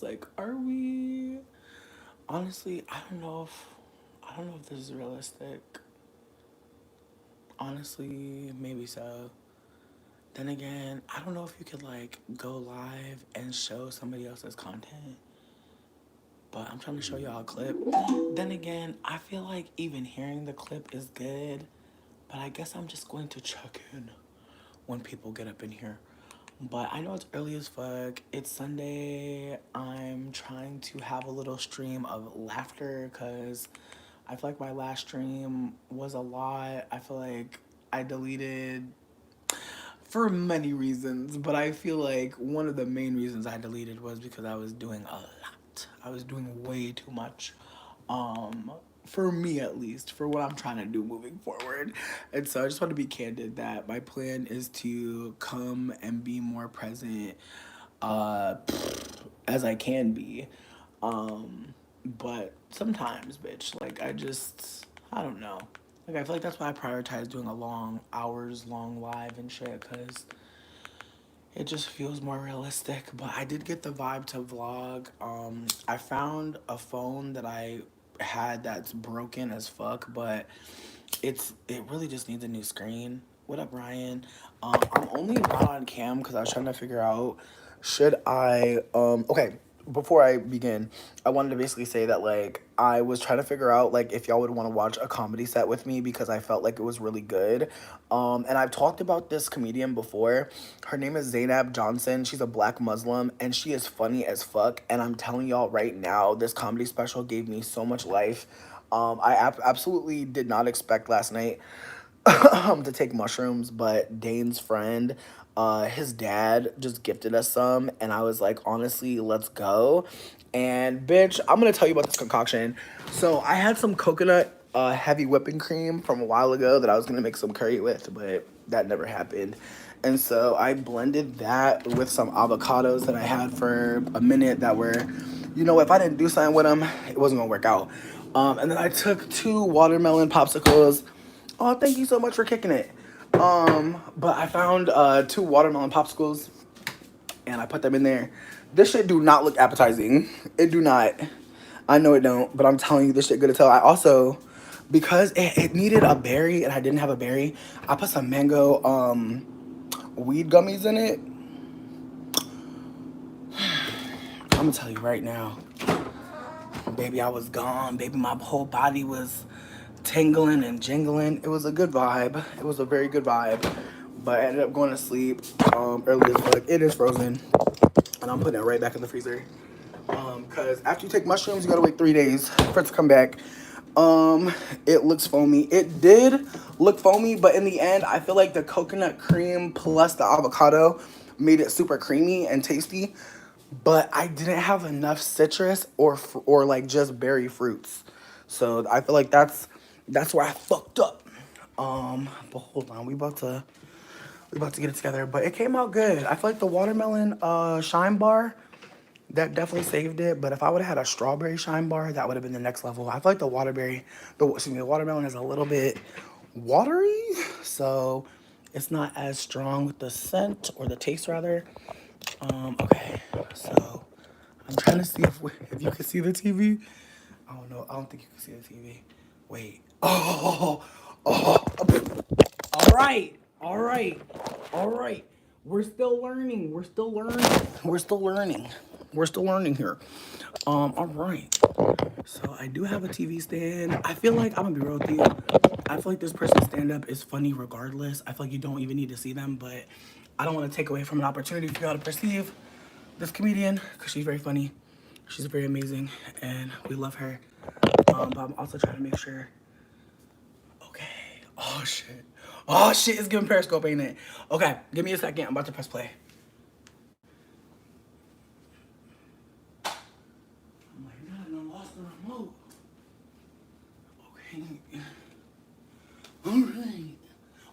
Like, are we? Honestly, I don't know if this is realistic. Honestly, maybe so. Then again, I don't know if you could like go live and show somebody else's content. But I'm trying to show y'all a clip. Then again, I feel like even hearing the clip is good. But I guess I'm just going to check in when people get up in here. But I know it's early as fuck. It's Sunday. I'm trying to have a little stream of laughter because I feel like my last stream was a lot. I feel like I deleted for many reasons, but I feel like one of the main reasons I deleted was because I was doing a lot. I was doing way too much. Um, for me at least, for what I'm trying to do moving forward. And so I just want to be candid that my plan is to come and be more present uh as I can be. But sometimes, bitch, like I don't know. Like I feel like that's why I prioritize doing a long hours long live and shit cuz it just feels more realistic. But I did get the vibe to vlog. I found a phone that I had that's broken as fuck, but it really just needs a new screen. What up, Ryan? I'm only not on cam because I was trying to figure out should I okay, before I begin, I wanted to basically say that like I was trying to figure out like if y'all would want to watch a comedy set with me because I felt like it was really good. And I've talked about this comedian before. Her name is Zainab Johnson. She's a black Muslim and she is funny as fuck. And I'm telling y'all right now, this comedy special gave me so much life. Absolutely did not expect last night to take mushrooms, but Dane's friend, his dad just gifted us some, and I was like, honestly, let's go. And bitch, I'm gonna tell you about this concoction. So I had some coconut heavy whipping cream from a while ago that I was gonna make some curry with, but that never happened. And so I blended that with some avocados that I had for a minute that were, if I didn't do something with them, it wasn't gonna work out. And then I took two watermelon popsicles. Oh, thank you so much for kicking it. But I found two watermelon popsicles and I put them in there. This shit do not look appetizing. It do not. I know it don't, but I'm telling you, this shit good to tell. I also, because it needed a berry and I didn't have a berry, I put some mango weed gummies in it. I'm gonna tell you right now, baby, I was gone. Baby, my whole body was tingling and jingling. It was a good vibe. It was a very good vibe. But I ended up going to sleep early as fuck. It is frozen. And I'm putting it right back in the freezer. Because after you take mushrooms, you gotta wait 3 days for it to come back. It looks foamy. It did look foamy, but in the end, I feel like the coconut cream plus the avocado made it super creamy and tasty. But I didn't have enough citrus or like just berry fruits, so I feel like that's where I fucked up. But hold on, we about to get it together. But it came out good. I feel like the watermelon shine bar that definitely saved it. But if I would have had a strawberry shine bar, that would have been the next level. I feel like the watermelon is a little bit watery, so it's not as strong with the scent or the taste rather. Okay, so I'm trying to see if you can see the TV. I don't know. I don't think you can see the TV. Wait. Oh. All right. All right. All right. We're still learning. We're still learning. We're still learning. We're still learning here. All right. So I do have a TV stand. I feel like I'm gonna be real with you. I feel like this person's stand up is funny regardless. I feel like you don't even need to see them, but I don't want to take away from an opportunity for y'all to perceive this comedian because she's very funny. She's very amazing, and we love her. But I'm also trying to make sure. Okay. Oh shit. Oh shit. It's giving Periscope, ain't it? Okay. Give me a second. I'm about to press play. I'm like, no, I lost the remote. Okay. All right.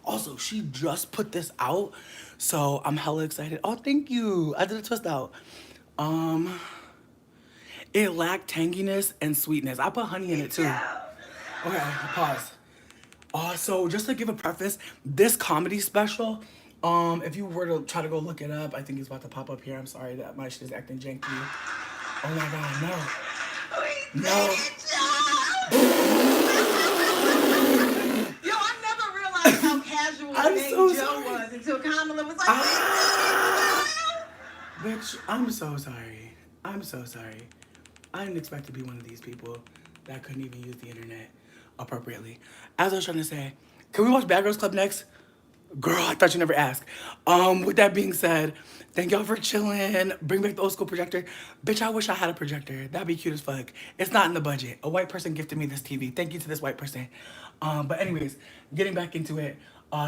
Also, she just put this out, so I'm hella excited. Oh, thank you. I did a twist out. Um, it lacked tanginess and sweetness. I put honey in it too. Okay, pause. So just to give a preface, this comedy special, if you were to try to go look it up, I think it's about to pop up here. I'm sorry that my shit is acting janky. Oh my God, no. We No. did it, Joe! Yo, I never realized how casual the I'm name so Joe sorry. was until Kamala was like, we Ah! did it, Joe! Bitch, I'm so sorry. I'm so sorry. I didn't expect to be one of these people that couldn't even use the internet appropriately. As I was trying to say, can we watch Bad Girls Club next? Girl, I thought you never asked. With that being said, thank y'all for chilling. Bring back the old school projector. Bitch, I wish I had a projector. That'd be cute as fuck. It's not in the budget. A white person gifted me this TV. Thank you to this white person. But anyways, getting back into it.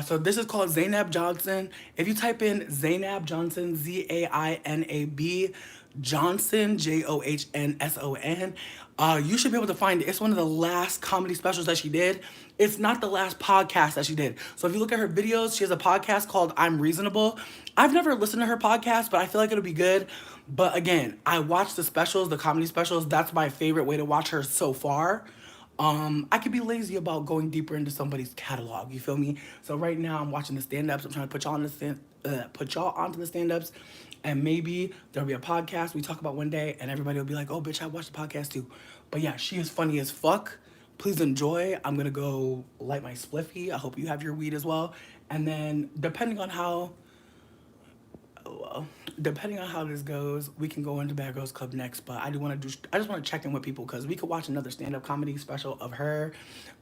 So this is called Zainab Johnson. If you type in Zainab Johnson, Zainab Johnson, Johnsson, you should be able to find it. It's one of the last comedy specials that she did. It's not the last podcast that she did. So if you look at her videos, she has a podcast called I'm Reasonable. I've never listened to her podcast, but I feel like it'll be good. But again, I watch the specials, the comedy specials. That's my favorite way to watch her so far. I could be lazy about going deeper into somebody's catalog. You feel me? So right now I'm watching the stand-ups. I'm trying to put y'all onto the stand-ups, and maybe there'll be a podcast we talk about one day, and everybody will be like, "Oh, bitch, I watched the podcast too." But yeah, she is funny as fuck. Please enjoy. I'm gonna go light my spliffy. I hope you have your weed as well. And then well, depending on how this goes, we can go into Bad Girls Club next. But I just want to check in with people because we could watch another stand-up comedy special of her.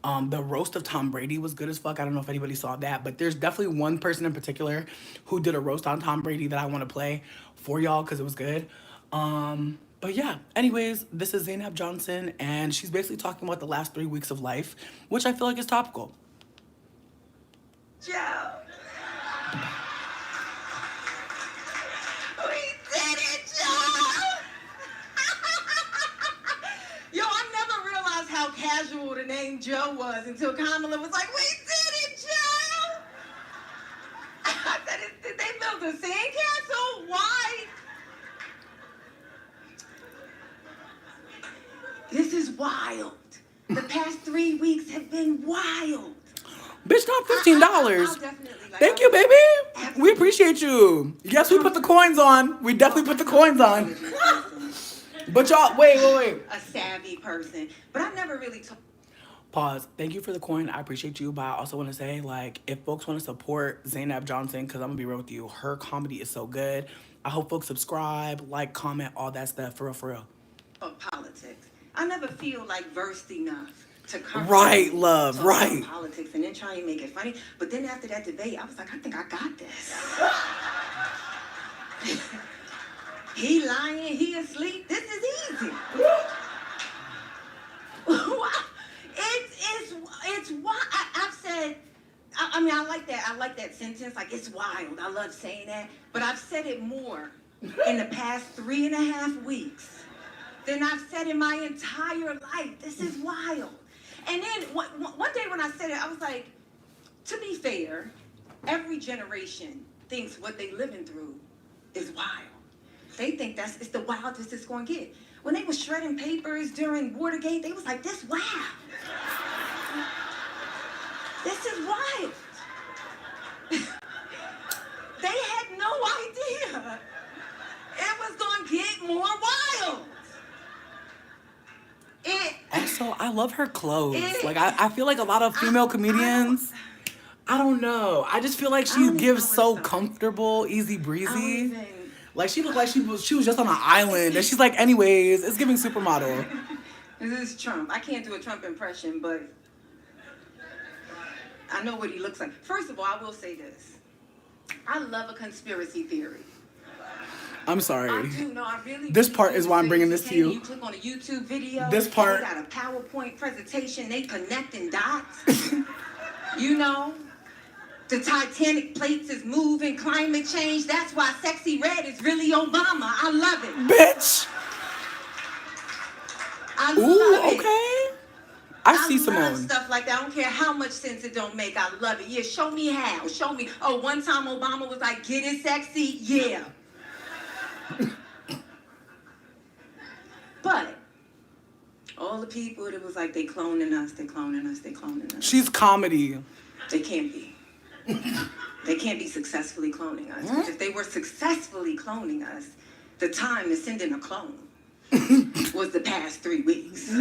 The roast of Tom Brady was good as fuck. I don't know if anybody saw that, but there's definitely one person in particular who did a roast on Tom Brady that I want to play for y'all because it was good. But yeah, anyways, this is Zainab Johnson, and she's basically talking about the last 3 weeks of life, which I feel like is topical. Joe! We did it, Joe! Yo, I never realized how casual the name Joe was until Kamala was like, we did it, Joe! I said, did they build a sandcastle? Why? This is wild. The past 3 weeks have been wild. Bitch, not $15. I'll definitely, Thank you, baby. We appreciate you. Yes, we put the coins on. We definitely put the coins on. But y'all, wait. A savvy person. But I never really told. Pause. Thank you for the coin. I appreciate you. But I also want to say, like, if folks want to support Zainab Johnson, because I'm going to be real with you, her comedy is so good. I hope folks subscribe, like, comment, all that stuff. For real, for real. Of politics. I never feel like versed enough to cover right, love, talk right. about politics and then try and make it funny. But then after that debate, I was like, I think I got this. He lying, he asleep. This is easy. It's why I've said. I mean, I like that. I like that sentence. Like, it's wild. I love saying that. But I've said it more in the past 3.5 weeks than I've said in my entire life. This is wild. And then one day when I said it, I was like, to be fair, every generation thinks what they living through is wild. They think it's the wildest it's going to get. When they was shredding papers during Watergate, they was like, this wild. This is wild. They had no idea it was going to get more wild. Also, I love her clothes. Like, I feel like a lot of female comedians, I don't know. I just feel like she gives so comfortable, easy breezy. Like, she looked like she was just on an island. And she's like, anyways, it's giving supermodel. This is Trump. I can't do a Trump impression, but I know what he looks like. First of all, I will say this. I love a conspiracy theory. I'm sorry. I do. No, I really This do. part is why I'm bringing this to you. You click on a YouTube video. This part. They got a PowerPoint presentation. They connecting dots. You know, the Titanic plates is moving. Climate change. That's why Sexy Red is really Obama. I love it. Bitch. I love it. Okay. I see Simone. I love stuff like that. I don't care how much sense it don't make. I love it. Yeah, show me how. Show me. Oh, one time Obama was like, get it sexy. Yeah. But all the people that was like, they cloning us, they cloning us, they cloning us. She's comedy. They can't be. They can't be successfully cloning us. If they were successfully cloning us, the time to send in a clone. was the past 3 weeks.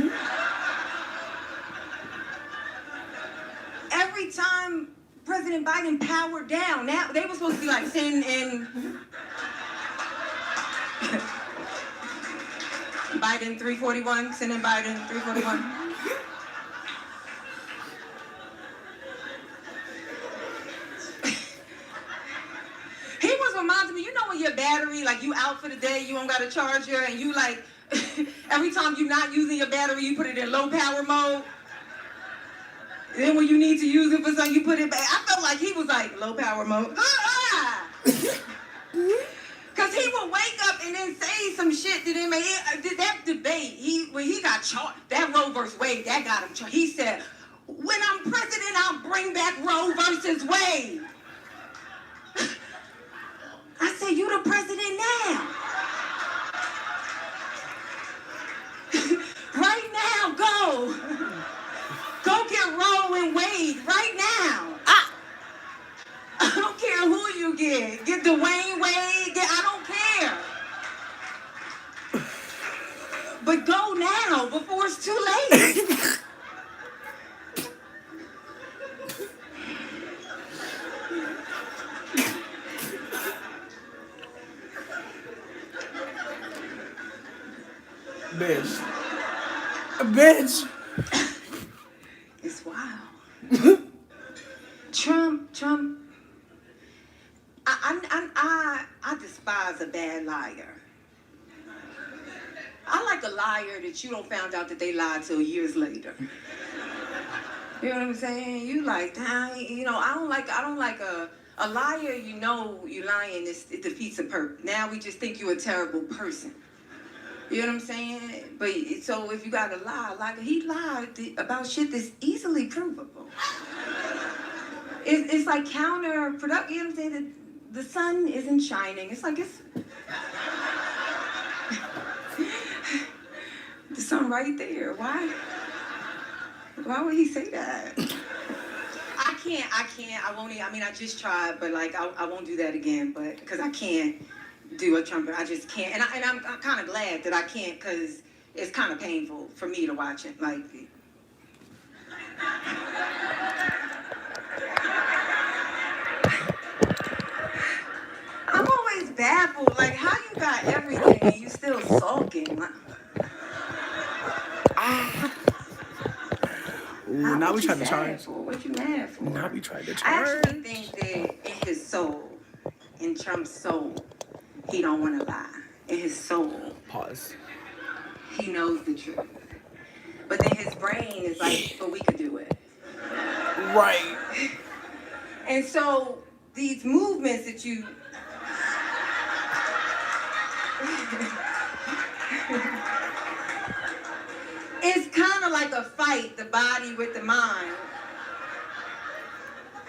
Every time President Biden powered down, now they were supposed to be like send in Biden 341, send in Biden 341. He was reminding me, you know when your battery, like you out for the day, you don't got a charger, and you like, every time you're not using your battery, you put it in low power mode. Then when you need to use it for something, you put it back. I felt like he was like, low power mode. Because he would wake up and then say some shit that didn't make it. That debate, when he got charged, that Roe versus Wade, that got him charged. He said, when I'm president, I'll bring back Roe versus Wade. I said, you the president now. Right now, go. Go get Roe and Wade right now. I don't care who you get. Get Dwayne Wade. I don't care. But go now before it's too late. Bitch. It's wild. Trump. I despise a bad liar. I like a liar that you don't find out that they lied till years later. You know what I'm saying? You like, you know, I don't like a liar. You know, you lying. It defeats the purpose. Now we just think you're a terrible person. You know what I'm saying? But so if you got to lie, like he lied about shit that's easily provable. It's like counterproductive. You know what I'm saying? The sun isn't shining. It's like it's the sun right there. Why would he say that? I can't. I won't. I mean, I just tried, but like I won't do that again. But because I can't do a trumpet, I just can't. And I'm kind of glad that I can't, because it's kind of painful for me to watch it. Like. I'm always baffled. Like, how you got everything and you still sulking? Ooh, now we trying to charge. What you mad for? Now we trying to charge. I actually think that in his soul, in Trump's soul, he don't want to lie. In his soul. Pause. He knows the truth. But then his brain is like, but we could do it. Right. And so these movements that you... It's kind of like a fight, the body with the mind.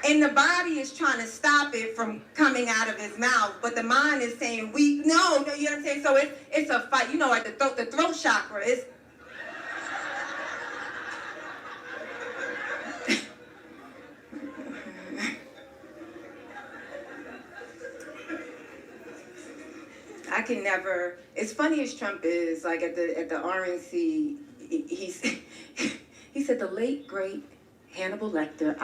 And the body is trying to stop it from coming out of his mouth, but the mind is saying, no, you know what I'm saying? So it's a fight. You know, like the throat chakra is... I can never... As funny as Trump is, like at the RNC, he said the late, great Hannibal Lecter...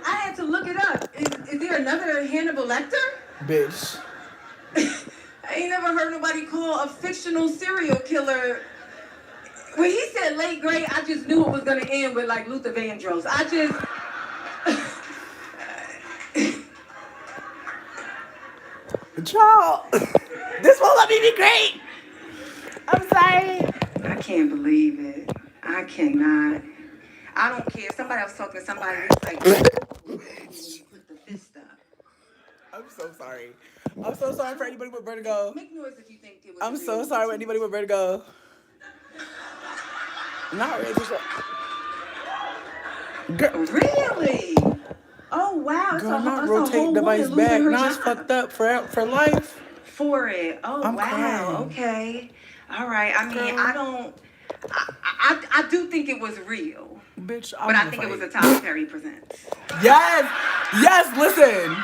I had to look it up. Is there another Hannibal Lecter? Bitch. I ain't never heard nobody call a fictional serial killer... When he said late great, I just knew it was going to end with, like, Luther Vandross. I just... Y'all, this won't let me be great. I'm sorry. I can't believe it. I cannot. I don't care. If somebody else talking to somebody, it's like... Put the fist up. I'm so sorry. I'm so sorry for anybody with vertigo. Make noise if you think it was... I'm so sorry for anybody with vertigo. Not really. Girl. Really? Oh, wow. Girl, not rotate device back. Now it's fucked up for life. For it. Oh, I'm wow. crying. Okay. All right. I mean, Girl. I do think it was real. Bitch, But I think it was a Tyler Perry Presents. Yes! Yes, listen!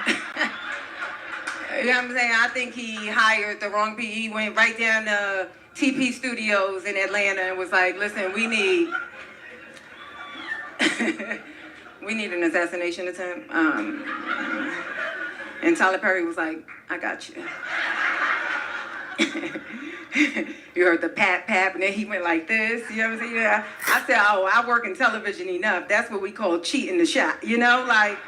You know what I'm saying? I think he hired the wrong people. He went right down to TP Studios in Atlanta and was like, listen, we need an assassination attempt. And Tyler Perry was like, I got you. You heard the pap, and then he went like this. You know what I'm saying? Yeah. I said, oh, I work in television enough. That's what we call cheating the shot. You know, like.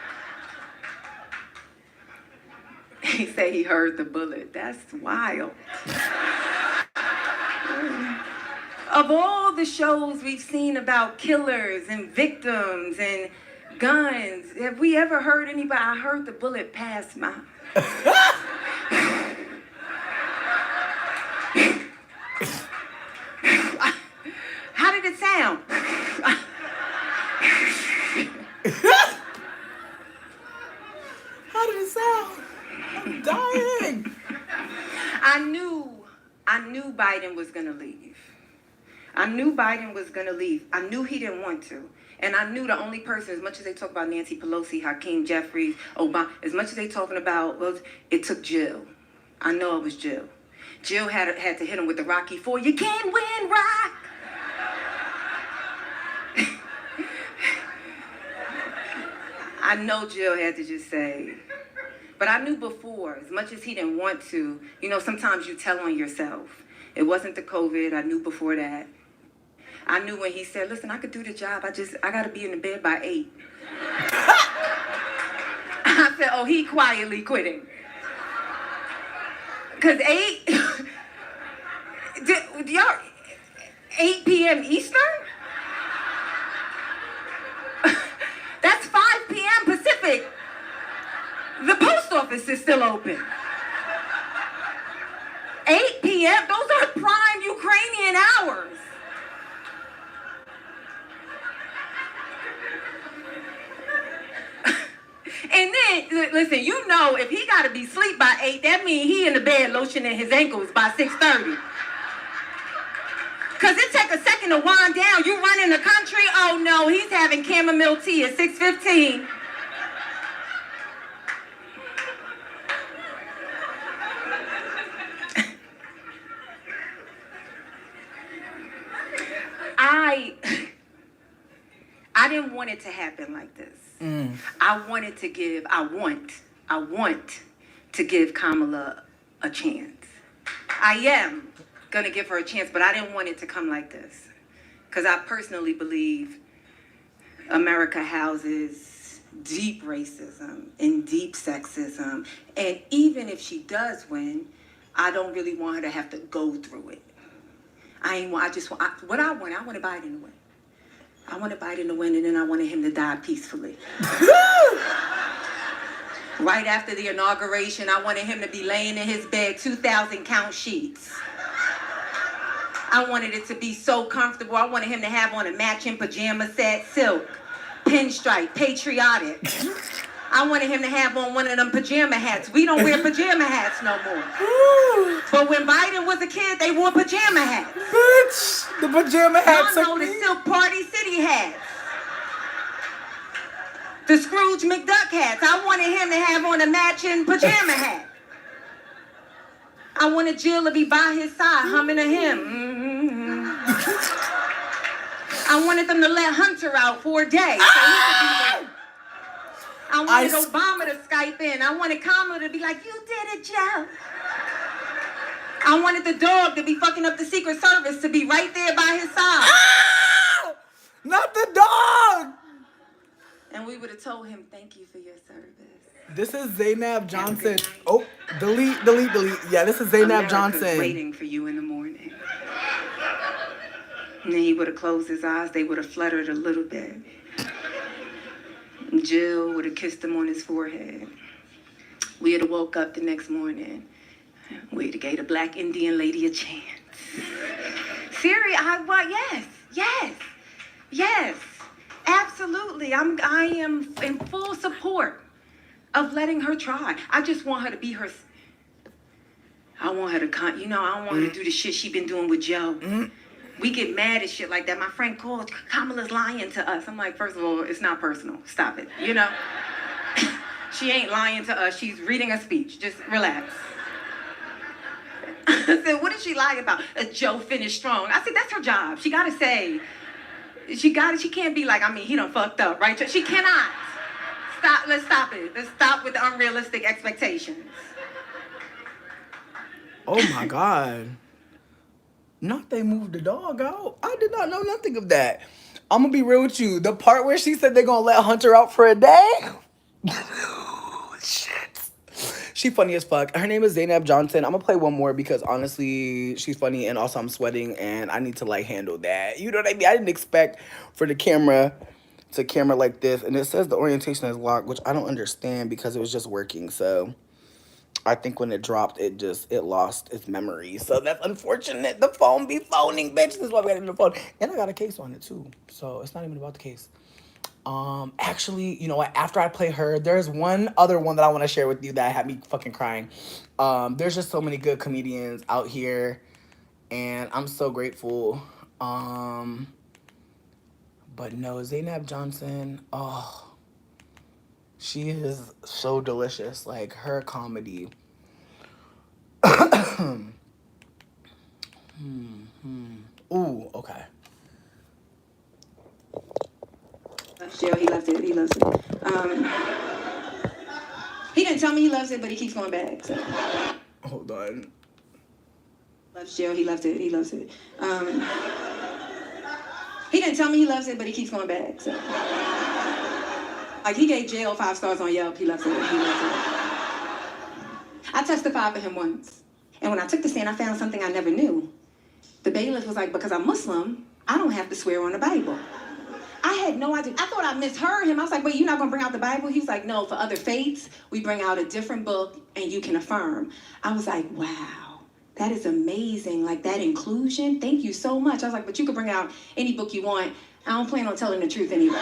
He said he heard the bullet. That's wild. Of all the shows we've seen about killers and victims and guns, have we ever heard anybody? I heard the bullet pass my. How did it sound? How did it sound? I'm dying. I knew Biden was gonna leave. I knew he didn't want to. And I knew the only person, as much as they talk about Nancy Pelosi, Hakeem Jeffries, Obama, as much as they talking about, well, it took Jill. I know it was Jill. Jill had to hit him with the Rocky IV. You can't win, Rock. I know Jill had to just say, but I knew before, as much as he didn't want to, you know, sometimes you tell on yourself. It wasn't the COVID. I knew before that. I knew when he said, listen, I could do the job. I got to be in the bed by 8. I said, oh, he quietly quitting. Because 8, y'all, 8 p.m. Eastern? That's 5 p.m. Pacific. The post office is still open. 8 p.m., those are prime Ukrainian hours. And then, listen, you know, if he got to be asleep by 8, that means he in the bed lotioning his ankles by 6:30. Because it take a second to wind down. You run in the country, oh no, he's having chamomile tea at 6:15. I didn't want it to happen like this. I want to give Kamala a chance. I am going to give her a chance, but I didn't want it to come like this. Because I personally believe America houses deep racism and deep sexism. And even if she does win, I don't really want her to have to go through it. I want Biden to win. I wanted Biden to win, and then I wanted him to die peacefully. Right after the inauguration, I wanted him to be laying in his bed, 2,000 count sheets. I wanted it to be so comfortable. I wanted him to have on a matching pajama set, silk, pinstripe, patriotic. I wanted him to have on one of them pajama hats. We don't wear pajama hats no more. But when Biden was a kid, they wore pajama hats. Bitch, the pajama hats. Y'all know the Silk Party City hats. The Scrooge McDuck hats. I wanted him to have on a matching pajama hat. I wanted Jill to be by his side, humming a hymn. I wanted them to let Hunter out for a day. So he could be there. I wanted Obama to Skype in. I wanted Kamala to be like, you did it, Joe. I wanted the dog to be fucking up the Secret Service to be right there by his side. Ah! Not the dog! And we would have told him, thank you for your service. This is Zainab Johnson. Oh, delete. Yeah, this is Zainab Johnson. Waiting for you in the morning. And then he would have closed his eyes. They would have fluttered a little bit. Jill would have kissed him on his forehead. We would have woke up the next morning. We would have gave a black Indian lady a chance. Siri, yes, absolutely. I am in full support of letting her try. I just want her to be her. I want her to I don't want her to do the shit she been doing with Joe. We get mad at shit like that. My friend called, Kamala's lying to us. I'm like, first of all, it's not personal. Stop it. You know? She ain't lying to us. She's reading a speech. Just relax. I said, what did she lie about? Joe finished strong. I said, that's her job. She gotta say, she can't be like, I mean, he done fucked up, right? She cannot. Stop, let's stop it. Let's stop with the unrealistic expectations. Oh my God. Not they moved the dog out. I did not know nothing of that. I'm gonna be real with you. The part where she said they're gonna let Hunter out for a day. Shit. She funny as fuck. Her name is Zainab Johnson. I'm gonna play one more because honestly, she's funny and also I'm sweating and I need to like handle that. You know what I mean? I didn't expect for the camera to camera like this. And it says the orientation is locked, which I don't understand because it was just working. So I think when it dropped, it lost its memory. So that's unfortunate. The phone be phoning, bitch. This is why we got the phone. And I got a case on it too. So it's not even about the case. Actually, you know what? After I play her, there's one other one that I want to share with you that had me fucking crying. There's just so many good comedians out here, and I'm so grateful. But no, Zainab Johnson, oh, she is so delicious. Like her comedy. Ooh, okay. Jill, he loves it. He loves it. He didn't tell me he loves it, but he keeps going back. So. Hold on. Loves Jill. He loves it. He loves it. He didn't tell me he loves it, but he keeps going back. So. Like he gave Jill 5 stars on Yelp. He loves it. He loves it. I testified for him once, and when I took the stand, I found something I never knew. The bailiff was like, because I'm Muslim, I don't have to swear on the Bible. I had no idea. I thought I misheard him. I was like, wait, you're not going to bring out the Bible? He was like, no, for other faiths, we bring out a different book and you can affirm. I was like, wow, that is amazing. Like that inclusion. Thank you so much. I was like, but you can bring out any book you want. I don't plan on telling the truth anyway.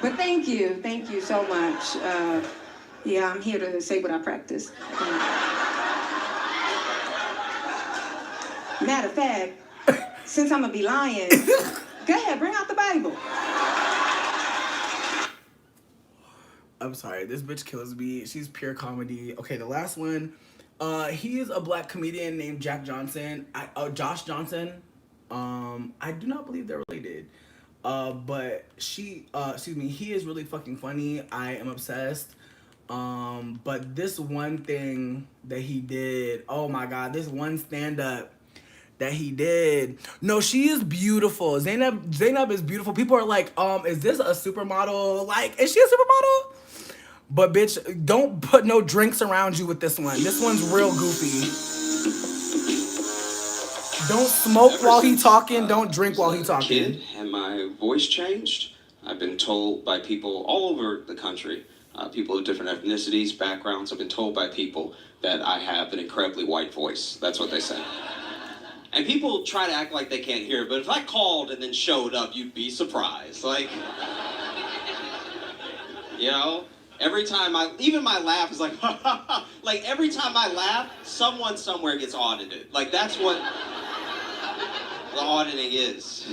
But thank you so much. Yeah, I'm here to say what I practice. Matter of fact, since I'm gonna be lying, go ahead, bring out the Bible. I'm sorry, this bitch kills me. She's pure comedy. Okay, the last one. He is a black comedian named Jack Johnson. Josh Johnson. I do not believe they're related. But he is really fucking funny. I am obsessed. But this one thing that he did, oh my God, this one stand-up that he did. No, she is beautiful. Zainab is beautiful. People are like, is this a supermodel? Like, is she a supermodel? But bitch, don't put no drinks around you with this one. This one's real goofy. Don't smoke while he talking. Don't drink while he talking. Kid, and my voice changed. I've been told by people all over the country, people of different ethnicities, backgrounds. I've been told by people that I have an incredibly white voice. That's what they say. And people try to act like they can't hear, but if I called and then showed up, you'd be surprised. Like, you know, every time even my laugh is like, like every time I laugh, someone somewhere gets audited. Like that's what the auditing is.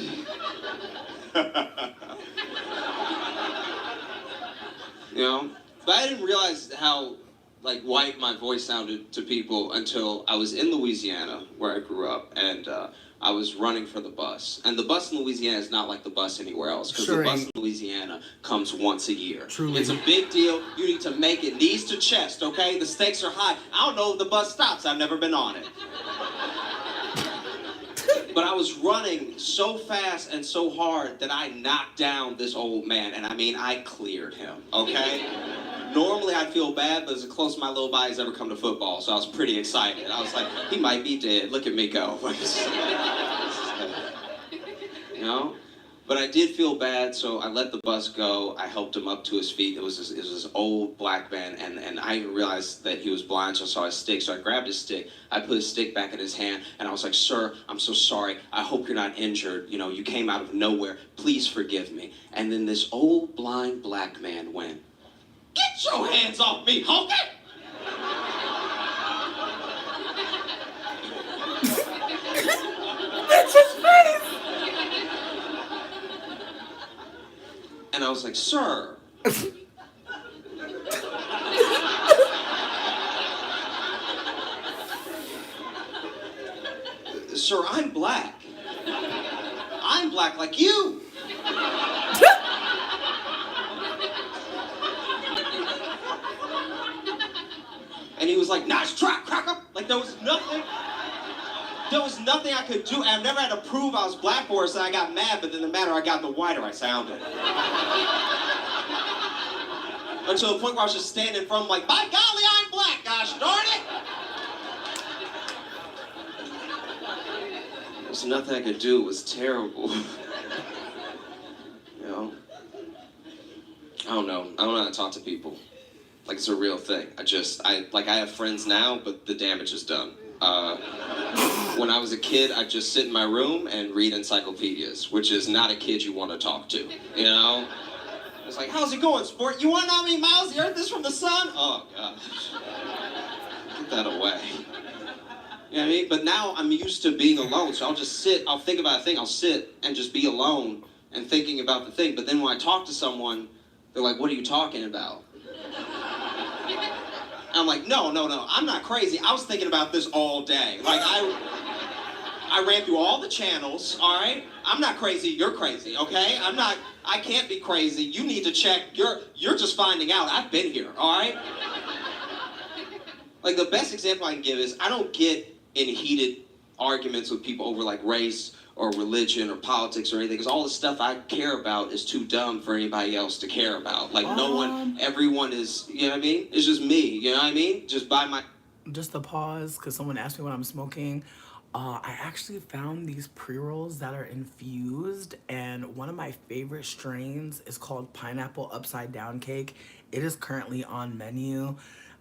You know, but I didn't realize how like white my voice sounded to people until I was in Louisiana, where I grew up, and I was running for the bus. And the bus in Louisiana is not like the bus anywhere else, because the bus in Louisiana comes once a year. Truly. It's a big deal. You need to make it knees to chest, okay? The stakes are high. I don't know if the bus stops. I've never been on it. But I was running so fast and so hard that I knocked down this old man. And I mean, I cleared him, okay? Normally I'd feel bad, but it's the closest my little body's ever come to football, so I was pretty excited. I was like, he might be dead. Look at me go. You know? But I did feel bad, so I let the bus go. I helped him up to his feet. It was this old black man, and I didn't realize that he was blind, so I saw his stick. So I grabbed his stick. I put his stick back in his hand, and I was like, sir, I'm so sorry. I hope you're not injured. You know, you came out of nowhere. Please forgive me. And then this old blind black man went, Get your hands off me, honky! That's his face. And I was like, sir. Sir, I'm black. I'm black like you. And he was like, nice try, cracker. Like there was nothing I could do. I've never had to prove I was black for us, and I got mad, but then the madder I got, the whiter I sounded. Until the point where I was just standing in front of him like, by golly, I'm black, gosh darn it! There's nothing I could do. It was terrible. You know? I don't know how to talk to people. Like it's a real thing. I have friends now, but the damage is done. When I was a kid, I'd just sit in my room and read encyclopedias, which is not a kid you want to talk to, you know? It's like, how's it going, sport? You want to know how many miles the earth is from the sun? Oh, gosh. Get that away. You know what I mean? But now I'm used to being alone, so I'll think about a thing, I'll sit and just be alone and thinking about the thing. But then when I talk to someone, they're like, what are you talking about? I'm like, no, I'm not crazy. I was thinking about this all day. Like, I ran through all the channels, all right? I'm not crazy, you're crazy, okay? I can't be crazy. You need to check. You're just finding out. I've been here, all right? Like, the best example I can give is I don't get in heated arguments with people over, like, race or religion or politics or anything, because all the stuff I care about is too dumb for anybody else to care about. Like, everyone is, you know what I mean? It's just me, you know what I mean? Just a pause, because someone asked me what I'm smoking. I actually found these pre-rolls that are infused, and one of my favorite strains is called Pineapple Upside Down Cake. It is currently on menu.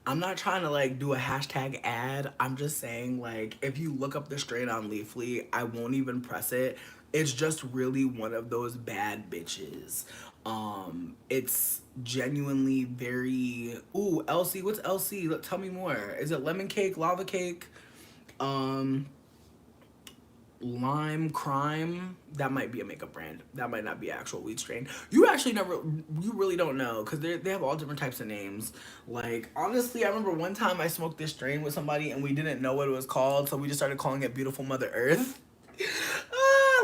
I'm not trying to like do a hashtag ad. I'm just saying, like, if you look up the strain on Leafly, I won't even press it. It's just really one of those bad bitches. It's genuinely very... Ooh, LC, what's LC? Tell me more. Is it lemon cake, lava cake, lime crime? That might be a makeup brand. That might not be an actual weed strain. You really don't know, because they have all different types of names. Like, honestly, I remember one time I smoked this strain with somebody and we didn't know what it was called, so we just started calling it Beautiful Mother Earth.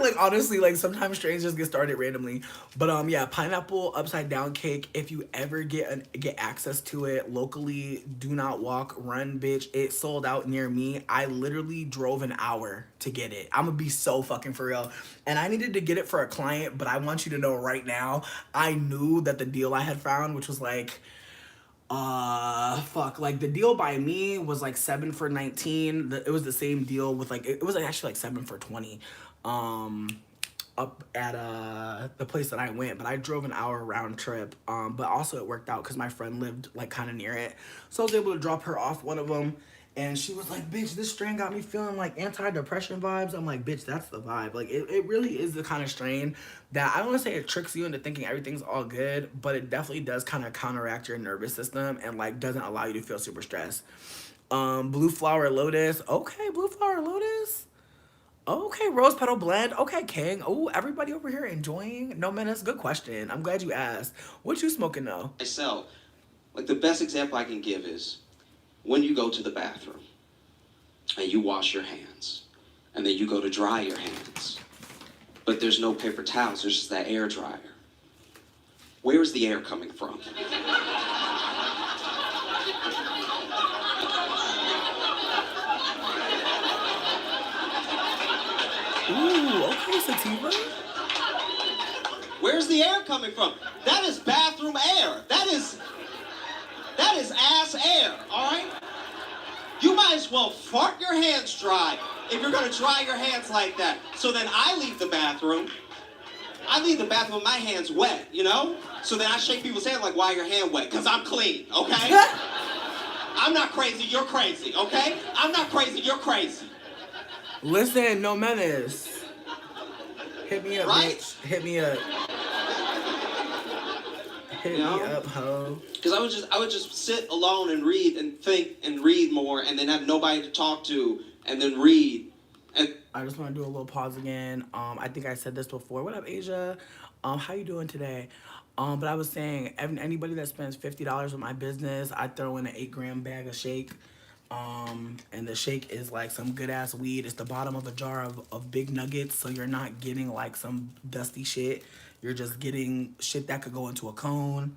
Like, honestly, like, sometimes strains just get started randomly. But yeah, Pineapple Upside Down Cake, if you ever get access to it locally, do not walk, run, bitch. It sold out near me. I literally drove an hour to get it. I'm gonna be so fucking for real. And I needed to get it for a client, but I want you to know right now, I knew that the deal I had found, which was like, like the deal by me was like 7 for 19. It was the same deal with like, it was actually like 7 for 20 up at the place that I went, but I drove an hour round trip. But also it worked out because my friend lived like kind of near it, so I was able to drop her off one of them. And she was like, bitch, this strain got me feeling like anti-depression vibes. I'm like, bitch, that's the vibe. Like, it really is the kind of strain that, I don't want to say it tricks you into thinking everything's all good, but it definitely does kind of counteract your nervous system and, like, doesn't allow you to feel super stressed. Blue Flower Lotus. Okay, Blue Flower Lotus. Okay, Rose Petal Blend. Okay, King. Oh, everybody over here enjoying? No Menace. Good question. I'm glad you asked. What you smoking, though? Myself, like, the best example I can give is when you go to the bathroom and you wash your hands and then you go to dry your hands, but there's no paper towels, there's just that air dryer. Where is the air coming from? Ooh, okay, Sativa. Where's the air coming from? That is bathroom air. That is ass air, all right? You might as well fart your hands dry if you're gonna dry your hands like that. So then I leave the bathroom with my hands wet, you know? So then I shake people's hands like, why are your hand wet? Because I'm clean, okay? I'm not crazy, you're crazy, okay? I'm not crazy, you're crazy. Listen, No Menace. Hit me up, Right? bitch. Hit me up. Hit me up, ho. Because I would just sit alone and read and think and read more, and then have nobody to talk to, and then read. And I just want to do a little pause again. I think I said this before. What up, Asia? How you doing today? But I was saying, anybody that spends $50 with my business, I throw in an 8 gram bag of shake. And the shake is like some good ass weed. It's the bottom of a jar of big nuggets, so you're not getting like some dusty shit. You're just getting shit that could go into a cone,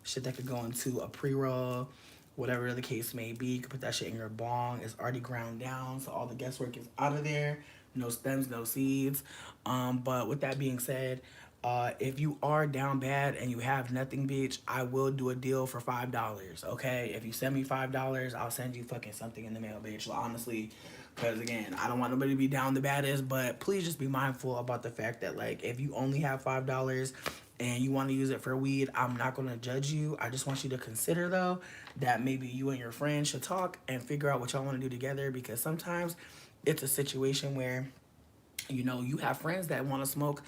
shit that could go into a pre-roll, whatever the case may be. You can put that shit in your bong. It's already ground down, so all the guesswork is out of there. No stems, no seeds. But with that being said, if you are down bad and you have nothing, bitch, I will do a deal for $5. Okay, if you send me $5, I'll send you fucking something in the mail, bitch. Honestly, because again, I don't want nobody to be down the baddest, but please just be mindful about the fact that like if you only have $5 and you want to use it for weed, I'm not going to judge you. I just want you to consider though that maybe you and your friends should talk and figure out what y'all want to do together, because sometimes it's a situation where you have friends that want to smoke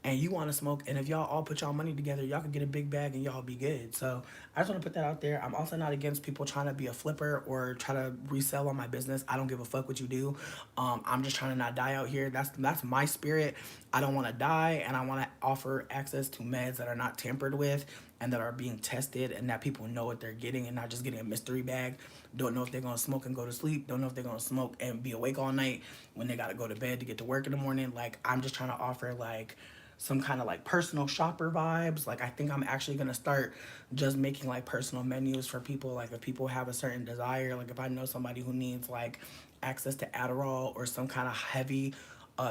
and you want to smoke, and if y'all all put y'all money together, y'all could get a big bag and y'all be good. So I just want to put that out there. I'm also not against people trying to be a flipper or try to resell on my business. I don't give a fuck what you do. I'm just trying to not die out here. That's my spirit. I don't want to die, and I want to offer access to meds that are not tampered with and that are being tested, and that people know what they're getting and not just getting a mystery bag. Don't know if they're going to smoke and go to sleep. Don't know if they're going to smoke and be awake all night when they got to go to bed to get to work in the morning. Like, I'm just trying to offer like some kind of like personal shopper vibes. Like, I think I'm actually going to start just making like personal menus for people. Like, if people have a certain desire, like if I know somebody who needs like access to Adderall or some kind of heavy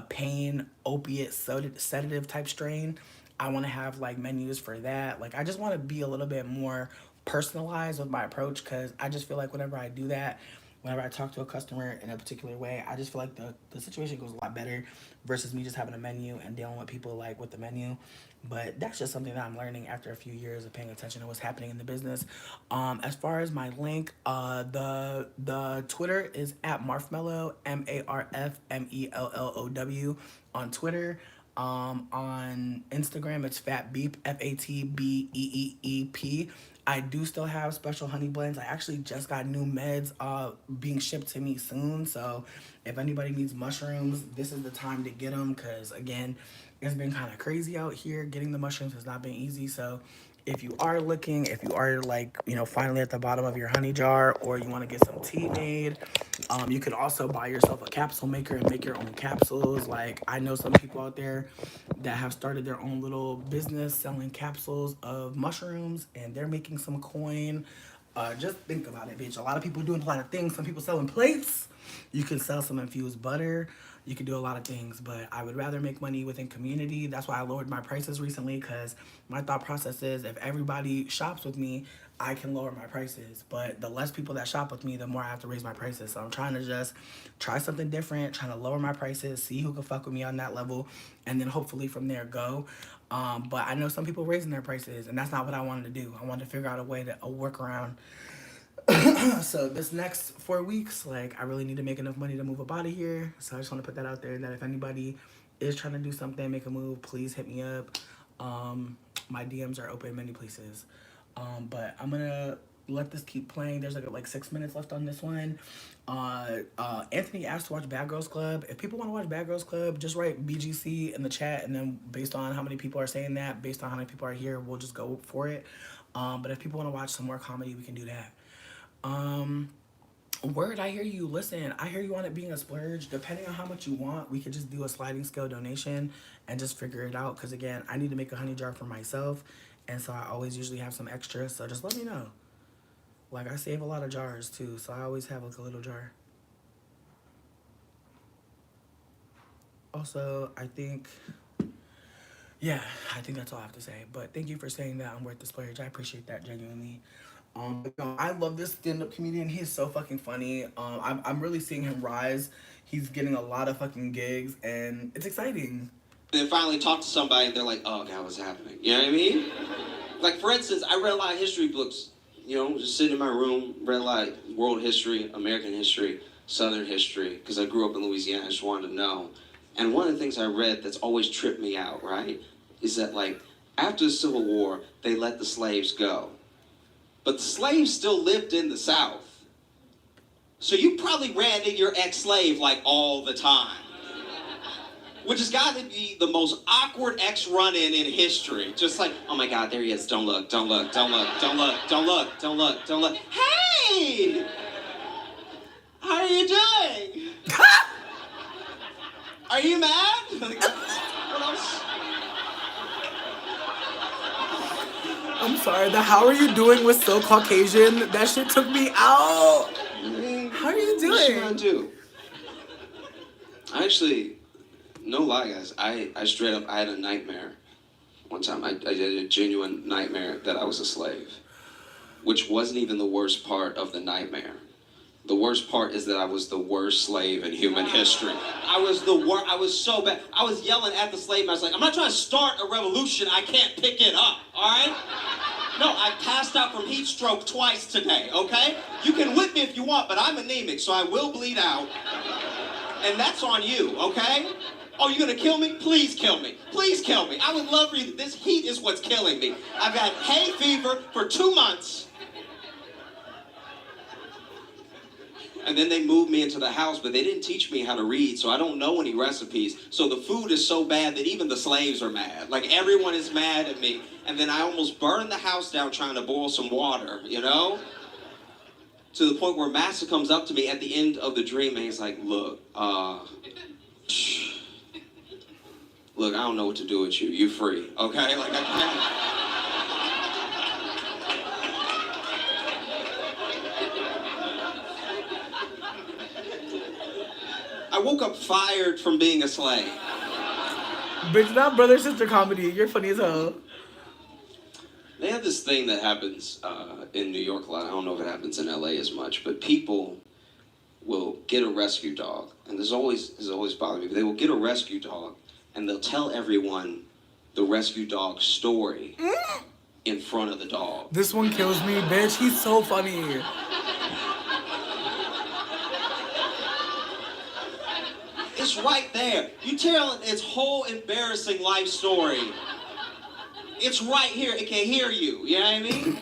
pain opiate sedative type strain, I want to have like menus for that. Like, I just want to be a little bit more personalized with my approach, because I just feel like whenever I do that, whenever I talk to a customer in a particular way, I just feel like the situation goes a lot better versus me just having a menu and dealing with people like with the menu. But that's just something that I'm learning after a few years of paying attention to what's happening in the business. As far as my link, the Twitter is at Marfmellow, MarfMellow on Twitter. On Instagram, it's Fatbeep, FATBEEEP. I do still have special honey blends. I actually just got new meds being shipped to me soon. So if anybody needs mushrooms, this is the time to get them, because again, it's been kind of crazy out here. Getting the mushrooms has not been easy. So if you are looking, if you are like, finally at the bottom of your honey jar, or you want to get some tea made, you could also buy yourself a capsule maker and make your own capsules. Like, I know some people out there that have started their own little business selling capsules of mushrooms, and they're making some coin. Just think about it, bitch. A lot of people doing a lot of things. Some people selling plates. You can sell some infused butter. You can do a lot of things, but I would rather make money within community. That's why I lowered my prices recently, because my thought process is if everybody shops with me, I can lower my prices. But the less people that shop with me, the more I have to raise my prices. So I'm trying to just try something different, trying to lower my prices, see who can fuck with me on that level, and then hopefully from there go. But I know some people raising their prices, and that's not what I wanted to do. I wanted to figure out a way to a workaround. So this next 4 weeks, like, I really need to make enough money to move up out of here. So I just want to put that out there, that if anybody is trying to do something, make a move, please hit me up. My DMs are open in many places. But I'm gonna let this keep playing. There's like 6 minutes left on this one. Anthony asked to watch Bad Girls Club. If people want to watch Bad Girls Club, just write BGC in the chat, and then based on how many people are saying that, based on how many people are here, we'll just go for it. But if people want to watch some more comedy, we can do that. Word, I hear you. Listen, I hear you on it being a splurge. Depending on how much you want, we could just do a sliding scale donation and just figure it out. Because again, I need to make a honey jar for myself, and so I always usually have some extra. So just let me know. Like, I save a lot of jars too, so I always have like a little jar. Also, I think that's all I have to say. But thank you for saying that I'm worth the splurge. I appreciate that genuinely. I love this stand-up comedian. He's so fucking funny. I'm really seeing him rise. He's getting a lot of fucking gigs, and it's exciting. then finally talk to somebody, and they're like, "Oh God, what's happening?" You know what I mean? Like, for instance, I read a lot of history books. Just sitting in my room, read a lot of world history, American history, Southern history, because I grew up in Louisiana. I just wanted to know. And one of the things I read that's always tripped me out, right, is that like After the Civil War, they let the slaves go. But the slaves still lived in the South. So you probably ran into your ex-slave like all the time. Which has got to be the most awkward ex-run-in in history. Just like, oh my God, there he is. Don't look, don't look, don't look, don't look, don't look, don't look, don't look. Hey! How are you doing? Are you mad? What else? I'm sorry, the how are you doing was so Caucasian. That shit took me out. How are you What you doing? gonna do? I actually, no lie, guys. I straight up, I had a nightmare one time. I did a genuine nightmare that I was a slave, which wasn't even the worst part of the nightmare. The worst part is that I was the worst slave in human history. I was the worst. I was so bad. I was yelling at the slave. I was like, I'm not trying to start a revolution. I can't pick it up, all right? No, I passed out from heat stroke twice today, okay? You can whip me if you want, but I'm anemic, so I will bleed out. And that's on you, okay? Oh, you're gonna kill me? Please kill me. Please kill me. I would love for you. This heat is what's killing me. I've had hay fever for 2 months. And then they moved me into the house, but they didn't teach me how to read, so I don't know any recipes. So the food is so bad that even the slaves are mad. Like, everyone is mad at me. And then I almost burned the house down trying to boil some water, you know? To the point where Master comes up to me at the end of the dream, and he's like, look, look, I don't know what to do with you. You free, okay? Like, I can't. I woke up fired from being a slave. Bitch, not brother-sister comedy. You're funny as hell. They have this thing that happens in New York a lot. I don't know if it happens in LA as much, but people will get a rescue dog, and this always bothered me. But they will get a rescue dog, and they'll tell everyone the rescue dog's story in front of the dog. This one kills me, bitch. He's so funny. It's right there. You tell its whole embarrassing life story. It's right here. It can hear you. You know what I mean?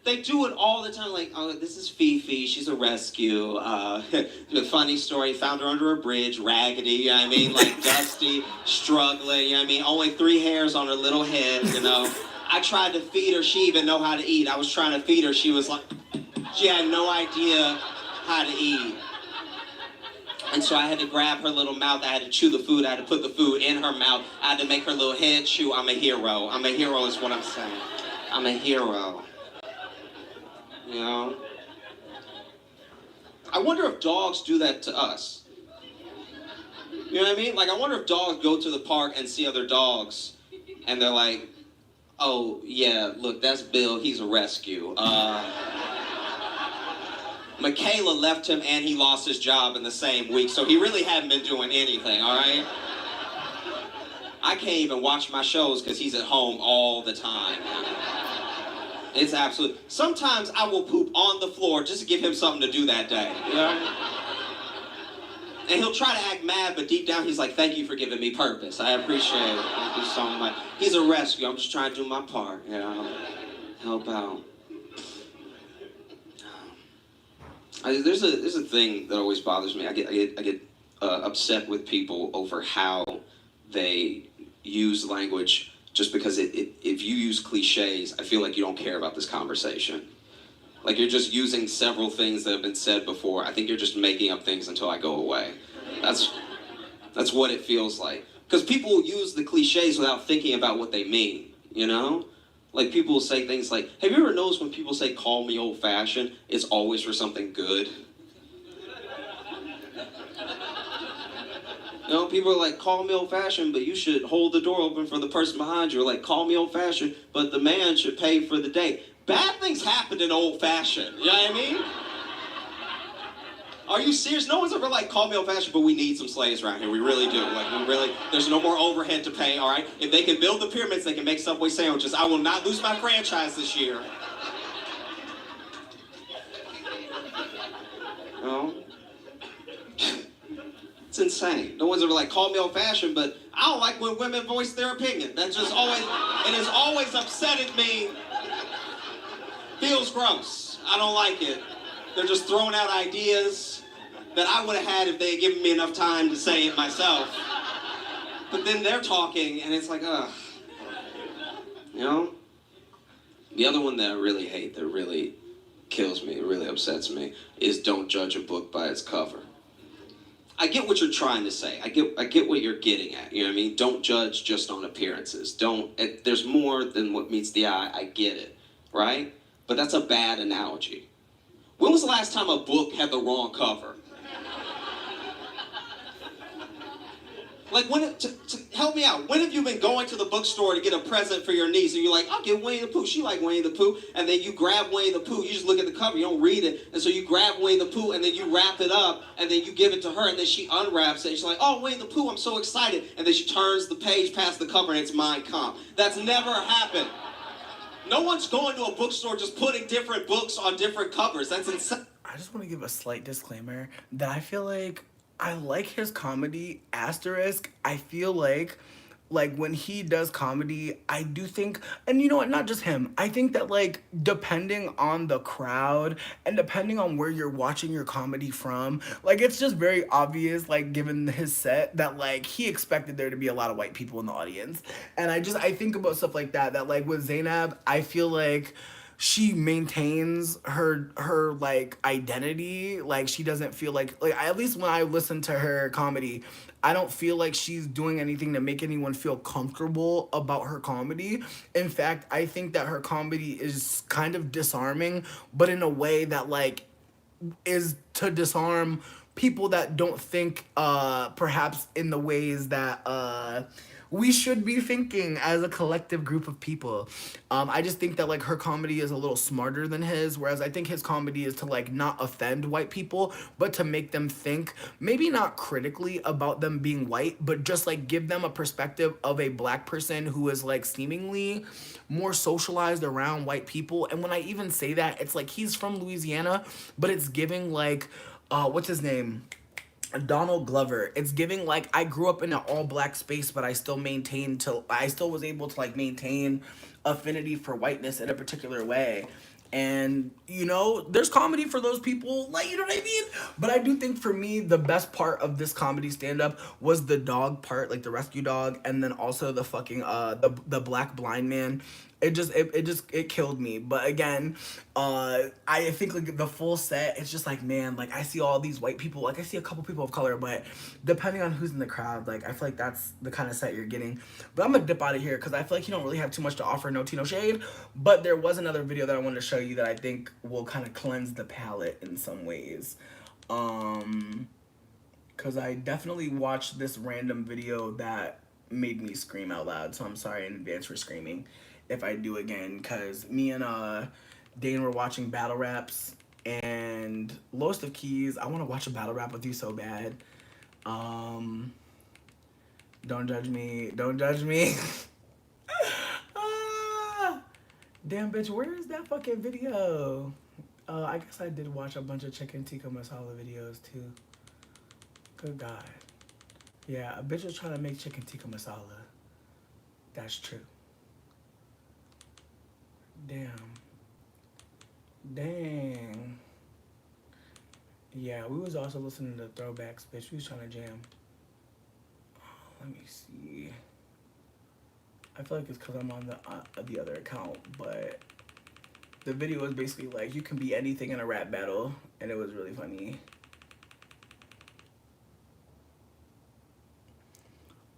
They do it all the time. Like, oh, this is Fifi. She's a rescue. The funny story. Found her under a bridge, raggedy. You know what I mean? Like, dusty, struggling. You know what I mean? Only 3 hairs on her little head, you know? I tried to feed her. She even know how to eat. I was trying to feed her. She was like, she had no idea how to eat. And so I had to grab her little mouth. I had to chew the food. I had to put the food in her mouth. I had to make her little head chew. I'm a hero. I'm a hero is what I'm saying. I'm a hero. You know? I wonder if dogs do that to us. You know what I mean? Like, I wonder if dogs go to the park and see other dogs, and they're like, oh, yeah, look, that's Bill. He's a rescue. Michaela left him and he lost his job in the same week, so he really hadn't been doing anything, all right? I can't even watch my shows because he's at home all the time. It's absolute. Sometimes I will poop on the floor just to give him something to do that day, you know? And he'll try to act mad, but deep down he's like, thank you for giving me purpose. I appreciate it. Thank you so much. He's a rescue. I'm just trying to do my part, you know? Help out. There's a thing that always bothers me. I get upset with people over how they use language. Just because if you use cliches, I feel like you don't care about this conversation. Like, you're just using several things that have been said before. I think you're just making up things until I go away. That's what it feels like. Because people use the cliches without thinking about what they mean, you know? Like, people will say things like, have you ever noticed when people say, call me old-fashioned, it's always for something good? You know, people are like, call me old-fashioned, but you should hold the door open for the person behind you. Or like, call me old-fashioned, but the man should pay for the date. Bad things happen in old-fashioned, you know what I mean? Are you serious? No one's ever like, call me old-fashioned, but we need some slaves around here. We really do. Like, we really, there's no more overhead to pay, all right? If they can build the pyramids, they can make Subway sandwiches. I will not lose my franchise this year. No? It's insane. No one's ever like called me old-fashioned, but I don't like when women voice their opinion. That just always, it has always upsetted me. Feels gross. I don't like it. They're just throwing out ideas that I would have had if they had given me enough time to say it myself. But then they're talking, and it's like, ugh. You know? The other one that I really hate, that really kills me, really upsets me, is don't judge a book by its cover. I get what you're trying to say. I get what you're getting at. You know what I mean? Don't judge just on appearances. There's more than what meets the eye. I get it, right? But that's a bad analogy. When was the last time a book had the wrong cover? Like, help me out. When have you been going to the bookstore to get a present for your niece, and you're like, I'll get Winnie the Pooh. She like Winnie the Pooh. And then you grab Winnie the Pooh. You just look at the cover. You don't read it. And so you grab Winnie the Pooh, and then you wrap it up, and then you give it to her, and then she unwraps it. And she's like, oh, Winnie the Pooh, I'm so excited. And then she turns the page past the cover, and it's Mein Kampf. That's never happened. No one's going to a bookstore just putting different books on different covers. That's insane. I just want to give a slight disclaimer that I feel like I like his comedy, asterisk. I feel like when he does comedy, I do think, and you know what, not just him, I think that like depending on the crowd and depending on where you're watching your comedy from, like it's just very obvious, like given his set, that like he expected there to be a lot of white people in the audience. And I think about stuff like that like with Zainab, I feel like she maintains her like identity. Like she doesn't feel like at least when I listen to her comedy, I don't feel like she's doing anything to make anyone feel comfortable about her comedy. In fact, I think that her comedy is kind of disarming, but in a way that like is to disarm people that don't think perhaps in the ways that we should be thinking as a collective group of people. I just think that like her comedy is a little smarter than his, whereas I think his comedy is to like not offend white people, but to make them think, maybe not critically about them being white, but just like give them a perspective of a black person who is like seemingly more socialized around white people. And when I even say that, it's like he's from Louisiana, but it's giving like, what's his name? Donald Glover. It's giving like I grew up in an all black space, but I still was able to like maintain affinity for whiteness in a particular way. And you know, there's comedy for those people, like, you know what I mean? But I do think for me the best part of this comedy stand-up was the dog part, like the rescue dog, and then also the fucking the black blind man. It killed me. But again, I think like the full set, it's just like, man, like I see all these white people, like I see a couple people of color, but depending on who's in the crowd, like I feel like that's the kind of set you're getting. But I'm gonna dip out of here because I feel like you don't really have too much to offer, no tea, no shade. But there was another video that I wanted to show you that I think will kind of cleanse the palate in some ways. Because I definitely watched this random video that made me scream out loud, so I'm sorry in advance for screaming if I do again, because me and Dane were watching battle raps, and Lowest of Keys, I want to watch a battle rap with you so bad. Don't judge me, don't judge me. Damn, bitch, where is that fucking video? I guess I did watch a bunch of chicken tikka masala videos too. Good God. Yeah, a bitch was trying to make chicken tikka masala. That's true. Damn. Dang. Yeah, we was also listening to throwbacks, bitch. We was trying to jam. Let me see. I feel like it's because I'm on the other account, but the video was basically like, you can be anything in a rap battle, and it was really funny.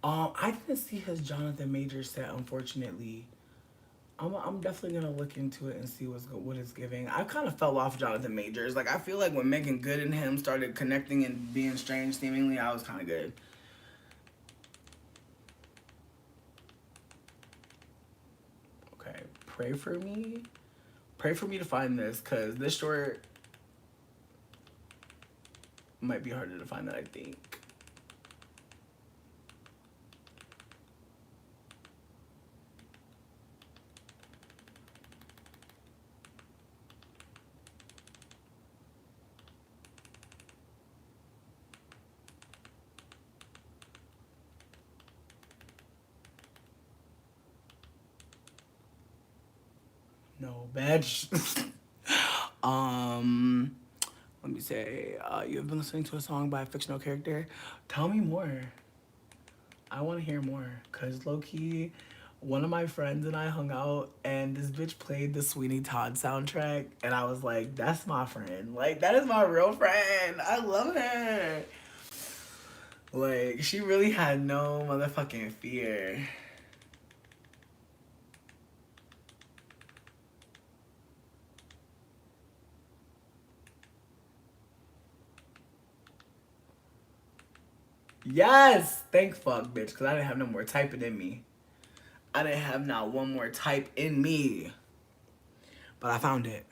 I didn't see his Jonathan Majors set, unfortunately. I'm definitely gonna look into it and see what it's giving. I kind of fell off Jonathan Majors. Like I feel like when Megan Good and him started connecting and being strange, seemingly, I was kind of good. Okay, pray for me to find this, because this short might be harder to find than I think. No, bitch. Let me say, you have been listening to a song by a fictional character. Tell me more. I want to hear more. Cause low key, one of my friends and I hung out, and this bitch played the Sweeney Todd soundtrack, and I was like, "That's my friend. Like, that is my real friend. I love her. Like, she really had no motherfucking fear." Yes! Thank fuck, bitch, because I didn't have no more typing in me. I didn't have not one more type in me. But I found it.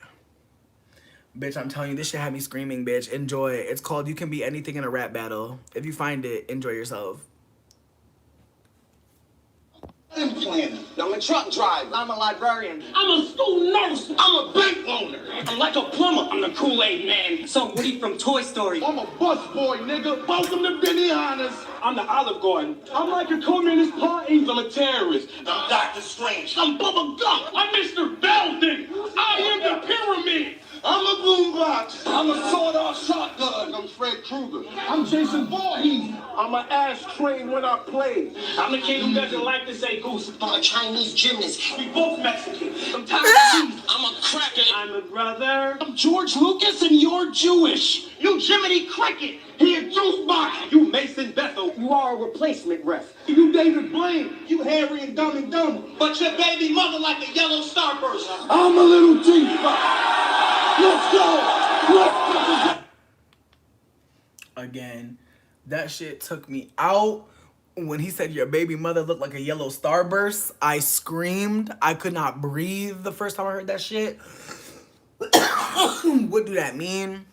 Bitch, I'm telling you, this shit had me screaming, bitch. Enjoy it. It's called You Can Be Anything in a Rap Battle. If you find it, enjoy yourself. I'm planner. I'm a truck driver. I'm a librarian. I'm a school nurse. I'm a bank owner. I'm like a plumber. I'm the Kool-Aid man. Some Woody from Toy Story. I'm a bus boy, nigga. Welcome to Benihana's. I'm the Olive Garden. I'm like a communist party. I'm a terrorist. I'm Dr. Strange. I'm Bubba Gump. I'm Mr. Belden. I am the pyramid. I'm a boombox. I'm a sawed-off shotgun. I'm Fred Krueger. I'm Jason Voorhees. I'm an ashtray when I play. I'm the kid who doesn't like to say goose. I'm a Chinese gymnast. We both Mexican. I'm Taiwanese. I'm a cracker. I'm a brother. I'm George Lucas and you're Jewish. You Jiminy Cricket. He a juice box. You Mason Bethel. You are a replacement ref. You David Blaine. You Harry and Dumb and Dumber. But your baby mother like a yellow starburst. I'm a little G-Spot. Let's go! Let's go! Again, that shit took me out. When he said your baby mother looked like a yellow starburst, I screamed. I could not breathe the first time I heard that shit. What do that mean?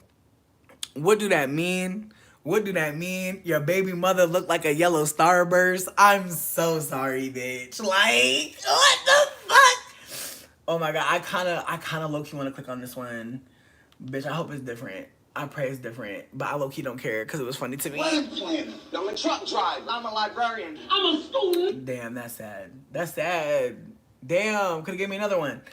What do that mean? What do that mean? Your baby mother looked like a yellow starburst? I'm so sorry, bitch. Like, what the fuck? Oh my god, I kinda low-key wanna click on this one. Bitch, I hope it's different. I pray it's different. But I low-key don't care because it was funny to me. I'm planner. I'm a truck driver. I'm a librarian. I'm a student. Damn, that's sad. That's sad. Damn, could've gave me another one.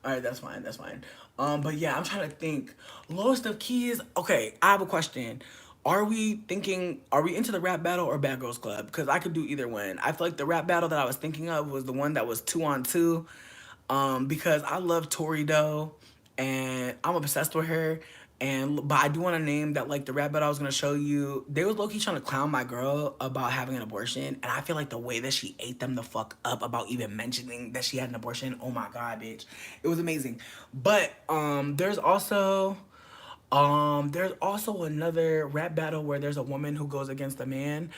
Alright, that's fine, that's fine. But yeah, I'm trying to think. Lowest of keys. Okay, I have a question. Are we into the rap battle or Bad Girls Club? Because I could do either one. I feel like the rap battle that I was thinking of was the one that was 2-on-2. Because I love Tori Doe and I'm obsessed with her. But I do want to name that, like, the rap battle I was gonna show you, they was low-key trying to clown my girl about having an abortion, and I feel like the way that she ate them the fuck up about even mentioning that she had an abortion, oh my god, bitch, it was amazing. But there's also another rap battle where there's a woman who goes against a man.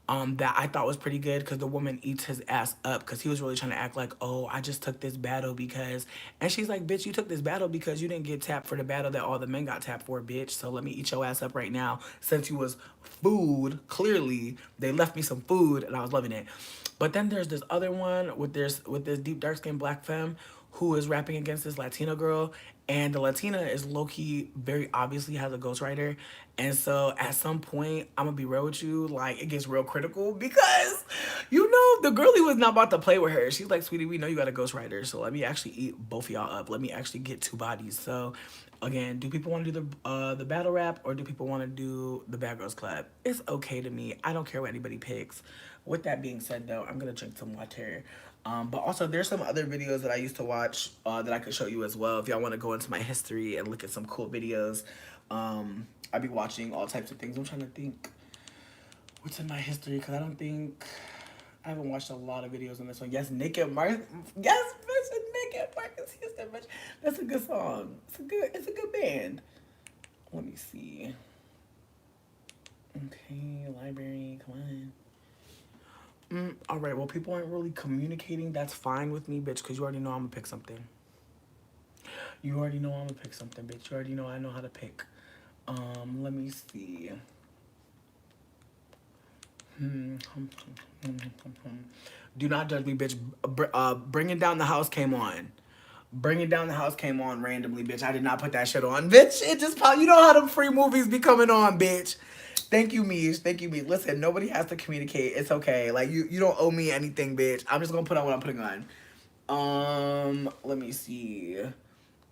That I thought was pretty good because the woman eats his ass up because he was really trying to act like, oh, I just took this battle because, and she's like, bitch, you took this battle because you didn't get tapped for the battle that all the men got tapped for, bitch. So let me eat your ass up right now. Since you was food, clearly they left me some food and I was loving it. But then there's this other one with this deep dark skinned black femme who is rapping against this Latina girl, and the Latina is low-key very obviously has a ghostwriter. And so at some point, I'm gonna be real with you, like, it gets real critical because, you know, the girlie was not about to play with her. She's like, sweetie, we know you got a ghostwriter, so let me actually eat both of y'all up. Let me actually get two bodies. So again, do people want to do the battle rap or do people want to do the Bad Girls Club? It's okay to me. I don't care what anybody picks. With that being said, though, I'm gonna drink some water. But also, there's some other videos that I used to watch that I could show you as well. If y'all want to go into my history and look at some cool videos, I be watching all types of things. I'm trying to think what's in my history because I haven't watched a lot of videos on this one. Yes, Nick and Marcus. Yes, bitch, Nick and Marcus Houston, bitch. That's a good song. It's a good band. Let me see. Okay, library, come on. All right, well, people aren't really communicating. That's fine with me, bitch, because you already know I'm going to pick something. You already know I'm going to pick something, bitch. You already know I know how to pick. Let me see. Do not judge me, bitch. Bringing Down the House came on. Bringing Down the House came on randomly, bitch. I did not put that shit on, bitch. It just popped. You know how them free movies be coming on, bitch. Thank you, Mish. Thank you, Mish. Listen, nobody has to communicate. It's okay. Like, you don't owe me anything, bitch. I'm just gonna put on what I'm putting on. Let me see.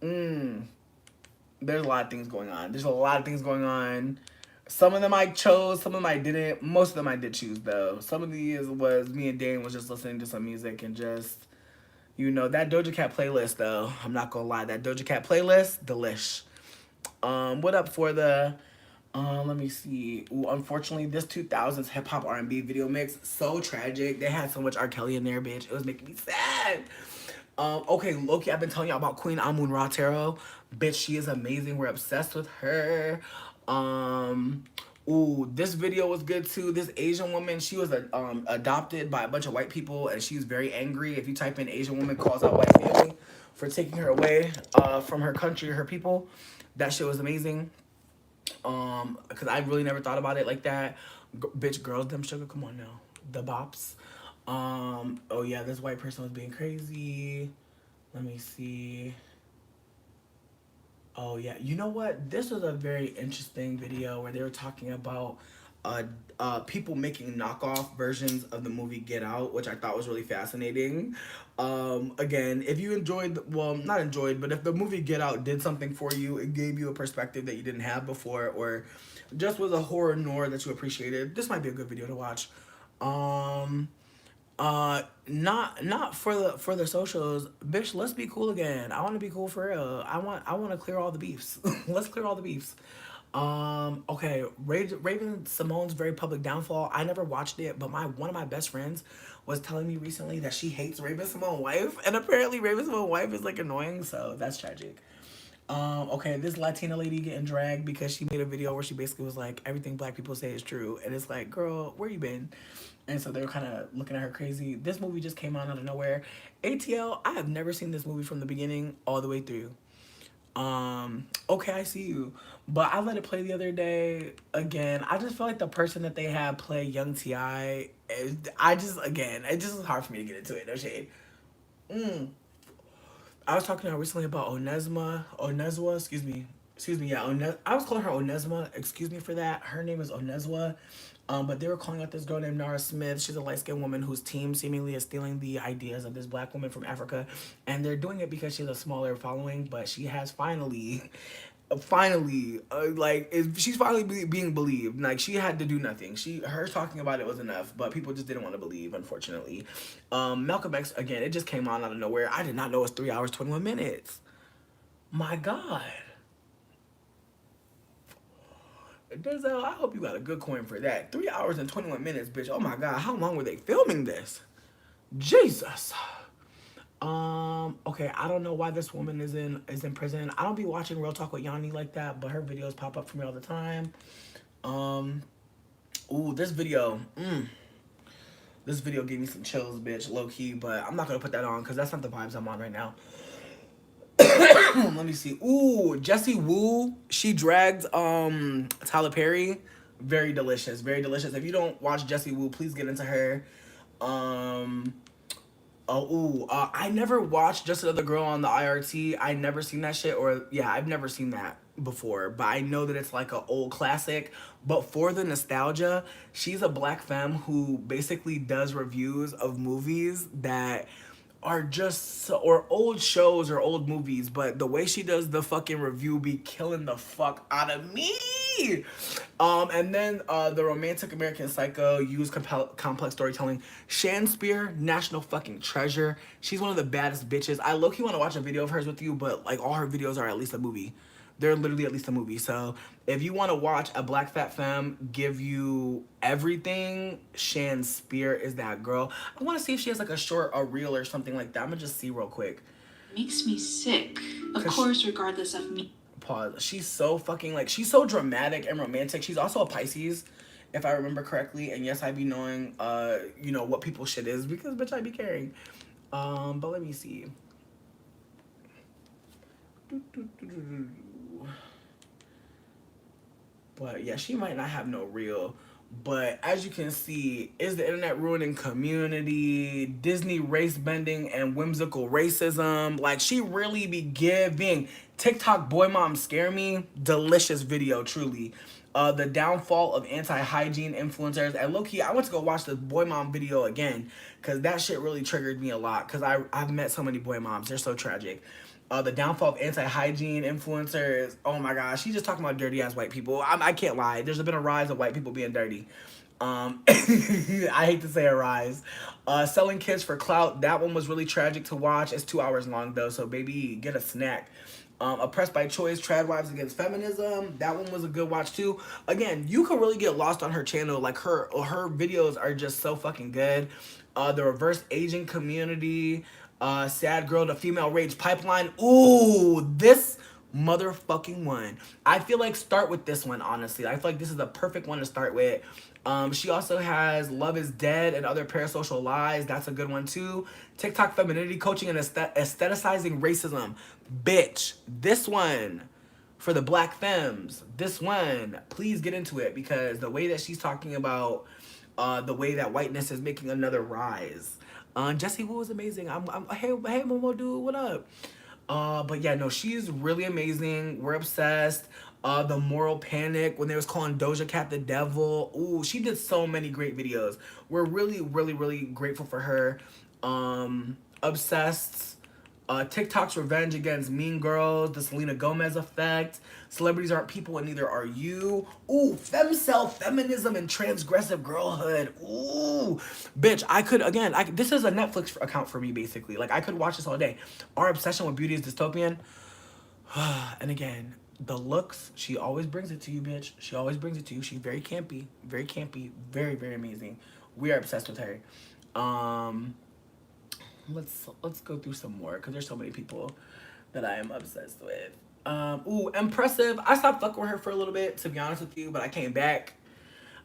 There's a lot of things going on. There's a lot of things going on. Some of them I chose, some of them I didn't. Most of them I did choose though. Some of these was me and Dane was just listening to some music and just, you know, that Doja Cat playlist though. I'm not gonna lie, that Doja Cat playlist, delish. What up for the let me see. Ooh, unfortunately, this 2000s hip hop R&B video mix, so tragic. They had so much R. Kelly in there, bitch. It was making me sad. Okay, Loki, I've been telling y'all about Queen Amun-Ra Tarot. Bitch, she is amazing. We're obsessed with her. Ooh, this video was good too. This Asian woman, she was adopted by a bunch of white people, and she was very angry. If you type in Asian woman calls out white family for taking her away from her country, her people, that shit was amazing. Because I really never thought about it like that. Bitch, girls, them sugar, come on now. The bops. Oh yeah, this white person was being crazy. Let me see. Oh yeah, you know what? This was a very interesting video where they were talking about people making knockoff versions of the movie Get Out, which I thought was really fascinating. Again, if you enjoyed, well, not enjoyed, but if the movie Get Out did something for you, it gave you a perspective that you didn't have before, or just was a horror noir that you appreciated, this might be a good video to watch. Not for the socials, bitch. Let's be cool again. I want to be cool for real. I want to clear all the beefs. Let's clear all the beefs. Okay, Raven Simone's very public downfall. I never watched it, but one of my best friends was telling me recently that she hates Raven Simone's wife, and apparently Raven Simone's wife is like annoying. So that's tragic. Okay, this Latina lady getting dragged because she made a video where she basically was like, everything black people say is true. And it's like, girl, where you been? And so they were kind of looking at her crazy. This movie just came out of nowhere. ATL, I have never seen this movie from the beginning all the way through. Okay, I see you. But I let it play the other day. Again, I just feel like the person that they had play Young T.I., it just was hard for me to get into it. No shade. I was talking to her recently about Onezwa, excuse me, yeah, I was calling her Onezma, excuse me for that. Her name is Onezwa, but they were calling out this girl named Nara Smith. She's a light-skinned woman whose team seemingly is stealing the ideas of this black woman from Africa, and they're doing it because she has a smaller following, but she has finally, she's finally being believed. Like, she had to do nothing. Her talking about it was enough, but people just didn't want to believe, unfortunately. Malcolm X, again, it just came on out of nowhere. I did not know it was 3 hours 21 minutes. My God. Denzel, I hope you got a good coin for that. 3 hours and 21 minutes, bitch. Oh my God, how long were they filming this? Jesus. Okay, I don't know why this woman is in prison. I don't be watching Real Talk with Yanni like that, but her videos pop up for me all the time. Ooh, this video. This video gave me some chills, bitch, low key, but I'm not gonna put that on because that's not the vibes I'm on right now. Let me see. Ooh, Jessie Woo. She dragged Tyler Perry. Very delicious. Very delicious. If you don't watch Jessie Woo, please get into her. I never watched Just Another Girl on the IRT. I never seen that shit, or yeah, I've never seen that before, but I know that it's like an old classic. But for the nostalgia, she's a black femme who basically does reviews of movies that are just or old shows or old movies, but the way she does the fucking review be killing the fuck out of me. And then the Romantic American Psycho used complex storytelling. Shan Spear, national fucking treasure. She's one of the baddest bitches. I low-key want to watch a video of hers with you, but like all her videos are at least a movie. They're literally at least a movie. So if you want to watch a black fat femme give you everything, Shan Spear is that girl. I want to see if she has like a reel or something like that. I'm gonna just see real quick. Makes me sick. Of course, regardless of me. Pause. She's so fucking she's so dramatic and romantic. She's also a Pisces, if I remember correctly. And yes, I be knowing you know what people's shit is because bitch I be caring. But let me see. But yeah, she might not have no reel. But as you can see, is the internet ruining community, Disney race bending and whimsical racism? Like, she really be giving TikTok boy mom scare me. Delicious video, truly. The downfall of anti-hygiene influencers. And low-key, I went to go watch the boy mom video again because that shit really triggered me a lot because I've met so many boy moms. They're so tragic. The downfall of anti-hygiene influencers. Oh my gosh, she's just talking about dirty-ass white people. I can't lie. There's been a rise of white people being dirty. I hate to say a rise. Selling kids for clout. That one was really tragic to watch. It's 2 hours long though, so baby, get a snack. Oppressed by Choice, Trad Wives Against Feminism. That one was a good watch too. Again, you can really get lost on her channel. Like her videos are just so fucking good. The reverse aging community. Sad Girl, the Female Rage Pipeline. Ooh, this motherfucking one. I feel like start with this one, honestly. I feel like this is the perfect one to start with. She also has Love is Dead and Other Parasocial Lies. That's a good one too. TikTok Femininity Coaching and Aestheticizing Racism. Bitch, this one for the black femmes. This one, please get into it because the way that she's talking about the way that whiteness is making another rise. Jessie Wu is amazing. Hey Momo dude, what up? But yeah, no, she's really amazing. We're obsessed. The Moral Panic, when they was calling Doja Cat the devil. Ooh, she did so many great videos. We're really, really, really grateful for her. Obsessed. TikTok's Revenge Against Mean Girls, the Selena Gomez Effect, Celebrities Aren't People and Neither Are You. Ooh, Femcel, Feminism and Transgressive Girlhood. Ooh, bitch, this is a Netflix account for me, basically. Like, I could watch this all day. Our Obsession with Beauty is Dystopian. And again, the looks, she always brings it to you, bitch. She always brings it to you. She's very campy, very, very amazing. We are obsessed with her. Let's go through some more because there's so many people that I am obsessed with. Ooh, Impressive. I stopped fucking with her for a little bit, to be honest with you, but I came back.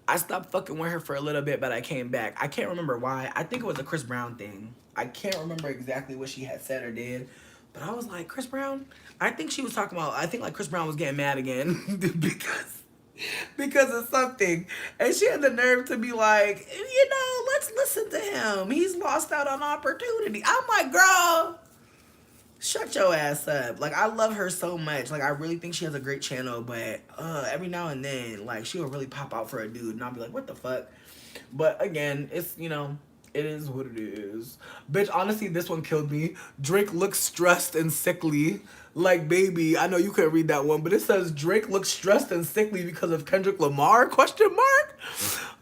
I stopped fucking with her for a little bit, but I came back. I can't remember why. I think it was a Chris Brown thing. I can't remember exactly what she had said or did, but I was like, Chris Brown? I think she was talking about, I think like Chris Brown was getting mad again because of something. And she had the nerve to be like, let's listen to him. He's lost out on opportunity. I'm like, girl, shut your ass up. Like, I love her so much. Like, I really think she has a great channel, but every now and then, like, she'll really pop out for a dude, and I'll be like, what the fuck? But again, it's, it is what it is. Bitch, honestly, this one killed me. Drake looks stressed and sickly. Like, baby, I know you couldn't read that one, but it says Drake looks stressed and sickly because of Kendrick Lamar, ?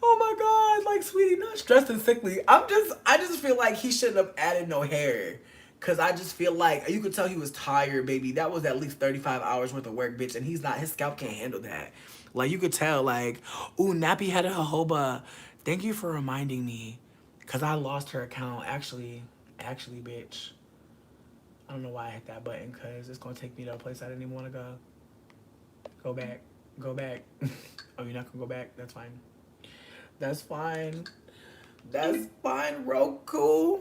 Oh my God, like, sweetie, not stressed and sickly. I just feel like he shouldn't have added no hair. Cause I just feel like, you could tell he was tired, baby. That was at least 35 hours worth of work, bitch, and his scalp can't handle that. Like, you could tell, like, ooh, nappy headed jojoba. Thank you for reminding me. Cause I lost her account. Actually, bitch. I don't know why I hit that button, cause it's gonna take me to a place I didn't even wanna go. Go back. Oh, you're not gonna go back? That's fine. That's fine, Roku.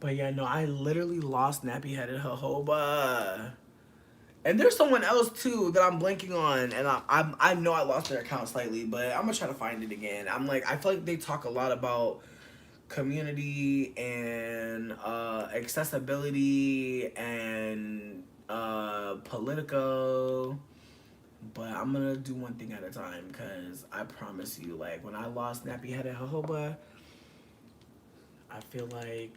But yeah, no, I literally lost nappy headed jojoba. And there's someone else too that I'm blanking on, and I know I lost their account slightly, but I'm gonna try to find it again. I feel like they talk a lot about community and accessibility and political, but I'm gonna do one thing at a time because I promise you, like, when I lost nappy headed jojoba, I feel like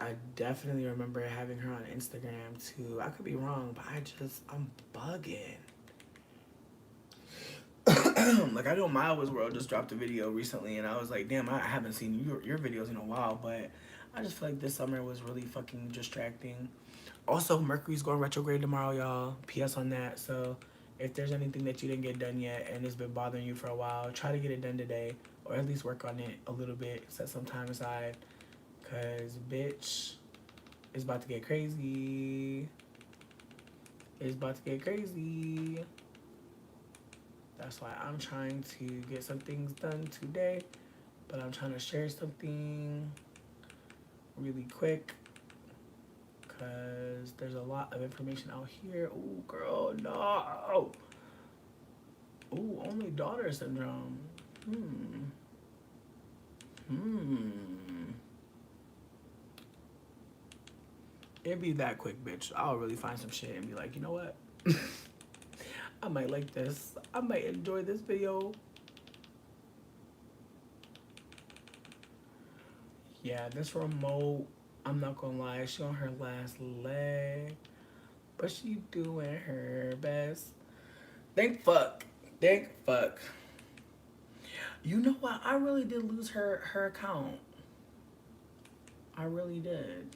I definitely remember having her on Instagram too. I could be wrong, but I'm bugging. Like, I know My Was World just dropped a video recently, and I was like, damn, I haven't seen your videos in a while, but I just feel like this summer was really fucking distracting. Also, Mercury's going retrograde tomorrow, y'all. PS on that. So if there's anything that you didn't get done yet and it's been bothering you for a while, try to get it done today, or at least work on it a little bit. Set some time aside. Cause, bitch, it's about to get crazy. That's why I'm trying to get some things done today. But I'm trying to share something really quick. Cause there's a lot of information out here. Ooh, girl, no. Ooh, only daughter syndrome. It'd be that quick, bitch. I'll really find some shit and be like, you know what? I might like this. I might enjoy this video. Yeah, this remote, I'm not gonna lie, she on her last leg, but she doing her best. Thank fuck. Thank fuck. You know what? I really did lose her account. I really did.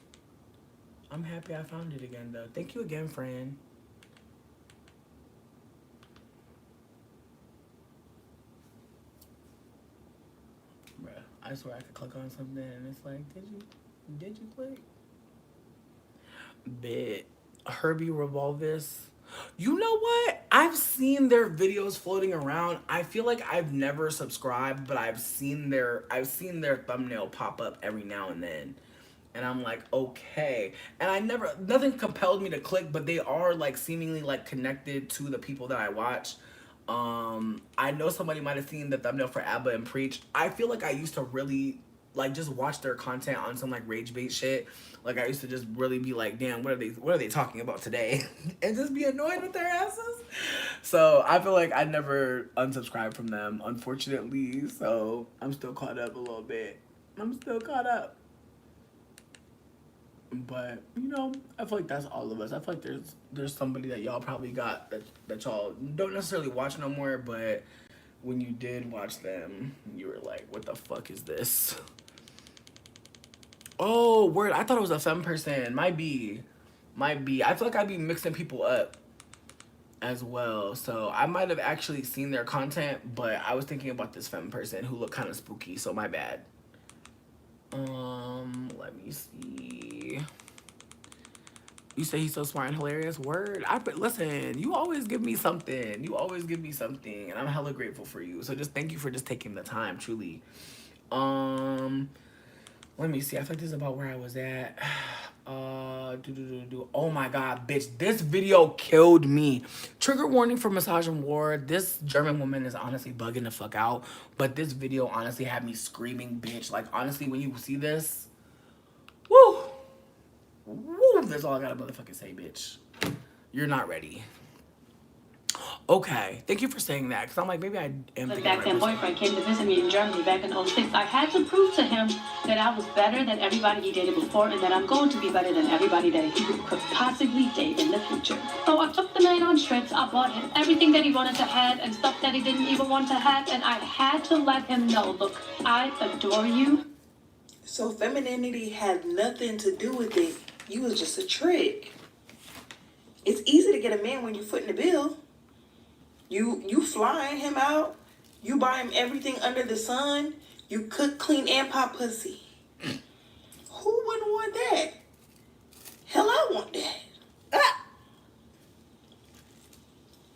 I'm happy I found it again, though. Thank you again, friend. Bruh, I swear I could click on something and it's like, did you click? Bit. Herbie Revolvis. You know what? I've seen their videos floating around. I feel like I've never subscribed, but I've seen their thumbnail pop up every now and then. And I'm like, okay. And nothing compelled me to click, but they are like seemingly like connected to the people that I watch. I know somebody might have seen the thumbnail for Abba and Preach. I feel like I used to really like just watch their content on some like rage bait shit. Like I used to just really be like, damn, what are they talking about today? And just be annoyed with their asses. So I feel like I never unsubscribed from them, unfortunately. So I'm still caught up a little bit. I'm still caught up. But you know, I feel like that's all of us. I feel like there's somebody that y'all probably got that y'all don't necessarily watch no more, but when you did watch them, you were like, what the fuck is this? Oh, word, I thought it was a femme person. Might be. I feel like I'd be mixing people up as well. So I might have actually seen their content, but I was thinking about this femme person who looked kind of spooky, so my bad. Let me see. You say he's so smart and hilarious. Word. Listen, you always give me something. You always give me something, and I'm hella grateful for you. So just thank you for just taking the time, truly. Let me see. I feel like this is about where I was at. Oh my god, bitch. This video killed me. Trigger warning for Massage and War. This German woman is honestly bugging the fuck out. But this video honestly had me screaming, bitch. Like, honestly, when you see this, woo! Woo! That's all I gotta motherfucking say, bitch. You're not ready. Okay, thank you for saying that, because I'm like, maybe I am thinking back then boyfriend came to visit me in Germany back in 06. I had to prove to him that I was better than everybody he dated before and that I'm going to be better than everybody that he could possibly date in the future. So I took the man on trips. I bought him everything that he wanted to have and stuff that he didn't even want to have. And I had to let him know, look, I adore you. So femininity had nothing to do with it. You was just a trick. It's easy to get a man when you're footing the bill. You flying him out. You buy him everything under the sun. You cook, clean, and pop pussy. Who wouldn't want that? Hell, I want that. Ah!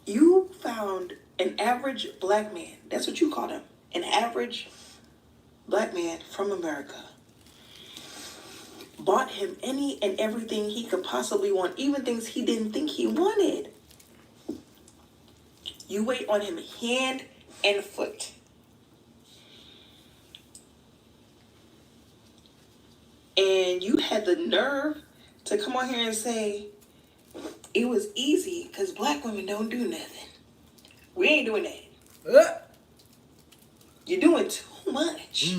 You found an average black man. That's what you called him. An average black man from America. Bought him any and everything he could possibly want, even things he didn't think he wanted. You wait on him hand and foot. And you had the nerve to come on here and say it was easy because black women don't do nothing. We ain't doing that. You're doing too much.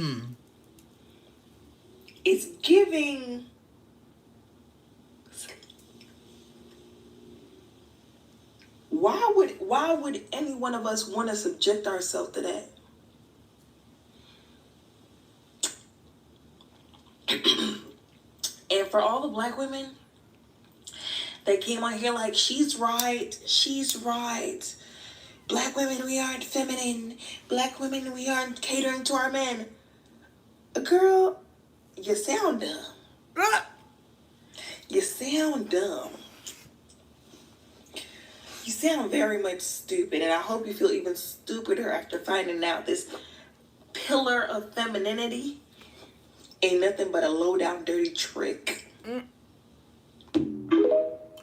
It's giving. Why would any one of us want to subject ourselves to that? And for all the black women that came on here like, she's right. Black women, we aren't feminine. Black women, we aren't catering to our men. Girl, you sound dumb. You sound dumb. You sound very much stupid, and I hope you feel even stupider after finding out this pillar of femininity ain't nothing but a low-down dirty trick.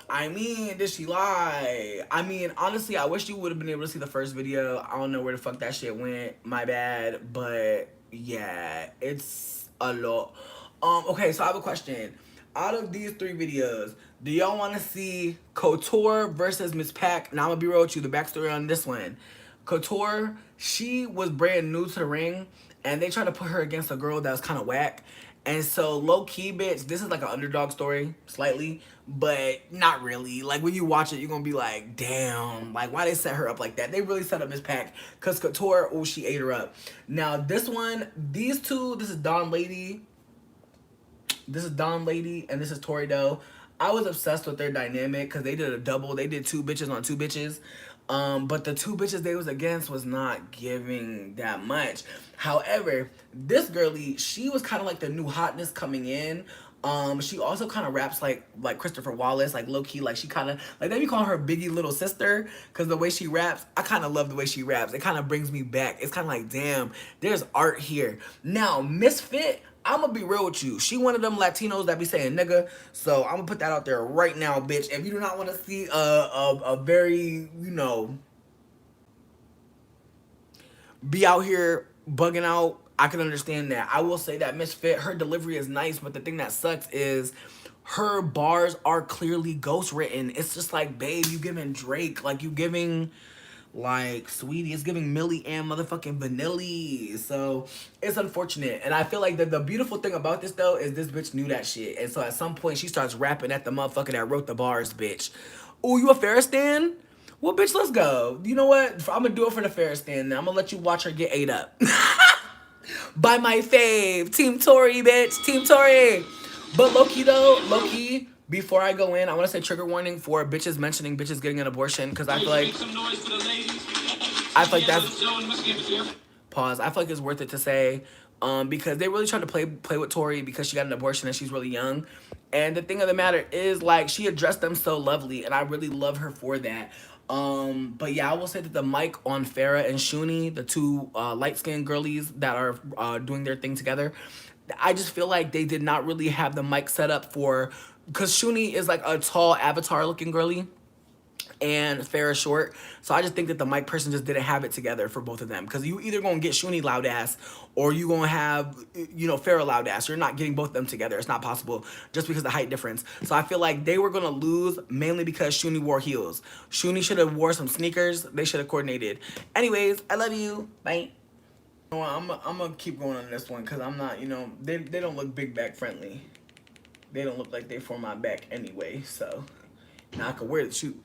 I mean, did she lie? I mean, honestly, I wish you would have been able to see the first video. I don't know where the fuck that shit went. My bad. But, yeah, it's a lot. Okay, so I have a question. out of these 3 videos, do y'all want to see Couture versus Miss Pac? Now I'm gonna be real with you. The backstory on this one, Couture, she was brand new to the ring, and they tried to put her against a girl that was kind of whack. And so low key, bitch, this is like an underdog story, slightly, but not really. Like when you watch it, you're gonna be like, damn, like why they set her up like that? They really set up Miss Pac, cause Couture, oh, she ate her up. Now this one, these 2, this is Don Lady. This is Don Lady and this is Tori Doe. I was obsessed with their dynamic because they did a double. They did 2 bitches on 2 bitches. But the 2 bitches they was against was not giving that much. However, this girlie, she was kind of like the new hotness coming in. She also kind of raps like Christopher Wallace, like low key, like she kind of like they be calling her Biggie little sister, because the way she raps, I kind of love the way she raps. It kind of brings me back. It's kind of like, damn, there's art here. Now, Misfit, I'm gonna be real with you. She one of them Latinos that be saying nigga, so I'm gonna put that out there right now, bitch. If you do not want to see a very, you know, be out here bugging out, I can understand that. I will say that Misfit, her delivery is nice, but the thing that sucks is her bars are clearly ghost written. It's just like, babe, you giving Drake, like you giving like Sweetie, it's giving Millie and motherfucking Vanilli. So it's unfortunate. And I feel like the beautiful thing about this though is this bitch knew that shit. And so at some point she starts rapping at the motherfucker that wrote the bars, bitch. Oh, you a Ferris stan? Well, bitch, let's go. You know what? I'm gonna do it for the Ferris stand now. I'm gonna let you watch her get ate up. By my fave. Team Tory, bitch. Team Tory. But low-key though, low-key, before I go in, I want to say trigger warning for bitches mentioning bitches getting an abortion, because I feel like that's pause. I feel like it's worth it to say, because they really tried to play with Tori because she got an abortion and she's really young. And the thing of the matter is, like, she addressed them so lovely, and I really love her for that. But yeah, I will say that the mic on Farrah and Shuni, the 2 light-skinned girlies that are doing their thing together, I just feel like they did not really have the mic set up for, because Shuni is like a tall avatar-looking girly, and Farrah short. So I just think that the mic person just didn't have it together for both of them. Because you either gonna get Shuni loud ass or you gonna have, you know, Farrah loud ass. You're not getting both of them together. It's not possible just because of the height difference. So I feel like they were gonna lose mainly because Shuni wore heels. Shuni should have wore some sneakers. They should have coordinated. Anyways, I love you. Bye. You know what, I'm gonna keep going on this one because I'm not, you know, they don't look big back friendly. They don't look like they for my back anyway. So now I can wear the shoes.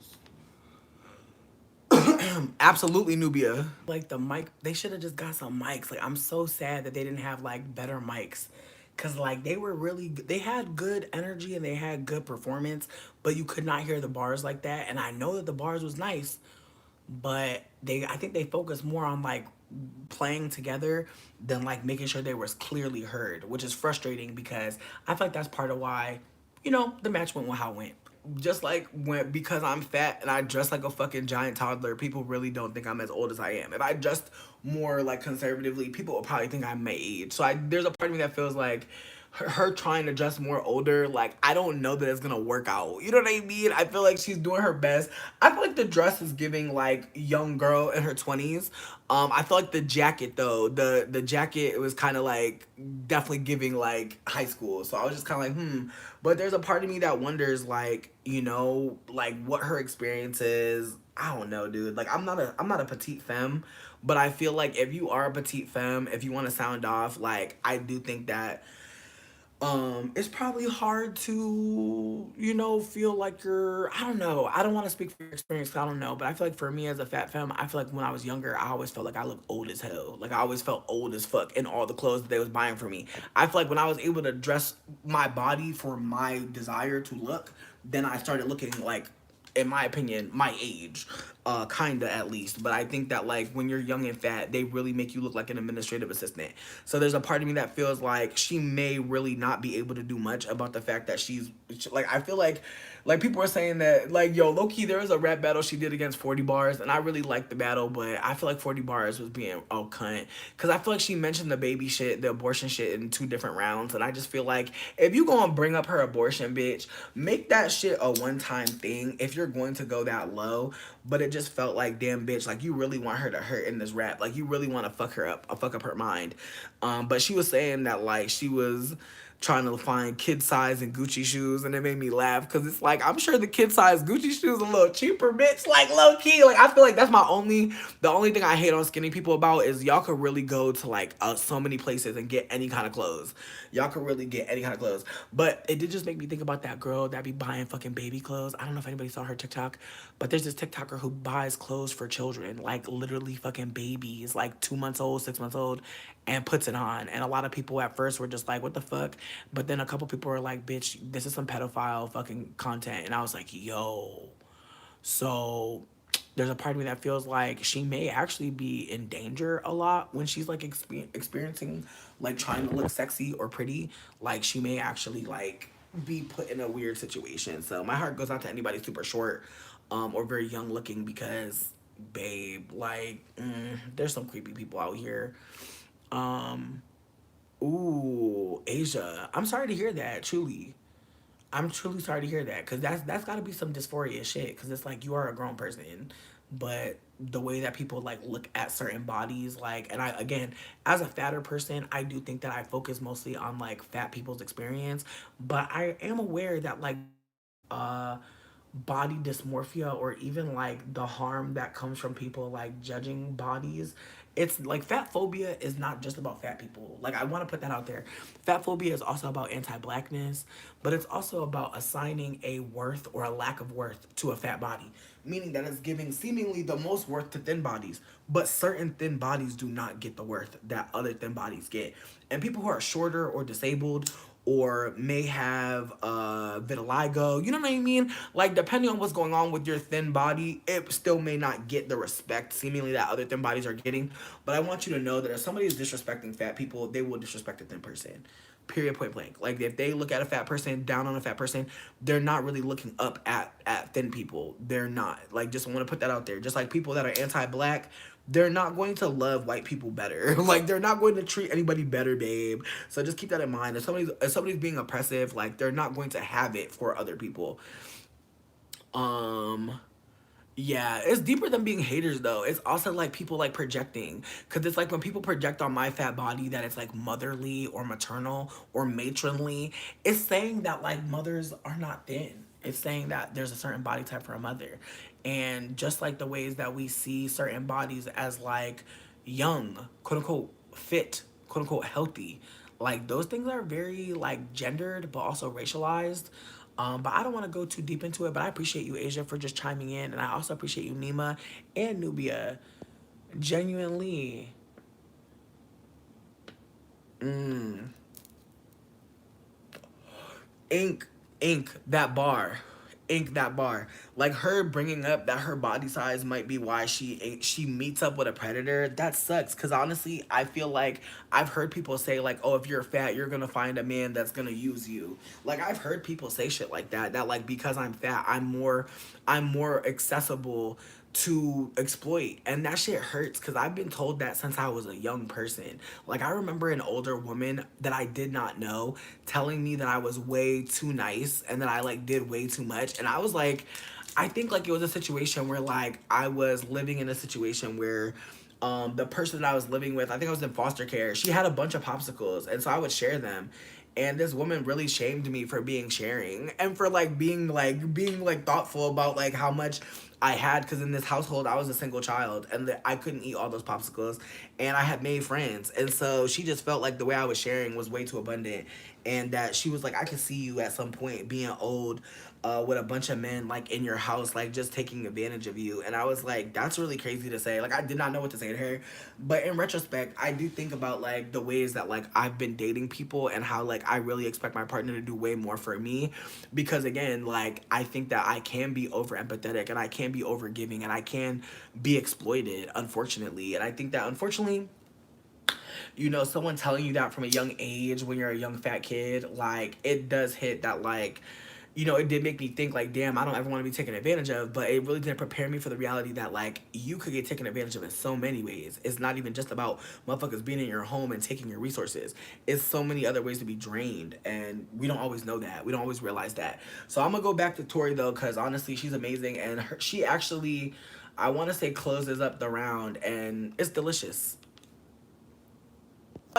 Absolutely, Nubia. Like the mic, they should have just got some mics. Like I'm so sad that they didn't have like better mics, cause like they were really, they had good energy and they had good performance, but you could not hear the bars like that. And I know that the bars was nice, but I think they focused more on like playing together than like making sure they was clearly heard, which is frustrating because I feel like that's part of why, you know, the match went how it went. Just like because I'm fat and I dress like a fucking giant toddler, people really don't think I'm as old as I am. If I dressed more like conservatively, people will probably think I'm my age. So there's a part of me that feels like her trying to dress more older, like I don't know that it's gonna work out. You know what I mean? I feel like she's doing her best. I feel like the dress is giving like young girl in her 20s. I feel like the jacket though, the jacket, it was kind of like definitely giving like high school. So I was just kind of like, But there's a part of me that wonders, like, you know, like what her experience is. I don't know, dude. Like I'm not a petite femme, but I feel like if you are a petite femme, if you want to sound off, like I do think that it's probably hard to, you know, feel like you're, I don't know. I don't want to speak for your experience, 'cause I don't know. But I feel like for me as a fat femme, I feel like when I was younger, I always felt like I looked old as hell. Like I always felt old as fuck in all the clothes that they was buying for me. I feel like when I was able to dress my body for my desire to look, then I started looking like, in my opinion, my age, kinda at least. But I think that like when you're young and fat, they really make you look like an administrative assistant. So there's a part of me that feels like she may really not be able to do much about the fact that she's like, I feel like people are saying that like, yo, low-key there was a rap battle she did against 40 bars, and I really liked the battle, but I feel like 40 bars was being a cunt, because I feel like she mentioned the baby shit, the abortion shit in 2 different rounds, and I just feel like if you gonna bring up her abortion, bitch, make that shit a one-time thing if you're going to go that low. But it just felt like, damn, bitch, like you really want her to hurt in this rap, like you really want to fuck up her mind. But she was saying that like she was trying to find kid size and Gucci shoes, and it made me laugh because it's like, I'm sure the kid size Gucci shoes a little cheaper, bitch. Like, low key, like, I feel like that's the only thing I hate on skinny people about is y'all could really go to like so many places and get any kind of clothes. Y'all could really get any kind of clothes. But it did just make me think about that girl that be buying fucking baby clothes. I don't know if anybody saw her TikTok, but there's this TikToker who buys clothes for children, like literally fucking babies, like 2 months old, 6 months old, and puts it on. And a lot of people at first were just like, what the fuck? But then a couple people were like, bitch, this is some pedophile fucking content. And I was like, yo. So there's a part of me that feels like she may actually be in danger a lot when she's like experiencing like trying to look sexy or pretty. Like she may actually like be put in a weird situation. So my heart goes out to anybody super short or very young looking because babe, like there's some creepy people out here. Ooh, Asia, I'm sorry to hear that, truly. I'm truly sorry to hear that because that's got to be some dysphoria shit because it's like you are a grown person, but the way that people like look at certain bodies, like, and I, again, as a fatter person, I do think that I focus mostly on like fat people's experience, but I am aware that like uh body dysmorphia or even like the harm that comes from people like judging bodies, it's like fat phobia is not just about fat people. Like I want to put that out there. Fat phobia is also about anti-blackness, but it's also about assigning a worth or a lack of worth to a fat body, meaning that it's giving seemingly the most worth to thin bodies, but certain thin bodies do not get the worth that other thin bodies get. And people who are shorter or disabled or may have vitiligo, you know what I mean? Like, depending on what's going on with your thin body, it still may not get the respect seemingly that other thin bodies are getting. But I want you to know that if somebody is disrespecting fat people, they will disrespect a thin person. Period, point blank. Like, if they look at a fat person, down on a fat person, they're not really looking up at thin people. They're not. Like, just want to put that out there. Just like people that are anti-black, they're not going to love white people better. Like they're not going to treat anybody better, babe. So just keep that in mind. If somebody's being oppressive, like they're not going to have it for other people. Yeah, it's deeper than being haters though. It's also like people like projecting. Cause it's like when people project on my fat body that it's like motherly or maternal or matronly, it's saying that like mothers are not thin. It's saying that there's a certain body type for a mother. And just like the ways that we see certain bodies as like young, quote unquote fit, quote unquote healthy, like those things are very like gendered but also racialized. But I don't want to go too deep into it, but I appreciate you, Asia, for just chiming in. And I also appreciate you, Nima and Nubia. Genuinely. Ink, that bar. Ink, that bar. Like her bringing up that her body size might be why she meets up with a predator. That sucks. Cause honestly, I feel like I've heard people say like, oh, if you're fat, you're gonna find a man that's gonna use you. Like I've heard people say shit like that. That like because I'm fat, I'm more accessible to exploit, and that shit hurts because I've been told that since I was a young person. Like I remember an older woman that I did not know telling me that I was way too nice and that I like did way too much, and I was like, I think like it was a situation where like I was living in a situation where the person that I was living with, I think I was in foster care, she had a bunch of popsicles, and so I would share them. And this woman really shamed me for being sharing and for like being thoughtful about like how much I had, because in this household I was a single child and I couldn't eat all those popsicles, and I had made friends, and so she just felt like the way I was sharing was way too abundant, and that she was like, I could see you at some point being old with a bunch of men like in your house, like just taking advantage of you. And I was like, that's really crazy to say. Like I did not know what to say to her, but in retrospect I do think about like the ways that like I've been dating people and how like I really expect my partner to do way more for me, because again, like I think that I can be over empathetic and I can be over giving and I can be exploited, unfortunately. And I think that unfortunately, you know, someone telling you that from a young age when you're a young fat kid, like it does hit that, like, you know, it did make me think like, damn, I don't ever want to be taken advantage of, but it really didn't prepare me for the reality that like you could get taken advantage of in so many ways. It's not even just about motherfuckers being in your home and taking your resources. It's so many other ways to be drained, and we don't always know that. We don't always realize that. So I'm gonna go back to Tori though, because honestly, she's amazing, and she actually, I want to say, closes up the round, and it's delicious.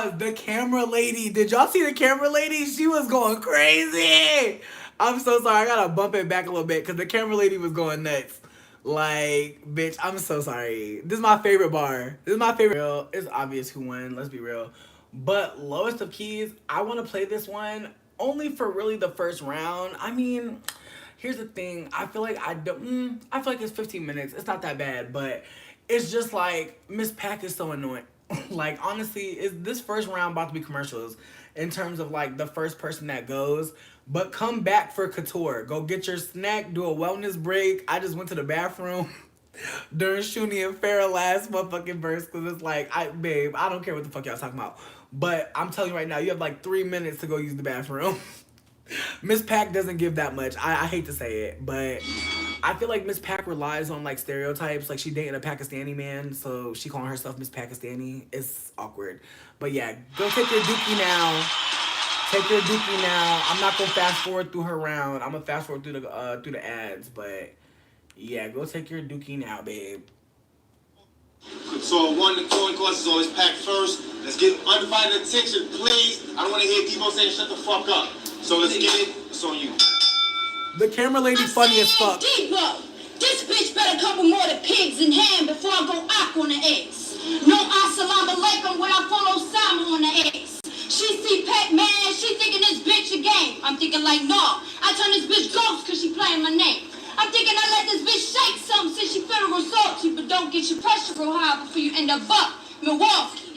The camera lady. Did y'all see the camera lady? She was going crazy. I'm so sorry. I gotta bump it back a little bit because the camera lady was going nuts. Like, bitch, I'm so sorry. This is my favorite bar. This is my favorite. It's obvious who won. Let's be real. But lowest of keys, I want to play this one only for really the first round. I mean, here's the thing. I feel like I feel like it's 15 minutes. It's not that bad, but it's just like Miss Pack is so annoying. Like, honestly, is this first round about to be commercials in terms of like the first person that goes? But come back for Couture. Go get your snack, do a wellness break. I just went to the bathroom during Shuni and Farrah last motherfucking verse because it's like, babe, I don't care what the fuck y'all talking about. But I'm telling you right now, you have like 3 minutes to go use the bathroom. Miss Pack doesn't give that much. I hate to say it, but I feel like Miss Pack relies on like stereotypes. Like she dating a Pakistani man, so she calling herself Miss Pakistani. It's awkward. But yeah, go take your dookie now. Take your dookie now. I'm not gonna fast forward through her round. I'm gonna fast forward through the ads, but yeah, go take your dookie now, babe. So one, the coin course is always packed first. Let's get undivided attention, please. I don't want to hear people saying shut the fuck up. So let's get it. It's on you. The camera lady funny as fuck. Debo, this bitch better couple more than pigs in hand before I go ock on the ass. No assalamu alaikum when I follow Sama on the ass. She see Pac-Man, she thinking this bitch a game. I'm thinking like, no, I turn this bitch ghost cause she playing my name. I'm thinking I let this bitch shake something since she feel salty, but don't get your pressure real high before you end up Milwaukee.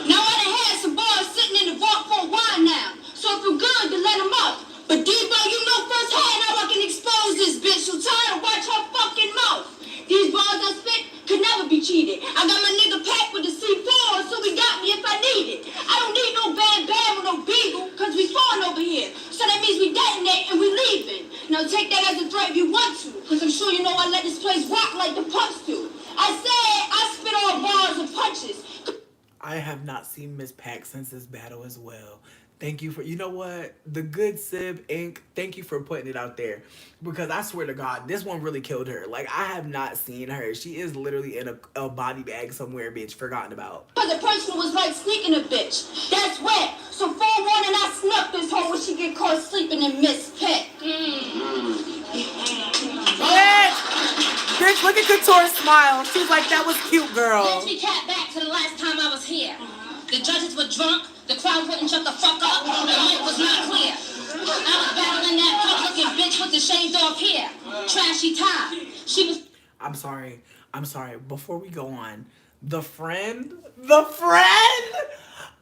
Now I done had some boys sitting in the vault for a while now, so if you're good, then let them up. But Debo, you know firsthand how I can expose this bitch, so try to watch her fucking mouth. These bars I spit could never be cheated. I got my nigga packed with the C4, so he got me if I need it. I don't need no bad with no beagle, cause we falling over here. So that means we detonate and we leaving. Now take that as a threat if you want to, cause I'm sure you know I let this place rock like the punks do. I said I spit all bars and punches. I have not seen Miss Pack since this battle as well. Thank you for, you know what? The good Sib Inc., thank you for putting it out there. Because I swear to God, this one really killed her. Like, I have not seen her. She is literally in a body bag somewhere, bitch, forgotten about. Cause the person was like sneaking a bitch. That's wet. So forewarning, I snuck this hoe when she get caught sleeping in Miss Peck. Bitch, look at Couture's smile. She's like, that was cute, girl. Let's recap back to the last time I was here. The judges were drunk. The crowd wouldn't shut the fuck up. The mic was not clear. I was battling that punk-looking bitch with the shaved off hair. Trashy tie. She was... I'm sorry. Before we go on, the friend?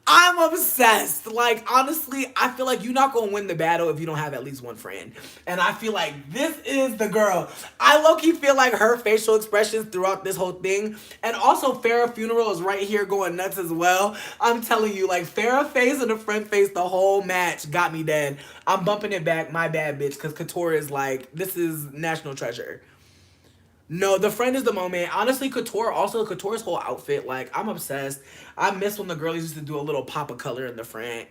I'm obsessed. Like, honestly, I feel like you're not going to win the battle if you don't have at least one friend. And I feel like this is the girl. I low-key feel like her facial expressions throughout this whole thing. And also, Farrah Funeral is right here going nuts as well. I'm telling you, like, Farrah face and the friend face the whole match got me dead. I'm bumping it back. My bad, bitch. Because Couture is like, this is national treasure. No, the friend is the moment. Honestly, Couture's whole outfit, like, I'm obsessed. I miss when the girlies used to do a little pop of color in the front.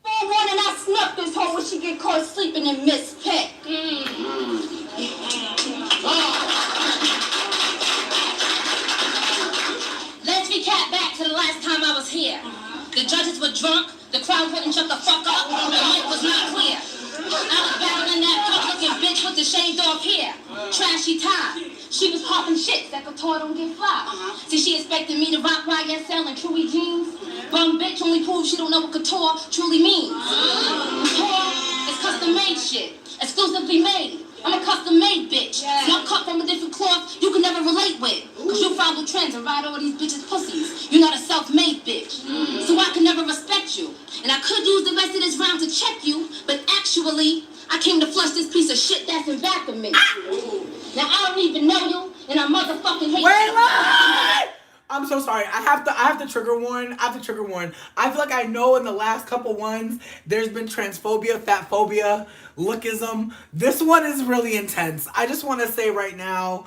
Forewarning, I snuck this hoe when she get caught sleeping in Miss Peck. Let's recap back to the last time I was here. The judges were drunk. The crowd wouldn't shut the fuck up. The mic was not clear. I was battling that punk-looking bitch with the shaved off hair. Trashy tie. She was popping shit that Couture don't get fly. See, she expected me to rock YSL and Chewy jeans. Bum bitch only proves she don't know what Couture truly means. Couture is custom-made shit. Exclusively made. I'm a custom-made bitch. Not cut from a different cloth you can never relate with. Cause you follow trends and ride all these bitches' pussies. You're not a self-made bitch. So I can never respect you. And I could use the rest of this round to check you, but actually, I came to flush this piece of shit that's in back of me. Now I don't even know you, and I motherfucking hate you. Wait! I'm so sorry. I have to trigger warn. I feel like I know in the last couple ones, there's been transphobia, fatphobia, lookism. This one is really intense. I just want to say right now,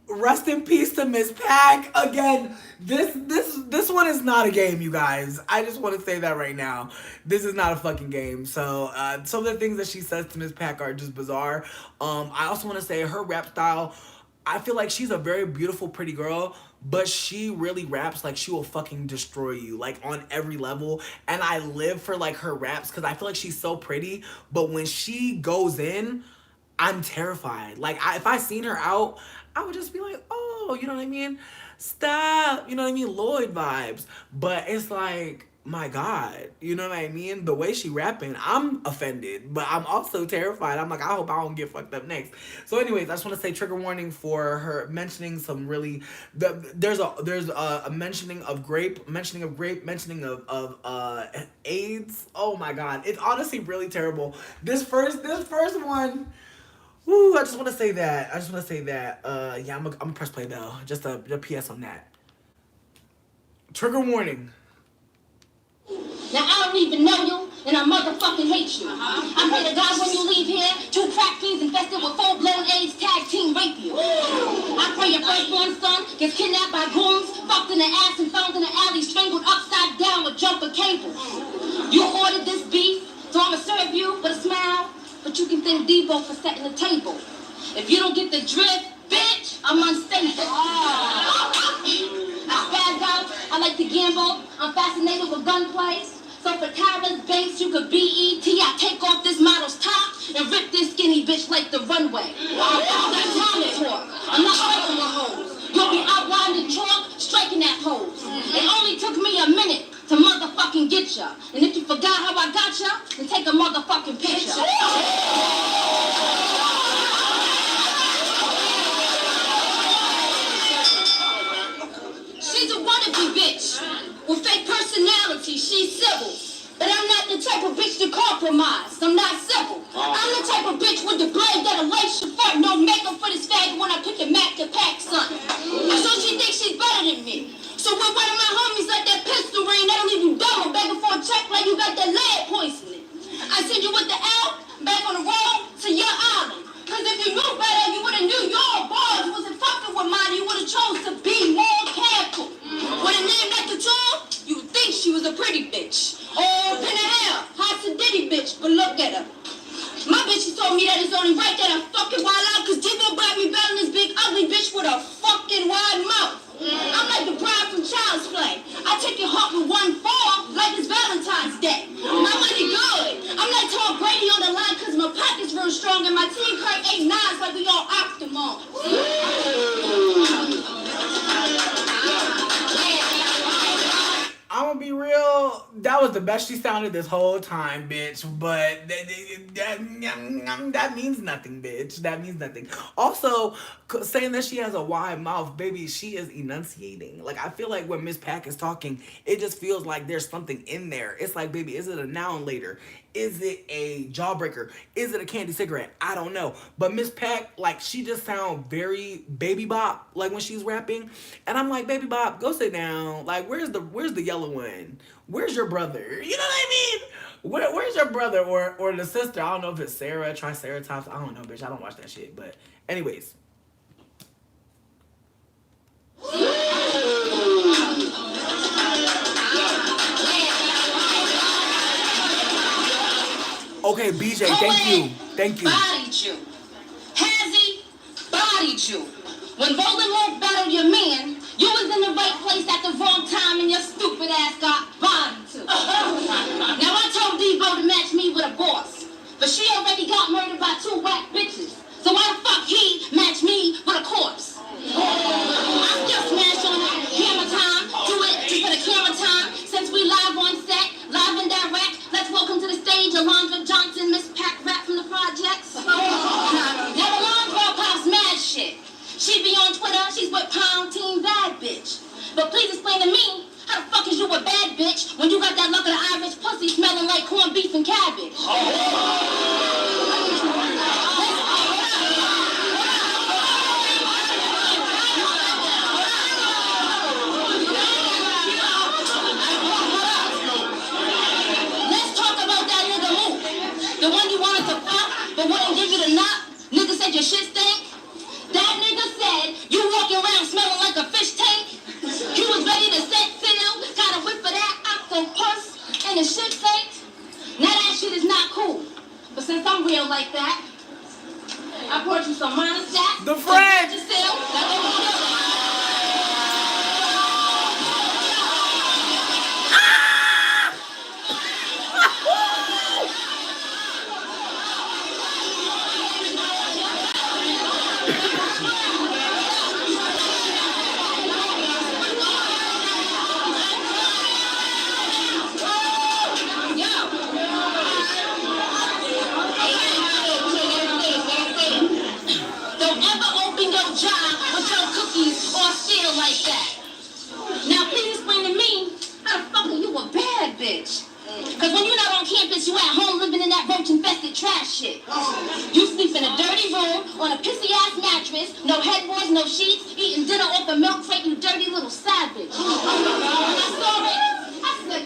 rest in peace to Miss Pack. Again, this one is not a game, you guys. I just want to say that right now. This is not a fucking game. So some of the things that she says to Miss Pack are just bizarre. I also want to say her rap style, I feel like she's a very beautiful, pretty girl, but she really raps like she will fucking destroy you, like on every level. And I live for like her raps because I feel like she's so pretty, but when she goes in, I'm terrified. Like if I seen her out, I would just be like, oh, you know what I mean? Stop, you know what I mean? Lloyd vibes. But it's like, my God, you know what I mean? The way she rapping, I'm offended, but I'm also terrified. I'm like, I hope I don't get fucked up next. So anyways, I just want to say trigger warning for her mentioning some really, there's a mentioning of mentioning of AIDS. Oh my God. It's honestly really terrible. This first one, woo, I just want to say that. Yeah, I'm gonna press play though. Just a PS on that. Trigger warning. Now I don't even know you, and I motherfucking hate you. I pray to God when you leave here, 2 crack fiends infested with full-blown AIDS tag team rape you. I pray your firstborn son gets kidnapped by goons, fucked in the ass and found in the alley, strangled upside down with jumper cables. You ordered this beef, so I'ma serve you with a smile, but you can thank Debo for setting the table. If you don't get the drift, bitch, I'm unstable. I spaz out, I like to gamble, I'm fascinated with gunplays. So for Tyra's Banks, you could BET, I take off this model's top and rip this skinny bitch like the runway. That's time talk. I'm not fighting with hoes. You'll be outlined in chalk, striking at hoes. It only took me a minute to motherfucking get ya. And if you forgot how I got ya, then take a motherfucking picture. She's a wannabe bitch with fake personality. She's civil, but I'm not the type of bitch to compromise. I'm not civil. I'm the type of bitch with the blade that'll lace your foot. No makeup for this fag when I pick a Mac to pack, son. So she thinks she's better than me. So when one of my homies let that pistol ring, they don't leave you dumb, begging for a check like you got that lead poisoning. I send you with the L back on the road to your island. Cause if you knew better, you would've knew your boys wasn't fucking with mine. You would've chose to be more careful. With a name like the tool, you would think she was a pretty bitch. Oh, pin of hair, hot sedity bitch, but look at her. My bitch has told me that it's only right that I fucking wild out, cause Divo black me better than this big ugly bitch with a fucking wide mouth. I'm like the bride from Child's Play. I take your heart with 1-4 like it's Valentine's Day. My money good. I'm like Tom Brady on the line cause my pocket's real strong and my team card 8 9s like we all optimal. I'm gonna be real, that was the best she sounded this whole time, bitch. But that means nothing, bitch. That means nothing. Also, saying that she has a wide mouth, baby, she is enunciating. Like, I feel like when Miss Pack is talking, it just feels like there's something in there. It's like, baby, is it a noun later? Is it a jawbreaker? Is it a candy cigarette? I don't know. But Miss Pack, like, she just sounds very Baby Bop, like when she's rapping. And I'm like, Baby Bop, go sit down. Like, where's the yellow one? Where's your brother? You know what I mean? Where's your brother or the sister? I don't know if it's Sarah, Triceratops. I don't know, bitch. I don't watch that shit. But anyways. Okay, BJ, thank you. Bodied you. Has he bodied you? When Voldemort battled your man, you was in the right place at the wrong time and your stupid ass got bodied too. Now I told Debo to match me with a boss, but she already got murdered by 2 whack bitches. So why the fuck he match me with a corpse? I still smash on camera time, do it for the camera time. Since we live on set, live and direct, let's welcome to the stage Alondra Johnson, Miss Pack Rap from the projects. Now Alondra pops mad shit. She be on Twitter, she's with Pound Team Bad Bitch. But please explain to me, how the fuck is you a bad bitch when you got that luck of the Irish pussy smelling like corned beef and cabbage? The one you wanted to fuck, but wouldn't give you the knock. Nigga said your shit stink. That nigga said you walking around smelling like a fish tank. You was ready to set sail, got a whip for that octopus, and the shit stank. Now that shit is not cool. But since I'm real like that, I brought you some minor stats. The friend. Don't ever open your jar with your cookies or steal like that. Now please explain to me, how the fuck are you a bad bitch? Cause when you're not on campus, you at home living in that roach-infested trash shit. You sleep in a dirty room, on a pissy-ass mattress, no headboards, no sheets, eating dinner off a milk crate, you dirty little savage. When I saw it, I said,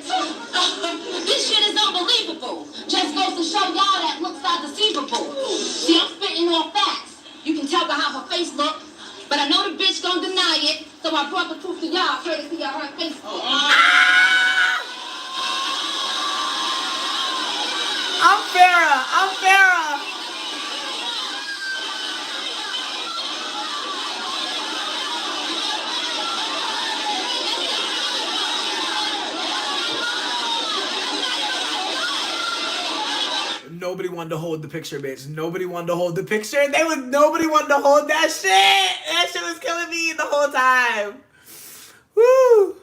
this shit is unbelievable. Just goes to show y'all that looks are deceivable. See, I'm spitting all facts. You can tell by how her face look, but I know the bitch gon' deny it, so I brought the proof to y'all, courtesy of her Facebook. I'm Farrah. I'm Farrah. Nobody wanted to hold the picture, bitch. Nobody wanted to hold the picture. Nobody wanted to hold that shit. That shit was killing me the whole time. Woo.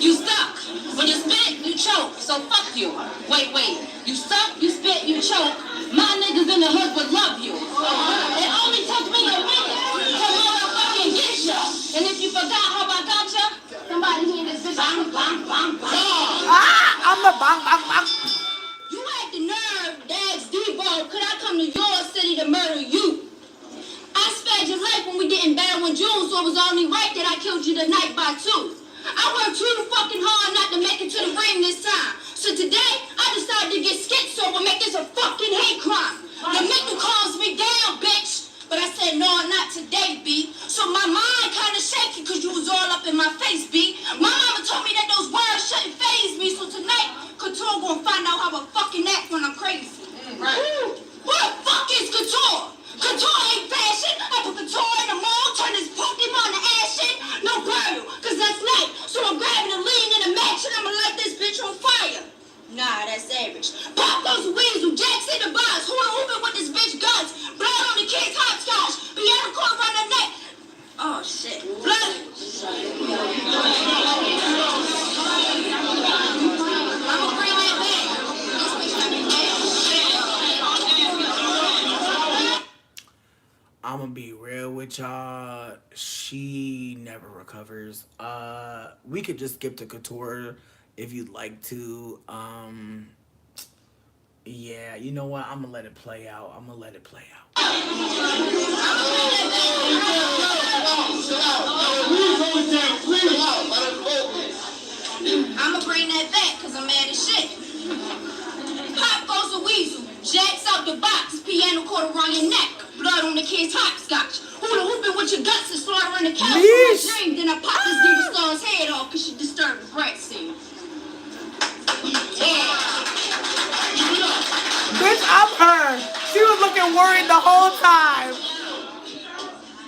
You stuck. When you spit, you choke. So fuck you. Wait. You suck, you spit, you choke. My niggas in the hood would love you. It only took me a minute to motherfucking get ya. And if you forgot how I got ya, somebody here in this bitch, I'm bang. I'm the bang. You had the nerve to ask Debo, could I come to your city to murder you? I spared your life when we didn't battle in June, so it was only right that I killed you the night by 2. I worked too fucking hard not to make it to the ring this time. So today, I decided to get schizo and make this a fucking hate crime. The mental calms me down, bitch. But I said, no, not today, B. So my mind kind of shaky because you was all up in my face, B. My mama told me that those words shouldn't faze me. So tonight, Couture gonna find out how I fucking act when I'm crazy. Right. Who the fuck is Couture? Couture ain't fashion. I put Couture in the mall, turn this Pokemon to ash shit. No bridle, cause that's light. So I'm grabbing a lean in a match and I'ma light this bitch on fire. Nah, that's average. Pop those weasel, Jacks in the box. Who hooping with this bitch guns? Blood on the kid's hopscotch. Piano cord around the neck. Oh shit. Blood. I'ma bring that back. This bitch got me dead. I'ma be real with y'all. She never recovers. We could just skip to Couture if you'd like to. Yeah, you know what? I'm gonna let it play out. I'ma bring that back cause I'm mad as shit. Pop goes a weasel, Jacks out the box, piano cord around your neck, blood on the kid's hopscotch. Who the hooping with your guts and slaughtering the couch from my dream? Then I pop this diva star's head off cause she disturbed the bright scene. Bitch, I'm her. She was looking worried the whole time.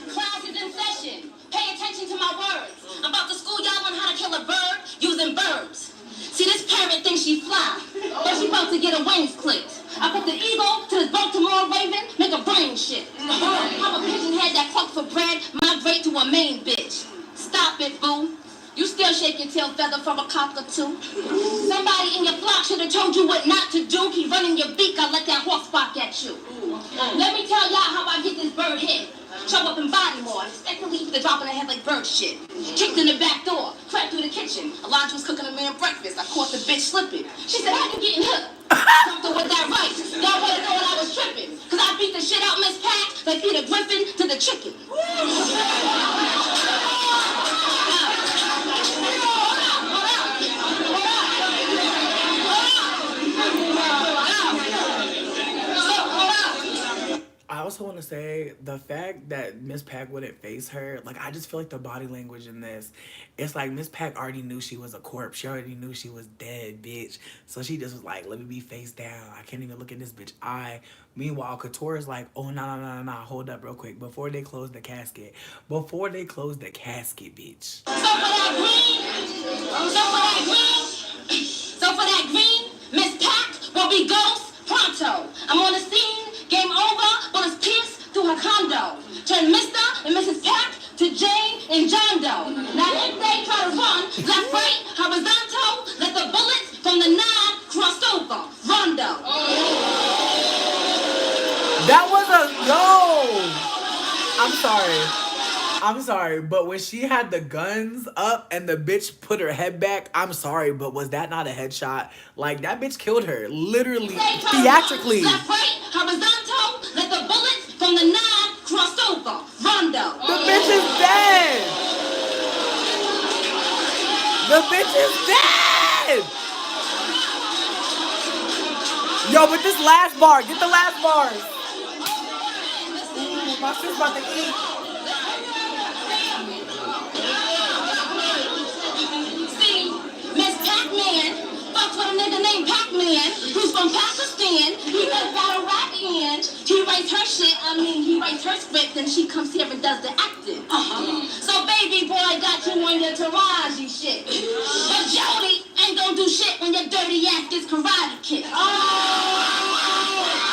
Class is in session. Pay attention to my words. I'm about to school y'all on how to kill a bird using verbs. See, this parrot thinks she fly, but she about to get her wings clipped. I put the eagle to this Baltimore raven, make a brain shit. I'm a pigeon head that cluck for bread, migrate to a main bitch. Stop it, boo. You still shake your tail feather from a cockatoo. Somebody in your flock should have told you what not to do. Keep running your beak, I'll let that horse bark at you. Let me tell y'all how I get this bird hit. Show up in body more. Expect to leave the drop in the head like bird shit. Kicked in the back door. Crept through the kitchen. Elijah was cooking a man breakfast. I caught the bitch slipping. She said, how you getting hooked? Jumped her with that right. Y'all wanna know when I was tripping. Cause I beat the shit out Miss Pat like Peter Griffin to the chicken. I also want to say the fact that Miss Pac wouldn't face her, like, I just feel like the body language in this, it's like Miss Pac already knew she was a corpse. She already knew she was dead, bitch. So she just was like, let me be face down. I can't even look in this bitch eye. Meanwhile, Couture is like, oh, no, hold up real quick. Before they close the casket. Before they close the casket, bitch. So for that green, Miss Pac will be ghost pronto. I'm on the scene, game over, bullets pierced through her condo. Turn Mr. and Mrs. Pac to Jane and John Doe. Now if they try to run, left, right, horizontal, let the bullets from the 9 cross over. Rondo. That was I'm sorry, but when she had the guns up and the bitch put her head back, I'm sorry, but was that not a headshot? Like, that bitch killed her, literally, theatrically. Left, right, horizontal, let the bullets from the 9 cross over. Rondo. The bitch is dead. The bitch is dead. Yo, but this last bar, get the last bars. Ooh, my sis about to eat. Fuck with a nigga named Pac-Man, who's from Pakistan. He does battle rap and he writes her shit. He writes her script and she comes here and does the acting. So baby boy got you on your Taraji shit. But Jody ain't gonna do shit when your dirty ass gets karate kicked.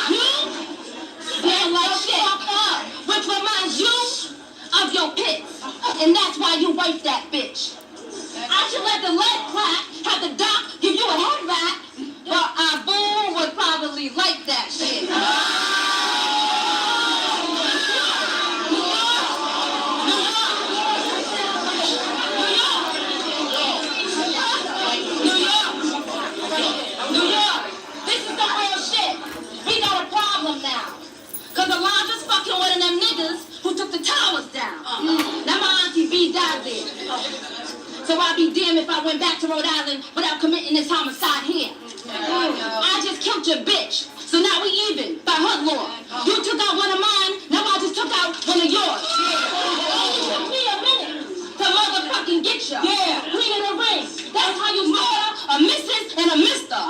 You smell like shit. Which reminds you of your pits. And that's why you wife that bitch. I should let the lead clap, have the doc give you a head wrap, but Abu would probably like that shit. New York, this is the real shit. We got a problem now. Cause Alondra's fucking one of them niggas who took the towers down. Now my auntie B died there. So I'd be damned if I went back to Rhode Island without committing this homicide here. I just killed your bitch. So now we even by her law. You took out one of mine, now I just took out one of yours. Took me a minute to motherfucking get you. Yeah. Queen in the ring. That's how you murder a missus and a mister.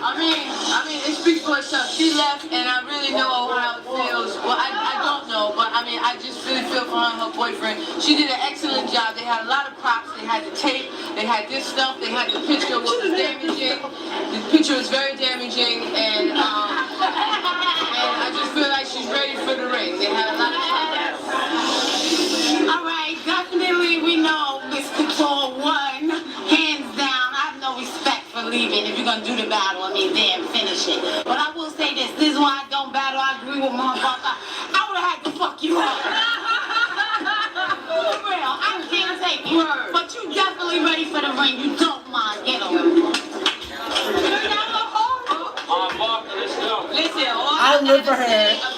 I mean, it speaks for itself. She left, and I really know how it feels. Well, I don't know, but I mean, I just really feel for her and her boyfriend. She did an excellent job. They had a lot of props. They had the tape. They had this stuff. They had the picture, which was damaging. The picture was very damaging, and I just feel like she's ready for the ring. They had a lot of props. All right, definitely we know Miss Couture won, hands down. I have no respect for leaving. If you're gonna do the battle, then finish it. But I will say this is why I don't battle. I agree with motherfucker. I would have had to fuck you up. For real, I can't take it. But you definitely ready for the ring. You don't mind. Get on. Listen, all I live for her. Listen.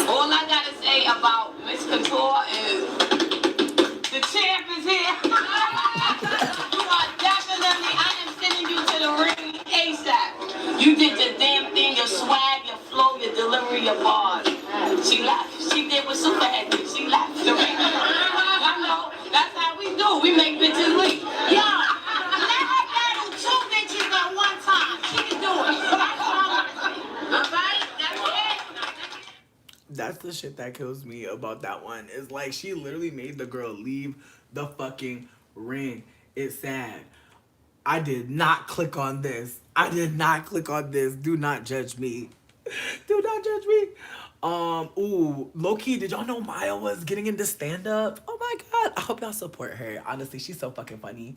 All I gotta say about Miss Couture is the champ is here. You are definitely, I am sending you to the ring ASAP. You did the damn thing, your swag, your flow, your delivery, your bars. She left. She did what Super had did. She left the ring. I know. That's how we do. We make bitches leave. Yo, let her battle 2 bitches at one time. She can do it. That's all I'm gonna say. All right? That's it. That's the shit that kills me about that one. Is like, she literally made the girl leave the fucking ring. It's sad. I did not click on this. Do not judge me. Do not judge me. Ooh, low-key, did y'all know Maya was getting into stand-up? Oh my god, I hope y'all support her. Honestly, she's so fucking funny.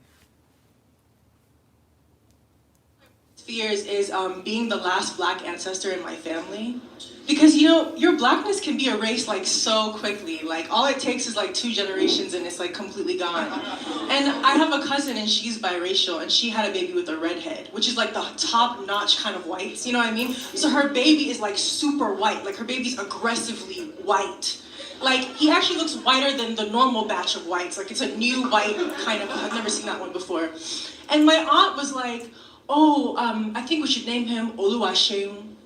Fears is being the last black ancestor in my family, because you know your blackness can be erased like so quickly. Like all it takes is like 2 generations and it's like completely gone. And I have a cousin and she's biracial and she had a baby with a redhead, which is like the top notch kind of whites, you know what I mean? So her baby is like super white, like her baby's aggressively white. Like he actually looks whiter than the normal batch of whites. Like it's a new white kind of, I've never seen that one before. And my aunt was like, oh, I think we should name him Oluwaseun.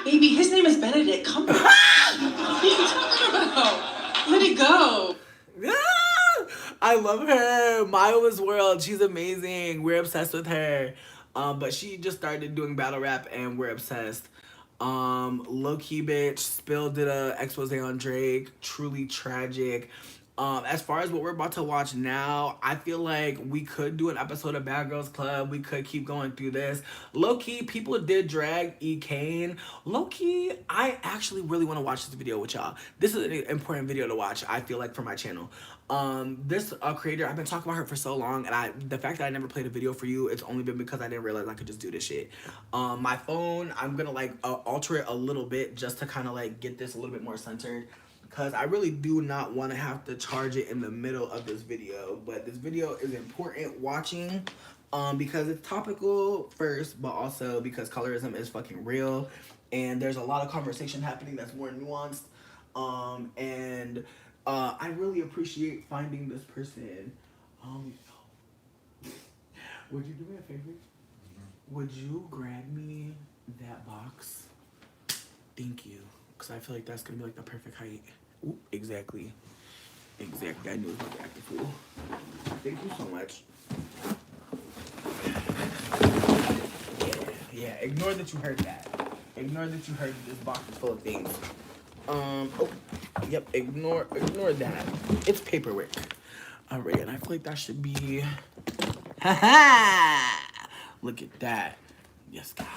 Baby, his name is Benedict. Come on. What are you talking about? Let it go. I love her. Maya's World. She's amazing. We're obsessed with her. But she just started doing battle rap and we're obsessed. Low key bitch. Spill did a expose on Drake. Truly tragic. As far as what we're about to watch now, I feel like we could do an episode of Bad Girls Club. We could keep going through this. Low-key, people did drag E. Kane. Low-key, I actually really want to watch this video with y'all. This is an important video to watch, I feel like, for my channel. This creator, I've been talking about her for so long, and the fact that I never played a video for you, it's only been because I didn't realize I could just do this shit. My phone, I'm gonna like alter it a little bit just to kind of like get this a little bit more centered. Because I really do not want to have to charge it in the middle of this video. But this video is important watching because it's topical first, but also because colorism is fucking real. And there's a lot of conversation happening that's more nuanced. I really appreciate finding this person. Would you do me a favor? Would you grab me that box? Thank you. Because I feel like that's going to be like the perfect height. Ooh, exactly. Exactly. I knew it was going to be active fool. Thank you so much. Yeah. Ignore that you heard that. Ignore that you heard that this box is full of things. Yep. Ignore that. It's paperwork. All right. And I feel like that should be... Look at that. Yes, God.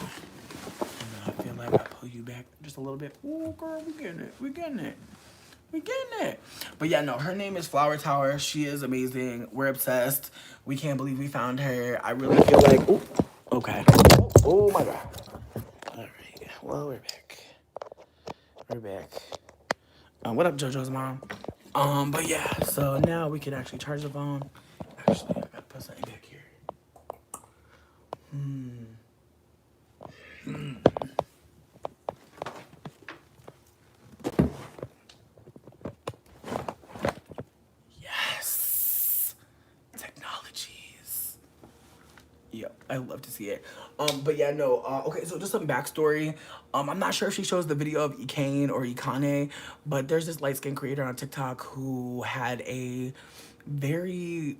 I feel like I pull you back just a little bit. Oh, girl, we getting it. We getting it. We getting it. But yeah, no, her name is Flower Tower. She is amazing. We're obsessed. We can't believe we found her. I really feel like... Ooh, okay. Oh, my God. All right. Well, we're back. We're back. What up, JoJo's mom? But yeah, so now we can actually charge the phone. Actually, I gotta put something back here. Yes. Technologies. Yep, I love to see it. But yeah, no, okay, so just some backstory. I'm not sure if she shows the video of Ikane or Ikane, but there's this light-skinned creator on TikTok who had a very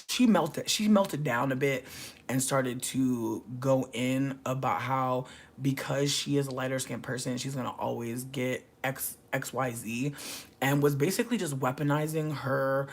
she melted down a bit and started to go in about how because she is a lighter skinned person, she's gonna always get XYZ, and was basically just weaponizing her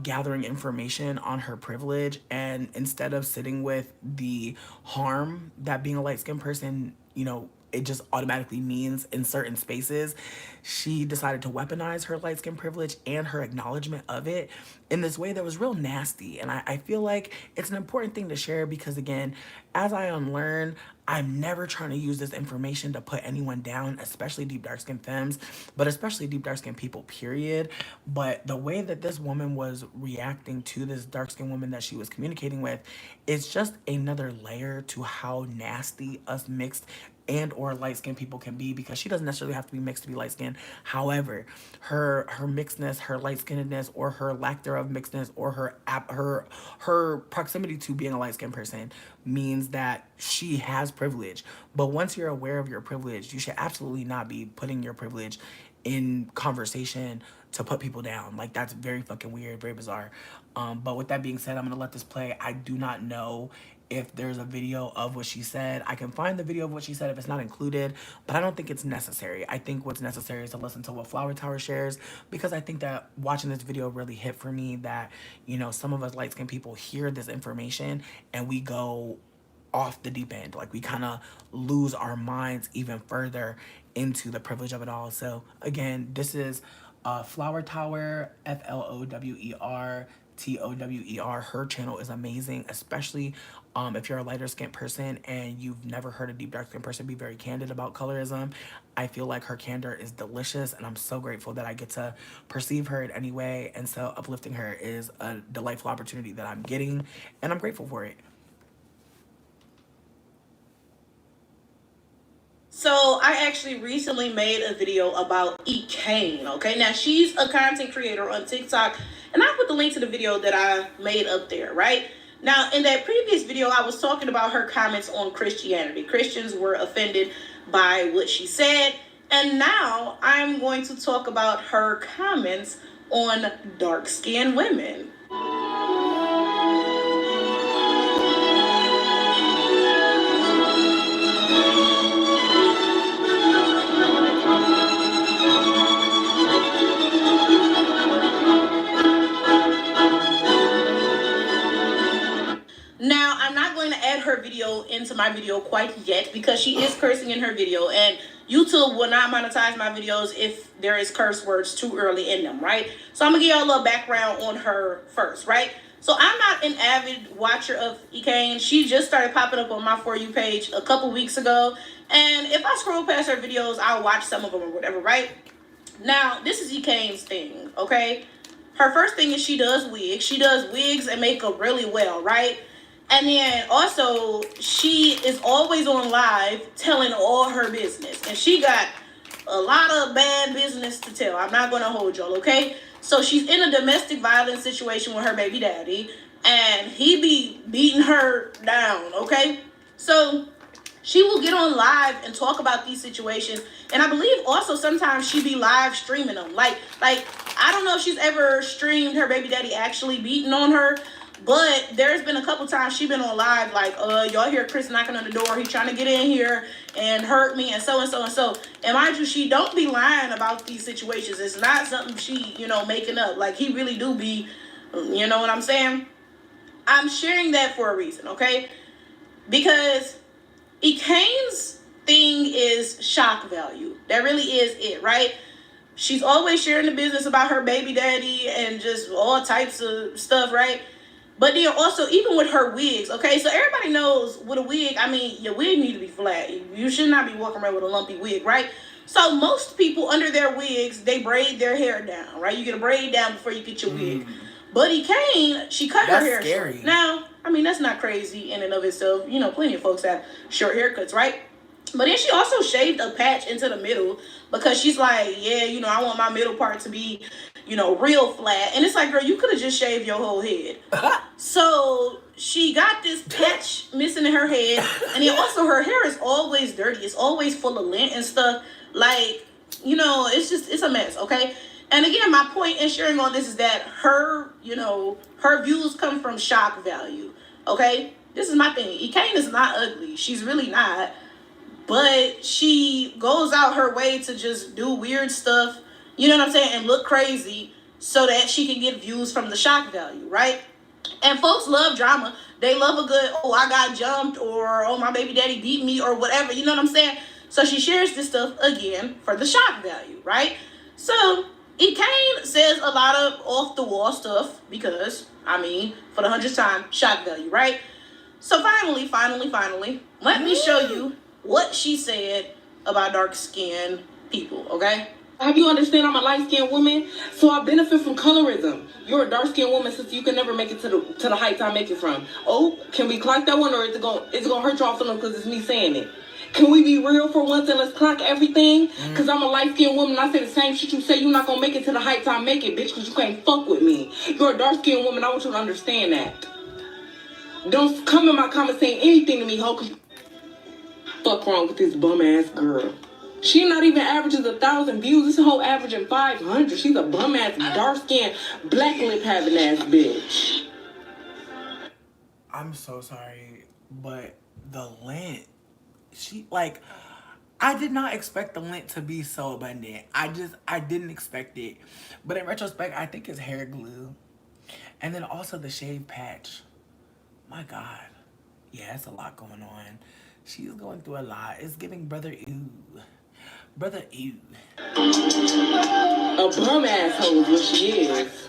gathering information on her privilege, and instead of sitting with the harm that being a light-skinned person, you know, it just automatically means in certain spaces, she decided to weaponize her light skin privilege and her acknowledgement of it in this way that was real nasty. And I feel like it's an important thing to share because, again, as I unlearn, I'm never trying to use this information to put anyone down, especially deep dark skinned femmes, but especially deep dark skinned people, period. But the way that this woman was reacting to this dark skinned woman that she was communicating with, it's just another layer to how nasty us mixed and or light-skinned people can be, because she doesn't necessarily have to be mixed to be light-skinned. However, her mixedness, her light-skinnedness, or her lack thereof mixedness, or her proximity to being a light-skinned person means that she has privilege. But once you're aware of your privilege, you should absolutely not be putting your privilege in conversation to put people down. Like, that's very fucking weird, very bizarre. But with that being said, I'm gonna let this play. I do not know if there's a video of what she said. I can find the video of what she said if it's not included, but I don't think it's necessary. I think what's necessary is to listen to what Flower Tower shares, because I think that watching this video really hit for me that, you know, some of us light-skinned people hear this information and we go off the deep end. Like we kind of lose our minds even further into the privilege of it all. So again, this is Flower Tower, FLOWER TOWER. Her channel is amazing, especially if you're a lighter skinned person and you've never heard a deep dark skinned person be very candid about colorism. I feel like her candor is delicious, and I'm so grateful that I get to perceive her in any way. And so uplifting her is a delightful opportunity that I'm getting, and I'm grateful for it. So I actually recently made a video about Kane. Okay, now she's a content creator on TikTok, and I put the link to the video that I made up there, right? Now, in that previous video, I was talking about her comments on Christianity. Christians were offended by what she said, and now I'm going to talk about her comments on dark-skinned women. Now, I'm not going to add her video into my video quite yet because she is cursing in her video, and YouTube will not monetize my videos if there is curse words too early in them, right? So I'm going to give y'all a little background on her first, right? So I'm not an avid watcher of Kane. She just started popping up on my For You page a couple weeks ago, and if I scroll past her videos, I'll watch some of them or whatever, right? Now, this is Kane's thing, okay? Her first thing is she does wigs. She does wigs and makeup really well, right? And then also, she is always on live telling all her business. And she got a lot of bad business to tell. I'm not going to hold y'all, okay? So she's in a domestic violence situation with her baby daddy. And he be beating her down, okay? So she will get on live and talk about these situations. And I believe also sometimes she be live streaming them. Like I don't know if she's ever streamed her baby daddy actually beating on her. But there's been a couple times she been on live like, y'all hear Chris knocking on the door. He trying to get in here and hurt me and so and so and so. And mind you, she don't be lying about these situations. It's not something she, making up. Like, he really do be, you know what I'm saying? I'm sharing that for a reason, okay? Because Kane's thing is shock value. That really is it, right? She's always sharing the business about her baby daddy and just all types of stuff, right? But then also, even with her wigs, okay? So everybody knows with a wig, your wig need to be flat. You should not be walking around with a lumpy wig, right? So most people, under their wigs, they braid their hair down, right? You get a braid down before you get your wig. But Kane, she cut her hair short. Now, that's not crazy in and of itself. Plenty of folks have short haircuts, right? But then she also shaved a patch into the middle because she's like, yeah, I want my middle part to be, real flat. And it's like, girl, you could have just shaved your whole head. So she got this patch missing in her head. And then also her hair is always dirty. It's always full of lint and stuff. Like, it's a mess, okay? And again, my point in sharing all this is that her views come from shock value, okay? This is my thing. Kane is not ugly. She's really not. But she goes out her way to just do weird stuff, you know what I'm saying, and look crazy so that she can get views from the shock value, right? And folks love drama. They love a good, I got jumped, or, my baby daddy beat me, or whatever, you know what I'm saying? So she shares this stuff, again, for the shock value, right? So Kane says a lot of off-the-wall stuff because, for the 100th time, shock value, right? So finally, let me show you what she said about dark-skinned people, okay? Have you understand I'm a light-skinned woman, so I benefit from colorism. You're a dark-skinned woman, since you can never make it to the heights I make it from. Oh, can we clock that one, or is it gonna hurt y'all feelings because it's me saying it? Can we be real for once and let's clock everything? Because I'm a light-skinned woman, I say the same shit you say. You're not gonna make it to the heights I make it, bitch, because you can't fuck with me. You're a dark-skinned woman, I want you to understand that. Don't come in my comments saying anything to me, ho, because fuck wrong with this bum-ass girl. She not even averages 1,000 views. This whole averaging 500. She's a bum-ass, dark-skinned, black lip-having ass bitch. I'm so sorry, but the lint, I did not expect the lint to be so abundant. I didn't expect it. But in retrospect, I think it's hair glue. And then also the shave patch. My God. Yeah, it's a lot going on. She's going through a lot. It's giving brother ew. Brother ew. A bum asshole is what she is.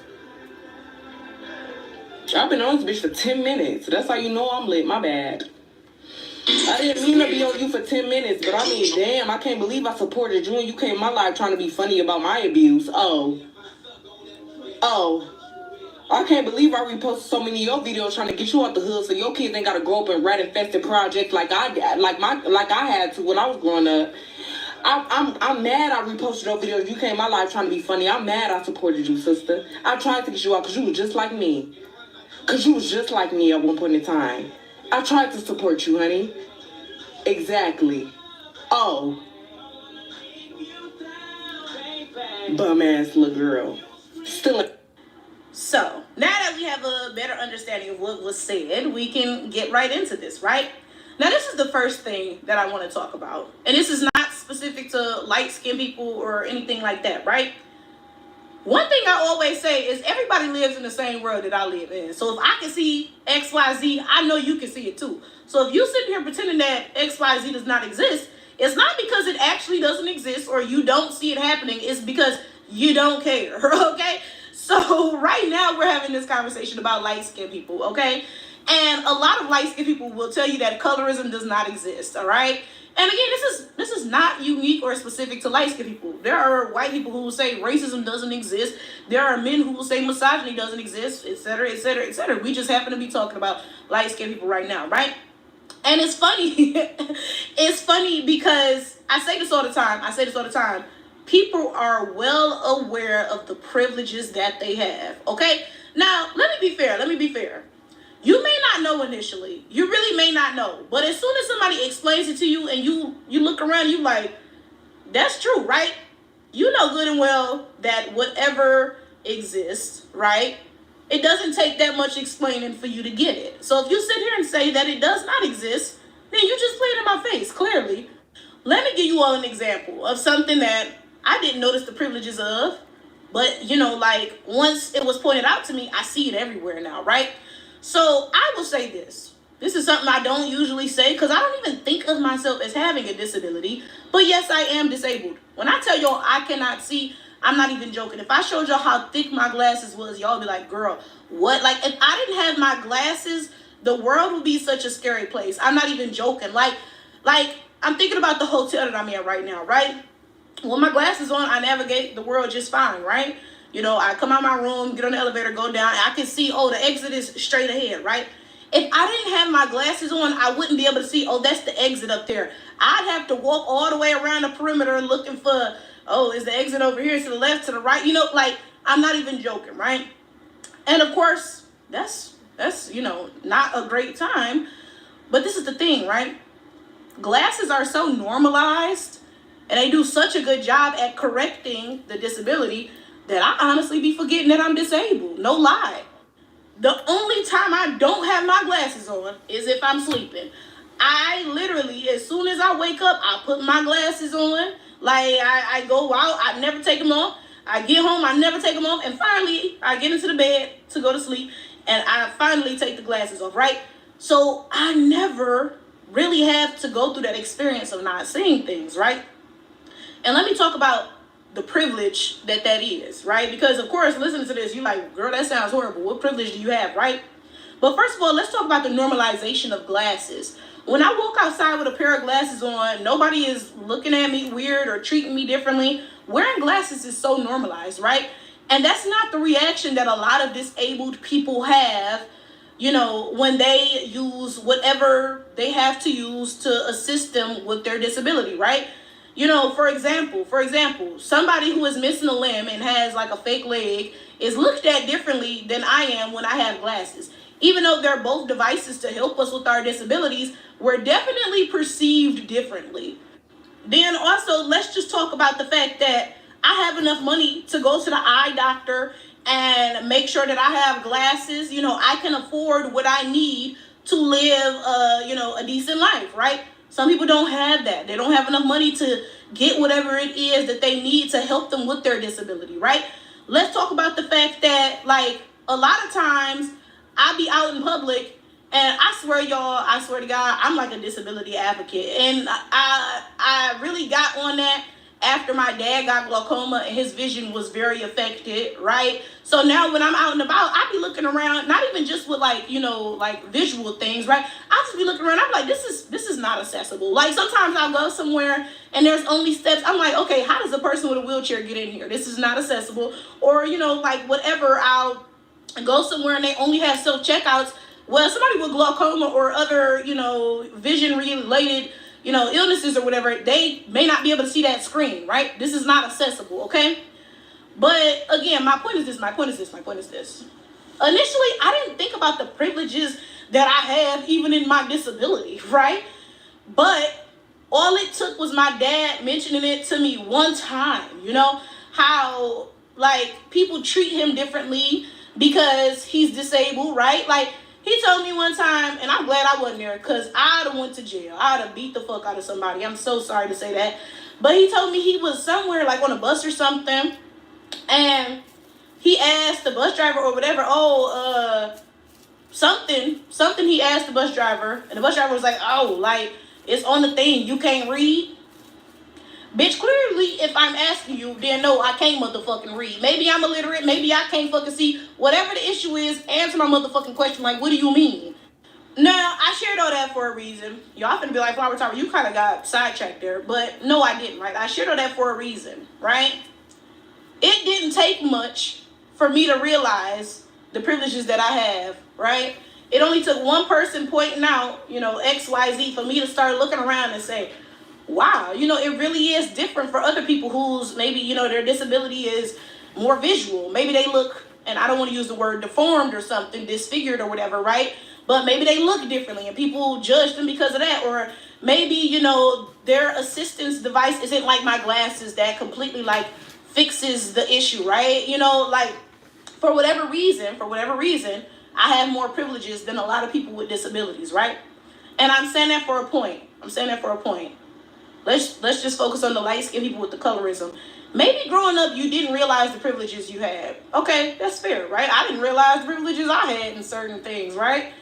I've been on this bitch for 10 minutes. That's how you know I'm lit. My bad. I didn't mean to be on you for 10 minutes, but I mean, damn, I can't believe I supported you and you came in my life trying to be funny about my abuse. Oh. I can't believe I reposted so many of your videos trying to get you out the hood so your kids ain't gotta grow up in rat-infested projects like I had to when I was growing up. I'm mad I reposted your videos. You came in my life trying to be funny. I'm mad I supported you, sister. I tried to get you out because you was just like me. Because you was just like me at one point in time. I tried to support you, honey. Exactly. Oh. Bum ass little girl. Still. So, now that we have a better understanding of what was said, we can get right into this, right? Now, this is the first thing that I want to talk about. And this is not specific to light-skinned people or anything like that, right? One thing I always say is everybody lives in the same world that I live in. So if I can see XYZ, I know you can see it too. So if you sit here pretending that XYZ does not exist, it's not because it actually doesn't exist or you don't see it happening. It's because you don't care, okay? So right now we're having this conversation about light-skinned people, okay? And a lot of light-skinned people will tell you that colorism does not exist, all right? And again, this is not unique or specific to light-skinned people. There are white people who will say racism doesn't exist. There are men who will say misogyny doesn't exist, etc., etc., etc. We just happen to be talking about light-skinned people right now, right? And it's funny. It's funny because I say this all the time. People are well aware of the privileges that they have, okay? Now, let me be fair. You may not know initially. You really may not know. But as soon as somebody explains it to you and you look around, you like, that's true, right? You know good and well that whatever exists, right? It doesn't take that much explaining for you to get it. So if you sit here and say that it does not exist, then you just play it in my face, clearly. Let me give you all an example of something that I didn't notice the privileges of. But, like, once it was pointed out to me, I see it everywhere now, right? So I will say this. This is something I don't usually say because I don't even think of myself as having a disability. But yes, I am disabled. When I tell y'all I cannot see, I'm not even joking. If I showed y'all how thick my glasses was, y'all be like, girl, what? Like, if I didn't have my glasses, the world would be such a scary place. I'm not even joking. Like I'm thinking about the hotel that I'm in right now, right? With my glasses on, I navigate the world just fine, right? I come out my room, get on the elevator, go down. I can see, the exit is straight ahead, right? If I didn't have my glasses on, I wouldn't be able to see, that's the exit up there. I'd have to walk all the way around the perimeter looking for, is the exit over here to the left, to the right? I'm not even joking, right? And of course, that's not a great time. But this is the thing, right? Glasses are so normalized and they do such a good job at correcting the disability that I honestly be forgetting that I'm disabled. No lie. The only time I don't have my glasses on is if I'm sleeping. I literally, as soon as I wake up, I put my glasses on. Like, I go out, I never take them off. I get home, I never take them off. And finally, I get into the bed to go to sleep. And I finally take the glasses off, right? So I never really have to go through that experience of not seeing things, right? And let me talk about the privilege that is, right? Because, of course, listening to this, you're like, girl, that sounds horrible. What privilege do you have, right? But first of all, let's talk about the normalization of glasses. When I walk outside with a pair of glasses on, nobody is looking at me weird or treating me differently. Wearing glasses is so normalized, right? And that's not the reaction that a lot of disabled people have, when they use whatever they have to use to assist them with their disability, right? For example, somebody who is missing a limb and has like a fake leg is looked at differently than I am when I have glasses. Even though they're both devices to help us with our disabilities, we're definitely perceived differently. Then also, let's just talk about the fact that I have enough money to go to the eye doctor and make sure that I have glasses. I can afford what I need to live, a decent life, right? Some people don't have that. They don't have enough money to get whatever it is that they need to help them with their disability, right? Let's talk about the fact that, like, a lot of times I be out in public And I swear, y'all, I swear to God, I'm like a disability advocate. And I really got on that after my dad got glaucoma and his vision was very affected, right? So now when I'm out and about, I be looking around, not even just with like, you know, like visual things, right? I just be looking around, I'm like, this is not accessible. Like sometimes I'll go somewhere and there's only steps. I'm like, okay, how does a person with a wheelchair get in here? This is not accessible. Or, you know, like whatever, I'll go somewhere and they only have self-checkouts. Well, somebody with glaucoma or other, you know, vision-related, you know, illnesses or whatever, they may not be able to see that screen, right? This is not accessible, okay? But again, my point is this. Initially, I didn't think about the privileges that I have even in my disability, right? But all it took was my dad mentioning it to me one time, you know, how like people treat him differently because he's disabled, right? Like he told me one time, and I'm glad I wasn't there because I'd have went to jail. I'd have beat the fuck out of somebody. I'm so sorry to say that. But he told me he was somewhere like on a bus or something, and he asked the bus driver or whatever, something he asked the bus driver, and the bus driver was like, oh, like, it's on the thing, you can't read? Bitch, clearly, if I'm asking you, then no, I can't motherfucking read. Maybe I'm illiterate, maybe I can't fucking see. Whatever the issue is, answer my motherfucking question, like, what do you mean? Now, I shared all that for a reason. Y'all finna be like, Flower Tower, you kind of got sidetracked there, but no, I didn't, right? I shared all that for a reason, right? It didn't take much for me to realize the privileges that I have, right? It only took one person pointing out, you know, XYZ for me to start looking around and say, wow, you know, it really is different for other people whose maybe, you know, their disability is more visual. Maybe they look, and I don't want to use the word deformed or something, disfigured or whatever, right? But maybe they look differently and people judge them because of that. Or maybe, you know, their assistance device isn't like my glasses that completely like fixes the issue, right? You know, like for whatever reason, I have more privileges than a lot of people with disabilities, right? And I'm saying that for a point. Let's just focus on the light-skinned people with the colorism. Maybe growing up, you didn't realize the privileges you had. Okay, that's fair, right? I didn't realize the privileges I had in certain things, right?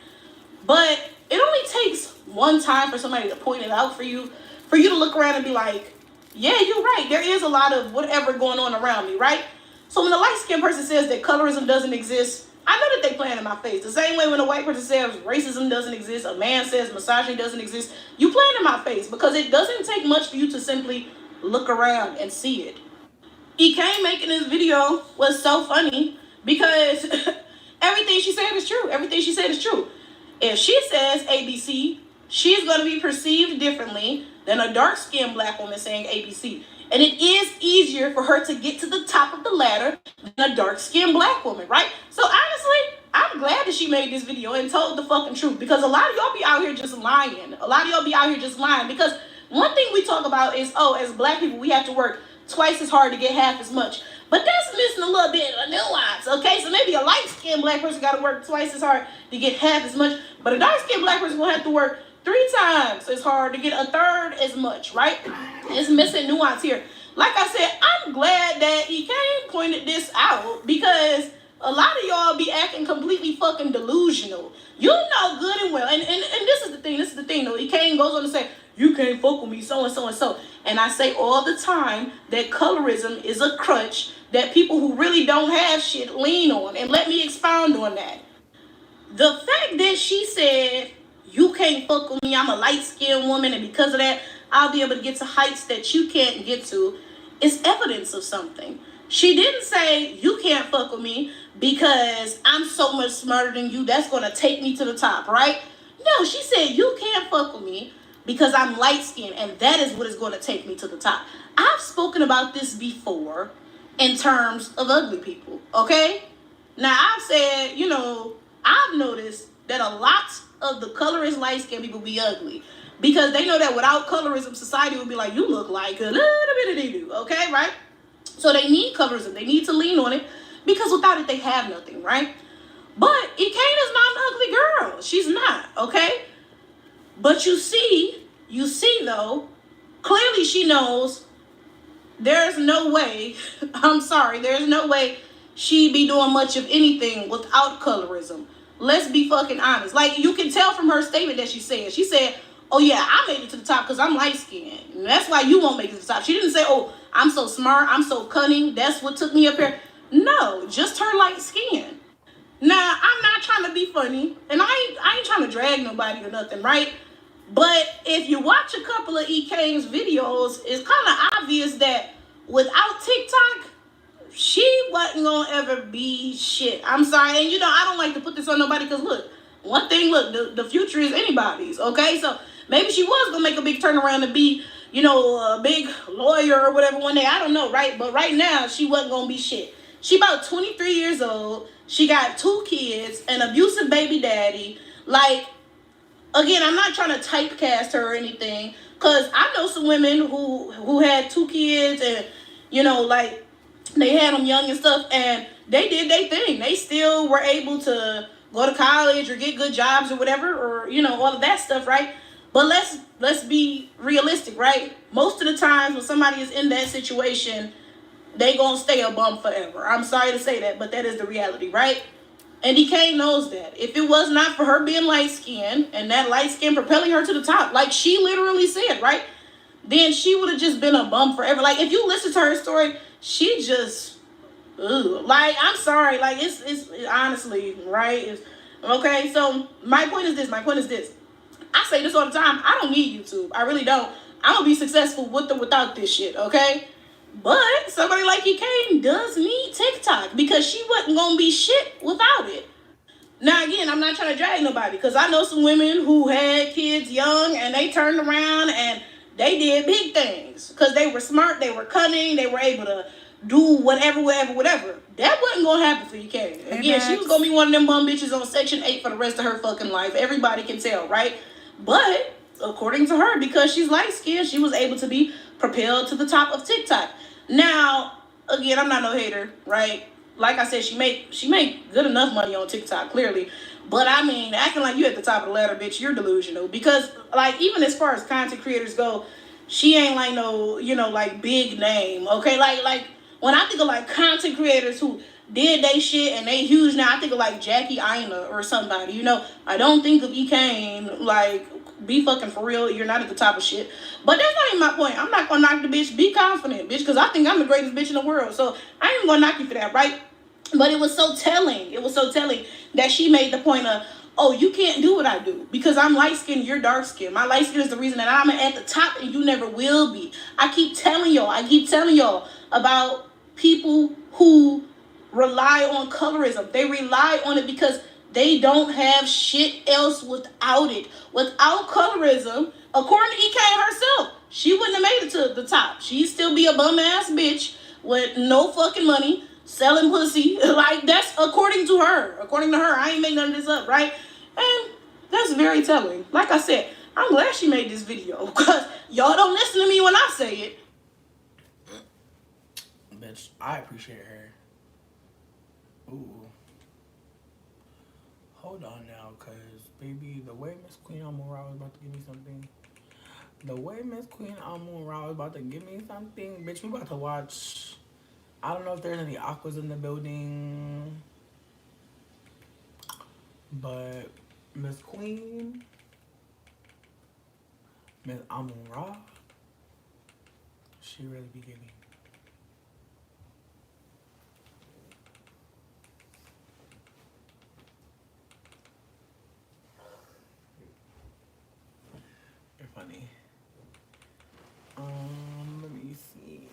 But it only takes one time for somebody to point it out for you to look around and be like, yeah, you're right. There is a lot of whatever going on around me, right? So when a light-skinned person says that colorism doesn't exist, I know that they playing in my face. The same way when a white person says racism doesn't exist, a man says misogyny doesn't exist, you playing in my face because it doesn't take much for you to simply look around and see it. EK making this video was so funny because everything she said is true. If she says ABC, she's going to be perceived differently than a dark-skinned black woman saying ABC. And it is easier for her to get to the top of the ladder than a dark-skinned black woman, right? So honestly, I'm glad that she made this video and told the fucking truth because a lot of y'all be out here just lying. Because one thing we talk about is, as black people, we have to work twice as hard to get half as much. But that's missing a little bit of nuance, okay? So maybe a light-skinned black person got to work twice as hard to get half as much, but a dark-skinned black person will have to work 3 times as hard to get a third as much, right? It's missing nuance here. Like I said, I'm glad that EK pointed this out because a lot of y'all be acting completely fucking delusional. You know good and well, and this is the thing though. EK goes on to say, you can't fuck with me, so and so and so. And I say all the time that colorism is a crutch that people who really don't have shit lean on. And let me expound on that. The fact that she said, you can't fuck with me, I'm a light-skinned woman, and because of that, I'll be able to get to heights that you can't get to, is evidence of something. She didn't say, you can't fuck with me because I'm so much smarter than you, that's going to take me to the top, right? No, she said, you can't fuck with me because I'm light-skinned, and that is what is going to take me to the top. I've spoken about this before in terms of ugly people, okay? Now, I've said, I've noticed that a lot of the colorist light-skinned people be ugly because they know that without colorism, society would be like, you look like a little bit of doo-doo, okay, right? So they need colorism. They need to lean on it because without it, they have nothing, right? But Ikaina's not an ugly girl. She's not, okay? But you see though, clearly she knows there's no way she'd be doing much of anything without colorism. Let's be fucking honest. Like, you can tell from her statement that she said, oh yeah, I made it to the top because I'm light skinned. And that's why you won't make it to the top. She didn't say, oh, I'm so smart, I'm so cunning, that's what took me up here. No, just her light skin. Now, I'm not trying to be funny, and I ain't trying to drag nobody or nothing, right? But if you watch a couple of EK's videos, it's kind of obvious that without TikTok, she wasn't gonna ever be shit. I'm sorry, and I don't like to put this on nobody because look, one thing, look, the future is anybody's, okay? So maybe she was gonna make a big turnaround to be, a big lawyer or whatever one day. I don't know, right? But right now, she wasn't gonna be shit. She about 23 years old. She got 2 kids, an abusive baby daddy. Like, again, I'm not trying to typecast her or anything, because I know some women who had 2 kids and, like, they had them young and stuff, and they did their thing. They still were able to go to college or get good jobs or whatever, or, all of that stuff, right? But let's be realistic, right? Most of the times when somebody is in that situation, they gonna stay a bum forever. I'm sorry to say that, but that is the reality, right? And DK knows that. If it was not for her being light-skinned and that light skin propelling her to the top, like she literally said, right? Then she would have just been a bum forever. Like, if you listen to her story, she just, like, I'm sorry. Like, it's honestly, right? Okay, so my point is this. I say this all the time. I don't need YouTube. I really don't. I'm going to be successful with or without this shit, okay? But somebody like EK does need TikTok because she wasn't going to be shit without it. Now, again, I'm not trying to drag nobody because I know some women who had kids young and they turned around and they did big things because they were smart, they were cunning, they were able to do whatever. That wasn't going to happen for EK. Again, she was going to be one of them bum bitches on Section 8 for the rest of her fucking life. Everybody can tell, right? But according to her, because she's light-skinned, she was able to be propelled to the top of TikTok. Now, again, I'm not no hater, right? Like I said, she make good enough money on TikTok, clearly. But I mean, acting like you at the top of the ladder, bitch, you're delusional. Because, like, even as far as content creators go, she ain't like no, like, big name, okay? Like when I think of, like, content creators who did they shit and they huge now, I think of, like, Jackie Aina or somebody, I don't think of E. like, be fucking for real, you're not at the top of shit. But that's not even my point. I'm not gonna knock the bitch. Be confident, bitch, because I think I'm the greatest bitch in the world. So I ain't even gonna knock you for that, right? But it was so telling. It was so telling that she made the point of, oh, you can't do what I do because I'm light-skinned, you're dark-skinned. My light skin is the reason that I'm at the top and you never will be. I keep telling y'all about people who rely on colorism. They rely on it because they don't have shit else without it. Without colorism, according to EK herself, she wouldn't have made it to the top. She'd still be a bum-ass bitch with no fucking money, selling pussy. Like, that's according to her. According to her, I ain't making none of this up, right? And that's very telling. Like I said, I'm glad she made this video because y'all don't listen to me when I say it. Bitch, I appreciate her. Ooh. Hold on now, cause baby, the way Miss Queen Amora was about to give me something. Bitch, we about to watch. I don't know if there's any aquas in the building, but Miss Queen, Miss Amora, she really be giving. Funny. Let me see.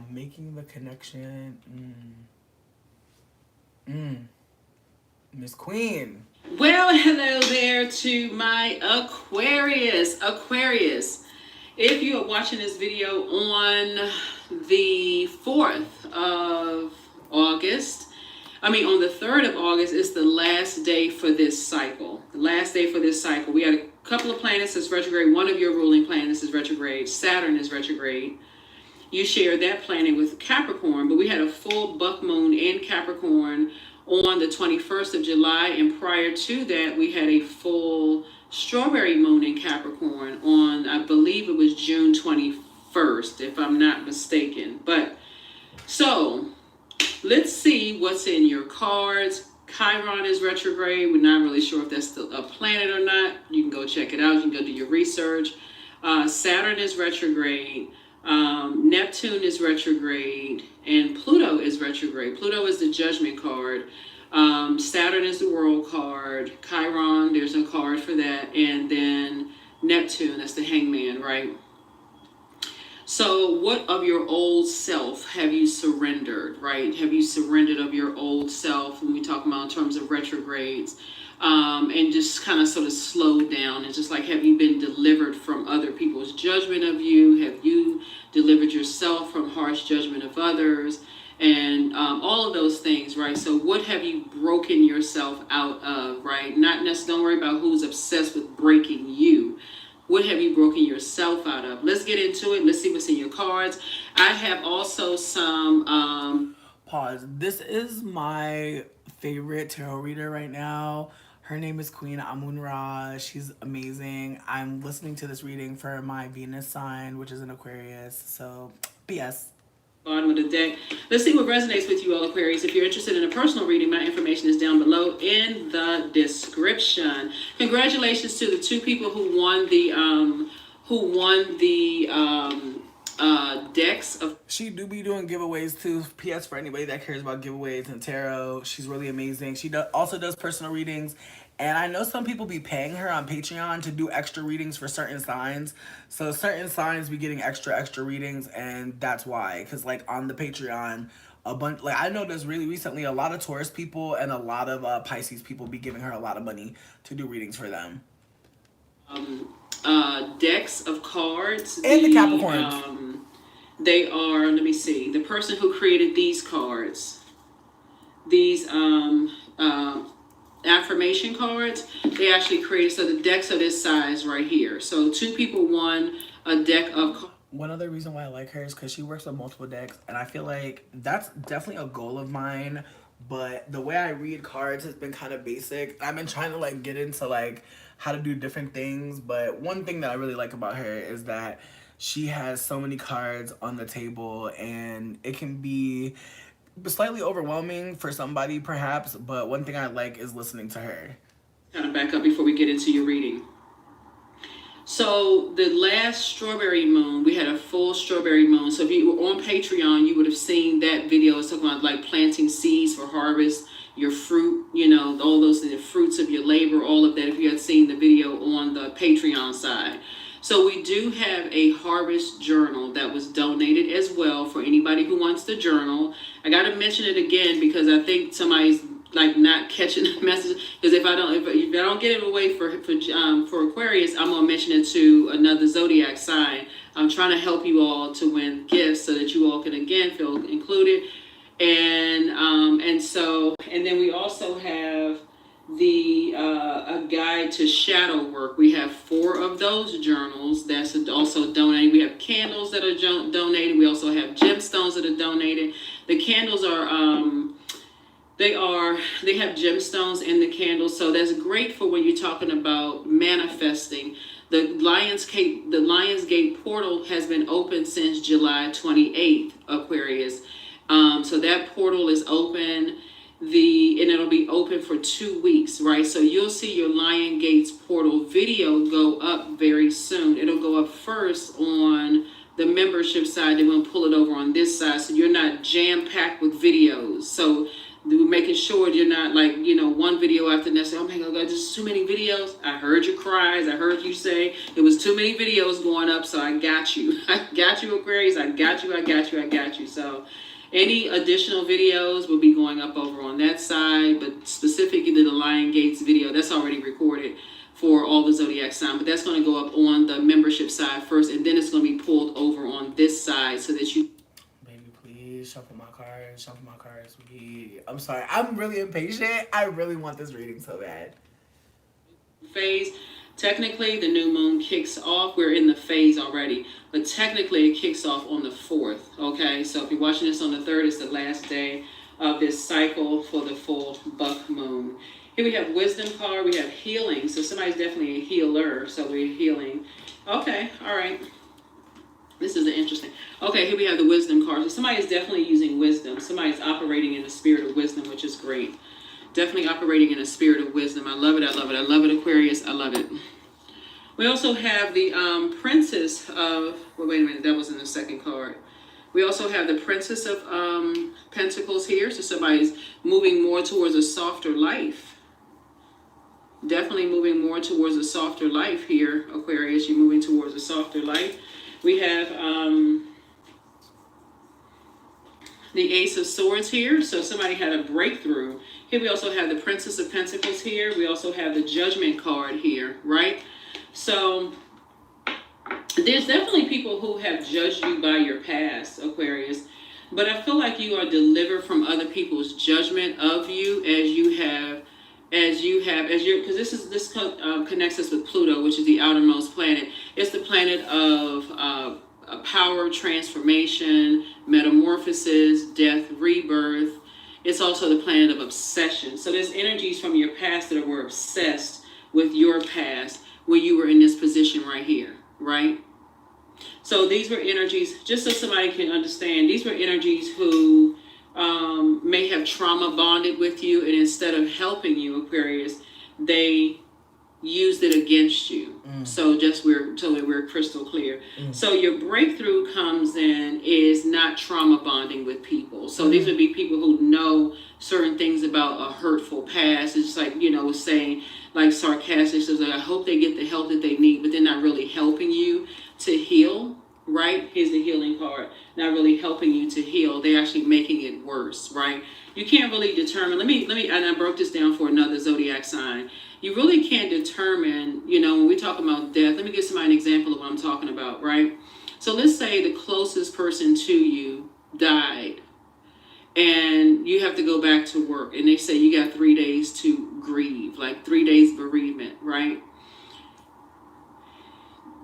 Making the connection. Miss Queen. Well, hello there to my Aquarius. If you are watching this video on the 4th of August, on the 3rd of August is the last day for this cycle. We had a couple of planets that's retrograde. One of your ruling planets is retrograde. Saturn is retrograde. You share that planet with Capricorn, but we had a full buck moon in Capricorn on the 21st of July, and prior to that, we had a full strawberry moon in Capricorn on, I believe it was June 21st, if I'm not mistaken. But, so, let's see see what's in your cards. Chiron is retrograde. We're not really sure if that's still a planet or not. You can go check it out. You can go do your research. Saturn is retrograde. Neptune is retrograde. And Pluto is retrograde. Pluto is the judgment card. Saturn is the world card. Chiron, there's a card for that. And then Neptune, that's the hangman, right? So what of your old self have you surrendered, right? Have you surrendered of your old self when we talk about in terms of retrogrades? And just kind of sort of slowed down and just like, have you been delivered from other people's judgment of you? Have you delivered yourself from harsh judgment of others? And all of those things, right? So what have you broken yourself out of, right? Not necessarily, don't worry about who's obsessed with breaking you. What have you broken yourself out of? Let's get into it. Let's see what's in your cards. I have also some... Pause. This is my favorite tarot reader right now. Her name is Queen Amun-Ra. She's amazing. I'm listening to this reading for my Venus sign, which is an Aquarius. So, PS. Bottom of the deck. Let's see what resonates with you all, Aquarius. If you're interested in a personal reading, my information is down below in the description. Congratulations to the two people who won the decks of... She do be doing giveaways too. PS for anybody that cares about giveaways and tarot. She's really amazing. She also does personal readings. And I know some people be paying her on Patreon to do extra readings for certain signs. So certain signs be getting extra readings, and that's why. Because like on the Patreon, a bunch, like I noticed really recently, a lot of Taurus people and a lot of Pisces people be giving her a lot of money to do readings for them. Decks of cards. And the Capricorns. They are, let me see, the person who created these cards, these affirmation cards, they actually created, so the decks are this size right here. So two people won a deck of... One other reason why I like her is because she works with multiple decks, and I feel like that's definitely a goal of mine. But the way I read cards has been kind of basic. I've been trying to like get into like how to do different things, but one thing that I really like about her is that she has so many cards on the table, and it can be slightly overwhelming for somebody perhaps, but one thing I like is listening to her. Kind of back up before we get into your reading. So the last strawberry moon, we had a full strawberry moon. So if you were on Patreon, you would have seen that video. It's talking about like planting seeds for harvest, your fruit, you know, all those the fruits of your labor, all of that, if you had seen the video on the Patreon side. So we do have a harvest journal that was donated as well for anybody who wants the journal. I got to mention it again because I think somebody's like not catching the message. Because if I don't get it away for Aquarius, I'm gonna mention it to another zodiac sign. I'm trying to help you all to win gifts so that you all can again feel included. And then we also have a guide to shadow work. We have 4 of those journals that's also donated. We have candles that are donated. We also have gemstones that are donated. The candles are they have gemstones in the candles, so that's great for when you're talking about manifesting. The Lionsgate portal has been open since July 28th, Aquarius. So that portal is open. And it'll be open for 2 weeks, right? So you'll see your Lion Gates portal video go up very soon. It'll go up first on the membership side, then we'll pull it over on this side, so you're not jam-packed with videos. So we're making sure you're not like, you know, one video after the next. Oh my God, there's too many videos. I heard your cries. I heard you say it was too many videos going up, so I got you. I got you, Aquarius. I got you. So any additional videos will be going up over on that side, but specifically the Lion Gates video, that's already recorded for all the zodiac sign, but that's going to go up on the membership side first, and then it's going to be pulled over on this side so that you... Baby, please shuffle my cards, please. I'm sorry, I'm really impatient. I really want this reading so bad. Phase. Technically, the new moon kicks off. We're in the phase already, but technically it kicks off on the 4th, okay? So if you're watching this on the 3rd, it's the last day of this cycle for the full buck moon. Here we have wisdom card. We have healing. So somebody's definitely a healer, so we're healing. Okay, all right. This is interesting. Okay, here we have the wisdom card. So somebody is definitely using wisdom. Somebody's operating in the spirit of wisdom, which is great. Definitely operating in a spirit of wisdom. I love it. I love it. I love it, Aquarius. I love it. We also have the Princess of, well, wait a minute, that was in the second card. We also have the Princess of Pentacles here. So somebody's moving more towards a softer life. Definitely moving more towards a softer life here, Aquarius. You're moving towards a softer life. We have the Ace of Swords here. So somebody had a breakthrough. Here we also have the Princess of Pentacles here. We also have the Judgment card here, right? So there's definitely people who have judged you by your past, Aquarius. But I feel like you are delivered from other people's judgment of you because this connects us with Pluto, which is the outermost planet. It's the planet of power, transformation, metamorphosis, death, rebirth. It's also the planet of obsession. So there's energies from your past that were obsessed with your past when you were in this position right here, right? So these were energies, just so somebody can understand, these were energies who may have trauma bonded with you, and instead of helping you, Aquarius, they used it against you. So we're crystal clear. So your breakthrough comes in is not trauma bonding with people. So these would be people who know certain things about a hurtful past. It's like, saying like sarcastic, so like, I hope they get the help that they need, but they're not really helping you to heal, right? Here's the healing card. Not really helping you to heal. They're actually making it worse, right? You can't really determine, let me, and I broke this down for another zodiac sign. You really can't determine, when we talk about death, let me give somebody an example of what I'm talking about, right? So let's say the closest person to you died and you have to go back to work and they say you got 3 days to grieve, like 3 days bereavement, right?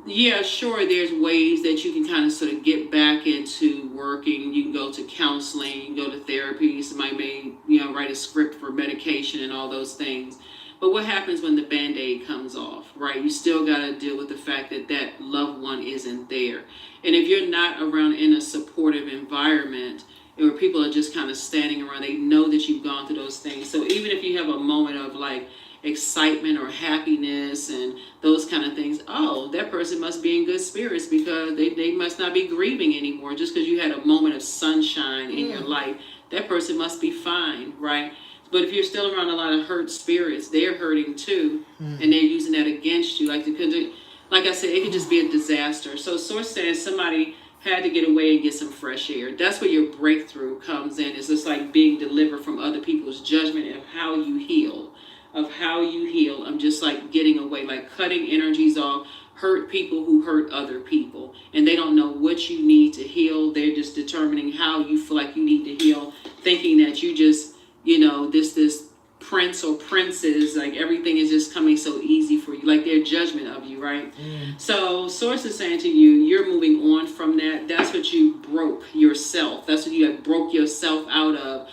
Yeah, sure, there's ways that you can kind of sort of get back into working. You can go to counseling, you can go to therapy. Somebody may, write a script for medication and all those things. But what happens when the Band-Aid comes off, right? You still got to deal with the fact that that loved one isn't there. And if you're not around in a supportive environment where people are just kind of standing around, they know that you've gone through those things. So even if you have a moment of like excitement or happiness and those kind of things, oh, that person must be in good spirits because they must not be grieving anymore. Just because you had a moment of sunshine in your life, that person must be fine, right? But if you're still around a lot of hurt spirits, they're hurting too, and they're using that against you. Like I said, it could just be a disaster. So Source says somebody had to get away and get some fresh air. That's where your breakthrough comes in. It's just like being delivered from other people's judgment of how you heal. I'm just like getting away, like cutting energies off, hurt people who hurt other people. And they don't know what you need to heal. They're just determining how you feel like you need to heal, thinking that you just, this prince or princess, like everything is just coming so easy for you, like their judgment of you, right? So Source is saying to you, you're moving on from that. That's what you broke yourself. That's what you broke yourself out of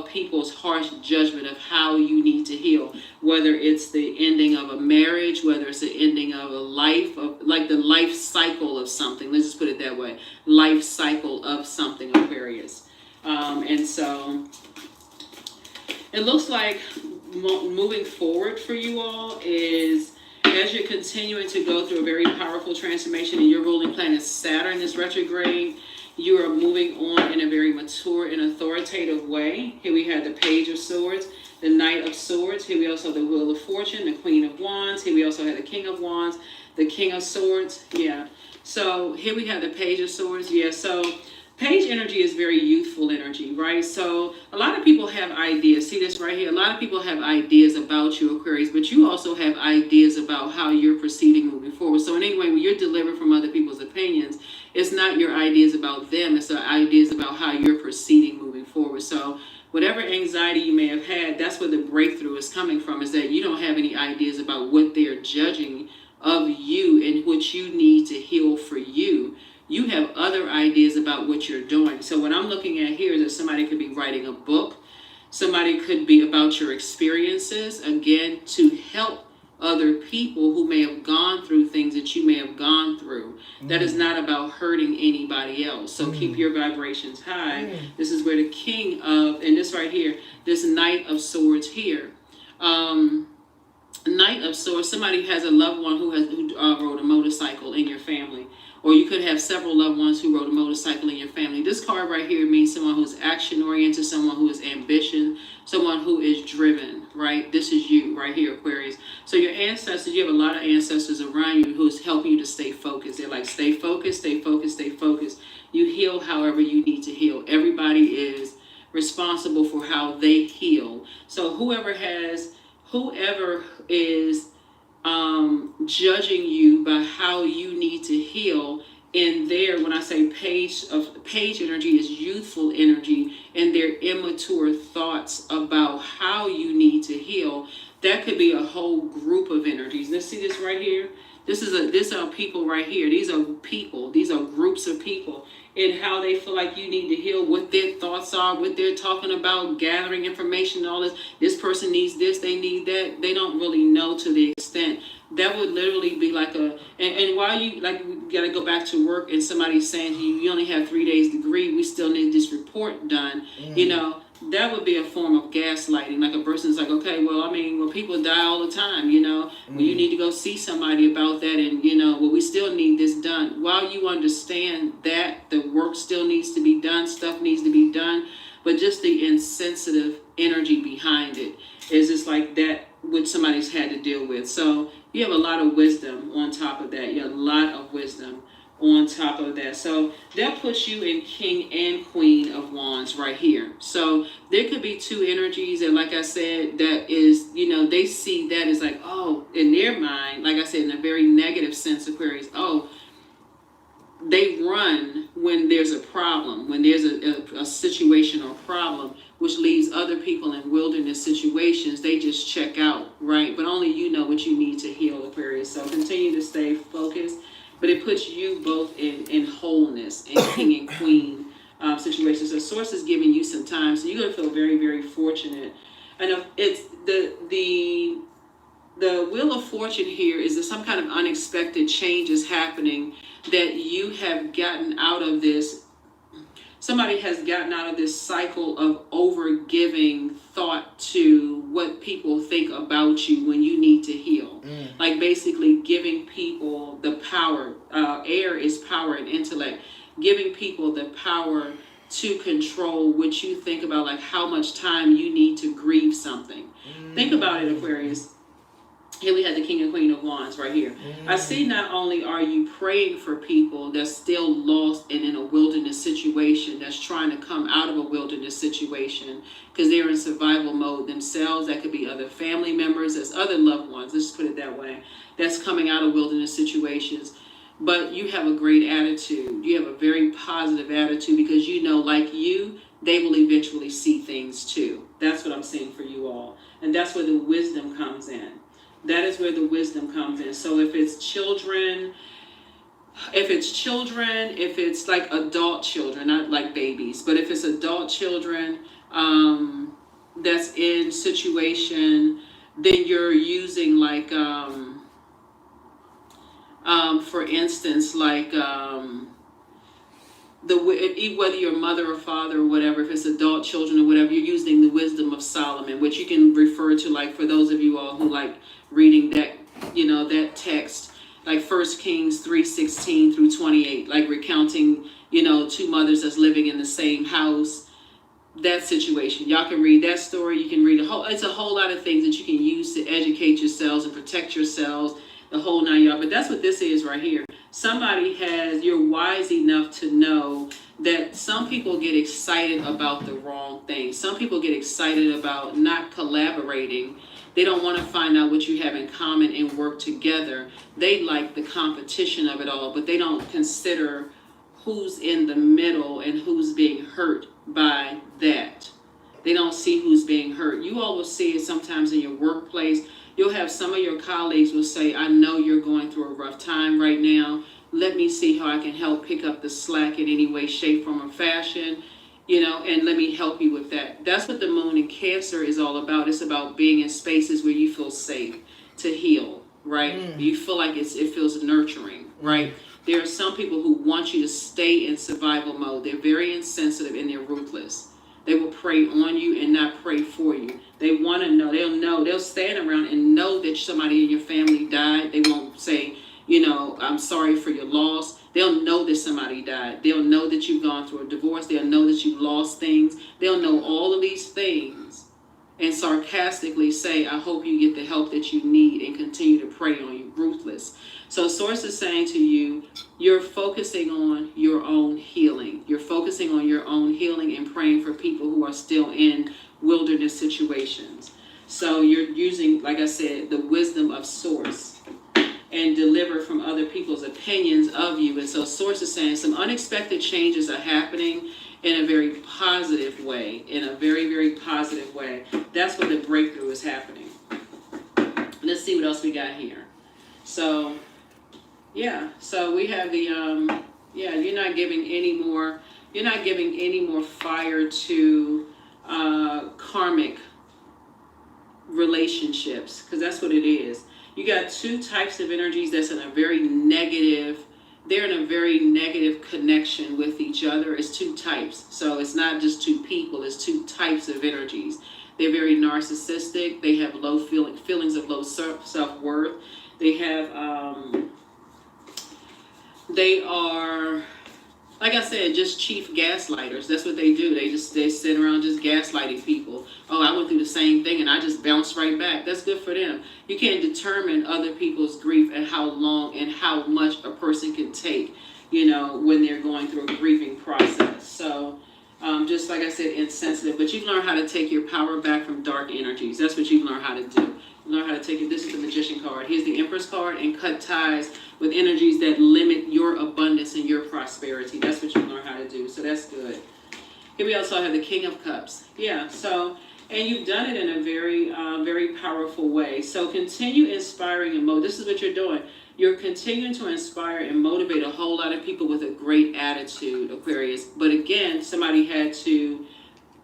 people's harsh judgment of how you need to heal, whether it's the ending of a marriage, whether it's the ending of a life, of like the life cycle of something. Let's just put it that way. Life cycle of something, Aquarius. And so it looks like moving forward for you all is as you're continuing to go through a very powerful transformation and your ruling planet Saturn is retrograde, you are moving on in a very mature and authoritative way. Here we have the Page of Swords, the Knight of Swords. Here we also have the Wheel of Fortune, the Queen of Wands. Here we also have the King of Wands, the King of Swords. Yeah. So here we have the Page of Swords. Yeah. So Page energy is very youthful energy, right? So a lot of people have ideas. See this right here? A lot of people have ideas about you, Aquarius, but you also have ideas about how you're proceeding moving forward. So in any way, when you're delivered from other people's opinions, it's not your ideas about them. It's the ideas about how you're proceeding moving forward. So whatever anxiety you may have had, that's where the breakthrough is coming from, is that you don't have any ideas about what they're judging of you and what you need to heal for you. You have other ideas about what you're doing. So what I'm looking at here is that somebody could be writing a book. Somebody could be about your experiences, again, to help other people who may have gone through things that you may have gone through. That is not about hurting anybody else. So keep your vibrations high. This is where the king of, and this right here, this Knight of Swords here. Knight of Swords, somebody has a loved one who rode a motorcycle in your family. Or you could have several loved ones who rode a motorcycle in your family. This card right here means someone who's action-oriented, someone who is ambitious, someone who is driven, right? This is you right here, Aquarius. So your ancestors, you have a lot of ancestors around you who's helping you to stay focused. They're like, stay focused, stay focused, stay focused. You heal however you need to heal. Everybody is responsible for how they heal. So whoever is judging you by how you need to heal, in there, when I say page energy is youthful energy, and their immature thoughts about how you need to heal. That could be a whole group of energies. Let's see this right here. These are people right here. These are people. These are groups of people, and how they feel like you need to heal, what their thoughts are, what they're talking about, gathering information, all this. This person needs this, they need that. They don't really know to the extent. That would literally be like and while you, like, we got to go back to work and somebody's saying you only have 3 days degree, we still need this report done, you know, that would be a form of gaslighting. Like a person's like, okay, well, I mean, well, people die all the time, you know, well, you need to go see somebody about that, and, you know, well, we still need this done. While you understand that the work still needs to be done, stuff needs to be done, but just the insensitive energy behind it is just like that, which somebody's had to deal with. So you have a lot of wisdom on top of that. You have a lot of wisdom on top of that. So that puts you in King and Queen of Wands right here. So there could be two energies, and like I said, that is, you know, they see that as like, oh, in their mind, like I said, in a very negative sense, Aquarius, oh, they run when there's a problem, when there's a situation or problem, which leaves other people in wilderness situations. They just check out, right? But only you know what you need to heal, Aquarius. So continue to stay focused, but it puts you both in wholeness, in King and Queen situations. So Source is giving you some time, so you're going to feel very, very fortunate. And if it's the Wheel of Fortune here is that some kind of unexpected change is happening, that you have gotten out of this. Somebody has gotten out of this cycle of over-giving thought to what people think about you when you need to heal. Like basically giving people the power. Air is power and intellect. Giving people the power to control what you think about, like how much time you need to grieve something. Think about it, Aquarius. Here we have the King and Queen of Wands right here. I see not only are you praying for people that's still lost and in a wilderness situation, that's trying to come out of a wilderness situation because they're in survival mode themselves. That could be other family members, that's other loved ones, let's just put it that way, that's coming out of wilderness situations. But you have a great attitude. You have a very positive attitude because you know, like you, they will eventually see things too. That's what I'm saying for you all. And that's where the wisdom comes in. That is where the wisdom comes in. So if it's children, if it's like adult children, not like babies, but if it's adult children that's in situation, then you're using like, for instance, like whether you're mother or father or whatever, if it's adult children or whatever, you're using the wisdom of Solomon, which you can refer to, like for those of you all who like reading that, you know, that text, like 1 Kings 3:16 through 28, like recounting, you know, two mothers that's living in the same house, that situation. Y'all can read that story. You can read it's a whole lot of things that you can use to educate yourselves and protect yourselves, the whole 9 yards. But that's what this is right here. You're wise enough to know that some people get excited about the wrong thing. Some people get excited about not collaborating. They don't want to find out what you have in common and work together. They like the competition of it all, but they don't consider who's in the middle and who's being hurt by that. They don't see who's being hurt. You all will see it sometimes in your workplace. You'll have some of your colleagues will say, I know you're going through a rough time right now. Let me see how I can help pick up the slack in any way, shape, form, or fashion. You know, and let me help you with that. That's what the moon in Cancer is all about. It's about being in spaces where you feel safe. to heal, right? You feel like it feels nurturing, right? There are some people who want you to stay in survival mode. They're very insensitive and they're ruthless. They will prey on you and not pray for you. They want to know. They'll stand around and know that somebody in your family died. They won't say, I'm sorry for your loss. They'll know that somebody died. They'll know that you've gone through a divorce. They'll know that you've lost things. They'll know all of these things and sarcastically say, I hope you get the help that you need, and continue to prey on you. Ruthless. So Source is saying to you, you're focusing on your own healing. You're focusing on your own healing and praying for people who are still in wilderness situations. So you're using, like I said, the wisdom of Source and deliver from other people's opinions of you. And so Source is saying some unexpected changes are happening in a very positive way, in a very, very positive way. That's when the breakthrough is happening. Let's see what else we got here. So, so we have the, you're not giving any more fire to karmic relationships, because that's what it is. You got two types of energies that's in a very negative, they're in a very negative connection with each other. It's two types. So it's not just two people, it's two types of energies. They're very narcissistic. They have low feelings of low self-worth. They are, like I said, just chief gaslighters. That's what they do. They sit around just gaslighting people. Oh, I went through the same thing and I just bounced right back. That's good for them. You can't determine other people's grief and how long and how much a person can take, when they're going through a grieving process. So, just like I said, insensitive. But you've learned how to take your power back from dark energies. That's what you've learned how to do. You learn how to take it. This is the Magician card. Here's the Empress card, and cut ties with energies that limit your abundance and your prosperity. That's what you learn how to do. So that's good. Here we also have the King of Cups. Yeah, so, and you've done it in a very, very powerful way. So continue inspiring and this is what you're doing. You're continuing to inspire and motivate a whole lot of people with a great attitude, Aquarius. But again, somebody had to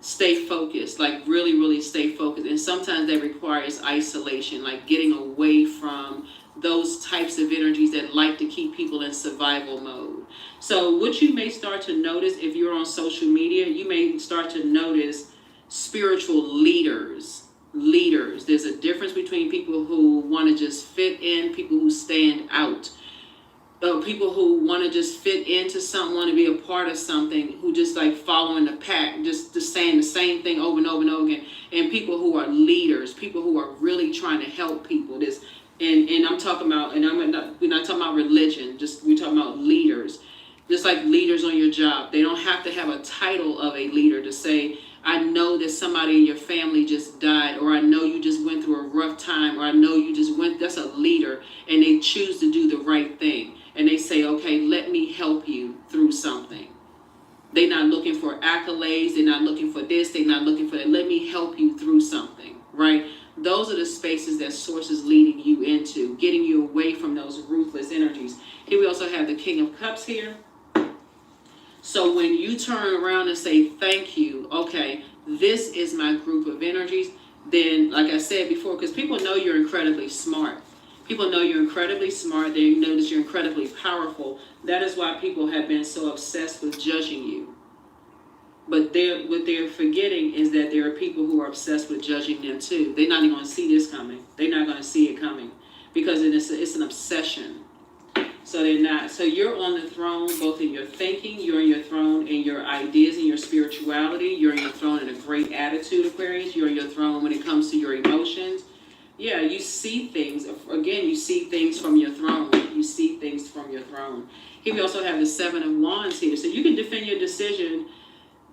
stay focused, like really, really stay focused. And sometimes that requires isolation, like getting away from those types of energies that like to keep people in survival mode. So what you may start to notice if you're on social media, you may start to notice spiritual leaders. There's a difference between people who want to just fit in, people who stand out. People who want to just fit into something, want to be a part of something, who just like following the pack, just saying the same thing over and over and over again. And people who are leaders, people who are really trying to help people. And I'm talking about, and we're not talking about religion, we're talking about leaders. Just like leaders on your job. They don't have to have a title of a leader to say, I know that somebody in your family just died, or I know you just went through a rough time, or I know you just that's a leader, and they choose to do the right thing. And they say, okay, let me help you through something. They're not looking for accolades. They're not looking for this. They're not looking for that. Let me help you through something, right? Those are the spaces that Source is leading you into, getting you away from those ruthless energies. Here we also have the King of Cups here. So when you turn around and say, thank you, okay, this is my group of energies, then, like I said before, because people know you're incredibly smart. People know you're incredibly smart. They know that you're incredibly powerful. That is why people have been so obsessed with judging you. But what they're forgetting is that there are people who are obsessed with judging them too. They're not even going to see this coming. They're not going to see it coming because it's an obsession. So they're not. So you're on the throne, both in your thinking, you're in your throne in your ideas and your spirituality. You're in your throne in a great attitude, Aquarius. You're in your throne when it comes to your emotions. Yeah, you see things. Again, you see things from your throne. You see things from your throne. Here we also have the Seven of Wands here. So you can defend your decision.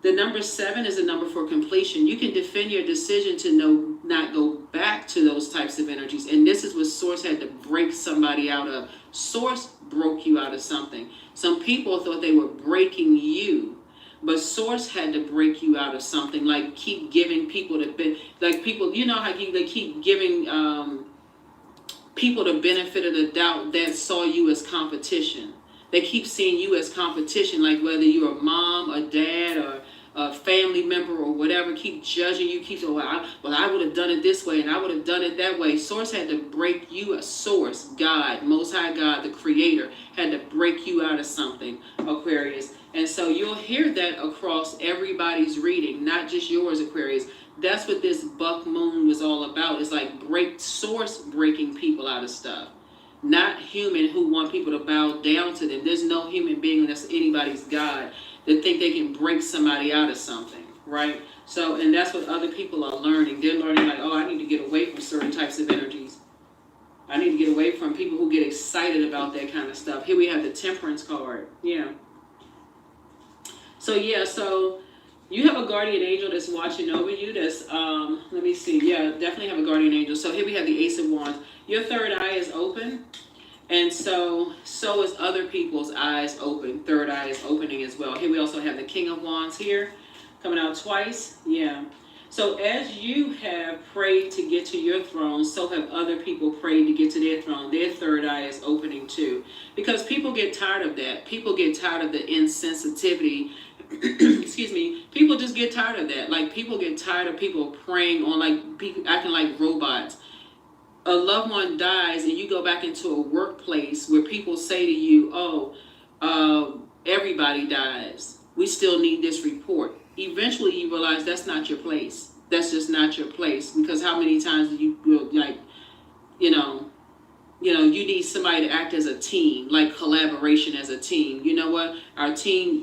The number 7 is a number for completion. You can defend your decision to not go back to those types of energies. And this is what Source had to break somebody out of. Source broke you out of something. Some people thought they were breaking you. But Source had to break you out of something. Like keep giving people people, you know how they keep giving people the benefit of the doubt that saw you as competition. They keep seeing you as competition, like whether you're a mom, a dad, or a family member or whatever keep judging you, keep saying, well, I would have done it this way and I would have done it that way. Source had to break you, a source, God, Most High God, the Creator, had to break you out of something, Aquarius. And so you'll hear that across everybody's reading, not just yours, Aquarius. That's what this buck moon was all about. It's like source breaking people out of stuff. Not human who want people to bow down to them. There's no human being that's anybody's God that think they can break somebody out of something, right? So, and that's what other people are learning. They're learning like, oh, I need to get away from certain types of energies. I need to get away from people who get excited about that kind of stuff. Here we have the Temperance card. Yeah. So, yeah, so you have a guardian angel that's watching over you. That's, let me see. Yeah, definitely have a guardian angel. So here we have the Ace of Wands. Your third eye is open. And so is other people's eyes open. Third eye is opening as well. Here we also have the King of Wands here, coming out twice. Yeah. So as you have prayed to get to your throne, so have other people prayed to get to their throne. Their third eye is opening too. Because people get tired of that. People get tired of the insensitivity. Excuse me. People just get tired of that. Like, people get tired of people praying on, like, people acting like robots. A loved one dies and you go back into a workplace where people say to you, everybody dies. We still need this report. Eventually you realize that's not your place. That's just not your place. Because how many times do you like, you need somebody to act as a team, like collaboration as a team. You know what? Our team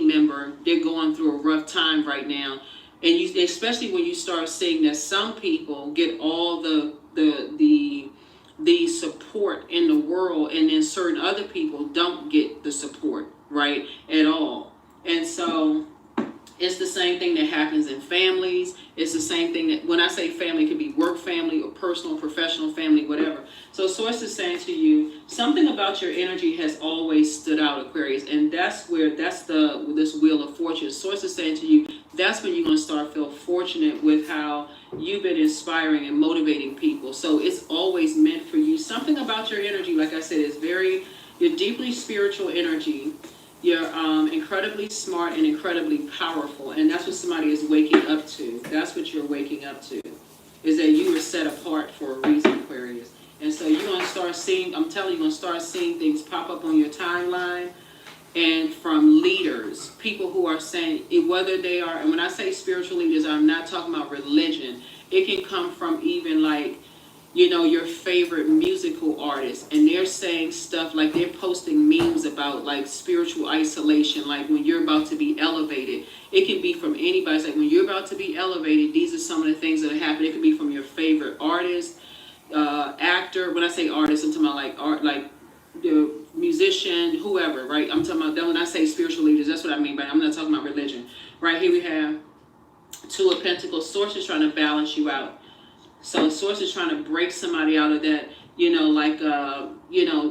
member, they're going through a rough time right now. And you, especially when you start seeing that some people get all the support in the world, and then certain other people don't get the support, right, at all. And so it's the same thing that happens in families. It's the same thing that, when I say family, it could be work family or personal, professional family, whatever. So Source is saying to you, something about your energy has always stood out, Aquarius, and that's this Wheel of Fortune. Source is saying to you, that's when you're going to start feel fortunate with how you've been inspiring and motivating people. So it's always meant for you. Something about your energy, like I said, is you're deeply spiritual energy. You're incredibly smart and incredibly powerful. And that's what somebody is waking up to. That's what you're waking up to, is that you were set apart for a reason, Aquarius. And so you're going to start seeing, I'm telling you, you're going to start seeing things pop up on your timeline, and from leaders, people who are saying, whether they are, and when I say spiritual leaders, I'm not talking about religion. It can come from even like, your favorite musical artists, and they're saying stuff like, they're posting memes about like spiritual isolation, like when you're about to be elevated. It can be from anybody. It's like, when you're about to be elevated, these are some of the things that happen. It could be from your favorite artist, actor. When I say artist, I'm talking about like art, like the musician, whoever, right? I'm talking about that. When I say spiritual leaders, that's what I mean by, I'm not talking about religion. Right here we have Two of Pentacles. Source is trying to balance you out. So Source is trying to break somebody out of that,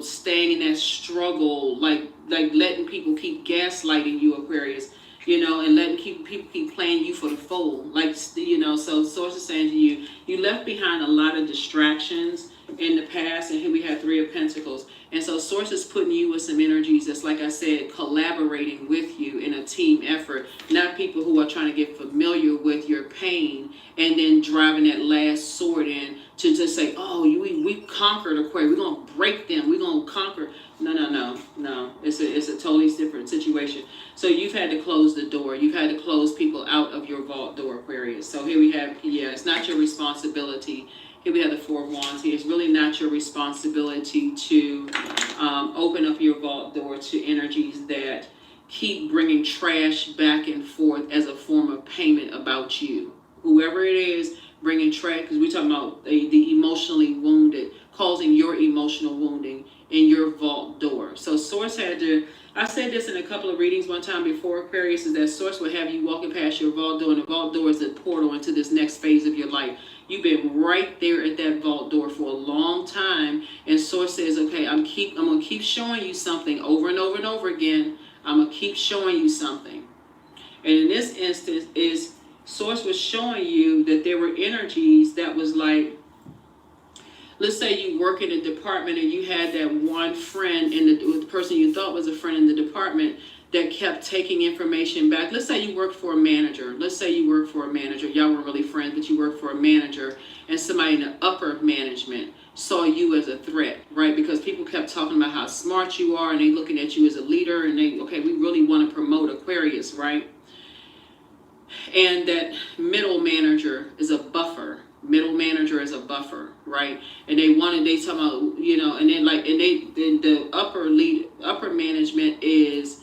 staying in that struggle, like letting people keep gaslighting you, Aquarius, and letting people keep playing you for the fool. Like, so Source is saying to you, you left behind a lot of distractions in the past, and here we have Three of Pentacles. And so Source is putting you with some energies that's, like I said, collaborating with you in a team effort, not people who are trying to get familiar with your pain and then driving that last sword in to just say, oh, we conquered Aquarius, we're going to break them, we're going to conquer. No. It's a totally different situation. So you've had to close the door. You've had to close people out of your vault door, Aquarius. So here we have, it's not your responsibility. Here we have the Four of Wands here. It's really not your responsibility to open up your vault door to energies that keep bringing trash back and forth as a form of payment about you. Whoever it is bringing trash, because we're talking about the emotionally wounded, causing your emotional wounding in your vault door. So Source had to, I said this in a couple of readings one time before, Aquarius, is that Source will have you walking past your vault door, and the vault door is the portal into this next phase of your life. You've been right there at that vault door for a long time, and Source says, okay, I'm going to keep showing you something over and over and over again. I'm going to keep showing you something. And in this instance, Source was showing you that there were energies that was like, let's say you work in a department and you had that one friend, the person you thought was a friend in the department that kept taking information back. Let's say you worked for a manager. Y'all weren't really friends, but you worked for a manager, and somebody in the upper management saw you as a threat, right? Because people kept talking about how smart you are, and they looking at you as a leader, and we really want to promote Aquarius, right? And that middle manager is a buffer. Right? And they talking about, and then the upper management is,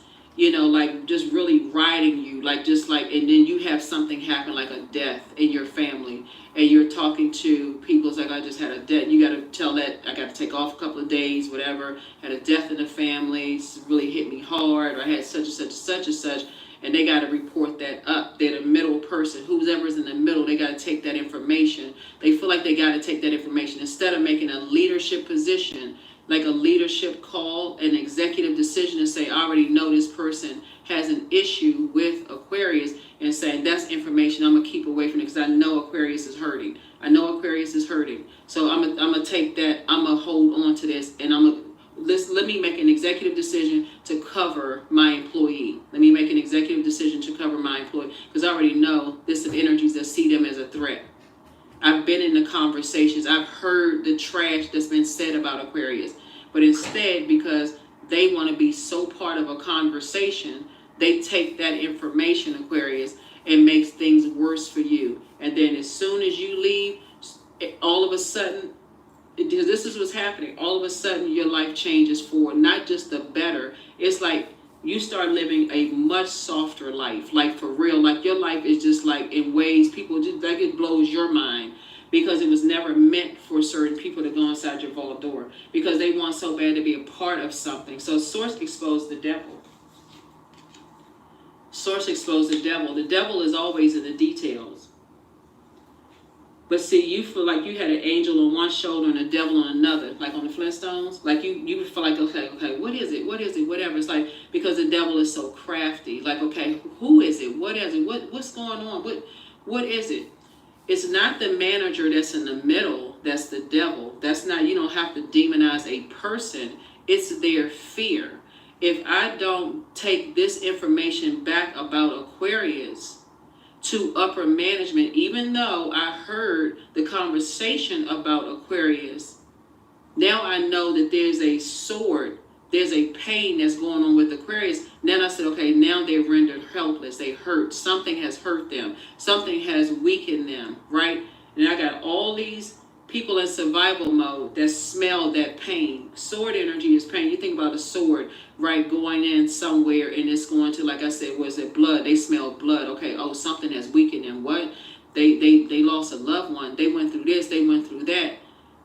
just really riding you, and then you have something happen, like a death in your family, and you're talking to people, it's like, I just had a death, you got to tell that, I got to take off a couple of days, whatever, had a death in the family, it's really hit me hard, or I had such and such and such and such, and they got to report that up. They're the middle person, whoever's in the middle, they got to take that information. They feel like they got to take that information instead of making a leadership position, like a leadership call, an executive decision, and say, I already know this person has an issue with Aquarius, and saying that's information I'm gonna keep away from it because I know Aquarius is hurting. So I'm gonna take that. I'm gonna hold on to this, and let me make an executive decision to cover my employee. Because I already know this is energies that see them as a threat. I've been in the conversations. I've heard the trash that's been said about Aquarius. But instead, because they want to be so part of a conversation, they take that information, Aquarius, and makes things worse for you. And then as soon as you leave, all of a sudden, this is what's happening. All of a sudden, your life changes for not just the better. It's like you start living a much softer life, like for real. Like your life is just like in ways people just like it blows your mind because it was never meant for certain people to go inside your vault door because they want so bad to be a part of something. So Source exposed the devil. The devil is always in the details. But see, you feel like you had an angel on one shoulder and a devil on another, like on the Flintstones. Like you feel like, okay, what is it, whatever. It's like, because the devil is so crafty. Like, okay, who is it? What is it? What's going on? What is it? It's not the manager that's in the middle that's the devil. That's not, you don't have to demonize a person. It's their fear. If I don't take this information back about Aquarius to upper management, even though I heard the conversation about Aquarius, now I know that there's a sword, there's a pain that's going on with Aquarius. Then I said, okay, now they're rendered helpless. They hurt. Something has hurt them. Something has weakened them, right? And I got all these people in survival mode that smell that pain. Sword energy is pain. You think about a sword, right, going in somewhere and it's going to, like I said, was it blood? They smell blood. Okay, oh, something has weakened them. What? They lost a loved one. They went through this. They went through that.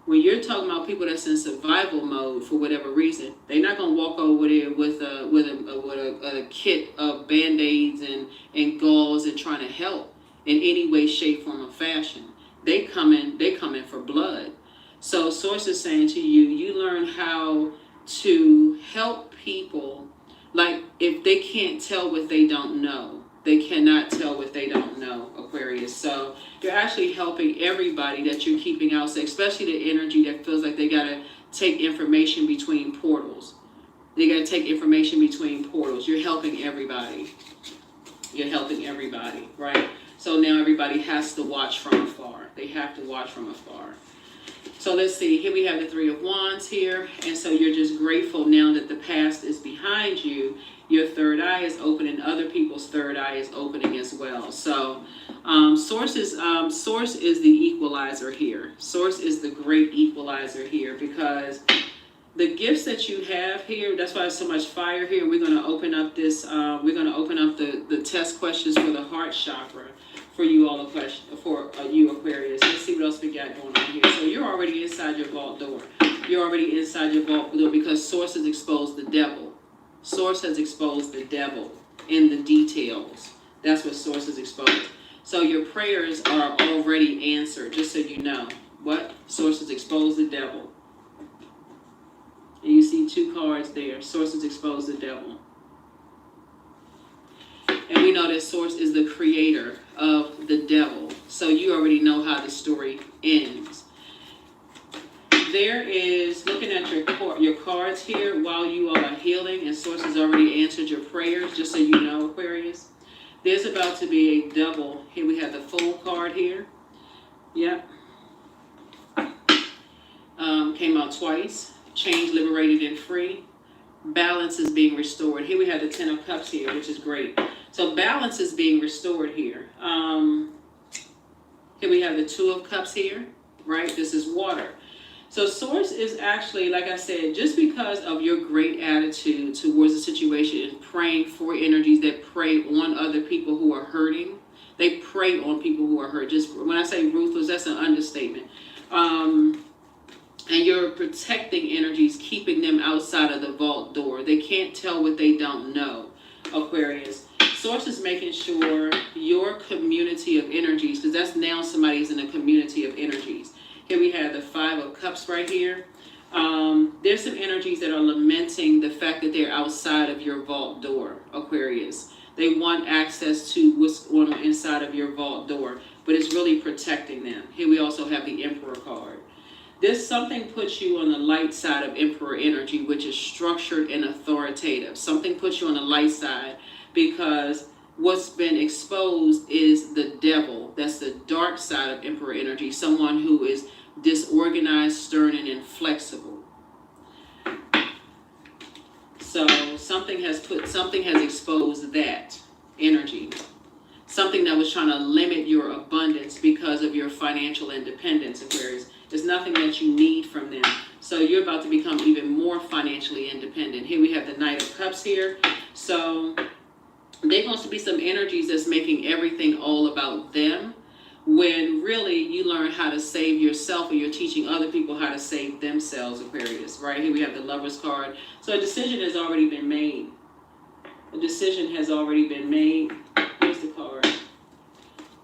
When you're talking about people that's in survival mode for whatever reason, they're not gonna walk over there with a kit of Band-Aids and gauze and trying to help in any way, shape, form, or fashion. They come in for blood. So Source is saying to you, you learn how to help people. Like, if they can't tell what they don't know, they cannot tell what they don't know, Aquarius. So you're actually helping everybody that you're keeping out, especially the energy that feels like they got to take information between portals. They got to take information between portals. You're helping everybody. Right? So now everybody has to watch from afar. They have to watch from afar. So let's see. Here we have the Three of Wands here. And so you're just grateful now that the past is behind you. Your third eye is open and other people's third eye is opening as well. So Source is the equalizer here. Source is the great equalizer here, because the gifts that you have here, that's why there's so much fire here. We're going to open up this, we're going to open up the test questions for the heart chakra for you all, for you Aquarius. Let's see what else we got going on here. So you're already inside your vault door. You're already inside your vault door because Source has exposed the devil. Source has exposed the devil in the details. That's what Source has exposed. So your prayers are already answered, just so you know. What? Source has exposed the devil. And you see two cards there. Source has exposed the devil. And we know that Source is the creator of the devil. So you already know how the story ends. There is, looking at your cards here while you all are healing, and Source has already answered your prayers, just so you know, Aquarius. There's about to be a double. Here we have the Fool card here. Yep. Came out twice. Change, liberated, and free. Balance is being restored. Here we have the Ten of Cups here, which is great. So balance is being restored here. Here we have the Two of Cups here, right? This is water. So Source is actually, like I said, just because of your great attitude towards the situation and praying for energies that prey on other people who are hurting. They prey on people who are hurt. Just when I say ruthless, that's an understatement. And you're protecting energies, keeping them outside of the vault door. They can't tell what they don't know, Aquarius. Source is making sure your community of energies, because that's now somebody's in a community of energies. Here we have the Five of Cups right here. There's some energies that are lamenting the fact that they're outside of your vault door, Aquarius. They want access to what's going on inside of your vault door, but it's really protecting them. Here we also have the Emperor card. This something puts you on the light side of Emperor energy, which is structured and authoritative. Something puts you on the light side because what's been exposed is the devil. That's the dark side of Emperor energy. Someone who is disorganized, stern, and inflexible. So something has exposed that energy. Something that was trying to limit your abundance because of your financial independence, Aquarius. There's nothing that you need from them. So you're about to become even more financially independent. Here we have the Knight of Cups here. So there wants to be some energies that's making everything all about them, when really you learn how to save yourself, or you're teaching other people how to save themselves, Aquarius. Right here we have the Lover's card. So a decision has already been made. A decision has already been made. Here's the card.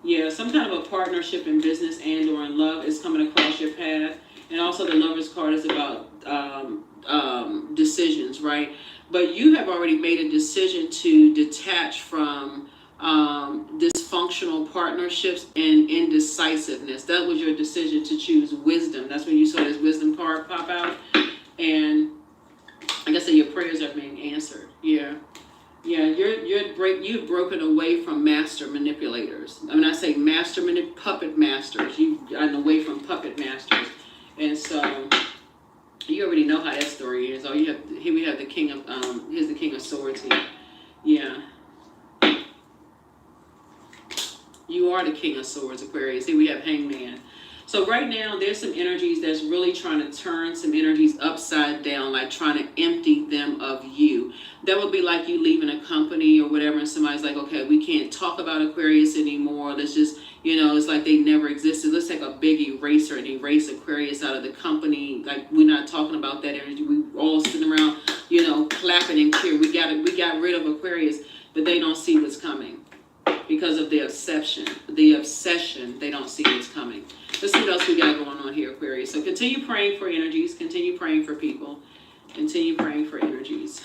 Yeah, some kind of a partnership in business and or in love is coming across your path. And also the Lover's card is about decisions, right? But you have already made a decision to detach from dysfunctional partnerships and indecisiveness. That was your decision to choose wisdom. That's when you saw this wisdom card pop out. And like I said, your prayers are being answered. Yeah. Yeah, you've broken away from master manipulators. I mean, I say puppet masters. You've gotten away from puppet masters, and so you already know how that story is. Oh, here we have the King of here's the King of Swords here. Yeah, you are the King of Swords, Aquarius. Here we have Hangman. So right now, there's some energies that's really trying to turn some energies upside down, like trying to empty them of you. That would be like you leaving a company or whatever, and somebody's like, okay, we can't talk about Aquarius anymore. Let's just, it's like they never existed. Let's take a big eraser and erase Aquarius out of the company. Like, we're not talking about that energy. We all sitting around, clapping and cheering. We got rid of Aquarius, but they don't see what's coming. Because of the obsession, they don't see what's coming. Let's see what else we got going on here, Aquarius. So continue praying for energies. Continue praying for people. Continue praying for energies.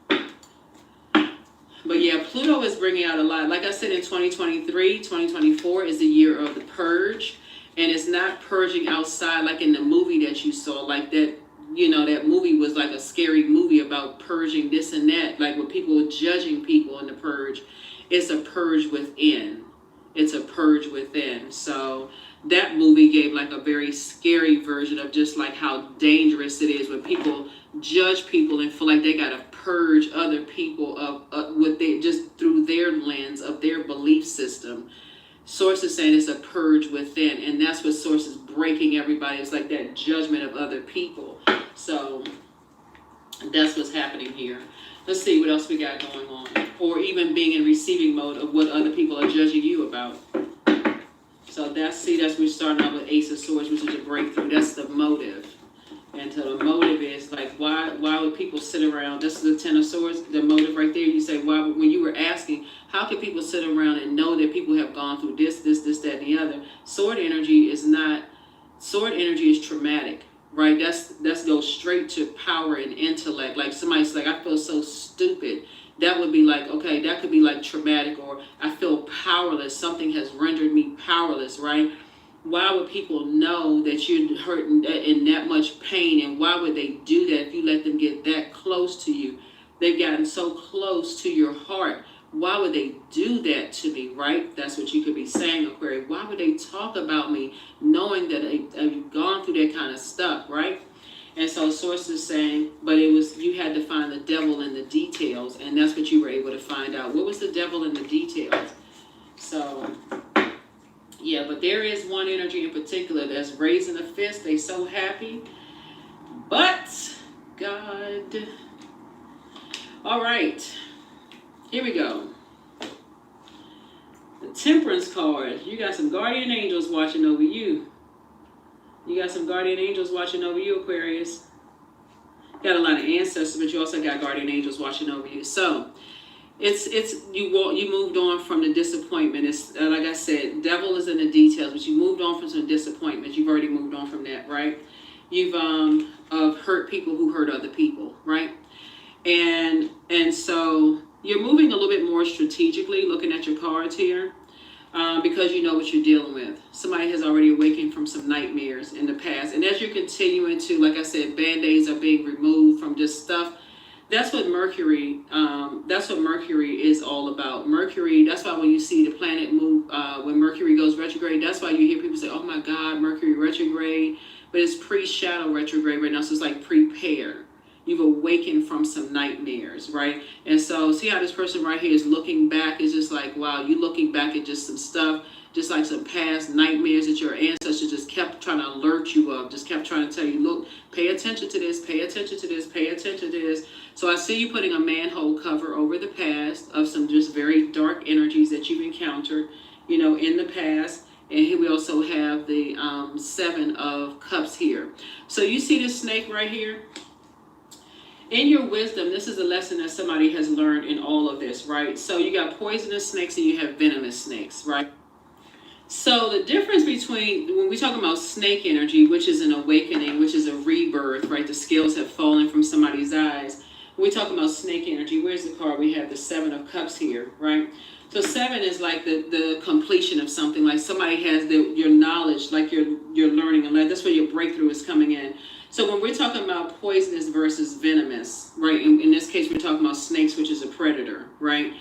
But yeah, Pluto is bringing out a lot. Like I said, in 2023, 2024 is the year of the purge. And it's not purging outside like in the movie that you saw. Like that, that movie was like a scary movie about purging this and that. Like with people judging people in the purge. It's a purge within. It's a purge within. So that movie gave like a very scary version of just like how dangerous it is when people judge people and feel like they got to purge other people of what they just through their lens of their belief system. Source is saying it's a purge within, and that's what Source is breaking everybody. It's like that judgment of other people. So that's what's happening here. Let's see what else we got going on. Or even being in receiving mode of what other people are judging you about. So that's we're starting out with Ace of Swords, which is a breakthrough. That's the motive. And so the motive is like, why would people sit around? This is the Ten of Swords, the motive right there. You say, why, when you were asking, how can people sit around and know that people have gone through this, that, and the other? Sword energy is traumatic. Right, that's goes straight to power and intellect. Like somebody's like, I feel so stupid. That would be like, okay, that could be like traumatic, or I feel powerless. Something has rendered me powerless, right? why would people know that you're hurting in that much pain? And why would they do that if you let them get that close to you? They've gotten so close to your heart. Why would they do that to me, right? That's what you could be saying, Aquarius. Why would they talk about me knowing that I've gone through that kind of stuff, right? And so source is saying, but it was, you had to find the devil in the details, and that's what you were able to find out. What was the devil in the details? So, yeah, but there is one energy in particular that's raising a fist. They so happy. But, God. All right. Here we go. The Temperance card. You got some guardian angels watching over you. You got some guardian angels watching over you, Aquarius. You got a lot of ancestors, but you also got guardian angels watching over you. So, you moved on from the disappointment. It's like I said, devil is in the details, but you moved on from some disappointment. You've already moved on from that, right? You've hurt people who hurt other people, right? And so you're moving a little bit more strategically, looking at your cards here, because you know what you're dealing with. Somebody has already awakened from some nightmares in the past, and as you're continuing to, like I said, band-aids are being removed from this stuff. That's what Mercury is all about. Mercury, that's why when you see the planet move, when Mercury goes retrograde, that's why you hear people say, oh my God, Mercury retrograde. But it's pre-shadow retrograde right now, so it's like prepare. You've awakened from some nightmares, right? And so see how this person right here is looking back. It's just like, wow, you looking back at just some stuff, just like some past nightmares that your ancestors just kept trying to alert you of, just kept trying to tell you, look, pay attention to this, pay attention to this, pay attention to this. So I see you putting a manhole cover over the past of some just very dark energies that you've encountered, you know, in the past. And here we also have the 7 of Cups here. So you see this snake right here? In your wisdom, this is a lesson that somebody has learned in all of this, right? So you got poisonous snakes and you have venomous snakes, right? So the difference between, when we talk about snake energy, which is an awakening, which is a rebirth, right? The scales have fallen from somebody's eyes. When we talk about snake energy, where's the card? We have the 7 of Cups here, right? So 7 is like the completion of something, like somebody has your knowledge, like you're learning, and that's where your breakthrough is coming in. So when we're talking about poisonous versus venomous, right? In this case, we're talking about snakes, which is a predator, right?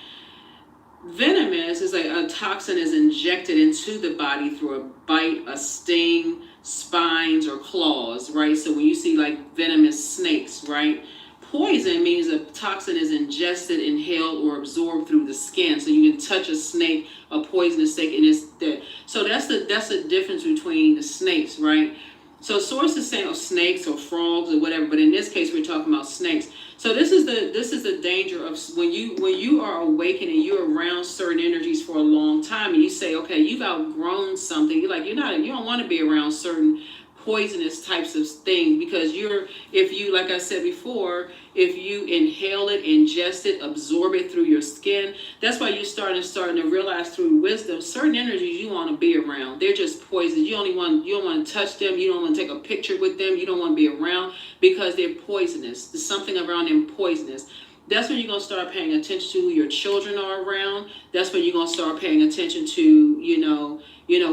Venomous is like a toxin is injected into the body through a bite, a sting, spines, or claws, right? So when you see like venomous snakes, right? Poison means a toxin is ingested, inhaled, or absorbed through the skin. So you can touch a snake, a poisonous snake, and it's dead. So that's the difference between the snakes, right? So sources say snakes or frogs or whatever, but in this case we're talking about snakes. So this is the danger of when you are awakening, you're around certain energies for a long time, and you say, okay, you've outgrown something. You're like, you don't want to be around certain poisonous types of things, because if you, like I said before, if you inhale it, ingest it, absorb it through your skin, that's why you're starting to realize through wisdom, certain energies you want to be around. They're just poison. You don't want to touch them. You don't want to take a picture with them. You don't want to be around because they're poisonous. There's something around them poisonous. That's when you're going to start paying attention to who your children are around. That's when you're going to start paying attention to,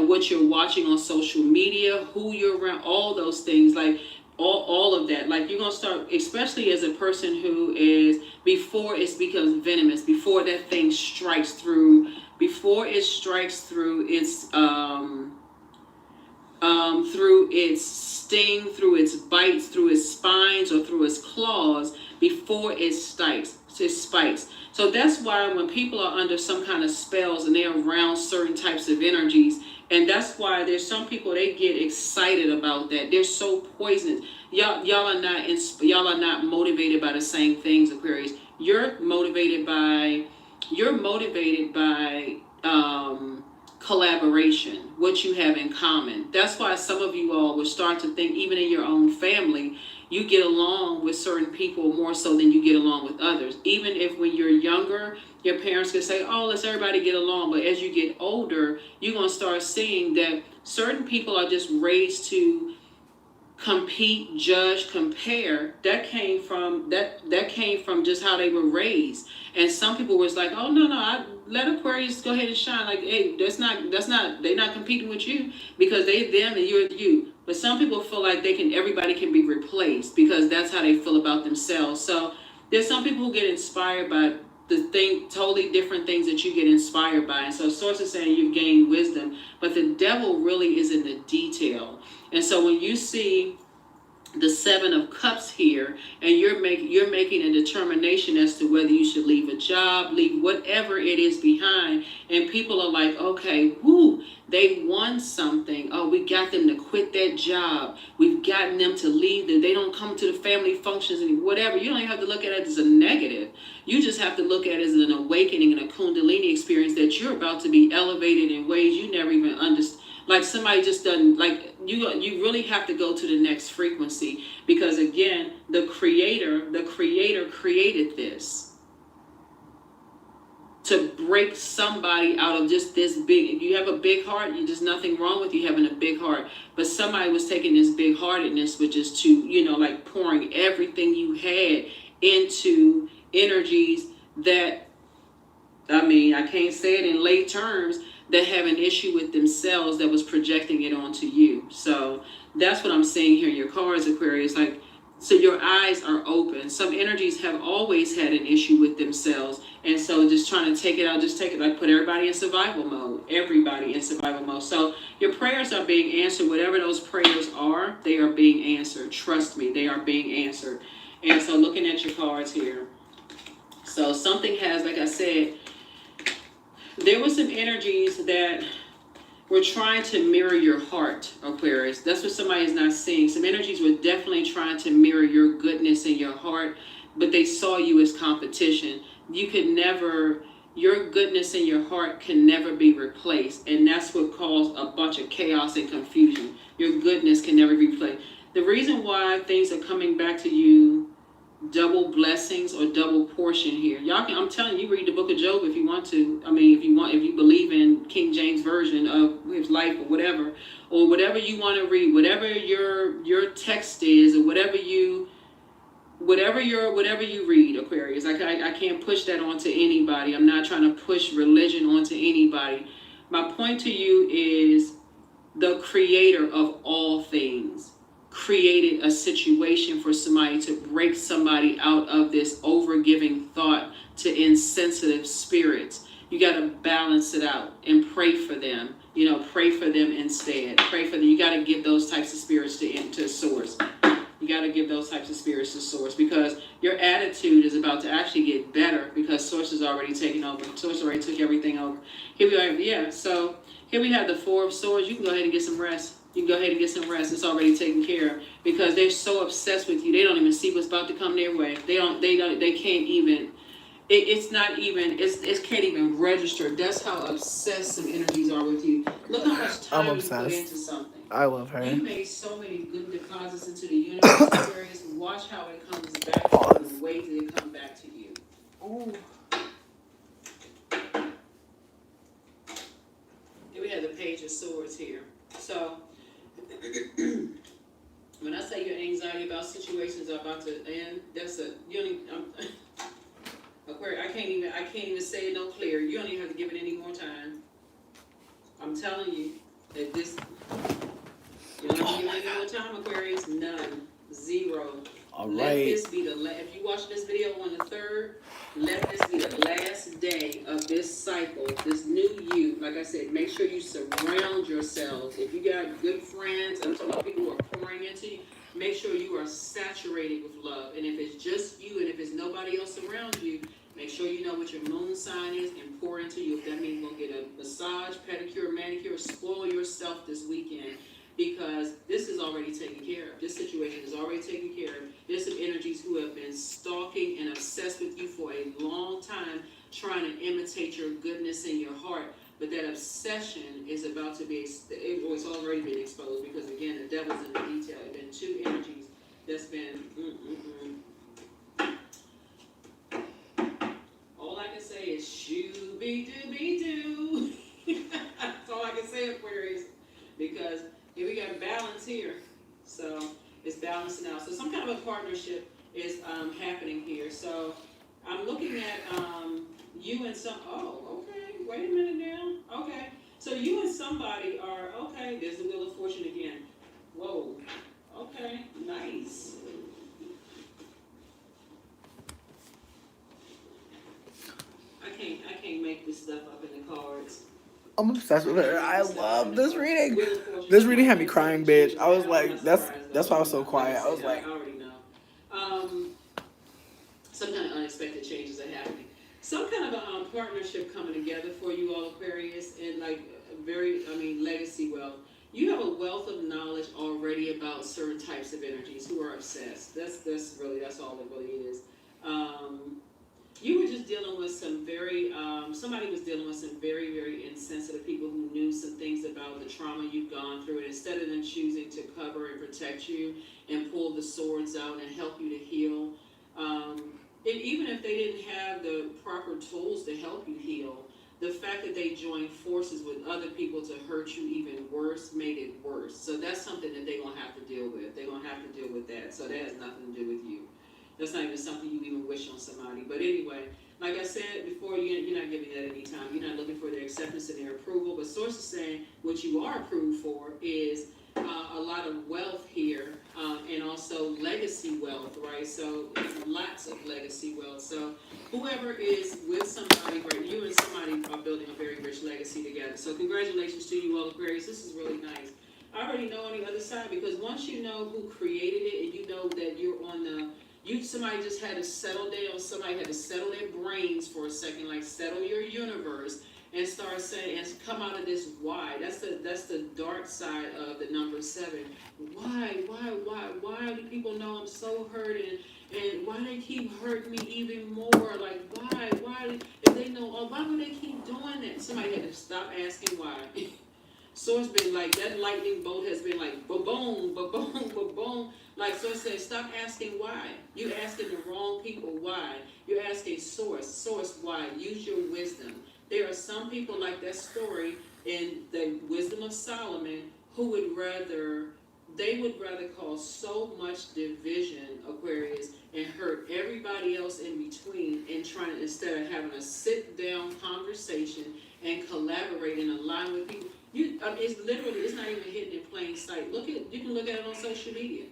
what you're watching on social media, who you're around, all those things, like all of that. Like you're going to start, especially as a person who is, before it becomes venomous, before that thing strikes through, before it strikes through its, through its sting, through its bites, through its spines, or through its claws, before it spikes. So that's why when people are under some kind of spells and they're around certain types of energies, and that's why there's some people, they get excited about that. They're so poisonous. Y'all are not motivated by the same things, Aquarius. You're motivated by collaboration, what you have in common. That's why some of you all will start to think, even in your own family, you get along with certain people more so than you get along with others. Even if when you're younger, your parents can say, oh, let's everybody get along. But as you get older, you're going to start seeing that certain people are just raised to compete, judge, compare. That came from just how they were raised. And some people was like, oh, no, let Aquarius go ahead and shine. Like, hey, they're not competing with you because they them and you're you. But some people feel like everybody can be replaced because that's how they feel about themselves. So there's some people who get inspired by totally different things that you get inspired by. And so source is saying you've gained wisdom, but the devil really is in the detail. And so when you see the 7 of Cups here, and you're making a determination as to whether you should leave a job, leave whatever it is behind, and people are like, okay, whoo, they won something. Oh, we got them to quit that job. We've gotten them to leave. They don't come to the family functions and whatever. You don't even have to look at it as a negative. You just have to look at it as an awakening and a Kundalini experience that you're about to be elevated in ways you never even understood. Like somebody just doesn't, like, you really have to go to the next frequency because, again, the creator created this to break somebody out of just this big. If you have a big heart, there's nothing wrong with you having a big heart, but somebody was taking this big heartedness, which is to, like pouring everything you had into energies that, I mean, I can't say it in lay terms, that have an issue with themselves that was projecting it onto you. So that's what I'm saying here in your cards, Aquarius. Like, so your eyes are open. Some energies have always had an issue with themselves. And so just trying to take it out, like put everybody in survival mode. Everybody in survival mode. So your prayers are being answered. Whatever those prayers are, they are being answered. Trust me, they are being answered. And so looking at your cards here. So something has, like I said, there were some energies that were trying to mirror your heart, Aquarius. That's what somebody is not seeing. Some energies were definitely trying to mirror your goodness in your heart, but they saw you as competition. You could never, your goodness in your heart can never be replaced. And that's what caused a bunch of chaos and confusion. Your goodness can never be replaced. The reason why things are coming back to you, double blessings or double portion here. Y'all can, I'm telling you, read the book of Job if you want to. I mean, if you believe in King James version of his life or whatever you want to read, whatever your text is, or whatever you read, Aquarius. I can't push that onto anybody. I'm not trying to push religion onto anybody. My point to you is the creator of all things created a situation for somebody to break somebody out of this overgiving thought to insensitive spirits. You got to balance it out and pray for them. Pray for them instead. Pray for them. You got to give those types of spirits to source. You got to give those types of spirits to source because your attitude is about to actually get better because source is already taking over. Source already took everything over. Here we are. Yeah. So here we have the 4 of Swords. You can go ahead and get some rest. You can go ahead and get some rest. It's already taken care of because they're so obsessed with you. They don't even see what's about to come their way. They can't even, it can't even register. That's how obsessed some energies are with you. Look how much time you put into something. I love her. You made so many good deposits into the universe, Aquarius. Watch how it comes back to you, the ways that it comes back to you. Ooh. Here we have the Page of Swords here. So, when I say your anxiety about situations are about to end, that's Aquarius, I can't even say it no clearer. You don't even have to give it any more time. I'm telling you that this, you don't have to give it any more time, Aquarius. None. 0. All Let right. this be if you watch this video on the 3rd, let this be the last day of this cycle, this new you. Like I said, make sure you surround yourselves. If you got good friends, I'm talking about people who are pouring into you, make sure you are saturated with love. And if it's just you and if it's nobody else around you, make sure you know what your moon sign is and pour into you. If that means you're going to get a massage, pedicure, manicure, spoil yourself this weekend. Because this is already taken care of. This situation is already taken care of. There's some energies who have been stalking and obsessed with you for a long time, trying to imitate your goodness in your heart. But that obsession is about to be, it's already been exposed because, again, the devil's in the detail. There have been 2 energies that's been, All I can say is, shoo-be-doo-be-doo. That's all I can say, Aquarius. Because here we got balance here. So it's balancing out. So some kind of a partnership is happening here. So I'm looking at you and some, okay. Wait a minute now. Okay. So you and somebody are, okay, there's the Wheel of Fortune again. Whoa. Okay, nice. I can't make this stuff up in the cards. I'm obsessed with her. I love this reading. This reading had me crying, bitch. I was like, that's why I was so quiet. I was like, I already know. Some kind of unexpected changes are happening. Some kind of a partnership coming together for you all, Aquarius, and like legacy wealth. You have a wealth of knowledge already about certain types of energies who are obsessed. That's all it really is. You were just dealing with some somebody was dealing with some very, very insensitive people who knew some things about the trauma you've gone through, and instead of them choosing to cover and protect you and pull the swords out and help you to heal, and even if they didn't have the proper tools to help you heal, the fact that they joined forces with other people to hurt you even worse made it worse. So that's something that they're going to have to deal with. They're going to have to deal with that. So that has nothing to do with you. That's not even something you even wish on somebody. But anyway, like I said before, you're not giving that any time. You're not looking for their acceptance and their approval. But Source is saying what you are approved for is a lot of wealth here, and also legacy wealth, right? So lots of legacy wealth. So whoever is with somebody, right, you and somebody are building a very rich legacy together. So congratulations to you all, Aquarius. This is really nice. I already know on the other side, because once you know who created it and you know that you're on somebody just had to settle down, somebody had to settle their brains for a second, like settle your universe and start saying, and come out of this why. That's the dark side of the number 7. Why do people know I'm so hurt, and why they keep hurting me even more? Like why if they know, oh, why would they keep doing that? Somebody had to stop asking why. Source been like, that lightning bolt has been like, ba-boom, ba-boom, ba-boom. Like Source said, stop asking why. You're asking the wrong people why. You're asking Source why. Use your wisdom. There are some people like that story in the Wisdom of Solomon who would rather cause so much division, Aquarius, and hurt everybody else in between, and trying to, instead of having a sit down conversation and collaborate and align with people. It's not even hidden in plain sight. You can look at it on social media.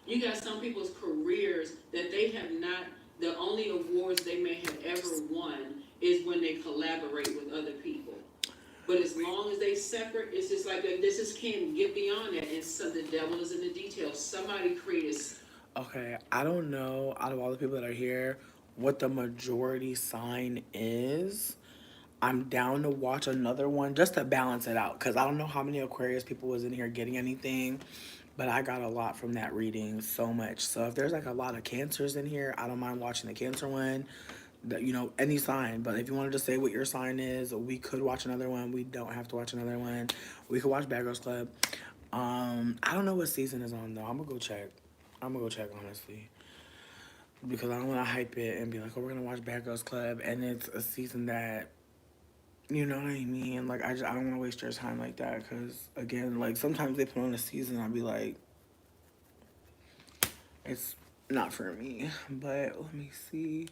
You got some people's careers that they have not, the only awards they may have ever won is when they collaborate with other people. But as long as they separate, it's just like, this just can't get beyond that. And so the devil is in the details. Somebody created. okay, I don't know out of all the people that are here what the majority sign is. I'm down to watch another one just to balance it out, because I don't know how many Aquarius people was in here getting anything, but I got a lot from that reading, so much. So if there's like a lot of Cancers in here, I don't mind watching the Cancer one. Any sign. But if you wanted to say what your sign is, we could watch another one. We don't have to watch another one. We could watch Bad Girls Club. I don't know what season is on though. I'm gonna go check honestly, because I don't want to hype it and be like, oh, we're gonna watch Bad Girls Club, and it's a season that, you know what I mean? Like, I don't want to waste your time like that, because, again, like, sometimes they put on a season, I'll be like, it's not for me. But let me see,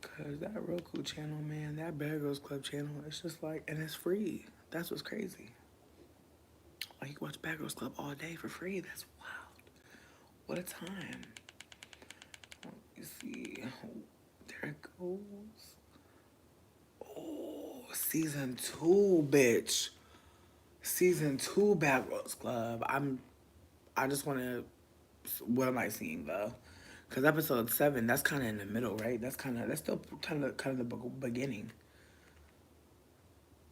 because that Roku channel, man, that Bad Girls Club channel, it's just like, and it's free. That's what's crazy. Like, you can watch Bad Girls Club all day for free. That's wild. What a time. Let me see. There it goes. Oh, season 2, bitch. Season 2 Bad Girls Club. I just want to, what am I seeing though? Because episode 7, that's kind of in the middle, right? That's still kind of the beginning.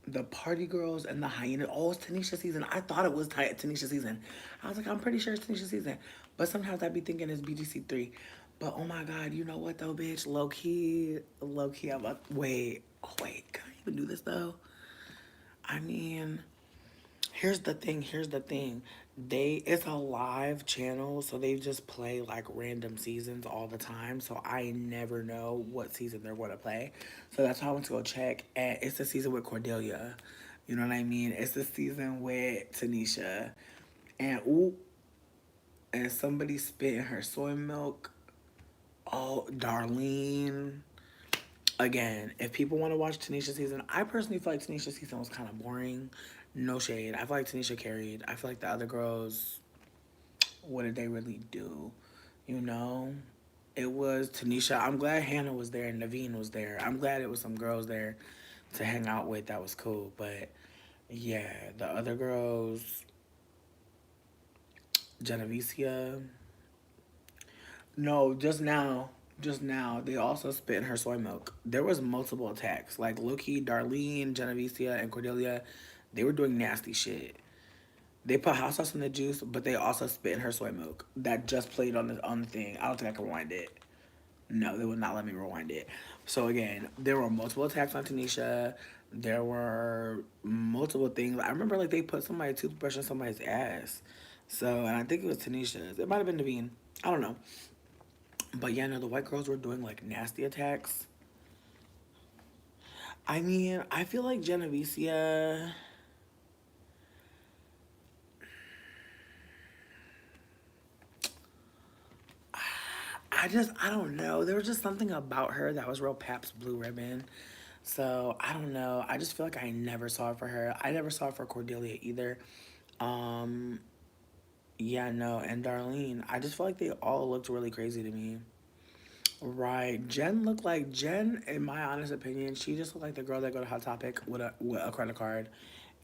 The Party Girls and the Hyena. Oh, it's Tanisha season. I thought it was Tanisha season. I was like, I'm pretty sure it's Tanisha season. But sometimes I be thinking it's BGC 3. But oh my God, you know what though, bitch? Low key, I'm like, wait, can I even do this though? I mean, here's the thing. It's a live channel, so they just play like random seasons all the time. So I never know what season they're going to play. So that's why I went to go check. And it's the season with Cordelia. You know what I mean? It's the season with Tanisha. And somebody spit in her soy milk. Oh, Darlene. again, if people want to watch Tanisha season, I personally feel like Tanisha season was kind of boring. No shade. I feel like Tanisha carried. I feel like the other girls, what did they really do? You know? It was Tanisha. I'm glad Hannah was there and Naveen was there. I'm glad it was some girls there to hang out with. That was cool. But yeah, the other girls, Genevicia. No, just now, they also spit in her soy milk. There was multiple attacks. Like Loki, Darlene, Genevicia, and Cordelia, they were doing nasty shit. They put hot sauce in the juice, but they also spit in her soy milk. That just played on the thing. I don't think I can rewind it. No, they would not let me rewind it. So again, there were multiple attacks on Tanisha. There were multiple things. I remember like they put somebody's toothbrush in somebody's ass. So, and I think it was Tanisha's. It might have been Naveen. I don't know. But yeah, no, the white girls were doing like nasty attacks. I mean, I feel like Genevicia. I don't know. There was just something about her that was real Pabst Blue Ribbon. So I don't know. I just feel like I never saw it for her. I never saw it for Cordelia either. Um, yeah, no, and Darlene. I just feel like they all looked really crazy to me. Right. Jen looked like Jen, in my honest opinion, she just looked like the girl that go to Hot Topic with a credit card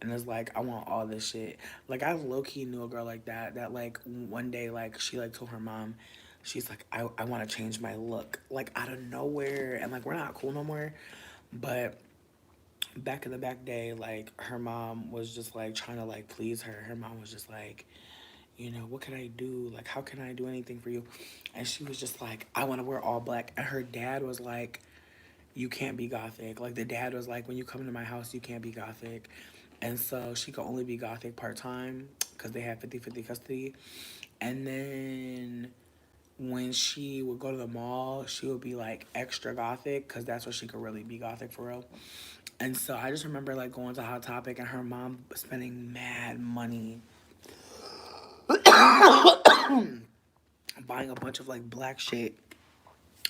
and is like, I want all this shit. Like I low key knew a girl like that like one day like she like told her mom, she's like, I wanna change my look. Like out of nowhere and like we're not cool no more. But back in the back day, like her mom was just like trying to like please her. Her mom was just like, you know, what can I do? Like, how can I do anything for you? And she was just like, I want to wear all black. And her dad was like, you can't be gothic. Like, the dad was like, when you come to my house, you can't be gothic. And so she could only be gothic part-time because they had 50-50 custody. And then when she would go to the mall, she would be like extra gothic because that's where she could really be gothic for real. And so I just remember like going to Hot Topic and her mom spending mad money buying a bunch of like black shit,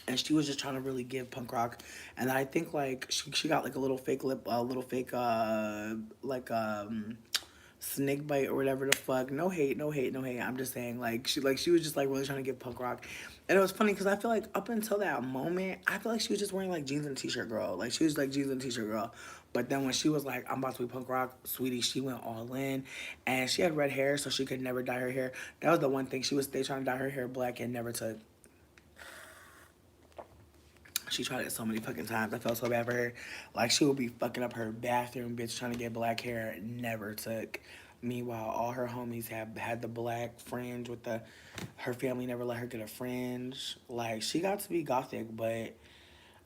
and she was just trying to really give punk rock. And I think like she got like a little fake lip, a little fake like snake bite or whatever the fuck. No hate, no hate, no hate. I'm just saying she was just like really trying to give punk rock. And it was funny because I feel like up until that moment, I feel like she was just wearing like jeans and a t-shirt girl. Like she was like jeans and t-shirt girl. But then when she was like, I'm about to be punk rock, sweetie, she went all in. And she had red hair, so she could never dye her hair. That was the one thing. They trying to dye her hair black and never took. She tried it so many fucking times. I felt so bad for her. Like, she would be fucking up her bathroom, bitch, trying to get black hair. Never took. Meanwhile, all her homies had the black fringe with the... Her family never let her get a fringe. Like, she got to be gothic, but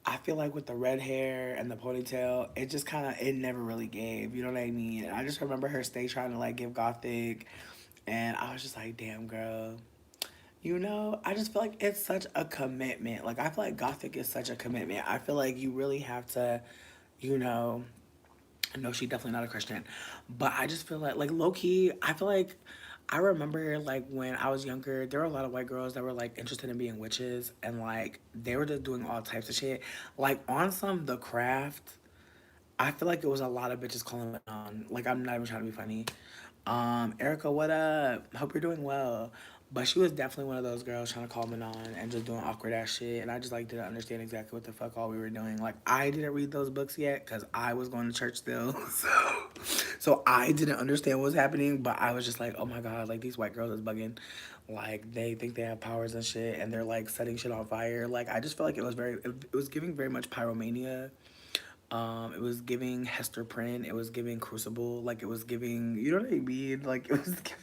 I feel like with the red hair and the ponytail, it just kind of... It never really gave. You know what I mean? I just remember her stay trying to, like, give gothic. And I was just like, damn, girl. You know, I just feel like it's such a commitment. Like, I feel like Gothic is such a commitment. I feel like you really have to, you know, no, she's definitely not a Christian. But I just feel like low-key, I feel like I remember, like, when I was younger, there were a lot of white girls that were, like, interested in being witches. And, like, they were just doing all types of shit. Like, on some The Craft, I feel like it was a lot of bitches calling it on. Like, I'm not even trying to be funny. Erica, what up? Hope you're doing well. But she was definitely one of those girls trying to call me on and just doing awkward ass shit. And I just like didn't understand exactly what the fuck all we were doing. Like I didn't read those books yet because I was going to church still. So I didn't understand what was happening. But I was just like, oh my God, like these white girls is bugging. Like they think they have powers and shit and they're like setting shit on fire. Like I just felt like it was giving very much pyromania. It was giving Hester Prynne. It was giving Crucible. Like it was giving, you know what I mean? Like it was giving.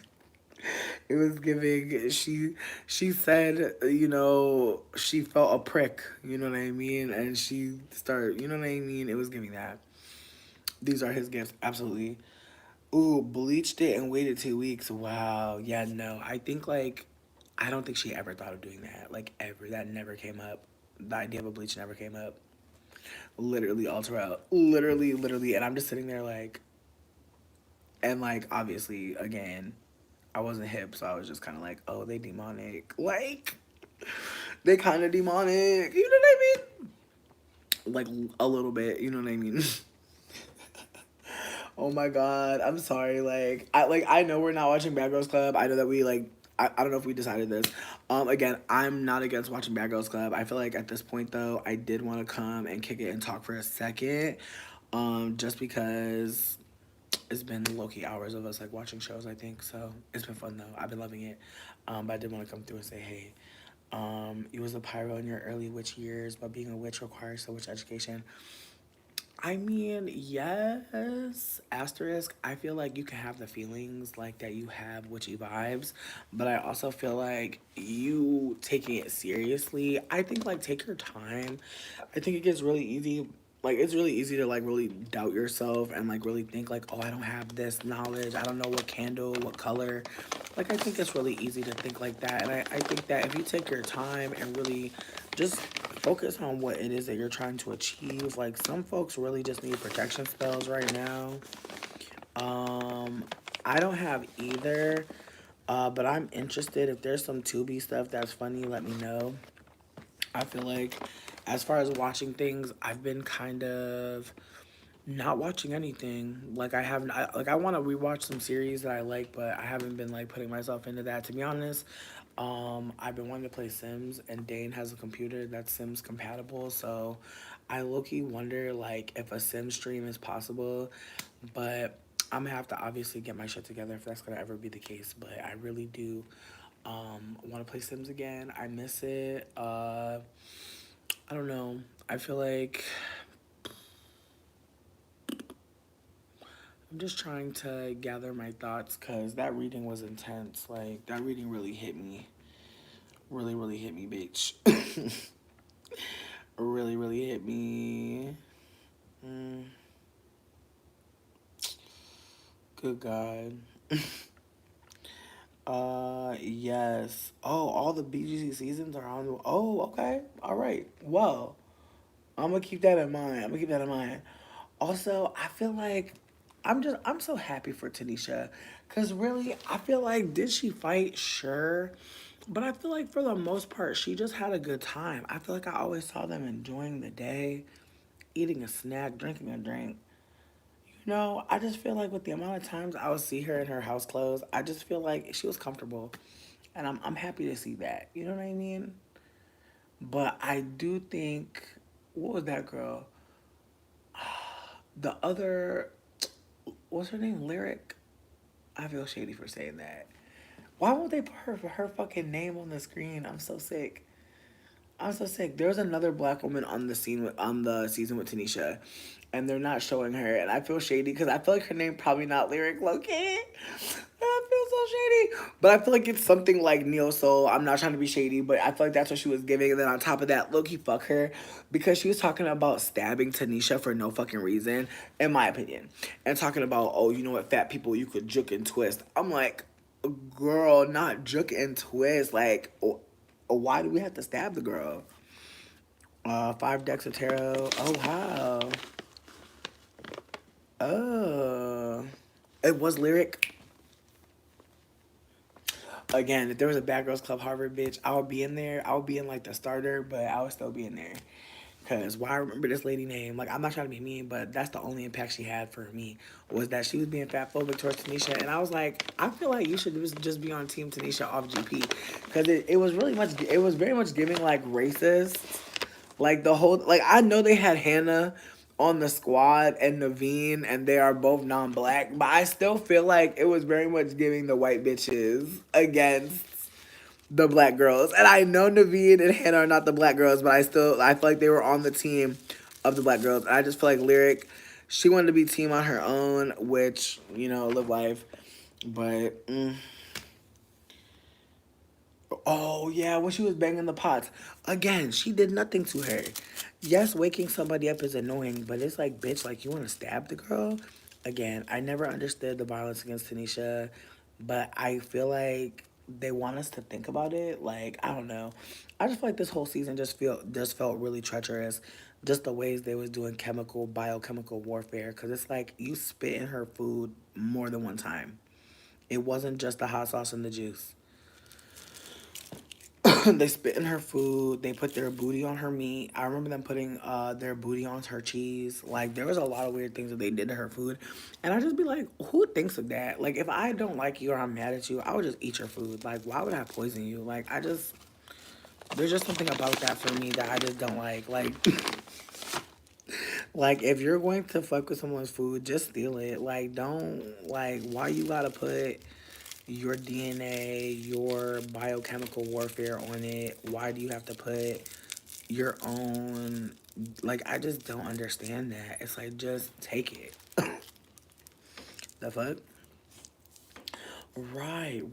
She said, you know, she felt a prick. You know what I mean? And she started. You know what I mean? It was giving that. These are his gifts. Absolutely. Ooh, bleached it and waited 2 weeks. Wow. Yeah. No. I think like, I don't think she ever thought of doing that. Like ever. That never came up. The idea of a bleach never came up. Literally all throughout. Literally. And I'm just sitting there like, and like, obviously, again, I wasn't hip, so I was just kind of like, oh, they demonic. Like, they kind of demonic. You know what I mean? like a little bit, you know what I mean? Oh my god, I'm sorry. I know we're not watching Bad Girls Club. I know that we I don't know if we decided this. Again, I'm not against watching Bad Girls Club. I feel like at this point though, I did want to come and kick it and talk for a second. Just because it's been low-key hours of us like watching shows, I think. So it's been fun though. I've been loving it. But I did want to come through and say, hey, you was a pyro in your early witch years, but being a witch requires so much education. I mean, yes, asterisk. I feel like you can have the feelings like that you have witchy vibes, but I also feel like you taking it seriously. I think like take your time. I think it gets really easy. Like it's really easy to like really doubt yourself and like really think like, oh, I don't have this knowledge. I don't know what candle, what color. Like I think it's really easy to think like that. And I think that if you take your time and really just focus on what it is that you're trying to achieve. Like some folks really just need protection spells right now. I don't have either, but I'm interested. If there's some Tubi stuff that's funny, let me know. I feel like as far as watching things, I've been kind of not watching anything. Like I haven't, I want to rewatch some series that I like, but I haven't been like putting myself into that. To be honest, I've been wanting to play Sims, and Dane has a computer that's Sims compatible. So I low-key wonder like if a Sim stream is possible, but I'm gonna have to obviously get my shit together if that's gonna ever be the case. But I really do want to play Sims again. I miss it. I don't know. I feel like I'm just trying to gather my thoughts because that reading was intense. Like, that reading really hit me. Really, really hit me, bitch. Really, really hit me. Good God. Yes. Oh, all the BGC seasons are on. Oh, okay. All right. Well, I'm gonna keep that in mind. I'm gonna keep that in mind. Also, I feel like I'm so happy for Tanisha. Cause really, I feel like did she fight? Sure. But I feel like for the most part, she just had a good time. I feel like I always saw them enjoying the day, eating a snack, drinking a drink. You know, I just feel like with the amount of times I would see her in her house clothes, I just feel like she was comfortable. And I'm happy to see that. You know what I mean? But I do think, what was that girl? The other, what's her name? Lyric? I feel shady for saying that. Why won't they put her fucking name on the screen? I'm so sick. I'm so sick. There was another black woman on the on the season with Tanisha, and they're not showing her, and I feel shady because I feel like her name probably not Lyric Loki. I feel so shady, but I feel like it's something like Neo Soul. I'm not trying to be shady, but I feel like that's what she was giving. And then on top of that, Loki fuck her because she was talking about stabbing Tanisha for no fucking reason, in my opinion, and talking about, oh, you know what, fat people you could juke and twist. I'm like, girl, not juke and twist. Like, why do we have to stab the girl? 5 decks of tarot. Oh, wow. Oh. It was Lyric. Again, if there was a Bad Girls Club Harvard bitch, I would be in there. I would be in like the starter, but I would still be in there. Because why I remember this lady name, like I'm not trying to be mean, but that's the only impact she had for me was that she was being fatphobic towards Tanisha. And I was like, I feel like you should just be on Team Tanisha off GP. Because it was very much giving like racist. Like the whole, like I know they had Hannah on the squad and Naveen and they are both non-black, but I still feel like it was very much giving the white bitches against the black girls. And I know Naveen and Hannah are not the black girls, but I feel like they were on the team of the black girls. And I just feel like Lyric, she wanted to be team on her own, which, you know, live life. But, oh, yeah, when she was banging the pots. Again, she did nothing to her. Yes, waking somebody up is annoying, but it's like, bitch, like, you want to stab the girl? Again, I never understood the violence against Tanisha, but I feel like they want us to think about it. Like, I don't know. I just feel like this whole season just felt really treacherous. Just the ways they was doing biochemical warfare. Because it's like, you spit in her food more than one time. It wasn't just the hot sauce and the juice. They spit in her food. They put their booty on her meat. I remember them putting their booty on her cheese. Like, there was a lot of weird things that they did to her food. And I just be like, who thinks of that? Like, if I don't like you or I'm mad at you, I would just eat your food. Like, why would I poison you? Like, there's just something about that for me that I just don't like. Like, like, if you're going to fuck with someone's food, just steal it. Like, don't, like, why you gotta put your DNA, your biochemical warfare on it? Why do you have to put your own, like, I just don't understand that. It's like, just take it. The fuck? Right.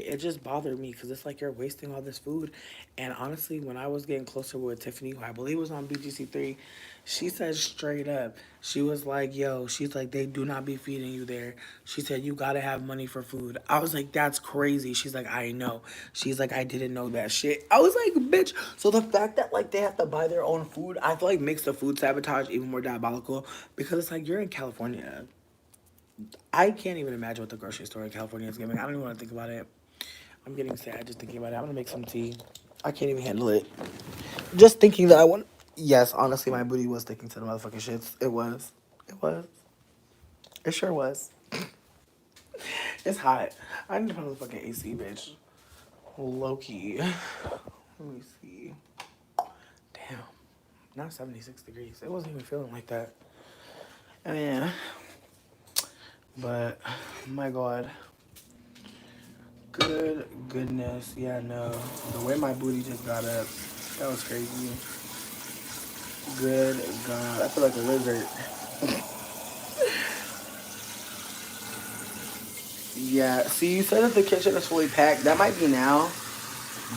It just bothered me because it's like you're wasting all this food. And honestly, when I was getting closer with Tiffany, who I believe was on BGC3, she said straight up, she was like, yo, she's like, they do not be feeding you there. She said, you gotta have money for food. I was like, that's crazy. She's like, I know. She's like, I didn't know that shit. I was like, bitch. So the fact that, like, they have to buy their own food, I feel like makes the food sabotage even more diabolical because it's like, you're in California. I can't even imagine what the grocery store in California is giving. I don't even want to think about it. I'm getting sad just thinking about it. I'm going to make some tea. I can't even handle it. Just thinking that I want... Yes, honestly, my booty was sticking to the motherfucking shits. It was. It was. It sure was. It's hot. I need to put on the fucking AC, bitch. Low-key. Let me see. Damn. Not 76 degrees. It wasn't even feeling like that. I mean... But, my God. Goodness. Yeah, no. The way my booty just got up, that was crazy. Good God. I feel like a lizard. Yeah, see, you said that the kitchen is fully packed. That might be now.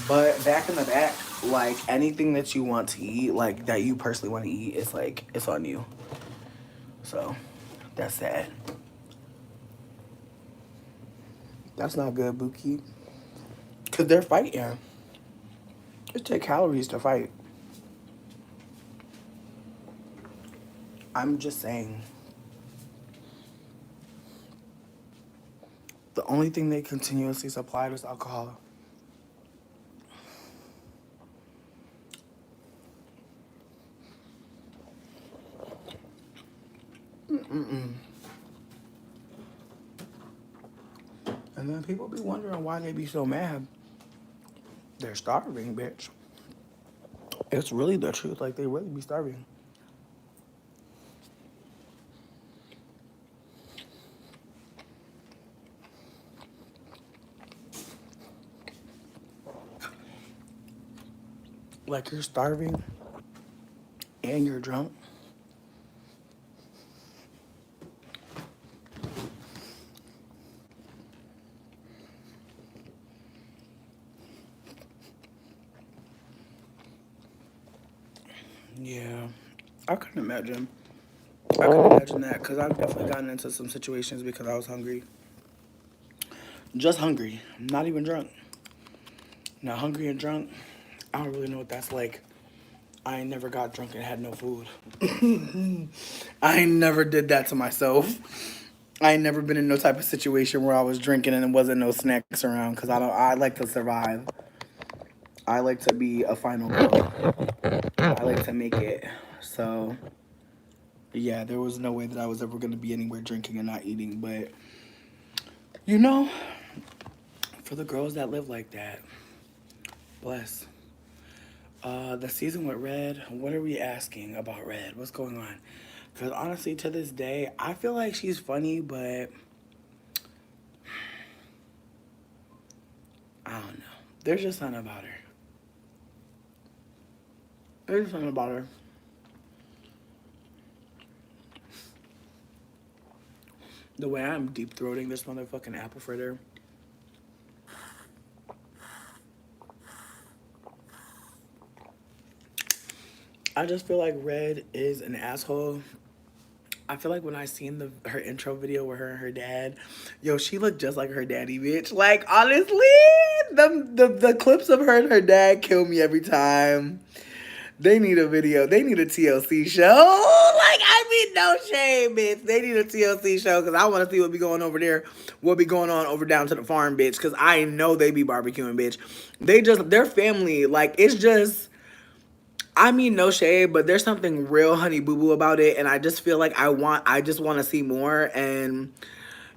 But back in the back, like, anything that you want to eat, like, that you personally want to eat, it's like, it's on you. So, that's sad. That's not good, Buki. Because they're fighting. It takes calories to fight. I'm just saying. The only thing they continuously supplied was alcohol. Mm-mm. And then people be wondering why they be so mad. They're starving, bitch. It's really the truth. Like, they really be starving. Like, you're starving and you're drunk. Yeah, I couldn't imagine. I couldn't imagine that because I've definitely gotten into some situations because I was hungry. Just hungry. Not even drunk. Now, hungry and drunk, I don't really know what that's like. I ain't never got drunk and had no food. I ain't never did that to myself. I ain't never been in no type of situation where I was drinking and there wasn't no snacks around because I like to survive. I like to be a final girl. I like to make it. So, yeah, there was no way that I was ever going to be anywhere drinking and not eating. But, you know, for the girls that live like that, bless. The season with Red, what are we asking about Red? What's going on? Because honestly, to this day, I feel like she's funny, but I don't know. There's just something about her. There's something about her. The way I'm deep-throating this motherfucking apple fritter. I just feel like Red is an asshole. I feel like when I seen her intro video with her and her dad, yo, she looked just like her daddy, bitch. Like, honestly, the clips of her and her dad kill me every time. They need a video. They need a TLC show. Like, I mean, no shame, bitch. They need a TLC show because I want to see what be going over there. What be going on over down to the farm, bitch. Because I know they be barbecuing, bitch. Their family, like, it's just, I mean, no shade, but there's something real honey boo boo about it. And I just feel like I just want to see more. And,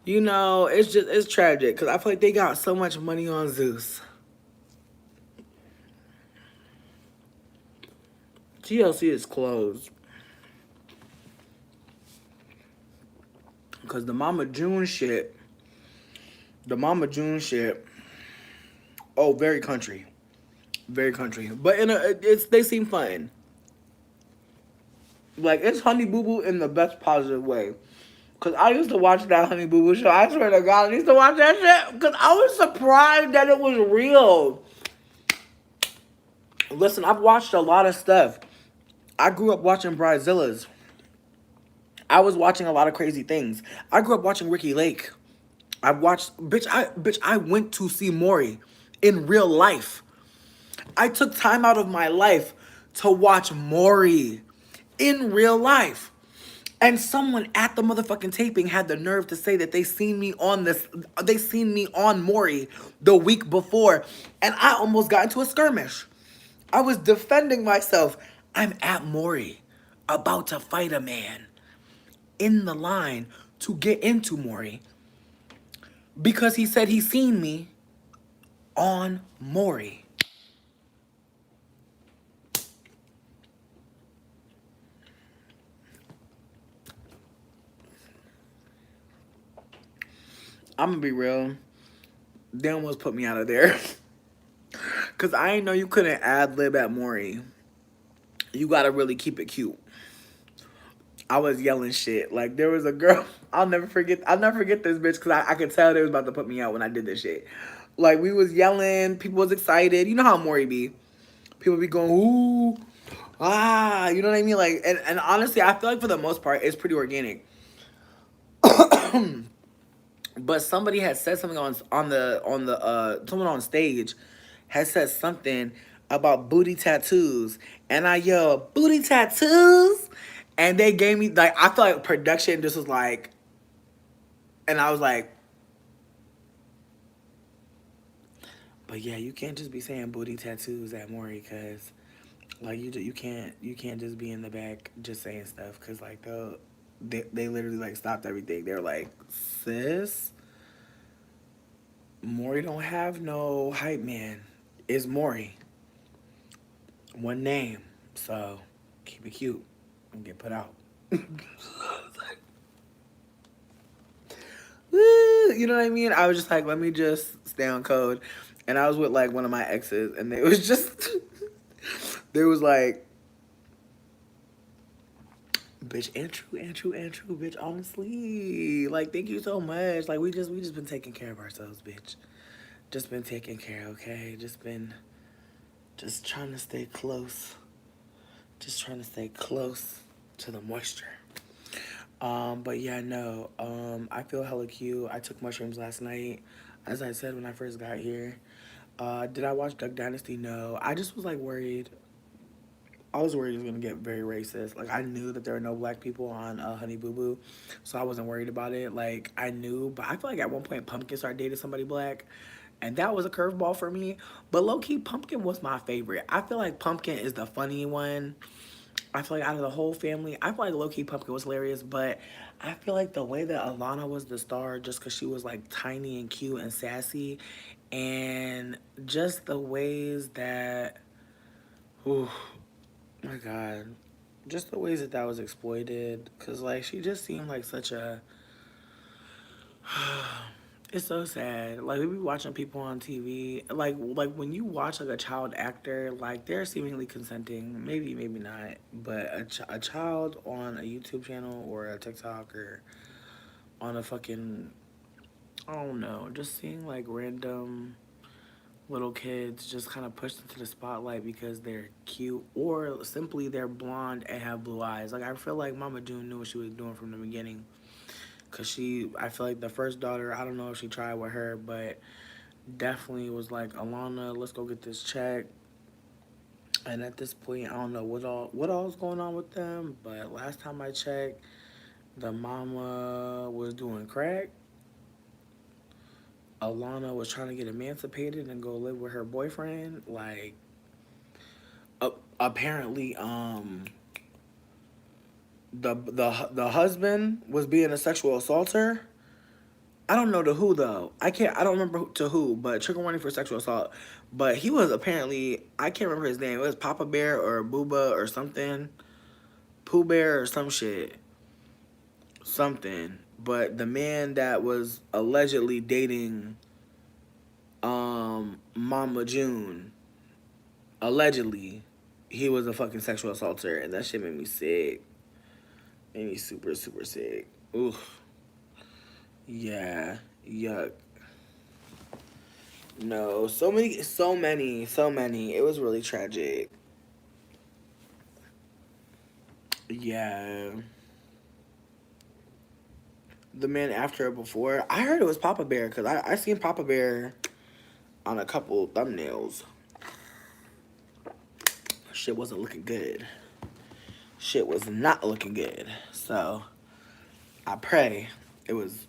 you know, it's tragic because I feel like they got so much money on Zeus. TLC is closed. Because the Mama June shit, oh, very country. Very country. But they seem fun. Like, it's Honey Boo Boo in the best positive way. Because I used to watch that Honey Boo Boo show. I swear to God, I used to watch that shit. Because I was surprised that it was real. Listen, I've watched a lot of stuff. I grew up watching Bridezillas. I was watching a lot of crazy things. I grew up watching Ricky Lake. I watched, I went to see Maury in real life. I took time out of my life to watch Maury in real life. And someone at the motherfucking taping had the nerve to say that they seen me on Maury the week before. And I almost got into a skirmish. I was defending myself. I'm at Maury, about to fight a man in the line to get into Maury because he said he seen me on Maury. I'm gonna be real. They almost put me out of there. Cause I didn't know you couldn't ad lib at Maury. You gotta really keep it cute. I was yelling shit. Like, there was a girl. I'll never forget this bitch because I could tell they was about to put me out when I did this shit. Like, we was yelling. People was excited. You know how Maury be. People be going, ooh, ah. You know what I mean? Like, and honestly, I feel like for the most part, it's pretty organic. But somebody had said something someone on stage had said something about booty tattoos. And I yelled, booty tattoos? And they gave me, like, I feel like production just was like, and I was like, but yeah, you can't just be saying booty tattoos at Maury, because, like, you can't just be in the back just saying stuff, because, like, they literally, like, stopped everything. They were like, sis, Maury don't have no hype man. It's Maury. One name. So, keep it cute and get put out. You know what I mean? I was just like, let me just stay on code. And I was with, like, one of my exes, and they was just, there was like, bitch, Andrew, bitch, honestly, like, thank you so much. Like, we just been taking care of ourselves, bitch. Just been taking care, okay? Just trying to stay close. Just trying to stay close to the moisture. But yeah, no, I feel hella cute. I took mushrooms last night, as I said when I first got here. Did I watch Duck Dynasty? No. I just was, like, worried. I was worried it was going to get very racist. Like, I knew that there were no black people on Honey Boo Boo, so I wasn't worried about it. Like, I knew, but I feel like at one point Pumpkin started dating somebody black, and that was a curveball for me. But low-key, Pumpkin was my favorite. I feel like Pumpkin is the funny one. I feel like out of the whole family, I feel like low-key Pumpkin was hilarious, but I feel like the way that Alana was the star, just because she was, like, tiny and cute and sassy, and just the ways that, ooh, my God, just the ways that was exploited, because, like, she just seemed like such a, it's so sad. Like, we be watching people on TV, like when you watch, like, a child actor, like, they're seemingly consenting, maybe not, but a child on a YouTube channel or a TikTok or on a fucking, I don't know, just seeing, like, random little kids just kind of pushed into the spotlight because they're cute or simply they're blonde and have blue eyes. Like, I feel like Mama June knew what she was doing from the beginning. Because I feel like the first daughter, I don't know if she tried with her, but definitely was like, Alana, let's go get this check. And at this point, I don't know what all is going on with them. But last time I checked, the mama was doing crack. Alana was trying to get emancipated and go live with her boyfriend. Like, apparently, the husband was being a sexual assaulter. I don't know to who though. I don't remember to who, but trigger warning for sexual assault. But he was apparently, I can't remember his name. It was Papa Bear or Booba or something. Pooh Bear or some shit. Something. But the man that was allegedly dating Mama June, allegedly, he was a fucking sexual assaulter, and that shit made me sick. Made me super, super sick. Oof. Yeah. Yuck. No. So many. It was really tragic. Yeah. The man after it before, I heard it was Papa Bear, because I seen Papa Bear on a couple thumbnails. Shit wasn't looking good. Shit was not looking good. So, I pray it was,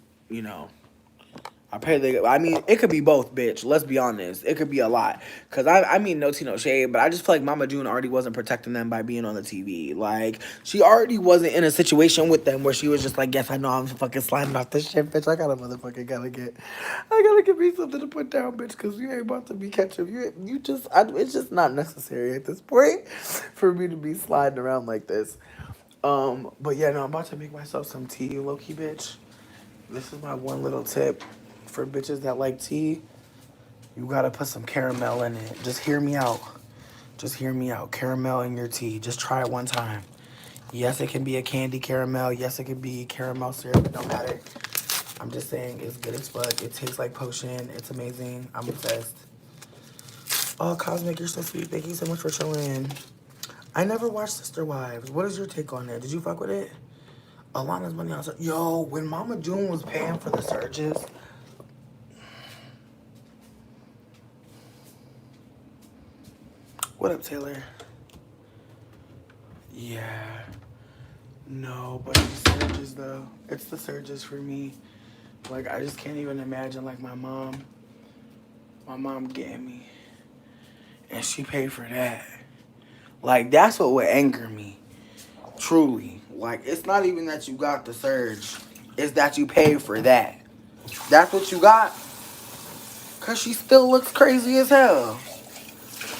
I pray I mean, it could be both, bitch. Let's be honest. It could be a lot. Because I mean, no tea, no shade, but I just feel like Mama June already wasn't protecting them by being on the TV. Like, she already wasn't in a situation with them where she was just like, yes, I know I'm fucking sliding off this shit, bitch. I gotta get me something to put down, bitch, because you ain't about to be catching. It's just not necessary at this point for me to be sliding around like this. But yeah, no, I'm about to make myself some tea, low-key, bitch. This is my one little tip. For bitches that like tea, you gotta put some caramel in it. Just hear me out. Just hear me out. Caramel in your tea. Just try it one time. Yes, it can be a candy caramel. Yes, it can be caramel syrup. It don't matter. I'm just saying it's good as fuck. It tastes like potion. It's amazing. I'm obsessed. Oh, Cosmic, you're so sweet. Thank you so much for chilling. I never watched Sister Wives. What is your take on it? Did you fuck with it? Alana's money on. Yo, when Mama June was paying for the surges. What up, Taylor? Yeah. No, but the surges, though. It's the surges for me. Like, I just can't even imagine, like, my mom getting me. And she paid for that. Like, that's what would anger me. Truly. Like, it's not even that you got the surge. It's that you paid for that. That's what you got? Because she still looks crazy as hell.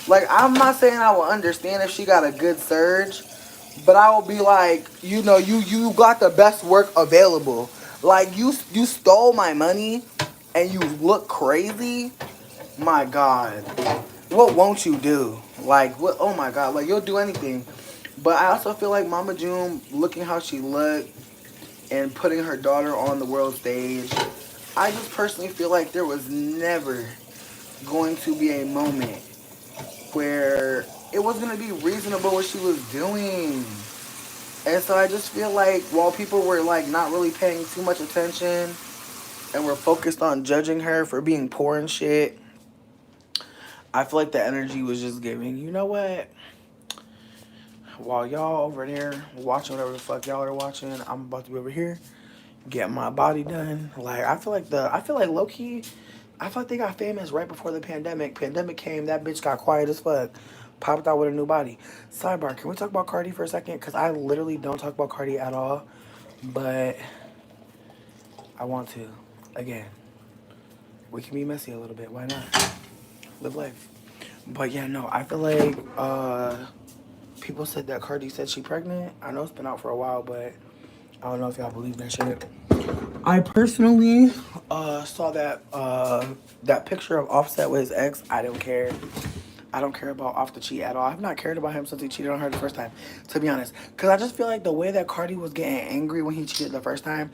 Like, I'm not saying I will understand if she got a good surge, but I will be like, you got the best work available. Like, you stole my money and you look crazy. My God. What won't you do? Like, what? Oh my God. Like, you'll do anything. But I also feel like Mama June, looking how she looked and putting her daughter on the world stage, I just personally feel like there was never going to be a moment where it was going to be reasonable what she was doing. And so I just feel like while people were like not really paying too much attention and were focused on judging her for being poor and shit, I feel like the energy was just giving, you know what? While y'all over there watching whatever the fuck y'all are watching, I'm about to be over here, get my body done. Like, I feel like low-key, I feel like they got famous right before the pandemic. Pandemic came, that bitch got quiet as fuck. Popped out with a new body. Sidebar, can we talk about Cardi for a second? Because I literally don't talk about Cardi at all. But I want to. Again, we can be messy a little bit. Why not? Live life. But yeah, no, I feel like people said that Cardi said she pregnant. I know it's been out for a while, but I don't know if y'all believe that shit. I personally saw that picture of Offset with his ex. I don't care. I don't care about Off the Cheat at all. I've not cared about him since he cheated on her the first time, to be honest. Because I just feel like the way that Cardi was getting angry when he cheated the first time,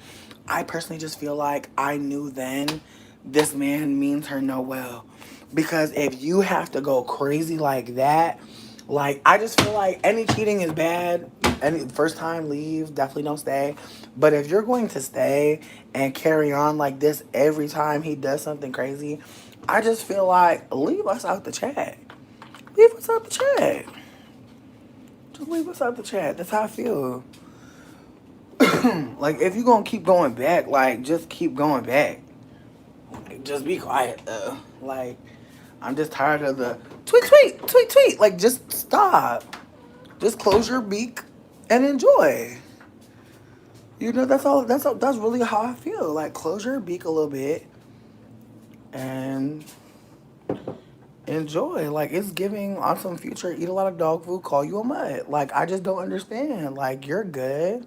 I personally just feel like I knew then this man means her no well. Because if you have to go crazy like that, like, I just feel like any cheating is bad. Any first time, leave. Definitely don't stay. But if you're going to stay and carry on like this every time he does something crazy, I just feel like leave us out the chat. Leave us out the chat. Just leave us out the chat. That's how I feel. Like, if you're gonna keep going back, like, just keep going back. Like, just be quiet, though. Like, I'm just tired of the tweet, tweet, tweet, tweet. Like, just stop. Just close your beak and enjoy. You know, that's all. That's really how I feel. Like, close your beak a little bit and enjoy. Like, it's giving on some future. Eat a lot of dog food. Call you a mutt. Like, I just don't understand. Like, you're good.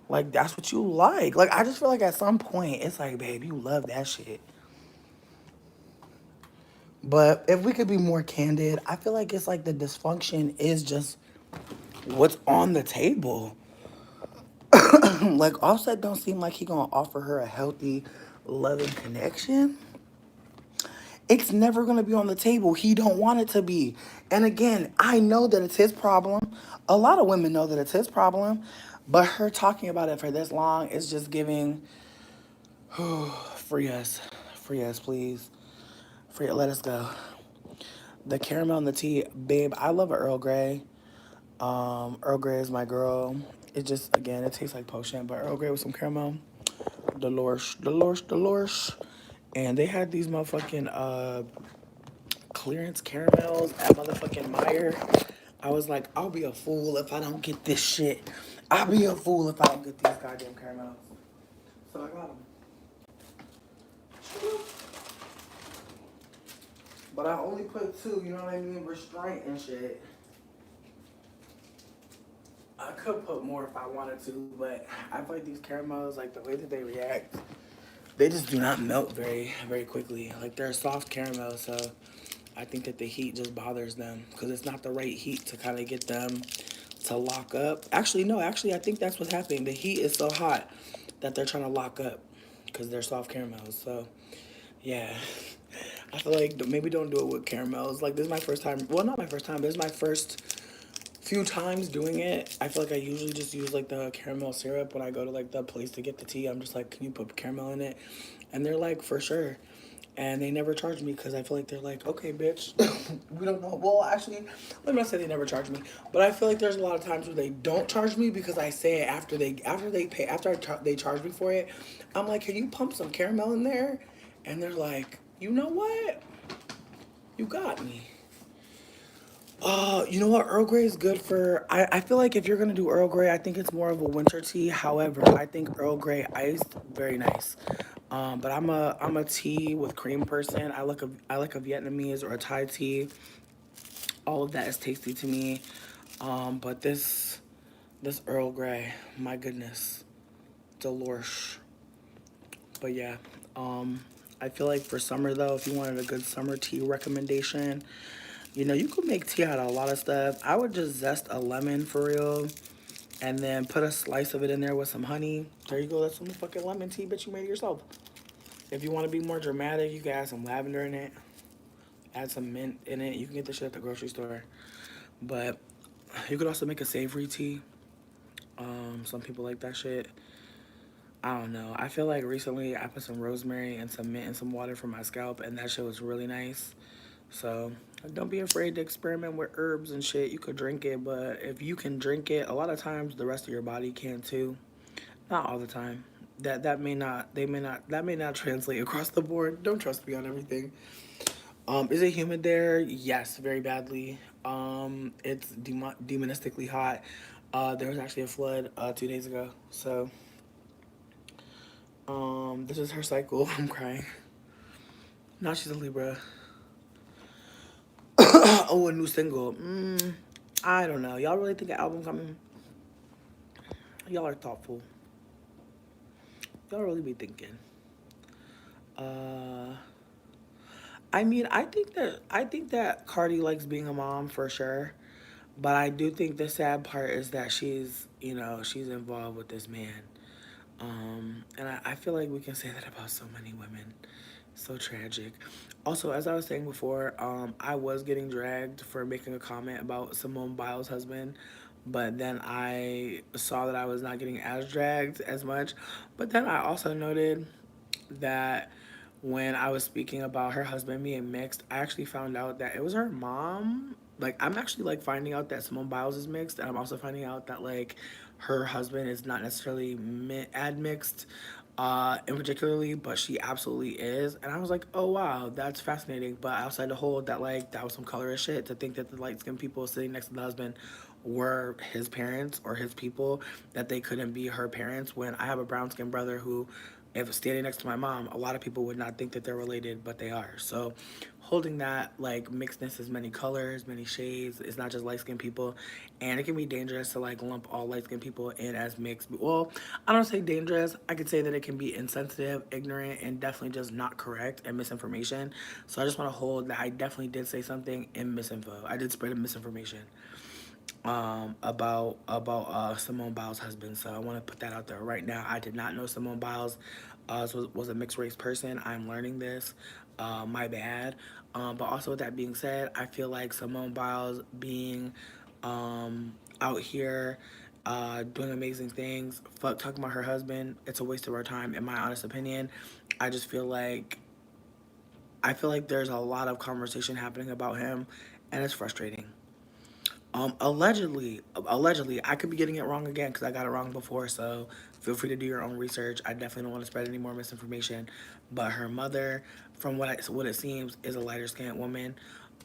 Like, that's what you like. Like, I just feel like at some point, it's like, babe, you love that shit. But if we could be more candid, I feel like it's like the dysfunction is just what's on the table. Like, Offset don't seem like he gonna offer her a healthy, loving connection. It's never gonna be on the table. He don't want it to be. And again, I know that it's his problem. A lot of women know that it's his problem. But her talking about it for this long is just giving, free us. Free us, please. Free it, let us go. The caramel and the tea, babe, I love Earl Grey. Earl Grey is my girl. It just, again, it tastes like potion, but Earl Grey with some caramel. Dolores, Dolores, Dolores. And they had these motherfucking clearance caramels at motherfucking Meyer. I was like, I'll be a fool if I don't get this shit. I'll be a fool if I don't get these goddamn caramels. So I got them. But I only put 2, you know what I mean? Restraint and shit. I could put more if I wanted to, but I feel like these caramels, like the way that they react, they just do not melt very, very quickly. Like, they're a soft caramel, so I think that the heat just bothers them because it's not the right heat to kind of get them to lock up. Actually, no, I think that's what's happening. The heat is so hot that they're trying to lock up because they're soft caramels. So, yeah. I feel like maybe don't do it with caramels. Like, this is my first time. Well, not my first time, but this is my first few times doing it. I feel like I usually just use like the caramel syrup when I go to like the place to get the tea. I'm just like, can you put caramel in it? And they're like, for sure. And they never charge me because I feel like they're like, okay, bitch, we don't know. Well, actually, let me not say they never charge me, but I feel like there's a lot of times where they don't charge me because I say it after they charge me for it. I'm like, can you pump some caramel in there? And they're like, you know what? You got me. You know what? Earl Grey is good for. I feel like if you're gonna do Earl Grey, I think it's more of a winter tea. However, I think Earl Grey iced very nice. But I'm a tea with cream person. I like a Vietnamese or a Thai tea. All of that is tasty to me. But this Earl Grey, my goodness, Dolores. But yeah, I feel like for summer though, if you wanted a good summer tea recommendation. You know, you could make tea out of a lot of stuff. I would just zest a lemon for real and then put a slice of it in there with some honey. There you go. That's some fucking lemon tea, but you made it yourself. If you want to be more dramatic, you can add some lavender in it. Add some mint in it. You can get this shit at the grocery store. But you could also make a savory tea. Some people like that shit. I don't know. I feel like recently I put some rosemary and some mint and some water for my scalp, and that shit was really nice. So don't be afraid to experiment with herbs and shit. You could drink it, but if you can drink it, a lot of times the rest of your body can too. Not all the time. That may not translate across the board. Don't trust me on everything. Is it humid there? Yes, very badly. It's demonistically hot. There was actually a flood 2 days ago. So this is her cycle. I'm crying. Now she's a Libra. Oh, a new single. I don't know. Y'all really think an album coming? Y'all are thoughtful. Y'all really be thinking. I mean, I think that Cardi likes being a mom for sure. But I do think the sad part is that she's involved with this man. And I feel like we can say that about so many women. So tragic. Also, as I was saying before, I was getting dragged for making a comment about Simone Biles' husband, but then I saw that I was not getting as dragged as much. But then I also noted that when I was speaking about her husband being mixed, I actually found out that it was her mom Like, I'm actually, like, finding out that Simone Biles is mixed, and I'm also finding out that, like, her husband is not necessarily mixed, in particularly, but she absolutely is. And I was like, oh, wow, that's fascinating. But I also had to hold that, like, that was some colorist shit to think that the light-skinned people sitting next to the husband were his parents or his people, that they couldn't be her parents, when I have a brown-skinned brother who, if standing next to my mom, a lot of people would not think that they're related, but they are. So holding that, like, mixedness is many colors, many shades. It's not just light-skinned people. And it can be dangerous to, like, lump all light-skinned people in as mixed. Well, I don't say dangerous. I could say that it can be insensitive, ignorant, and definitely just not correct and misinformation. So I just want to hold that I definitely did say something in misinfo. I did spread misinformation about Simone Biles' husband. So I want to put that out there right now. I did not know Simone Biles was a mixed race person. I'm learning this. My bad. But also with that being said, I feel like Simone Biles being out here doing amazing things, fuck talking about her husband, it's a waste of our time, in my honest opinion. I just feel like there's a lot of conversation happening about him, and it's frustrating. Allegedly, I could be getting it wrong again because I got it wrong before. So feel free to do your own research. I definitely don't want to spread any more misinformation. But her mother, from what it seems, is a lighter skinned woman,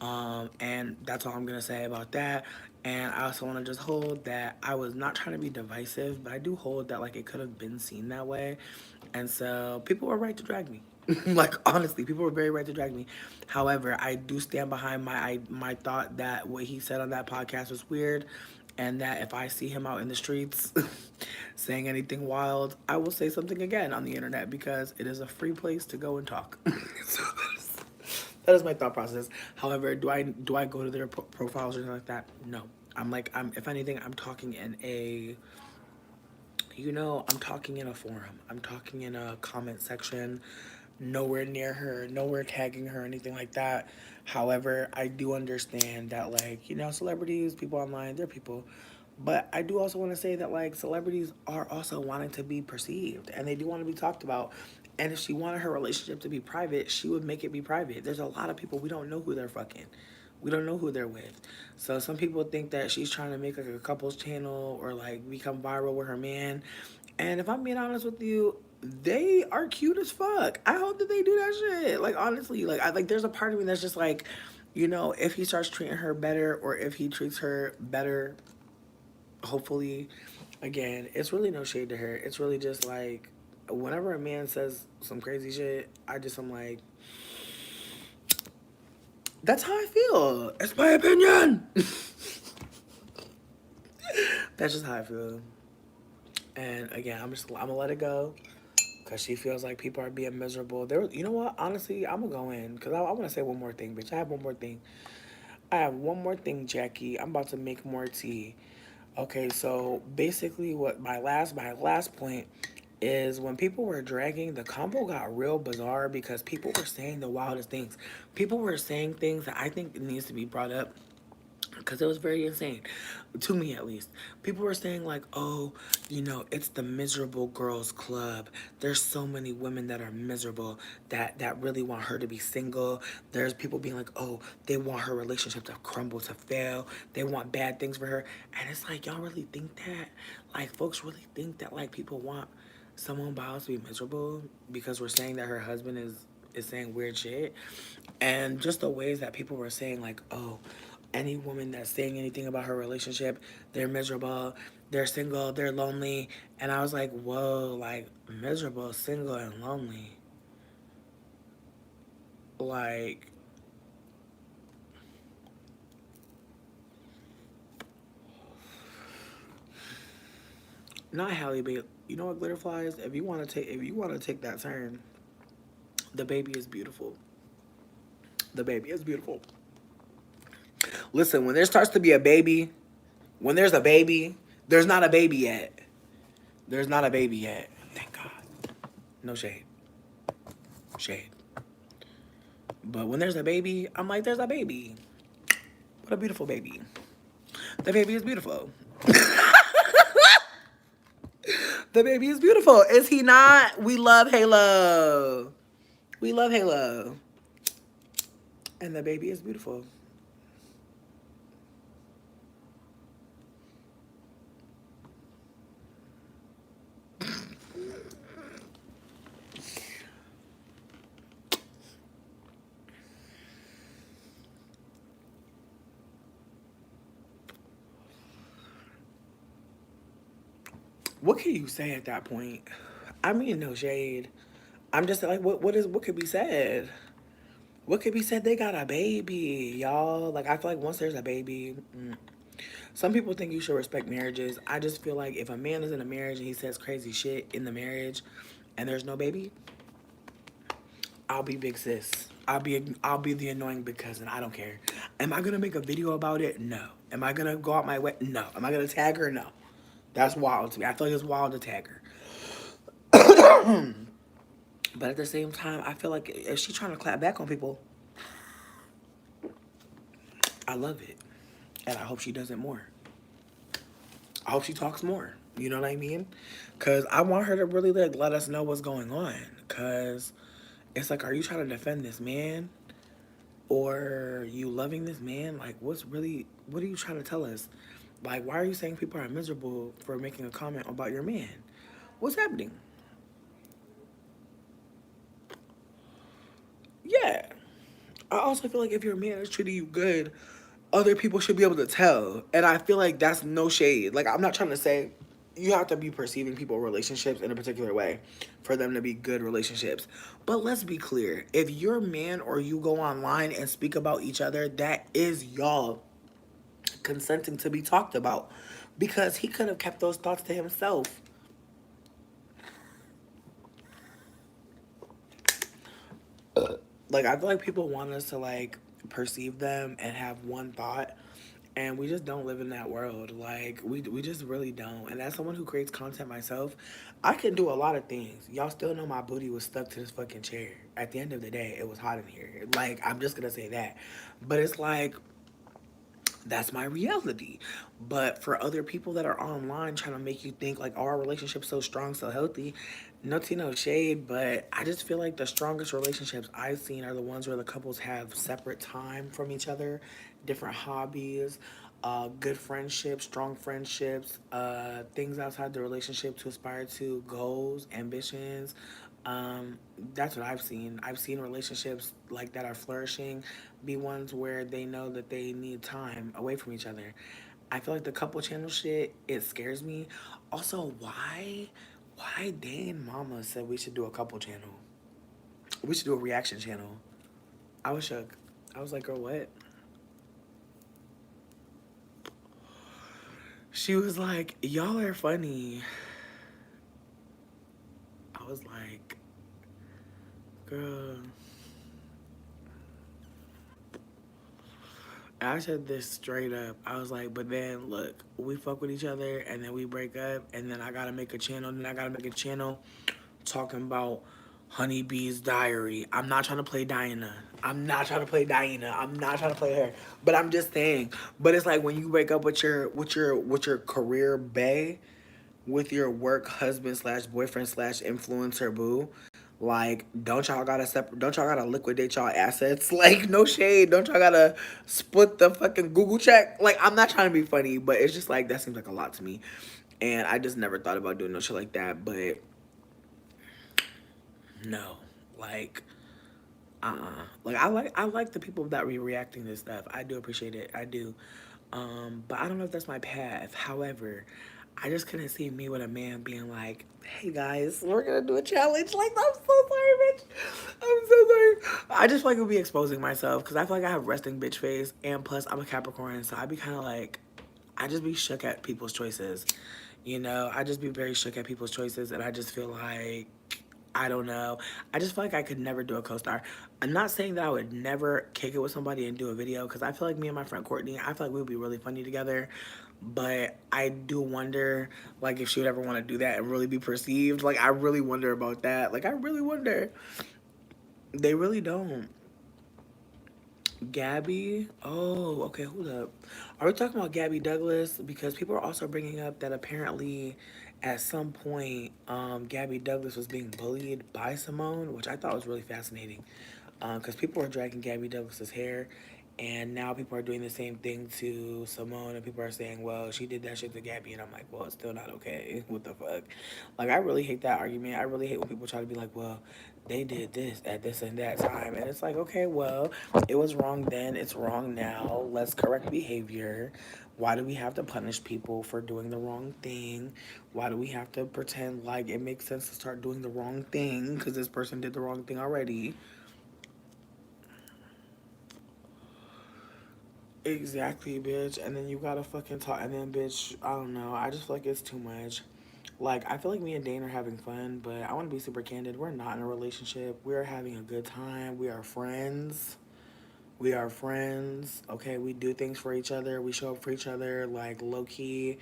and that's all I'm gonna say about that. And I also want to just hold that I was not trying to be divisive, but I do hold that, like, it could have been seen that way, and so people were right to drag me. Like, honestly, people were very right to drag me. However, I do stand behind my thought that what he said on that podcast was weird, and that if I see him out in the streets saying anything wild, I will say something again on the internet, because it is a free place to go and talk. So that is my thought process. However, do I go to their profiles or anything like that? No. I'm if anything, I'm talking in a, I'm talking in a forum. I'm talking in a comment section. Nowhere near her, nowhere tagging her, anything like that. However, I do understand that, like, celebrities, people online, they're people. But I do also want to say that, like, celebrities are also wanting to be perceived, and they do want to be talked about. And if she wanted her relationship to be private, she would make it be private. There's a lot of people, we don't know who they're fucking. We don't know who they're with. So some people think that she's trying to make, like, a couples channel or, like, become viral with her man. And if I'm being honest with you, they are cute as fuck. I hope that they do that shit. Like, honestly, there's a part of me that's just like, if he starts treating her better, or if he treats her better, hopefully, again, it's really no shade to her. It's really just like, whenever a man says some crazy shit, I'm like, that's how I feel. It's my opinion. That's just how I feel. And again, I'm gonna let it go, because she feels like people are being miserable. You know what? Honestly, I'm gonna go in, because I want to say one more thing, bitch. I have one more thing. Jackie. I'm about to make more tea. Okay, so basically, what my last point is, when people were dragging, the combo got real bizarre, because people were saying the wildest things. People were saying things that I think needs to be brought up, because it was very insane, to me at least. People were saying, like, oh, it's the miserable girls club. There's so many women that are miserable, that really want her to be single. There's people being like, oh, they want her relationship to crumble, to fail. They want bad things for her. And it's like, y'all really think that? Like, folks really think that, like, people want Simone Biles to be miserable because we're saying that her husband is saying weird shit? And just the ways that people were saying, like, oh, any woman that's saying anything about her relationship, they're miserable, they're single, they're lonely. And I was like, whoa, like, miserable, single, and lonely. Like, not Halle Bailey. You know what, Glitter Flies? If you want to take that turn, the baby is beautiful. The baby is beautiful. Listen, when there starts to be a baby, when there's a baby, there's not a baby yet. There's not a baby yet. Thank God. No shade. Shade. But when there's a baby, I'm like, there's a baby. What a beautiful baby. The baby is beautiful. The baby is beautiful. Is he not? We love Halo. We love Halo. And the baby is beautiful. what can you say at that point? I mean, no shade. I'm just like, what could be said? What could be said? They got a baby, y'all. Like, I feel like once there's a baby, some people think you should respect marriages. I just feel like if a man is in a marriage and he says crazy shit in the marriage and there's no baby, I'll be big sis. I'll be the annoying big cousin. I don't care. Am I gonna make a video about it? No. Am I gonna go out my way? No. Am I gonna tag her? No. That's wild to me. I feel like it's wild to tag her. But at the same time, I feel like if she's trying to clap back on people, I love it. And I hope she does it more. I hope she talks more. You know what I mean? Because I want her to really like let us know what's going on. Because it's like, are you trying to defend this man? Or you loving this man? Like, what are you trying to tell us? Like, why are you saying people are miserable for making a comment about your man? What's happening? Yeah. I also feel like if your man is treating you good, other people should be able to tell. And I feel like that's no shade. Like, I'm not trying to say you have to be perceiving people relationships in a particular way for them to be good relationships. But let's be clear. If your man or you go online and speak about each other, that is y'all consenting to be talked about. Because he could have kept those thoughts to himself. Like, I feel like people want us to, like, perceive them and have one thought. And we just don't live in that world. Like, we just really don't. And as someone who creates content myself, I can do a lot of things. Y'all still know my booty was stuck to this fucking chair. At the end of the day, it was hot in here. Like, I'm just gonna say that. But it's like, that's my reality. But for other people that are online trying to make you think like, oh, our relationship's so strong, so healthy, no tea, no shade, but I just feel like the strongest relationships I've seen are the ones where the couples have separate time from each other, different hobbies, good friendships, strong friendships, things outside the relationship to aspire to, goals, ambitions. That's what I've seen. I've seen relationships like that are flourishing be ones where they know that they need time away from each other. I feel like the couple channel shit, it scares me. Also, why Dane Mama said we should do a couple channel? We should do a reaction channel. I was shook. I was like, girl, what? She was like, y'all are funny. I was like, girl. I said this straight up. I was like, but then look, we fuck with each other and then we break up and then I gotta make a channel. Then I gotta make a channel talking about Honeybee's Diary. I'm not trying to play Diana. I'm not trying to play Diana. I'm not trying to play her. But I'm just saying. But it's like when you break up with your career bae, with your work husband slash boyfriend slash influencer boo, like, don't y'all gotta liquidate y'all assets? Like, no shade. Don't y'all gotta split the fucking Google check? Like, I'm not trying to be funny, but it's just like, that seems like a lot to me. And I just never thought about doing no shit like that, but no. Like, like, I like the people that be reacting to stuff. I do appreciate it. I do. But I don't know if that's my path. However, I just couldn't see me with a man being like, hey guys, we're gonna do a challenge. Like, I'm so sorry, bitch. I'm so sorry. I just feel like it would be exposing myself because I feel like I have resting bitch face. And plus, I'm a Capricorn, so I'd be kind of like, I just be shook at people's choices. You know, I just be very shook at people's choices. And I just feel like, I don't know. I just feel like I could never do a co-star. I'm not saying that I would never kick it with somebody and do a video because I feel like me and my friend Courtney, I feel like we would be really funny together. But I do wonder, like, if she would ever want to do that and really be perceived. Like, I really wonder about that. Like, I really wonder. They really don't. Gabby? Oh, okay, hold up. Are we talking about Gabby Douglas? Because people are also bringing up that apparently at some point, Gabby Douglas was being bullied by Simone, which I thought was really fascinating. Because people were dragging Gabby Douglas's hair. And now people are doing the same thing to Simone, and people are saying, well, she did that shit to Gabby. And I'm like, well, it's still not okay. What the fuck? Like, I really hate that argument. I really hate when people try to be like, well, they did this at this and that time. And it's like, okay, well, it was wrong then. It's wrong now. Let's correct behavior. Why do we have to punish people for doing the wrong thing? Why do we have to pretend like it makes sense to start doing the wrong thing because this person did the wrong thing already? Exactly, bitch. And then you gotta fucking talk. And then, bitch, I don't know. I just feel like it's too much. Like, I feel like me and Dane are having fun, but I want to be super candid. We're not in a relationship. We are having a good time. We are friends. We are friends. Okay, we do things for each other. We show up for each other. Like, low key,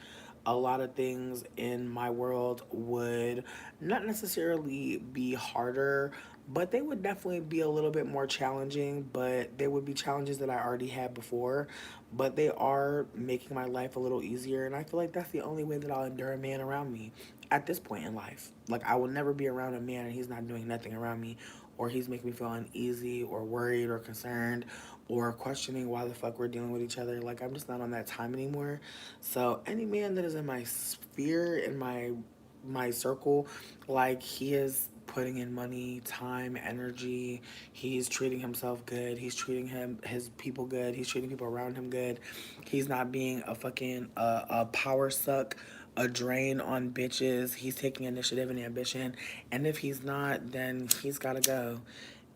a lot of things in my world would not necessarily be harder, but they would definitely be a little bit more challenging. But they would be challenges that I already had before. But they are making my life a little easier. And I feel like that's the only way that I'll endure a man around me at this point in life. Like, I will never be around a man and he's not doing nothing around me, or he's making me feel uneasy or worried or concerned or questioning why the fuck we're dealing with each other. Like, I'm just not on that time anymore. So any man that is in my sphere, in my circle, like, he is putting in money, time, energy. He's treating himself good. He's treating his people good. He's treating people around him good. He's not being a fucking a power suck, a drain on bitches. He's taking initiative and ambition. And if he's not, then he's gotta go.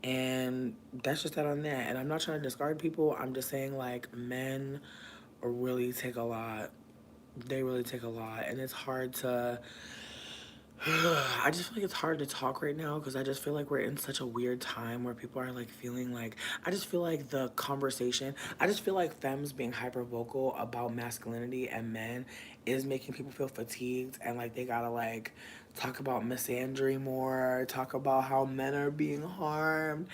And that's just that on that. And I'm not trying to discard people. I'm just saying, like, men really take a lot. They really take a lot. And it's hard to I just feel like it's hard to talk right now because I just feel like we're in such a weird time where people are like feeling like, I just feel like the conversation, I just feel like femmes being hyper vocal about masculinity and men is making people feel fatigued, and like they gotta like talk about misandry more, talk about how men are being harmed.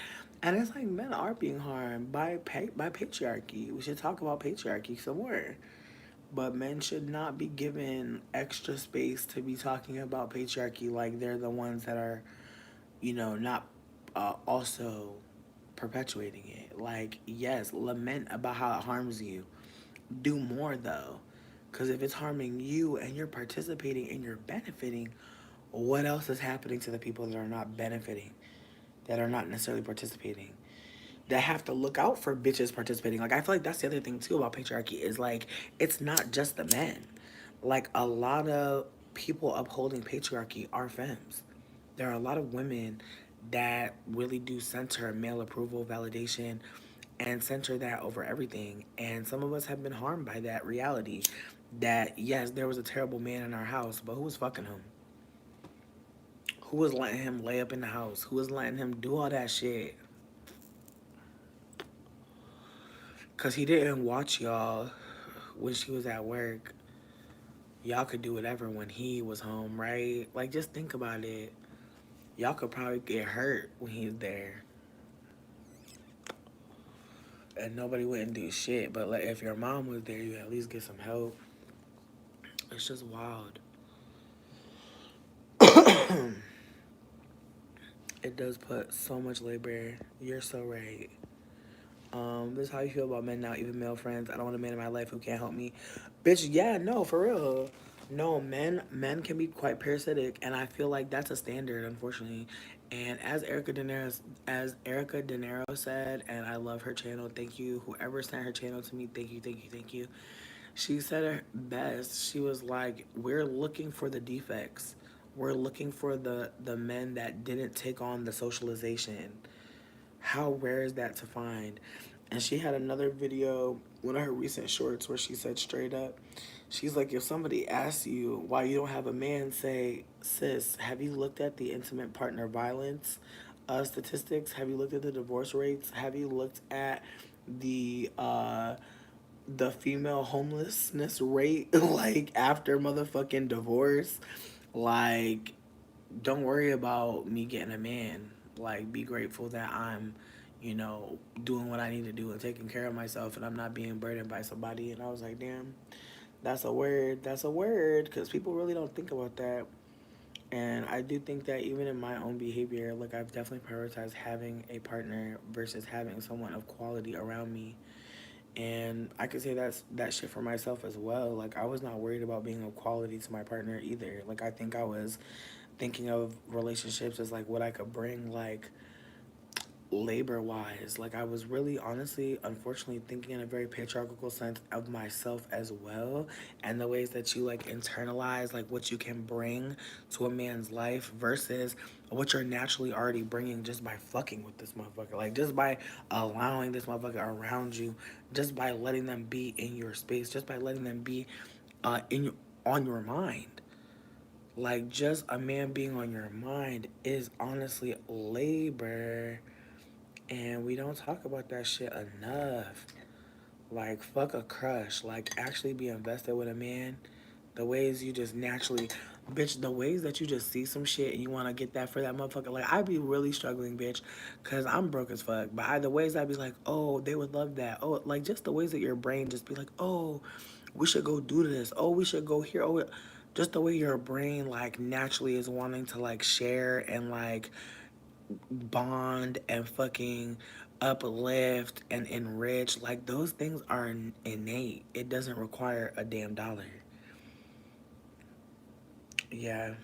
And it's like, men are being harmed by patriarchy. We should talk about patriarchy some more. But men should not be given extra space to be talking about patriarchy like they're the ones that are, not also perpetuating it. Like, yes, lament about how it harms you. Do more, though. Because if it's harming you and you're participating and you're benefiting, what else is happening to the people that are not benefiting, that are not necessarily participating? That have to look out for bitches participating. Like, I feel like that's the other thing too about patriarchy is like, it's not just the men. Like, a lot of people upholding patriarchy are femmes. There are a lot of women that really do center male approval, validation, and center that over everything. And some of us have been harmed by that reality. That yes, there was a terrible man in our house, but who was fucking him? Who was letting him lay up in the house? Who was letting him do all that shit? Because he didn't watch y'all when she was at work. Y'all could do whatever when he was home, right? Like, just think about it. Y'all could probably get hurt when he's there. And nobody wouldn't do shit. But, like, if your mom was there, you at least get some help. It's just wild. It does put so much labor. You're so right. This is how you feel about men now, even male friends. I don't want a man in my life who can't help me. Bitch, yeah, no, for real. No, men can be quite parasitic, and I feel like that's a standard, unfortunately. And as Erica De Niro said, and I love her channel, thank you. Whoever sent her channel to me, thank you, thank you, thank you. She said it best. She was like, we're looking for the defects. We're looking for the men that didn't take on the socialization. How rare is that to find? And she had another video, one of her recent shorts, where she said straight up, she's like, if somebody asks you why you don't have a man, say, sis, have you looked at the intimate partner violence statistics? Have you looked at the divorce rates? Have you looked at the female homelessness rate like after motherfucking divorce? Like, don't worry about me getting a man. Like, be grateful that I'm, doing what I need to do and taking care of myself, and I'm not being burdened by somebody. And I was like, damn, that's a word. That's a word, because people really don't think about that. And I do think that even in my own behavior, like, I've definitely prioritized having a partner versus having someone of quality around me. And I could say that shit for myself as well. Like, I was not worried about being of quality to my partner either. Like, I think I was thinking of relationships as like what I could bring, like labor wise. Like, I was really honestly, unfortunately, thinking in a very patriarchal sense of myself as well, and the ways that you like internalize like what you can bring to a man's life versus what you're naturally already bringing just by fucking with this motherfucker, like just by allowing this motherfucker around you, just by letting them be in your space, just by letting them be in your on your mind. Like, just a man being on your mind is honestly labor, and we don't talk about that shit enough. Like, fuck a crush. Like, actually be invested with a man. The ways you just naturally, bitch, the ways that you just see some shit and you want to get that for that motherfucker. Like, I'd be really struggling, bitch, because I'm broke as fuck. But the ways I'd be like, oh, they would love that. Oh, like, just the ways that your brain just be like, oh, we should go do this. Oh, we should go here. Oh, just the way your brain, like, naturally is wanting to, like, share and, like, bond and fucking uplift and enrich. Like, those things are innate. It doesn't require a damn dollar. Yeah.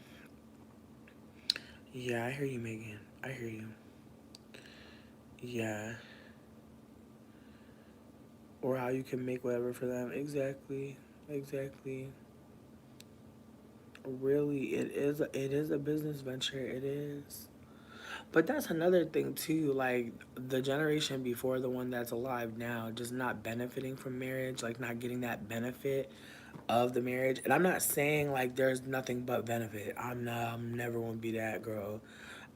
Yeah, I hear you, Megan. I hear you. Yeah. Or how you can make whatever for them. Exactly. Exactly. Really, it is a business venture. It is. But that's another thing too, like the generation before the one that's alive now, just not benefiting from marriage, like not getting that benefit of the marriage. And I'm not saying like there's nothing but benefit. I'm never gonna be that girl.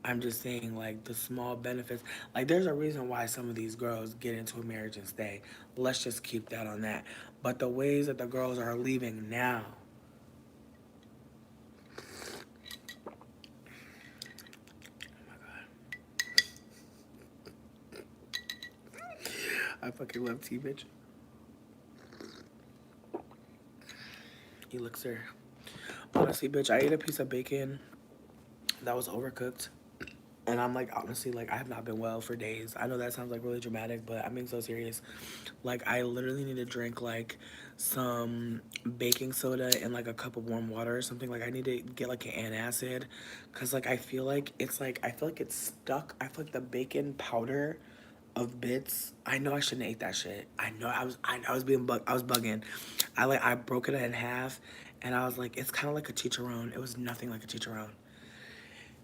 I'm just saying like the small benefits. Like, there's a reason why some of these girls get into a marriage and stay. Let's just keep that on that. But the ways that the girls are leaving now. I fucking love tea, bitch. Elixir. Honestly, bitch, I ate a piece of bacon that was overcooked. And I'm like, honestly, like, I have not been well for days. I know that sounds like really dramatic, but I'm being so serious. Like, I literally need to drink like some baking soda and like a cup of warm water or something. Like, I need to get like an antacid, because like I feel like it's stuck. I feel like the bacon powder of bits. I know I shouldn't have ate that shit. I was being I was bugging. I broke it in half, and I was like, it's kind of like a chicharron. It was nothing like a chicharron.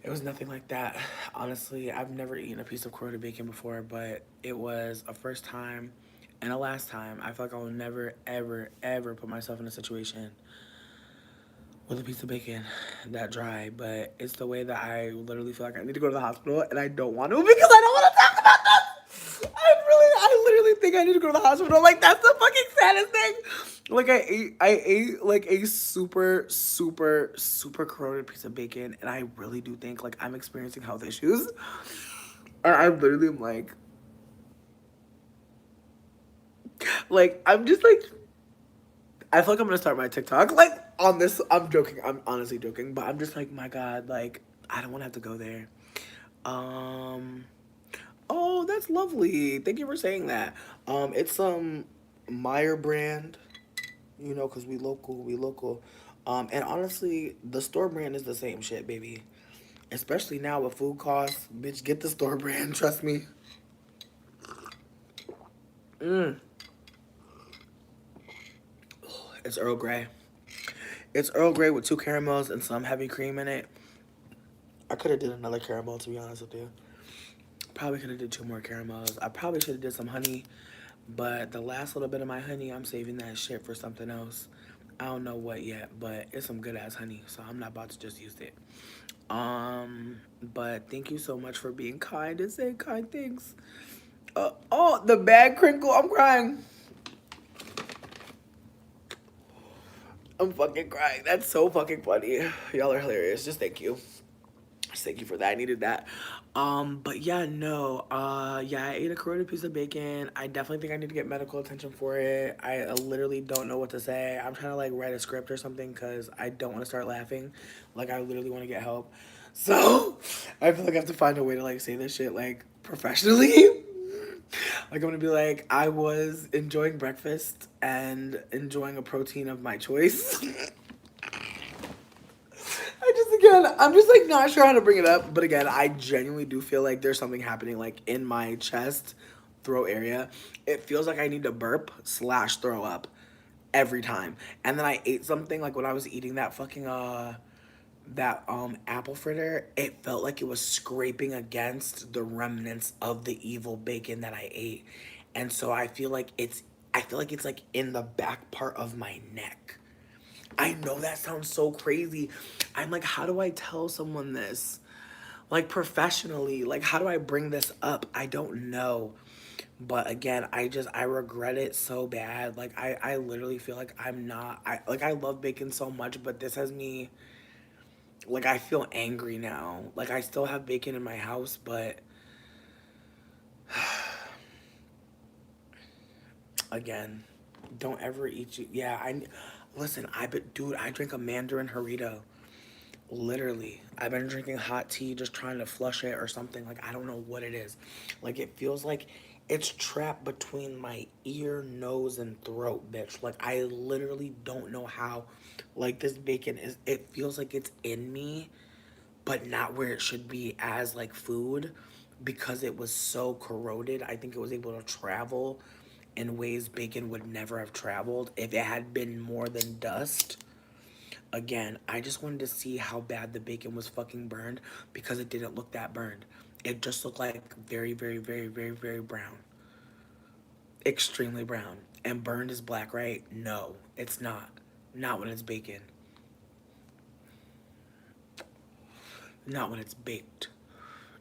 It was nothing like that. Honestly, I've never eaten a piece of corroded bacon before, but it was a first time and a last time. I feel like I will never, ever, ever put myself in a situation with a piece of bacon that dry, but it's the way that I literally feel like I need to go to the hospital, and I don't want to because I don't want to talk about this. I literally think I need to go to the hospital. Like, that's the fucking saddest thing. Like, I ate like a super, super, super corroded piece of bacon, and I really do think like I'm experiencing health issues. Or I literally am like I'm just like, I feel like I'm gonna start my TikTok like on this. I'm joking. I'm honestly joking, but I'm just like, my God, like I don't want to have to go there. Oh, that's lovely. Thank you for saying that. It's Meyer brand, you know, cause we local. And honestly, the store brand is the same shit, baby. Especially now with food costs, bitch, get the store brand. Trust me. It's Earl Grey. It's Earl Grey with 2 caramels and some heavy cream in it. I could have did another caramel, to be honest with you. Probably could have did 2 more caramels. I probably should have did some honey, but the last little bit of my honey, I'm saving that shit for something else. I don't know what yet, but it's some good ass honey, so I'm not about to just use it. But thank you so much for being kind and saying kind things. Oh, the bag crinkle, I'm crying. I'm fucking crying. That's so fucking funny. Y'all are hilarious. Just thank you. Just thank you for that. I needed that. But yeah, no. Yeah, I ate a corroded piece of bacon. I definitely think I need to get medical attention for it. I literally don't know what to say. I'm trying to like write a script or something because I don't want to start laughing. Like, I literally want to get help. So I feel like I have to find a way to like say this shit like professionally. Like, I'm gonna be like, I was enjoying breakfast and enjoying a protein of my choice. I'm just like not sure how to bring it up. But again, I genuinely do feel like there's something happening like in my chest, throat area. It feels like I need to burp slash throw up every time. And then I ate something like when I was eating that fucking that apple fritter, it felt like it was scraping against the remnants of the evil bacon that I ate. And so I feel like it's like in the back part of my neck. I know that sounds so crazy. I'm like, how do I tell someone this? Like professionally, like how do I bring this up? I don't know. But again, I regret it so bad. Like I literally feel like I love bacon so much, but this has me like I feel angry now. Like I still have bacon in my house, but again, don't ever eat you. Yeah, listen, dude, I drink a Mandarin Harito. Literally, I've been drinking hot tea just trying to flush it or something. Like, I don't know what it is. Like, it feels like it's trapped between my ear, nose, and throat, bitch. Like, I literally don't know how. Like, this bacon it feels like it's in me, but not where it should be as, like, food because it was so corroded. I think it was able to travel in ways bacon would never have traveled if it had been more than dust. Again, I just wanted to see how bad the bacon was fucking burned because it didn't look that burned. It just looked like very, very, very, very, very brown. Extremely brown. And burned is black, right? No, it's not. Not when it's bacon. Not when it's baked.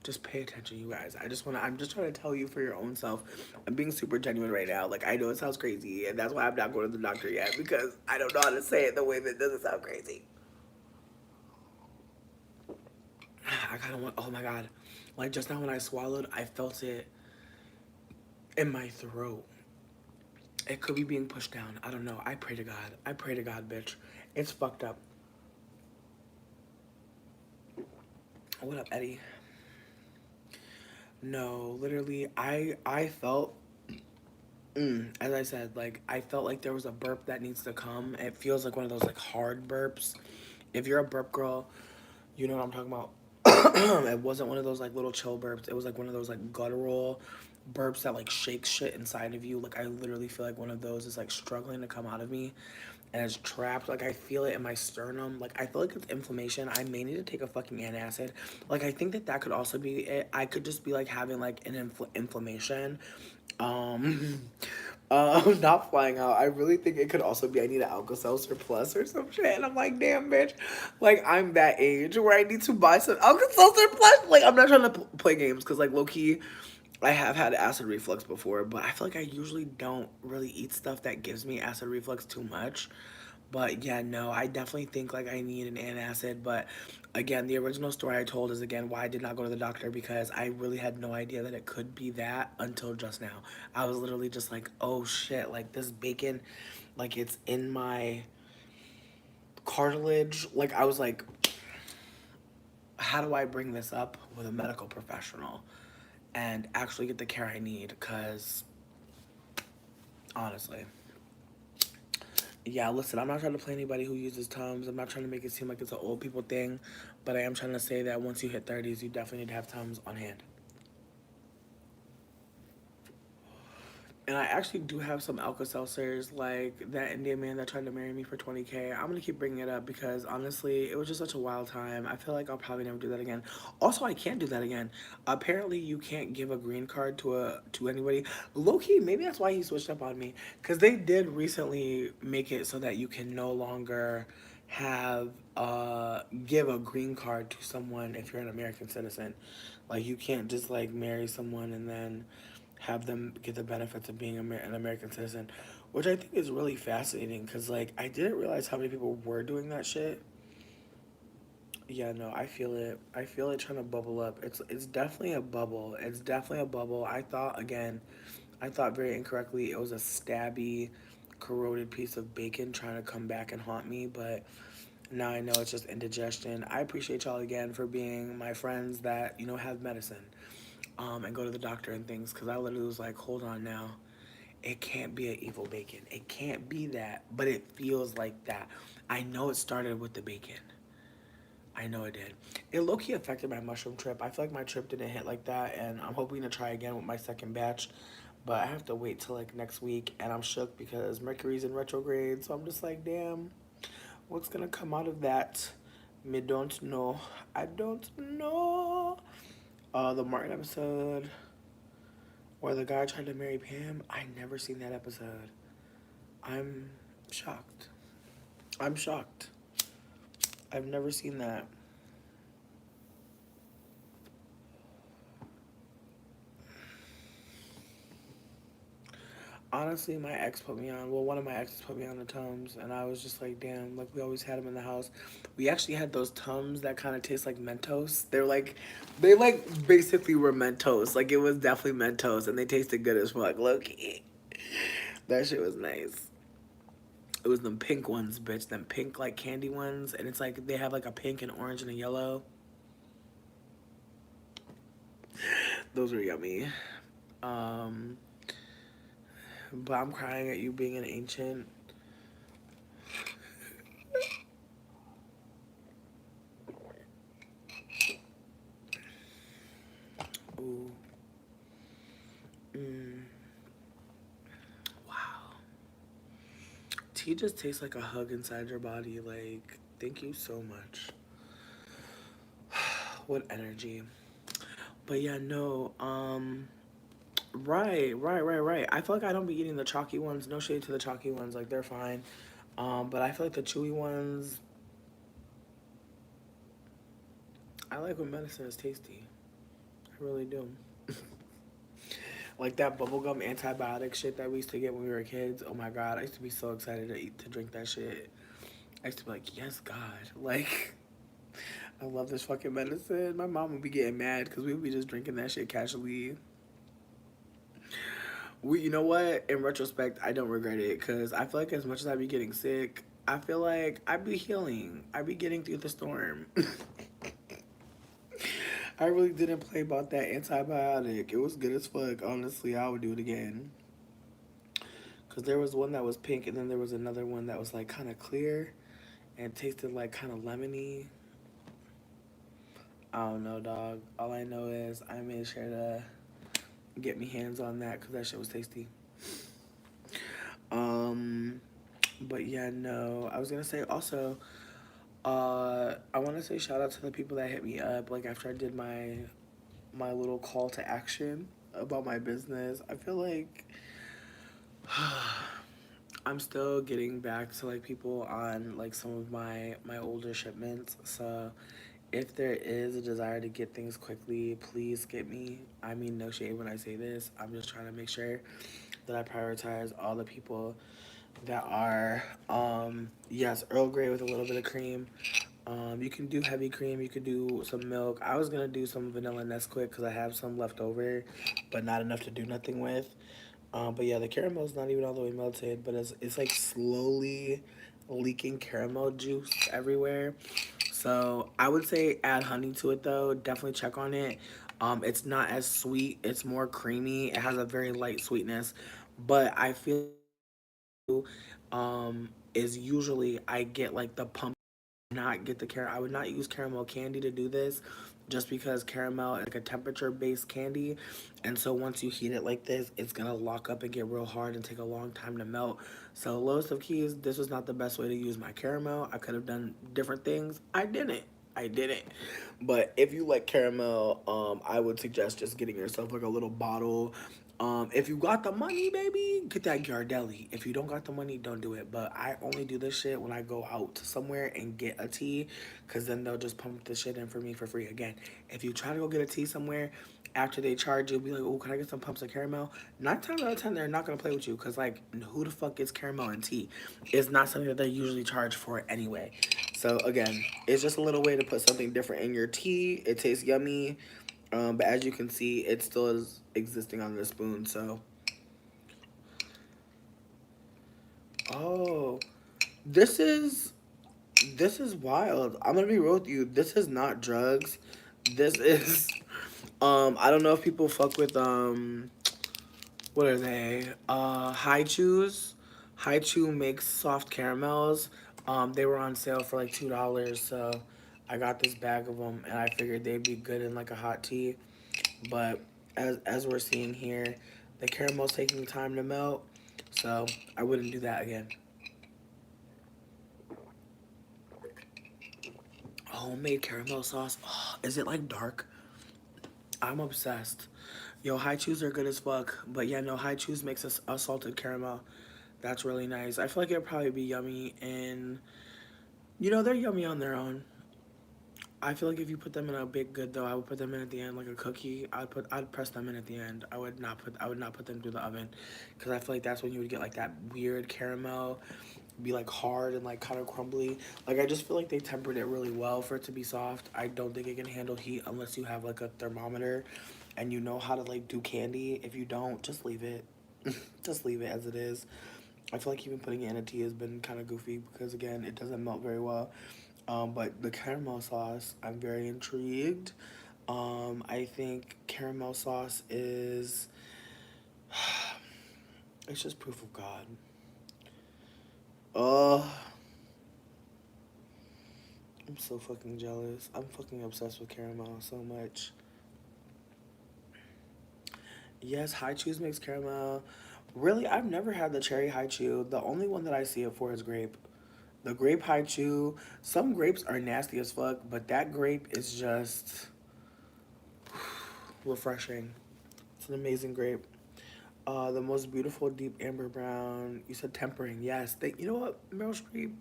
Just pay attention, you guys. I'm just trying to tell you for your own self. I'm being super genuine right now. Like, I know it sounds crazy, and that's why I'm not going to the doctor yet because I don't know how to say it the way that doesn't sound crazy. I kind of want, oh my God. Like just now when I swallowed, I felt it in my throat. It could be being pushed down. I don't know. I pray to God. I pray to God, bitch. It's fucked up. What up, Eddie? No, literally, I felt, as I said, like, I felt like there was a burp that needs to come. It feels like one of those, like, hard burps. If you're a burp girl, you know what I'm talking about. It wasn't one of those like little chill burps. It was like one of those like guttural burps that like shakes shit inside of you. Like I literally feel like one of those is like struggling to come out of me and it's trapped. Like I feel it in my sternum. Like I feel like it's inflammation. I may need to take a fucking antacid. Like I think that could also be it. I could just be like having like an inflammation. Not flying out. I really think it could also be I need an Alka-Seltzer Plus or some shit. And I'm like, damn, bitch. Like, I'm that age where I need to buy some Alka-Seltzer Plus. Like, I'm not trying to play games because, like, low-key, I have had acid reflux before. But I feel like I usually don't really eat stuff that gives me acid reflux too much. But yeah, no, I definitely think like I need an antacid. But again, the original story I told is again why I did not go to the doctor because I really had no idea that it could be that until just now. I was literally just like, oh shit, like this bacon, like it's in my cartilage. Like I was like, how do I bring this up with a medical professional and actually get the care I need? Because honestly. Yeah, listen, I'm not trying to play anybody who uses Tums. I'm not trying to make it seem like it's an old people thing, but I am trying to say that once you hit 30s, you definitely need to have Tums on hand. And I actually do have some Alka-Seltzers, like that Indian man that tried to marry me for 20K. I'm going to keep bringing it up because, honestly, it was just such a wild time. I feel like I'll probably never do that again. Also, I can't do that again. Apparently, you can't give a green card to anybody. Low-key, maybe that's why he switched up on me. Because they did recently make it so that you can no longer have give a green card to someone if you're an American citizen. Like, you can't just, like, marry someone and then have them get the benefits of being an American citizen, which I think is really fascinating because, like, I didn't realize how many people were doing that shit. Yeah, no, I feel it. I feel it trying to bubble up. It's definitely a bubble. It's definitely a bubble. I thought very incorrectly it was a stabby, corroded piece of bacon trying to come back and haunt me, but now I know it's just indigestion. I appreciate y'all again for being my friends that, you know, have medicine. and go to the doctor and things, because I literally was like, hold on now. It can't be an evil bacon. It can't be that, but it feels like that. I know it started with the bacon. I know it did. It low-key affected my mushroom trip. I feel like my trip didn't hit like that, and I'm hoping to try again with my second batch. But I have to wait till like next week, and I'm shook because Mercury's in retrograde. So I'm just like, damn, what's gonna come out of that? Me don't know. I don't know. The Martin episode where the guy tried to marry Pam. I never seen that episode. I'm shocked. I'm shocked. I've never seen that. Honestly, my ex put me on. Well, one of my exes put me on the Tums, and I was just like, damn. Like we always had them in the house. We actually had those Tums that kind of taste like Mentos. They like basically were Mentos. Like it was definitely Mentos, and they tasted good as fuck. Low-key. That shit was nice. It was them pink ones, bitch. Them pink like candy ones, and it's like they have like a pink and orange and a yellow. Those were yummy. Um, but I'm crying at you being an ancient. Ooh. Wow. Tea just tastes like a hug inside your body. Like, thank you so much. What energy. But yeah, no, right. I feel like I don't be eating the chalky ones. No shade to the chalky ones. Like, they're fine. But I feel like the chewy ones, I like when medicine is tasty. I really do. Like that bubblegum antibiotic shit that we used to get when we were kids. Oh my God, I used to be so excited to drink that shit. I used to be like, yes, God. Like, I love this fucking medicine. My mom would be getting mad because we would be just drinking that shit casually. You know what? In retrospect, I don't regret it because I feel like as much as I be getting sick, I feel like I be healing. I be getting through the storm. I really didn't play about that antibiotic. It was good as fuck. Honestly, I would do it again. Because there was one that was pink, and then there was another one that was like kind of clear and tasted like kind of lemony. I don't know, dog. All I know is I made sure to get me hands on that because that shit was tasty. But yeah, no. I was gonna say also, I want to say shout out to the people that hit me up like after I did my little call to action about my business. I feel like I'm still getting back to like people on like some of my older shipments. So if there is a desire to get things quickly, please get me. I mean, no shade when I say this. I'm just trying to make sure that I prioritize all the people that are, yes, Earl Grey with a little bit of cream. You can do heavy cream. You could do some milk. I was going to do some vanilla Nesquik because I have some left over, but not enough to do nothing with. But yeah, the caramel's not even all the way melted, but it's like slowly leaking caramel juice everywhere. So I would say add honey to it though. Definitely check on it. It's not as sweet. It's more creamy. It has a very light sweetness, but I feel is usually I get like the pump. Not get the caramel. I would not use caramel candy to do this just because caramel is like a temperature based candy, and so once you heat it like this it's gonna lock up and get real hard and take a long time to melt. So lowest of keys, this was not the best way to use my caramel. I could have done different things. I didn't. But if you like caramel, I would suggest just getting yourself like a little bottle. If you got the money, baby, get that Ghirardelli. If you don't got the money, don't do it. But I only do this shit when I go out somewhere and get a tea, because then they'll just pump the shit in for me for free. Again, if you try to go get a tea somewhere, after they charge you, be like, oh, can I get some pumps of caramel? 9 times out of 10, they're not going to play with you, because, like, who the fuck gets caramel and tea? It's not something that they usually charge for anyway. So, again, it's just a little way to put something different in your tea. It tastes yummy. But as you can see, it still is existing on the spoon, so. Oh, this is wild. I'm gonna be real with you. This is not drugs. This is I don't know if people fuck with what are they? High Chews. High Chew makes soft caramels. They were on sale for like $2, so I got this bag of them, and I figured they'd be good in like a hot tea. But as we're seeing here, the caramel's taking time to melt, so I wouldn't do that again. Homemade caramel sauce. Oh, is it like dark? I'm obsessed. Yo, High Chews are good as fuck. But yeah, no, High Chews makes a salted caramel. That's really nice. I feel like it'd probably be yummy, and you know, they're yummy on their own. I feel like if you put them in a big good though, I would put them in at the end like a cookie. I'd press them in at the end. I would not put them through the oven, because I feel like that's when you would get like that weird caramel, be like hard and like kind of crumbly. Like I just feel like they tempered it really well for it to be soft. I don't think it can handle heat unless you have like a thermometer and you know how to like do candy. If you don't, just leave it. Just leave it as it is. I feel like even putting it in a tea has been kind of goofy because again, it doesn't melt very well. But the caramel sauce, I'm very intrigued. I think caramel sauce is, it's just proof of God. Oh, I'm so fucking jealous. I'm fucking obsessed with caramel so much. Yes, High Chews makes caramel. Really, I've never had the cherry High Chew. The only one that I see it for is grape. The grape High Chew. Some grapes are nasty as fuck, but that grape is just refreshing. It's an amazing grape. The most beautiful deep amber brown. You said tempering. Yes. You know what, Meryl Streep?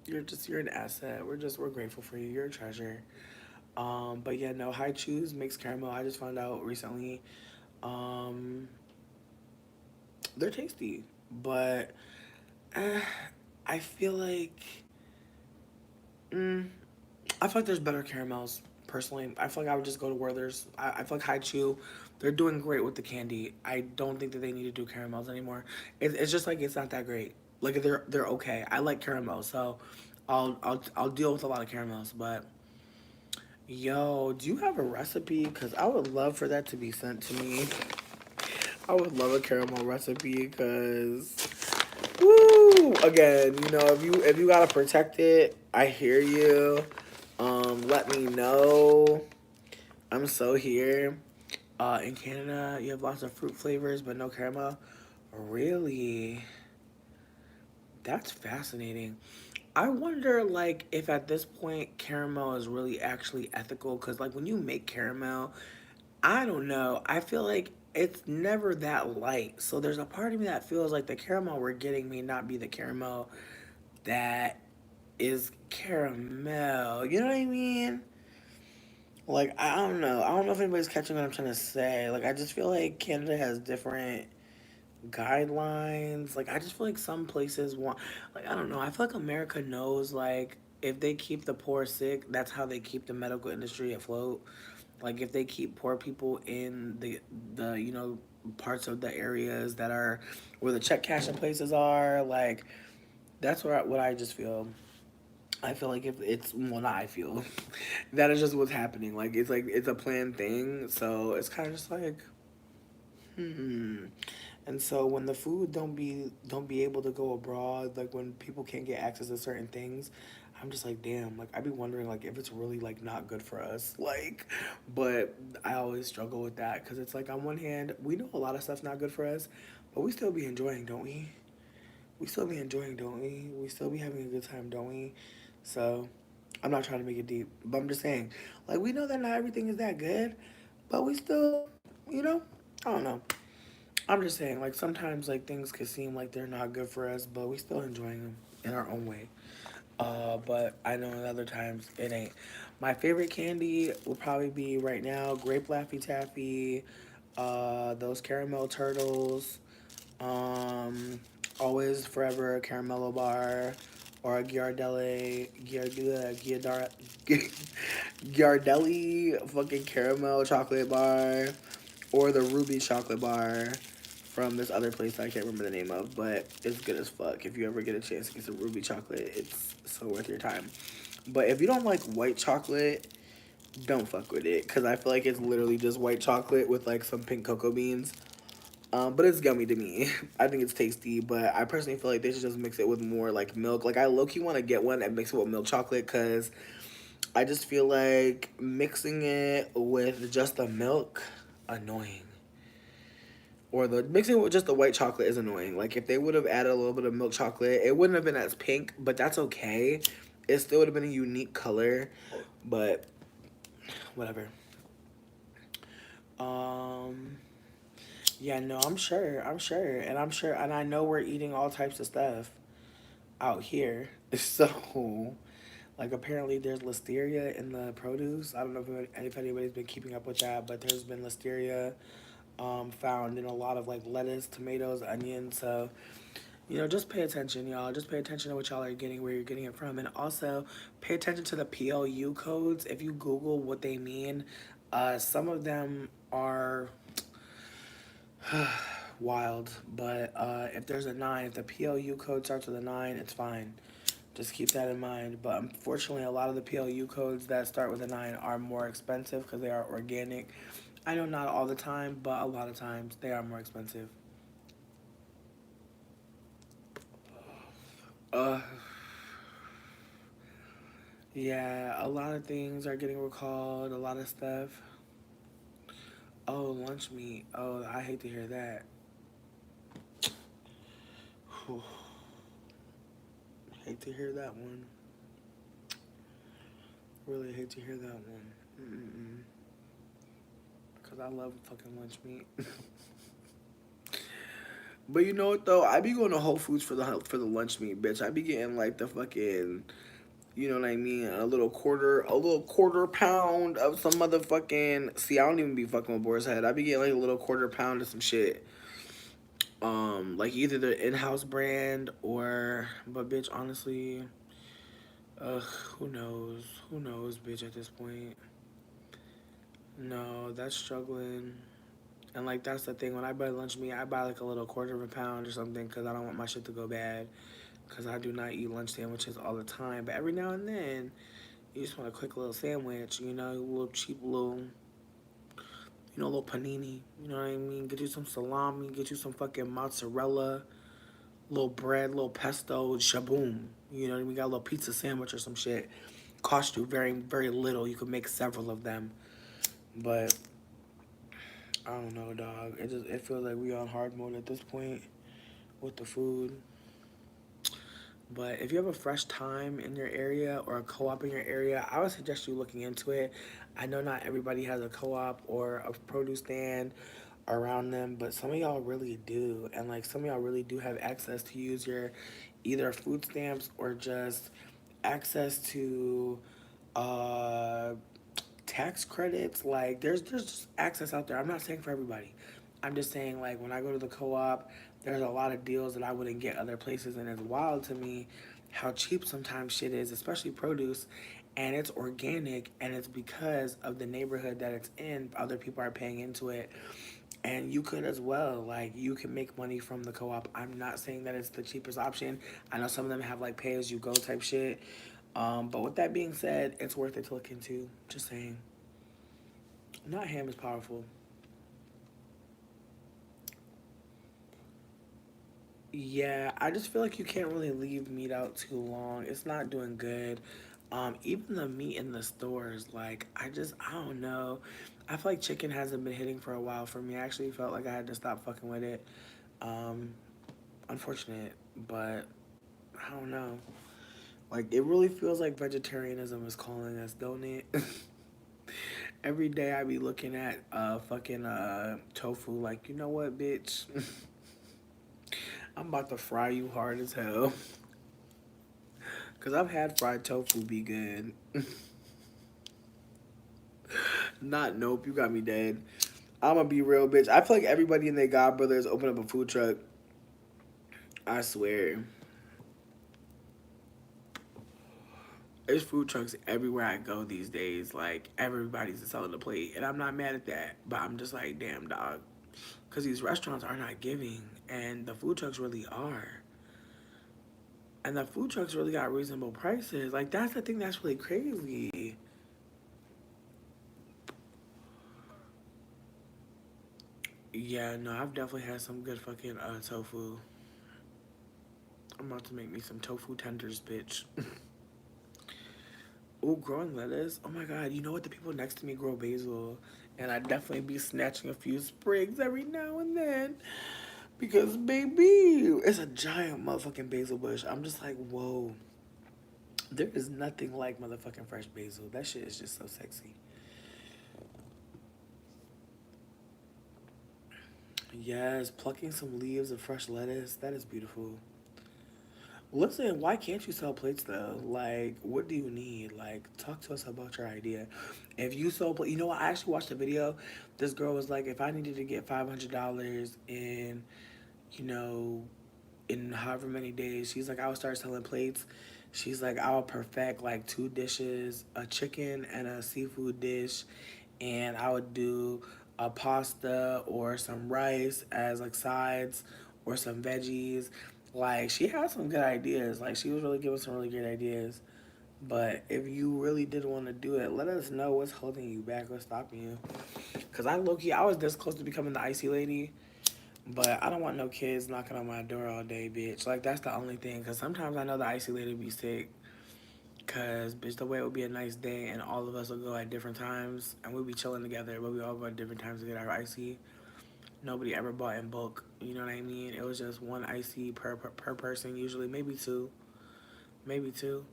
You're an asset. We're grateful for you. You're a treasure. But yeah, no, High Chews makes caramel. I just found out recently. They're tasty, but I feel like I feel like there's better caramels. Personally, I feel like I would just go to where there's. I feel like High Chew, they're doing great with the candy. I don't think that they need to do caramels anymore. It's just like it's not that great. Like they're okay. I like caramels, so I'll deal with a lot of caramels. But yo, do you have a recipe? Cause I would love for that to be sent to me. I would love a caramel recipe, cause woo! Again, you know, if you gotta protect it, I hear you. Let me know. I'm so here. In Canada, you have lots of fruit flavors, but no caramel. Really? That's fascinating. I wonder, like, if at this point caramel is really actually ethical, because, like, when you make caramel, I don't know. I feel like it's never that light. So there's a part of me that feels like the caramel we're getting may not be the caramel that is caramel. You know what I mean? Like, I don't know. I don't know if anybody's catching what I'm trying to say. Like, I just feel like Canada has different guidelines. Like, I just feel like some places want, like, I don't know. I feel like America knows, like, if they keep the poor sick, that's how they keep the medical industry afloat. Like, if they keep poor people in the you know, parts of the areas that are where the check cashing places are, like, that's what I just feel. I feel like if it's, well, not I feel. That is just what's happening. Like, it's a planned thing. So it's kind of just like, And so when the food don't be able to go abroad, like when people can't get access to certain things, I'm just like, damn, like I be wondering like if it's really like not good for us. Like, but I always struggle with that because it's like on one hand, we know a lot of stuff's not good for us, but we still be enjoying, don't we? We still be enjoying, don't we? We still be having a good time, don't we? So I'm not trying to make it deep, but I'm just saying, like we know that not everything is that good, but we still, you know, I don't know. I'm just saying, like, sometimes, like, things could seem like they're not good for us, but we still enjoying them in our own way. But I know in other times it ain't. My favorite candy will probably be right now grape Laffy Taffy, those caramel turtles, always forever caramello bar, or a Ghirardelli fucking caramel chocolate bar, or the ruby chocolate bar from this other place that I can't remember the name of, but it's good as fuck. If you ever get a chance to get some ruby chocolate, it's so worth your time. But if you don't like white chocolate, don't fuck with it, because I feel like it's literally just white chocolate with like some pink cocoa beans. But it's yummy to me. I think it's tasty, but I personally feel like they should just mix it with more like milk. Like I low-key want to get one and mix it with milk chocolate, because I just feel like mixing it with just the milk, annoying. Or the mixing it with just the white chocolate is annoying. Like if they would have added a little bit of milk chocolate, it wouldn't have been as pink, but that's okay. It still would have been a unique color, but whatever. Yeah, no, I'm sure, and I know we're eating all types of stuff out here. So, like, apparently there's listeria in the produce. I don't know if anybody's been keeping up with that, but there's been listeria found in a lot of like lettuce, tomatoes, onions. So, you know, just pay attention, y'all. Just pay attention to what y'all are getting, where you're getting it from, and also pay attention to the PLU codes. If you Google what they mean, some of them are wild, but if there's a 9, if the PLU code starts with a 9, it's fine. Just keep that in mind. But unfortunately, a lot of the PLU codes that start with a 9 are more expensive because they are organic. I know not all the time, but a lot of times they are more expensive. Uh, yeah, a lot of things are getting recalled, a lot of stuff. Oh, lunch meat. Oh, I hate to hear that. Whew. Hate to hear that one. Really hate to hear that one. Because I love fucking lunch meat. But you know what though? I be going to Whole Foods for the lunch meat, bitch. I be getting like the fucking, you know what I mean, a little quarter pound of some motherfucking. See, I don't even be fucking with Boar's Head. I be getting like a little quarter pound of some shit. Like either the in-house brand or, but bitch, honestly, who knows? Who knows, bitch? At this point, no, that's struggling. And like that's the thing. When I buy lunch meat, I buy like a little quarter of a pound or something because I don't want my shit to go bad. Because I do not eat lunch sandwiches all the time. But every now and then, you just want a quick little sandwich. You know, a little cheap little, you know, a little panini. You know what I mean? Get you some salami. Get you some fucking mozzarella. Little bread, little pesto, shaboom. You know, we got a little pizza sandwich or some shit. Cost you very, very little. You could make several of them. But I don't know, dog. It feels like we on hard mode at this point with the food. But if you have a fresh thyme in your area or a co-op in your area, I would suggest you looking into it. I know not everybody has a co-op or a produce stand around them, but some of y'all really do. And like some of y'all really do have access to use your either food stamps or just access to tax credits. Like there's just access out there. I'm not saying for everybody. I'm just saying like when I go to the co-op, there's a lot of deals that I wouldn't get other places, and it's wild to me how cheap sometimes shit is, especially produce, and it's organic, and it's because of the neighborhood that it's in. Other people are paying into it, and you could as well. Like you can make money from the co-op. I'm not saying that it's the cheapest option. I know some of them have like pay as you go type shit. But with that being said, it's worth it to look into. Just saying. Not ham is powerful. Yeah, I just feel like you can't really leave meat out too long. It's not doing good. Even the meat in the stores, like I don't know. I feel like chicken hasn't been hitting for a while for me. I actually felt like I had to stop fucking with it. Um, Unfortunate, but I don't know. Like it really feels like vegetarianism is calling us, don't it? Every day I be looking at fucking tofu like, you know what, bitch? I'm about to fry you hard as hell. Cause I've had fried tofu be good. Not nope, you got me dead. I'ma be real, bitch. I feel like everybody and their godbrothers open up a food truck. I swear. There's food trucks everywhere I go these days. Like, everybody's selling a plate. And I'm not mad at that. But I'm just like, damn, dog. Because these restaurants are not giving. And the food trucks really are. And the food trucks really got reasonable prices. Like, that's the thing that's really crazy. Yeah, no, I've definitely had some good fucking tofu. I'm about to make me some tofu tenders, bitch. Oh, growing lettuce. Oh my god, you know what? The people next to me grow basil. And I definitely be snatching a few sprigs every now and then. Because, baby, it's a giant motherfucking basil bush. I'm just like, whoa. There is nothing like motherfucking fresh basil. That shit is just so sexy. Yes, plucking some leaves of fresh lettuce. That is beautiful. Listen, why can't you sell plates though? Like, what do you need? Like, talk to us about your idea. If you sell, you know what? I actually watched a video. This girl was like, if I needed to get $500 in, you know, in however many days, she's like, I would start selling plates. She's like, I would perfect like 2 dishes, a chicken and a seafood dish, and I would do a pasta or some rice as like sides or some veggies. Like, she had some good ideas. Like, she was really giving some really great ideas. But if you really did want to do it, let us know what's holding you back or stopping you. Because I low-key, I was this close to becoming the icy lady. But I don't want no kids knocking on my door all day, bitch. Like, that's the only thing. Because sometimes I know the icy lady be sick. Because, bitch, the way it would be a nice day and all of us will go at different times. And we'll be chilling together, but we all go at different times to get our icy. Nobody ever bought in bulk. You know what I mean? It was just one icy per person, usually. Maybe two. Maybe two.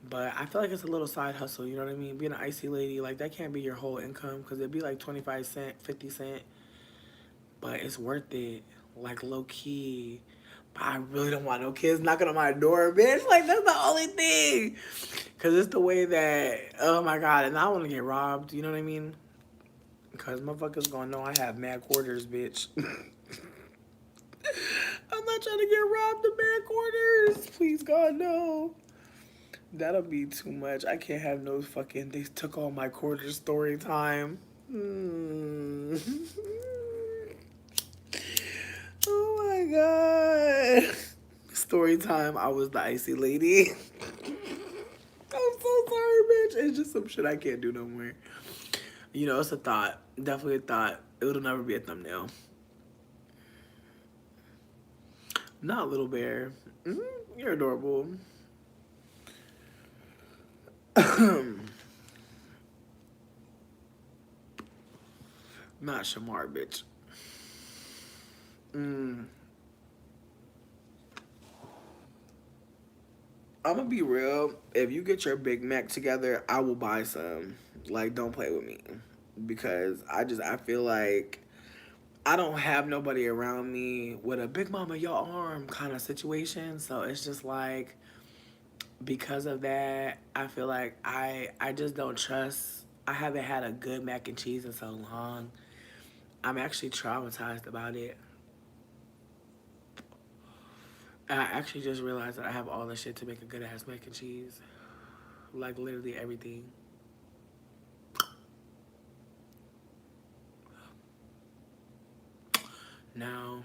But I feel like it's a little side hustle, you know what I mean? Being an icy lady, like, that can't be your whole income. Because it'd be like 25 cents, 50 cents. But it's worth it. Like, low-key. But I really don't want no kids knocking on my door, bitch. Like, that's the only thing. Because it's the way that, oh, my God. And I don't want to get robbed, you know what I mean? Because motherfuckers gonna know I have mad quarters, bitch. I'm not trying to get robbed of mad quarters. Please, God, no. That'll be too much. I can't have no fucking, they took all my quarters story time. Oh my God. Story time, I was the icy lady. I'm so sorry, bitch. It's just some shit I can't do no more. You know, it's a thought. Definitely a thought. It'll never be a thumbnail. Not Little Bear. You're adorable. Not Shamar, bitch. I'm gonna be real. If you get your Big Mac together, I will buy some. Like, don't play with me. Because I feel like I don't have nobody around me with a big mama, your arm kind of situation. So it's just like, because of that, I feel like I just don't trust. I haven't had a good mac and cheese in so long. I'm actually traumatized about it. I actually just realized that I have all the shit to make a good ass mac and cheese. Like, literally everything. Now,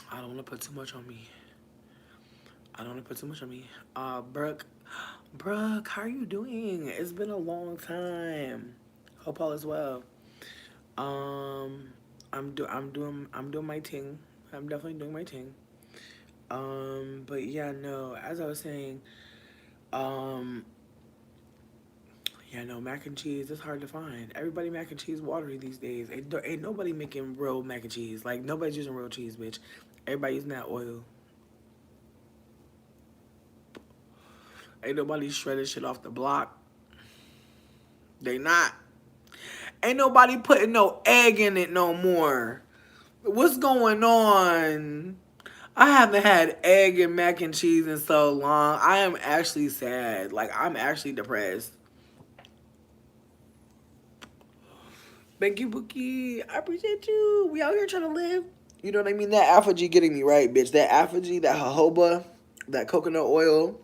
I don't want to put too much on me. Brooke, how are you doing? It's been a long time. Hope all is well. I'm doing my thing. I'm definitely doing my thing. But yeah, no, as I was saying, yeah, no, mac and cheese, it's hard to find. Everybody mac and cheese watery these days. Ain't nobody making real mac and cheese. Like, nobody's using real cheese, bitch. Everybody using that oil. Ain't nobody shredding shit off the block. They not. Ain't nobody putting no egg in it no more. What's going on? I haven't had egg and mac and cheese in so long. I am actually sad. Like, I'm actually depressed. Thank you, Bookie. I appreciate you. We out here trying to live. You know what I mean? That Alpha-G getting me right, bitch. That Alpha-G, that jojoba, that coconut oil.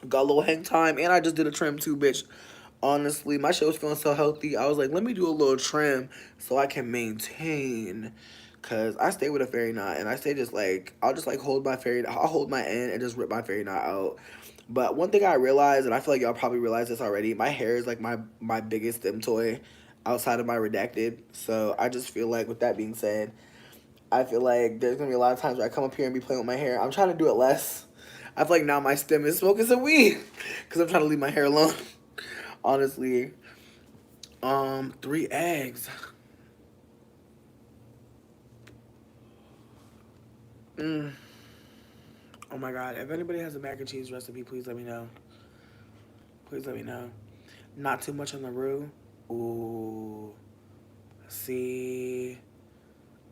Got a little hang time. And I just did a trim too, bitch. Honestly, my shit was feeling so healthy. I was like, let me do a little trim so I can maintain. Because I stay with a fairy knot. And I stay just like, I'll just like hold my fairy knot. I'll hold my end and just rip my fairy knot out. But one thing I realized, and I feel like y'all probably realized this already, my hair is like my biggest stem toy. outside of my redacted. So I just feel like, with that being said, I feel like there's gonna be a lot of times where I come up here and be playing with my hair. I'm trying to do it less. I feel like now my stem is smoking some weed because I'm trying to leave my hair alone. Honestly, 3 eggs. Oh my god! If anybody has a mac and cheese recipe, please let me know. Please let me know. Not too much on the roux. Ooh, see,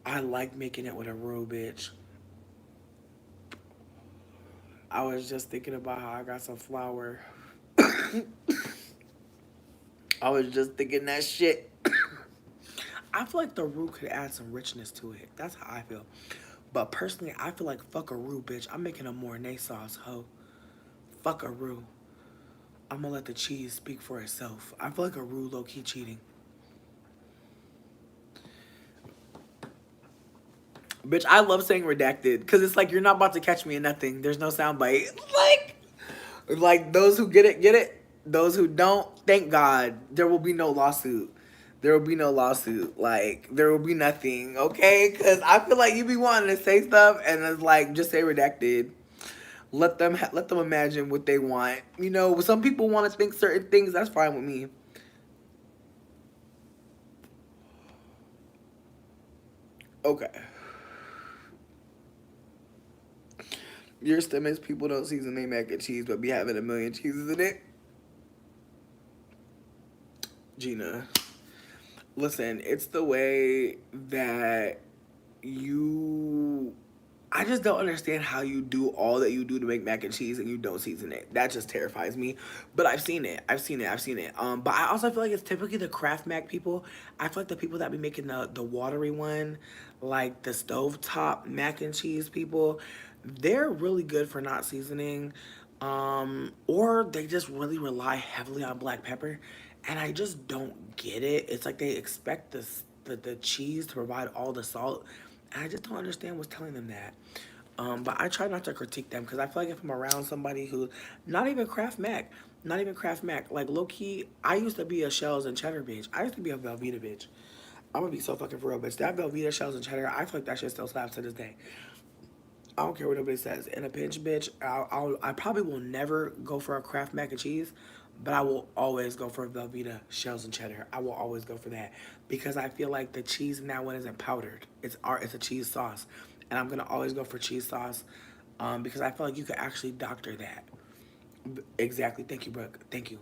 I like making it with a roux, bitch. I was just thinking about how I got some flour. I was just thinking that shit. I feel like the roux could add some richness to it. That's how I feel. But personally, I feel like fuck a roux, bitch. I'm making a Mornay sauce, ho. Fuck a roux. I'm gonna let the cheese speak for itself. I feel like a roux low-key cheating. Bitch, I love saying redacted because it's like you're not about to catch me in nothing. There's no soundbite. Like those who get it, get it. Those who don't, thank God, there will be no lawsuit. There will be no lawsuit. Like, there will be nothing, okay? Because I feel like you be wanting to say stuff and it's like, just say redacted. Let them imagine what they want. You know, some people want to think certain things. That's fine with me. Okay. Your stem is people don't season their mac and cheese, but be having a million cheeses in it. Gina, listen, it's the way that you. I just don't understand how you do all that you do to make mac and cheese and you don't season it. That just terrifies me. But I've seen it. I've seen it. But I also feel like it's typically the Kraft Mac people. I feel like the people that be making the watery one, like the stovetop mac and cheese people, they're really good for not seasoning. Or they just really rely heavily on black pepper. And I just don't get it. It's like they expect the cheese to provide all the salt. And I just don't understand what's telling them that. But I try not to critique them because I feel like if I'm around somebody who, not even Kraft Mac, like low key, I used to be a shells and cheddar bitch. I used to be a Velveeta bitch. I'm gonna be so fucking for real, bitch. That Velveeta shells and cheddar, I feel like that shit still slaps to this day. I don't care what nobody says. In a pinch, bitch, I probably will never go for a Kraft mac and cheese, but I will always go for a Velveeta shells and cheddar. I will always go for that because I feel like the cheese in that one isn't powdered. It's a cheese sauce, and I'm gonna always go for cheese sauce because I feel like you could actually doctor that. Exactly. Thank you, Brooke. Thank you.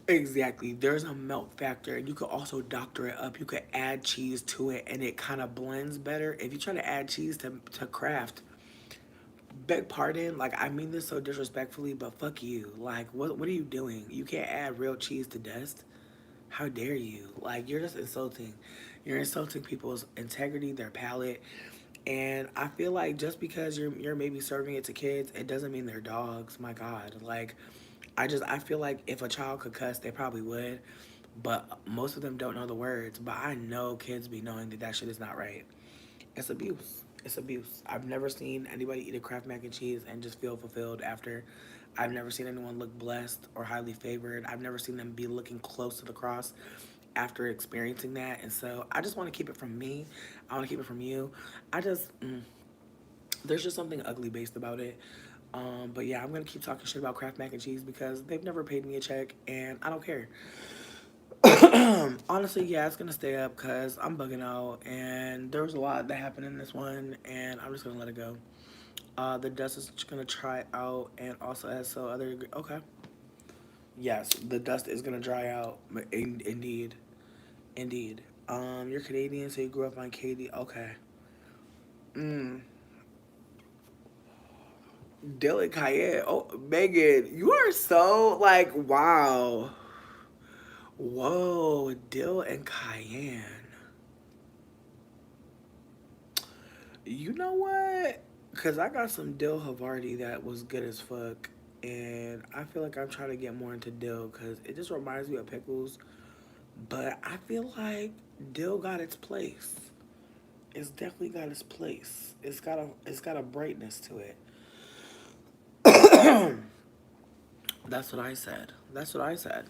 Exactly. There's a melt factor, and you could also doctor it up. You could add cheese to it, and it kind of blends better. If you try to add cheese to Kraft, beg pardon, like I mean this so disrespectfully, but fuck you. Like, what are you doing? You can't add real cheese to dust. How dare you? Like, you're just insulting. You're insulting people's integrity, their palate, and I feel like just because you're maybe serving it to kids, it doesn't mean they're dogs. My God, like. I feel like if a child could cuss, they probably would, but most of them don't know the words. But I know kids be knowing that that shit is not right. It's abuse. It's abuse. I've never seen anybody eat a Kraft mac and cheese and just feel fulfilled after. I've never seen anyone look blessed or highly favored. I've never seen them be looking close to the cross after experiencing that. And so I just want to keep it from me. I want to keep it from you. There's just something ugly based about it. But yeah, I'm gonna keep talking shit about Kraft mac and cheese because they've never paid me a check and I don't care. Honestly, yeah, it's gonna stay up because I'm bugging out and there was a lot that happened in this one and I'm just gonna let it go. The dust is gonna try out and also as so other okay. Yes, the dust is gonna dry out. Indeed, indeed. You're Canadian, so you grew up on Katie. Okay. Dylan Cayenne. Oh, Megan, you are so like wow. Whoa, Dill and Cayenne. You know what? Cause I got some dill Havarti that was good as fuck, and I feel like I'm trying to get more into dill because it just reminds me of pickles. But I feel like dill got its place. It's definitely got its place. It's got a brightness to it. That's what I said. That's what I said.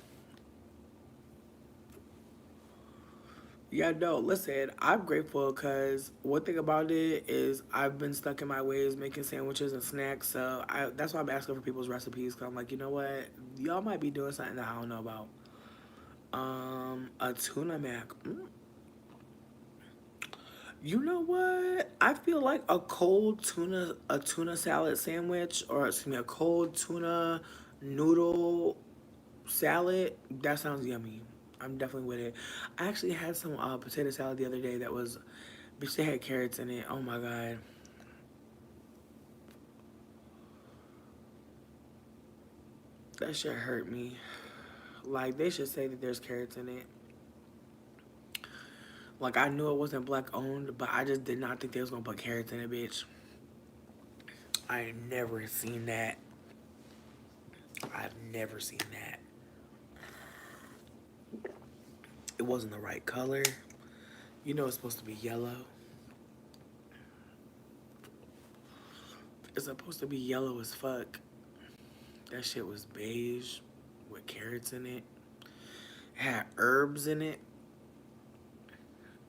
Yeah, no, listen, I'm grateful because one thing about it is I've been stuck in my ways making sandwiches and snacks. So that's why I'm asking for people's recipes because I'm like, you know what? Y'all might be doing something that I don't know about. A tuna mac. You know what? I feel like a tuna salad sandwich, or excuse me, a cold tuna noodle salad. That sounds yummy. I'm definitely with it. I actually had some potato salad the other day that was, bitch, they had carrots in it. Oh my god. That shit hurt me. Like, they should say that there's carrots in it. Like, I knew it wasn't black owned, but I just did not think they was gonna put carrots in it, bitch. I ain't never seen that. I've never seen that. It wasn't the right color. You know it's supposed to be yellow. It's supposed to be yellow as fuck. That shit was beige with carrots in it. It had herbs in it.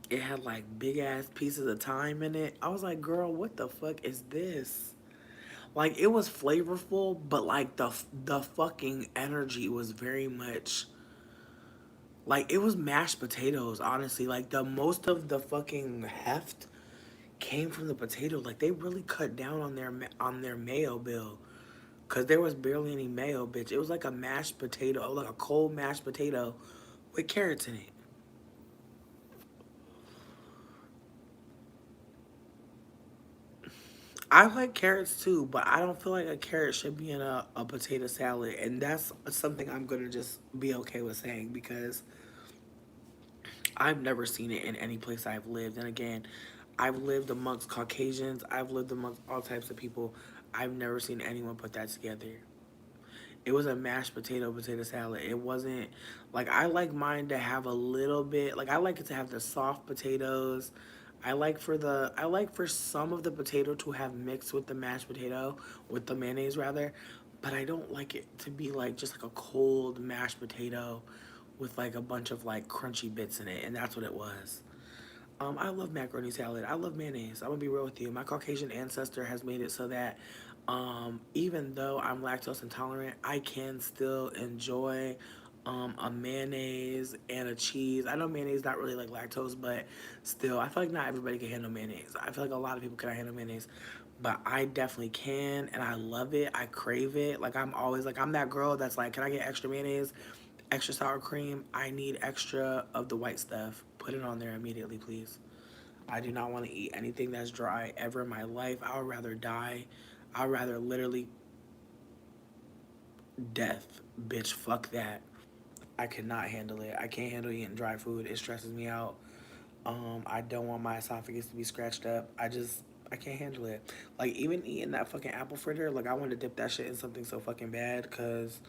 It had like big ass pieces of thyme in it. I was like, girl, what the fuck is this? Like, it was flavorful, but like the fucking energy was very much like it was mashed potatoes, honestly. Like, the most of the fucking heft came from the potato. Like, they really cut down on their mayo bill, cause there was barely any mayo, bitch. It was like a mashed potato, like a cold mashed potato with carrots in it. I like carrots too, but I don't feel like a carrot should be in a potato salad, and that's something I'm gonna just be okay with saying because I've never seen it in any place I've lived. And again, I've lived amongst Caucasians, I've lived amongst all types of people. I've never seen anyone put that together. It was a mashed potato salad. It wasn't like, I like mine to have a little bit, like I like it to have the soft potatoes. I like for some of the potato to have mixed with the mashed potato, with the mayonnaise rather, but I don't like it to be like just like a cold mashed potato with like a bunch of like crunchy bits in it, and that's what it was. I love macaroni salad. I love mayonnaise. I'm gonna be real with you. My Caucasian ancestor has made it so that even though I'm lactose intolerant, I can still enjoy a mayonnaise and a cheese. I know mayonnaise not really like lactose, but still, I feel like not everybody can handle mayonnaise. I feel like a lot of people cannot handle mayonnaise, but I definitely can, and I love it. I crave it. Like, I'm always like, I'm that girl that's like, can I get extra mayonnaise, extra sour cream? I need extra of the white stuff. Put it on there immediately, please. I do not want to eat anything that's dry ever in my life. I would rather die. I'd rather literally death. Bitch, fuck that. I cannot handle it. I can't handle eating dry food. It stresses me out. I don't want my esophagus to be scratched up. I can't handle it. Like, even eating that fucking apple fritter, like, I want to dip that shit in something so fucking bad because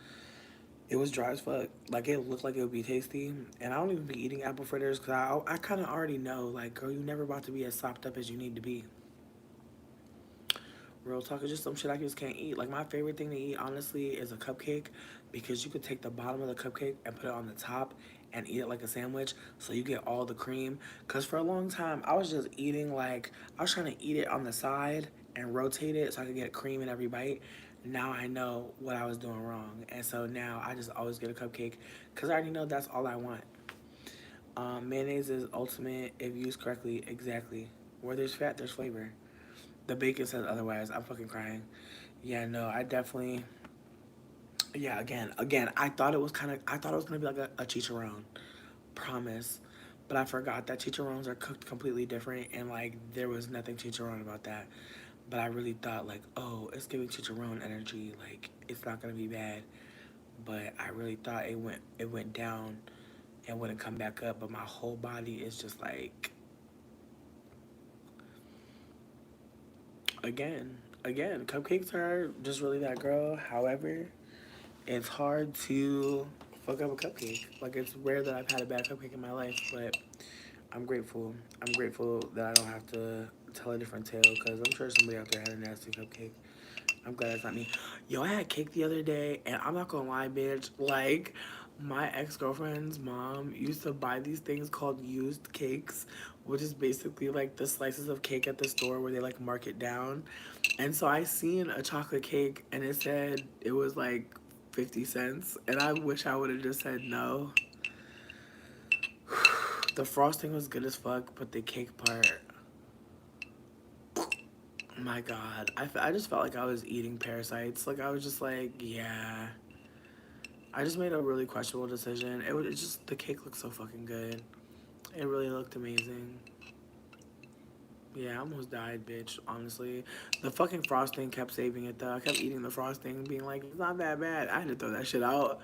it was dry as fuck. Like, it looked like it would be tasty. And I don't even be eating apple fritters because I kind of already know, like, girl, you never about to be as sopped up as you need to be. Real talk is just some shit I just can't eat. Like, my favorite thing to eat, honestly, is a cupcake because you could take the bottom of the cupcake and put it on the top and eat it like a sandwich so you get all the cream. Because for a long time, I was just eating, like, I was trying to eat it on the side and rotate it so I could get cream in every bite. Now I know what I was doing wrong. And so now I just always get a cupcake because I already know that's all I want. Mayonnaise is ultimate if used correctly. Exactly. Where there's fat, there's flavor. The bacon says otherwise. I'm fucking crying. Yeah, no, I definitely. Yeah, again, I thought it was gonna be like a chicharron, promise, but I forgot that chicharrones are cooked completely different, and like there was nothing chicharron about that. But I really thought like, oh, it's giving chicharron energy, like it's not gonna be bad. But I really thought it went down and wouldn't come back up. But my whole body is just like, again, cupcakes are just really that girl. However, it's hard to fuck up a cupcake. Like, it's rare that I've had a bad cupcake in my life, but I'm grateful. I'm grateful that I don't have to tell a different tale because I'm sure somebody out there had a nasty cupcake. I'm glad it's not me. Yo, I had cake the other day, and I'm not gonna lie, bitch. Like, My ex-girlfriend's mom used to buy these things called used cakes, which is basically like the slices of cake at the store where they like mark it down. And so I seen a chocolate cake and it said it was like 50 cents. And I wish I would have just said no. The frosting was good as fuck, but the cake part, my God. I just felt like I was eating parasites. Like I was just like, yeah. I just made a really questionable decision. It just, the cake looked so fucking good. It really looked amazing. Yeah, I almost died, bitch, honestly. The fucking frosting kept saving it, though. I kept eating the frosting, being like, it's not that bad. I had to throw that shit out.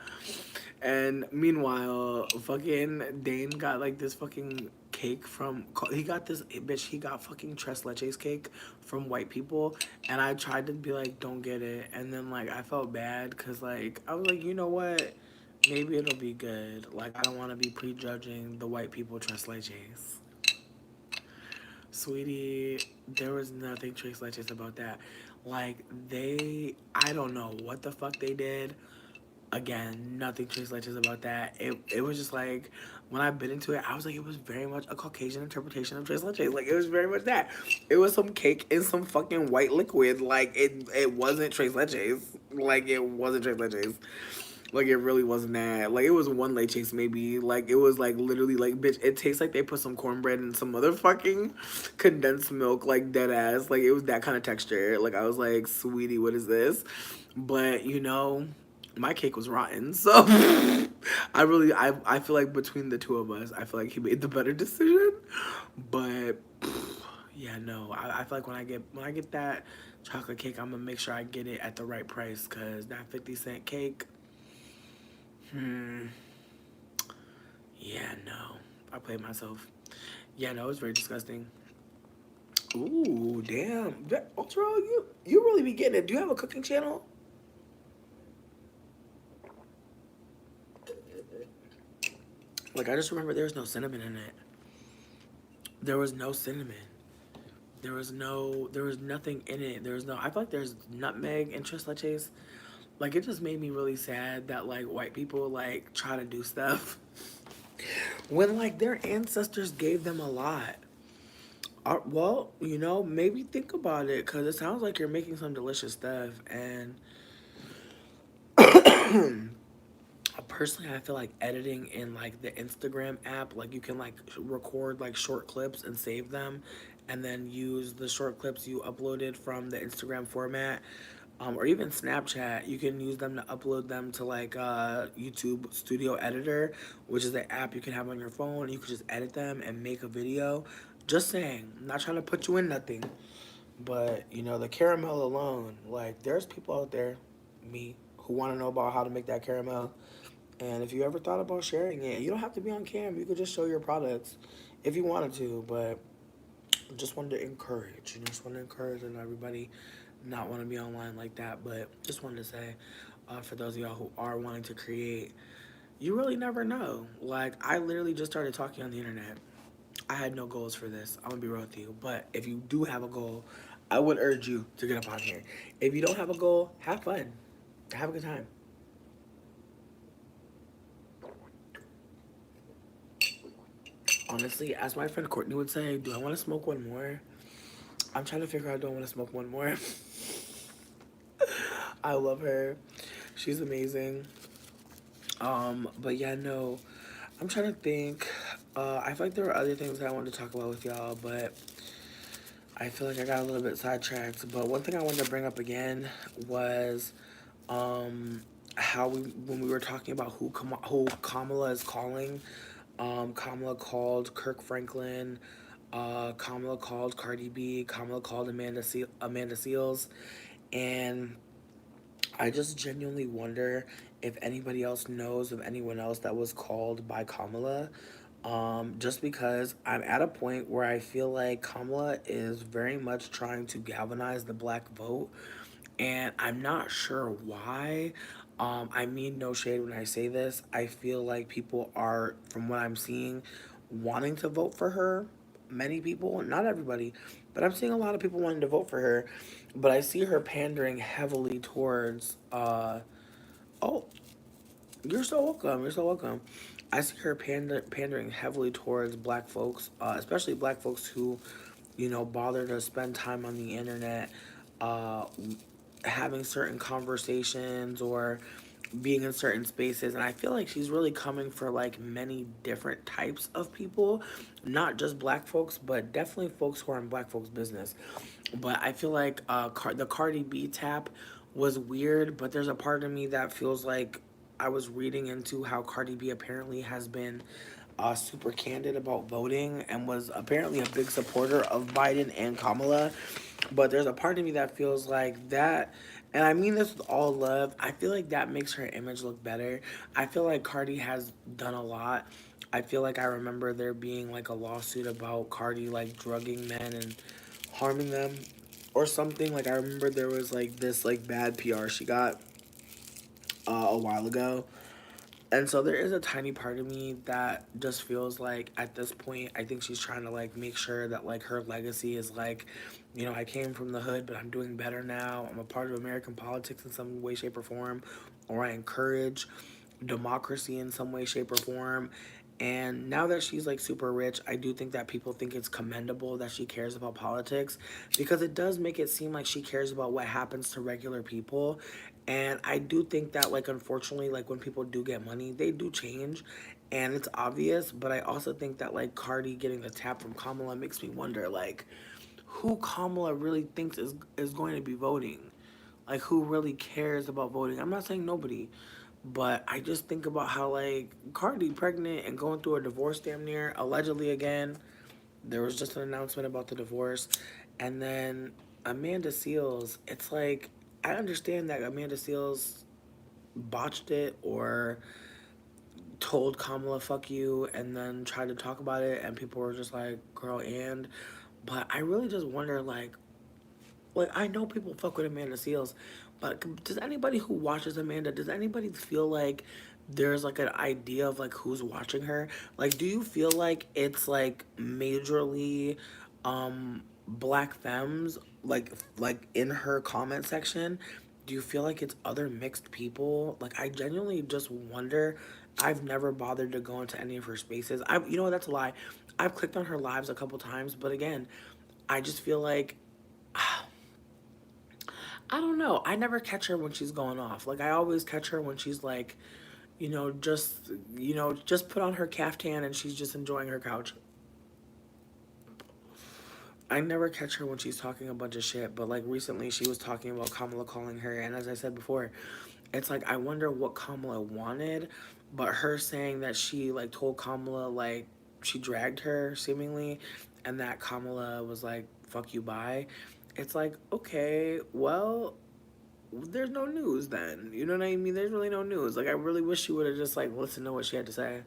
And meanwhile, fucking Dane got, like, this fucking cake from... He got this... Bitch, he got fucking tres leches cake from white people. And I tried to be like, don't get it. And then, like, I felt bad because, like, I was like, you know what? Maybe it'll be good. Like, I don't want to be prejudging the white people tres leches. Sweetie, there was nothing tres leches about that. Like, I don't know what the fuck they did. Again, nothing tres leches about that. It was just like, when I bit into it, I was like, it was very much a Caucasian interpretation of tres leches. Like, it was very much that. It was some cake in some fucking white liquid. Like, it wasn't tres leches. Like, it wasn't tres leches. Like, it really wasn't that. Like, it was one leches, maybe. Like, it was, like, literally, like, bitch, it tastes like they put some cornbread and some motherfucking condensed milk, like, dead ass. Like, it was that kind of texture. Like, I was like, sweetie, what is this? But, you know, my cake was rotten. So, I feel like between the two of us, I feel like he made the better decision. But, yeah, no. I feel like when I get that chocolate cake, I'm gonna make sure I get it at the right price. Because that 50-cent cake... Yeah, no. I played myself. Yeah, no, it was very disgusting. Ooh, damn. Ultra, you really be getting it. Do you have a cooking channel? Like, I just remember there was no cinnamon in it. There was no cinnamon. There was nothing in it. I feel like there's nutmeg and tres leches. Like, it just made me really sad that, like, white people, like, try to do stuff when, like, their ancestors gave them a lot. Well, you know, maybe think about it, because it sounds like you're making some delicious stuff. And personally, I feel like editing in, like, the Instagram app, like, you can, like, record, like, short clips and save them, and then use the short clips you uploaded from the Instagram format, or even Snapchat. You can use them to upload them to, like, YouTube Studio Editor, which is the app you can have on your phone. You can just edit them and make a video. Just saying, I'm not trying to put you in nothing. But, you know, the caramel alone, like, there's people out there, me, who want to know about how to make that caramel. And if you ever thought about sharing it, you don't have to be on cam. You could just show your products if you wanted to. But just wanted to encourage, and everybody not want to be online like that. But just wanted to say, for those of y'all who are wanting to create, you really never know. Like, I literally just started talking on the internet. I had no goals for this. I'm gonna be real with you. But if you do have a goal, I would urge you to get up on here. If you don't have a goal, have fun. Have a good time. Honestly, as my friend Courtney would say, do I want to smoke one more? I'm trying to figure out, do I want to smoke one more? I love her. She's amazing. But yeah, no. I'm trying to think. I feel like there were other things that I wanted to talk about with y'all, but I feel like I got a little bit sidetracked. But one thing I wanted to bring up again was how when we were talking about who Kamala is calling. Kamala called Kirk Franklin. Kamala called Cardi B. Kamala called Amanda Seales. And I just genuinely wonder if anybody else knows of anyone else that was called by Kamala. Just because I'm at a point where I feel like Kamala is very much trying to galvanize the black vote, and I'm not sure why. I mean no shade when I say this. I feel like people are, from what I'm seeing, wanting to vote for her. Many people, not everybody, but I'm seeing a lot of people wanting to vote for her. But I see her pandering heavily towards, oh, You're so welcome. You're so welcome. I see her pandering heavily towards black folks, especially black folks who, bother to spend time on the internet, uh, having certain conversations or being in certain spaces. And I feel like she's really coming for like many different types of people, not just black folks, but definitely folks who are in black folks' business. But I feel like the Cardi B tap was weird, but there's a part of me that feels like I was reading into how Cardi B apparently has been super candid about voting and was apparently a big supporter of Biden and Kamala. But there's a part of me that feels like that, and I mean this with all love, I feel like that makes her image look better. I feel like Cardi has done a lot. I feel like I remember there being like a lawsuit about Cardi like drugging men and harming them or something. Like I remember there was like this like bad PR she got a while ago. And so there is a tiny part of me that just feels like at this point, I think she's trying to like make sure that like her legacy is like, I came from the hood, but I'm doing better now. I'm a part of American politics in some way, shape, or form, or I encourage democracy in some way, shape, or form. And now that she's like super rich, I do think that people think it's commendable that she cares about politics because it does make it seem like she cares about what happens to regular people. And I do think that like unfortunately like when people do get money, they do change and it's obvious, but I also think that like Cardi getting the tap from Kamala makes me wonder like who Kamala really thinks is going to be voting. Like who really cares about voting? I'm not saying nobody, but I just think about how like Cardi pregnant and going through a divorce damn near allegedly again. There was just an announcement about the divorce, and then Amanda Seales. It's like I understand that Amanda Seales botched it or told Kamala fuck you and then tried to talk about it and people were just like girl and but I really just wonder like I know people fuck with Amanda Seales, but does anybody who watches Amanda, does anybody feel like there's like an idea of like who's watching her? Like, do you feel like it's like majorly black femmes like in her comment section? Do you feel like it's other mixed people? Like I genuinely just wonder. I've never bothered to go into any of her spaces. You know what, that's a lie. I've clicked on her lives a couple times, but again, I just feel like I don't know. I never catch her when she's going off. Like I always catch her when she's like, just put on her caftan and she's just enjoying her couch. I never catch her when she's talking a bunch of shit, but like recently she was talking about Kamala calling her, and as I said before, it's like I wonder what Kamala wanted, but her saying that she like told Kamala like she dragged her seemingly, and that Kamala was like fuck you bye. It's like okay, well there's no news then. You know what I mean? There's really no news. Like I really wish she would have just like listened to what she had to say.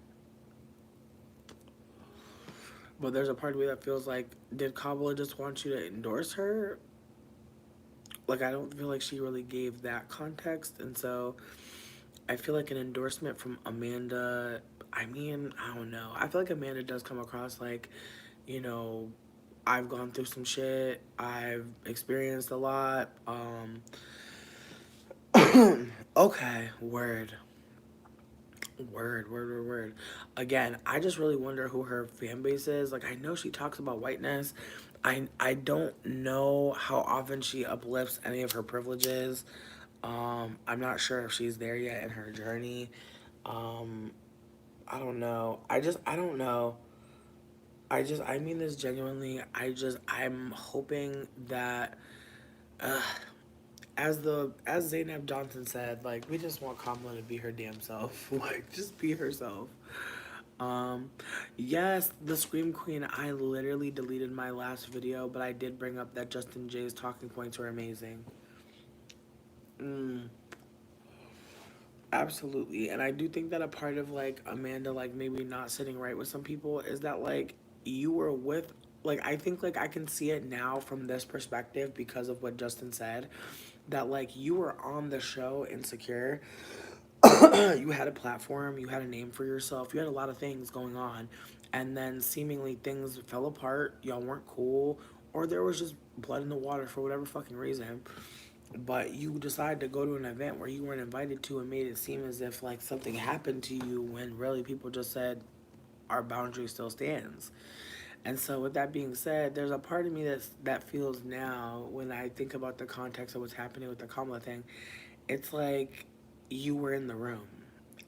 But there's a part of me that feels like, did Kamala just want you to endorse her? Like I don't feel like she really gave that context, and so I feel like an endorsement from Amanda. I mean, I don't know. I feel like Amanda does come across like, you know, I've gone through some shit. I've experienced a lot. Okay, word. Word. Again, I just really wonder who her fan base is. Like, I know she talks about whiteness. I don't know how often she uplifts any of her privileges. I'm not sure if she's there yet in her journey. Um, I don't know. I don't know. I mean this genuinely. I'm hoping that, uh, as Zainab Johnson said, like we just want Kamala to be her damn self, like just be herself. Um, yes, the Scream Queen. I literally deleted my last video, but I did bring up that Justin Jay's talking points were amazing. Absolutely, and I do think that a part of like Amanda like maybe not sitting right with some people is that like you were with like I think like I can see it now from this perspective because of what Justin said that like you were on the show Insecure. You had a platform, you had a name for yourself, you had a lot of things going on, and then seemingly things fell apart, y'all weren't cool, or there was just blood in the water for whatever fucking reason. but you decided to go to an event where you weren't invited to and made it seem as if like something happened to you when really people just said our boundary still stands. And so with that being said, there's a part of me that feels now when I think about the context of what's happening with the Kamala thing, it's like you were in the room.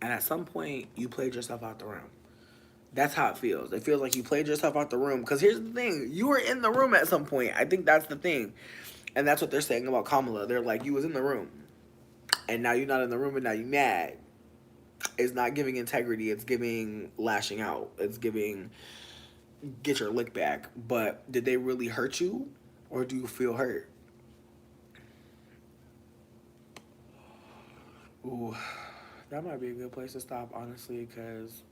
And at some point you played yourself out the room. That's how it feels. It feels like you played yourself out the room. Because here's the thing. You were in the room at some point. I think that's the thing. And that's what they're saying about Kamala. They're like, you was in the room. And now you're not in the room and now you're mad. It's not giving integrity. It's giving lashing out. It's giving get your lick back. But did they really hurt you? Or do you feel hurt? Ooh, that might be a good place to stop, honestly. Because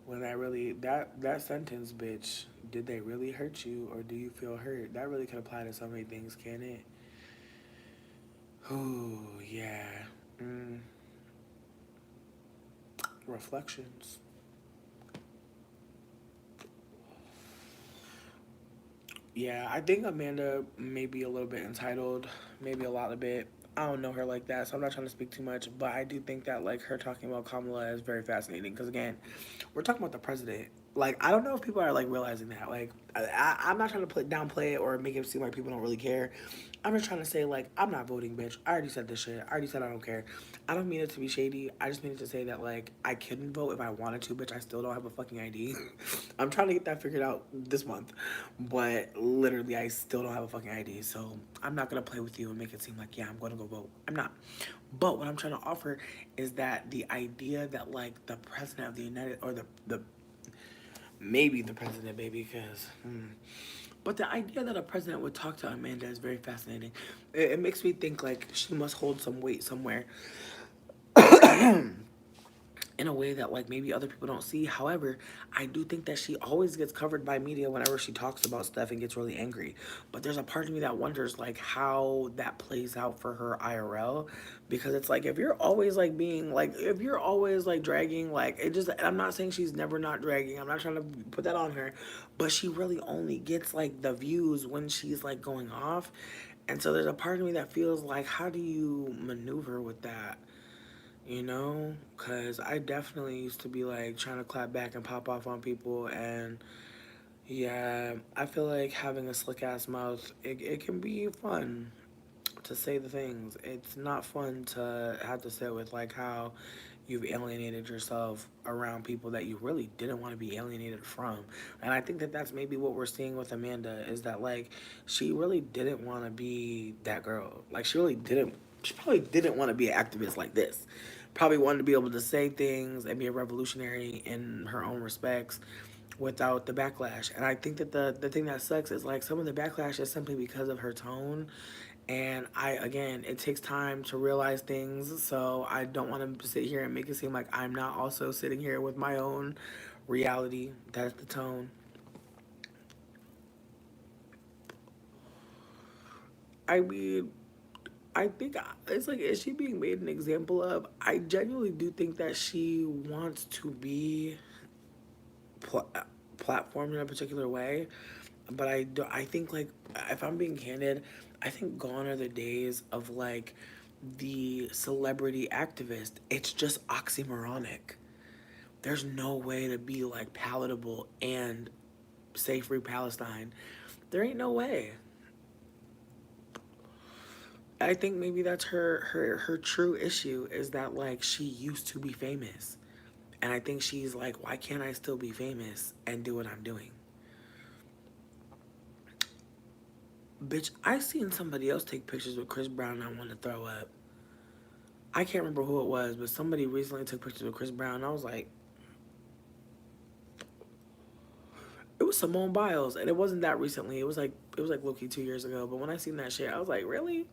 that sentence, bitch, did they really hurt you or do you feel hurt? That really could apply to so many things, can it? Ooh, yeah. Reflections. Yeah, I think Amanda may be a little bit entitled, maybe a lot of bit. I don't know her like that, so I'm not trying to speak too much. But I do think that like her talking about Kamala is very fascinating because again, we're talking about the president. Like I don't know if people are like realizing that. Like I'm not trying to downplay it or make it seem like people don't really care. I'm just trying to say like I'm not voting, bitch. I already said this shit. I already said I don't care. I don't mean it to be shady. I just mean it to say that like I couldn't vote if I wanted to, bitch. I still don't have a fucking ID. I'm trying to get that figured out this month, but literally I still don't have a fucking ID. So I'm not gonna play with you and make it seem like yeah I'm gonna go vote. I'm not. But what I'm trying to offer is that the idea that like the president of the United or the maybe the president, baby, because. But the idea that a president would talk to Amanda is very fascinating. It makes me think like she must hold some weight somewhere in a way that like maybe other people don't see. However, I do think that she always gets covered by media whenever she talks about stuff and gets really angry. But there's a part of me that wonders like how that plays out for her IRL because it's like if you're always like being like if you're always like dragging like it just I'm not saying she's never not dragging. I'm not trying to put that on her, but she really only gets like the views when she's like going off. And so there's a part of me that feels like how do you maneuver with that? You know, because I definitely used to be like trying to clap back and pop off on people. And yeah, I feel like having a slick ass mouth, it can be fun to say the things. It's not fun to have to sit with like how you've alienated yourself around people that you really didn't want to be alienated from. And I think that that's maybe what we're seeing with Amanda is that like she really didn't want to be that girl. Like she probably didn't want to be an activist like this. Probably wanted to be able to say things and be a revolutionary in her own respects without the backlash. And I think that the thing that sucks is like some of the backlash is simply because of her tone. And again, it takes time to realize things. So I don't want to sit here and make it seem like I'm not also sitting here with my own reality. That's the tone. I mean, I think it's like, is she being made an example of? I genuinely do think that she wants to be platformed in a particular way, but I think like if I'm being candid, I think gone are the days of like the celebrity activist. It's just oxymoronic. There's no way to be like palatable and say free Palestine. There ain't no way. I think maybe that's her true issue is that like she used to be famous. And I think she's like, why can't I still be famous and do what I'm doing? Bitch, I seen somebody else take pictures with Chris Brown and I want to throw up. I can't remember who it was, but somebody recently took pictures with Chris Brown and I was like, it was Simone Biles and it wasn't that recently. It was like low-key 2 years ago. But when I seen that shit, I was like, really?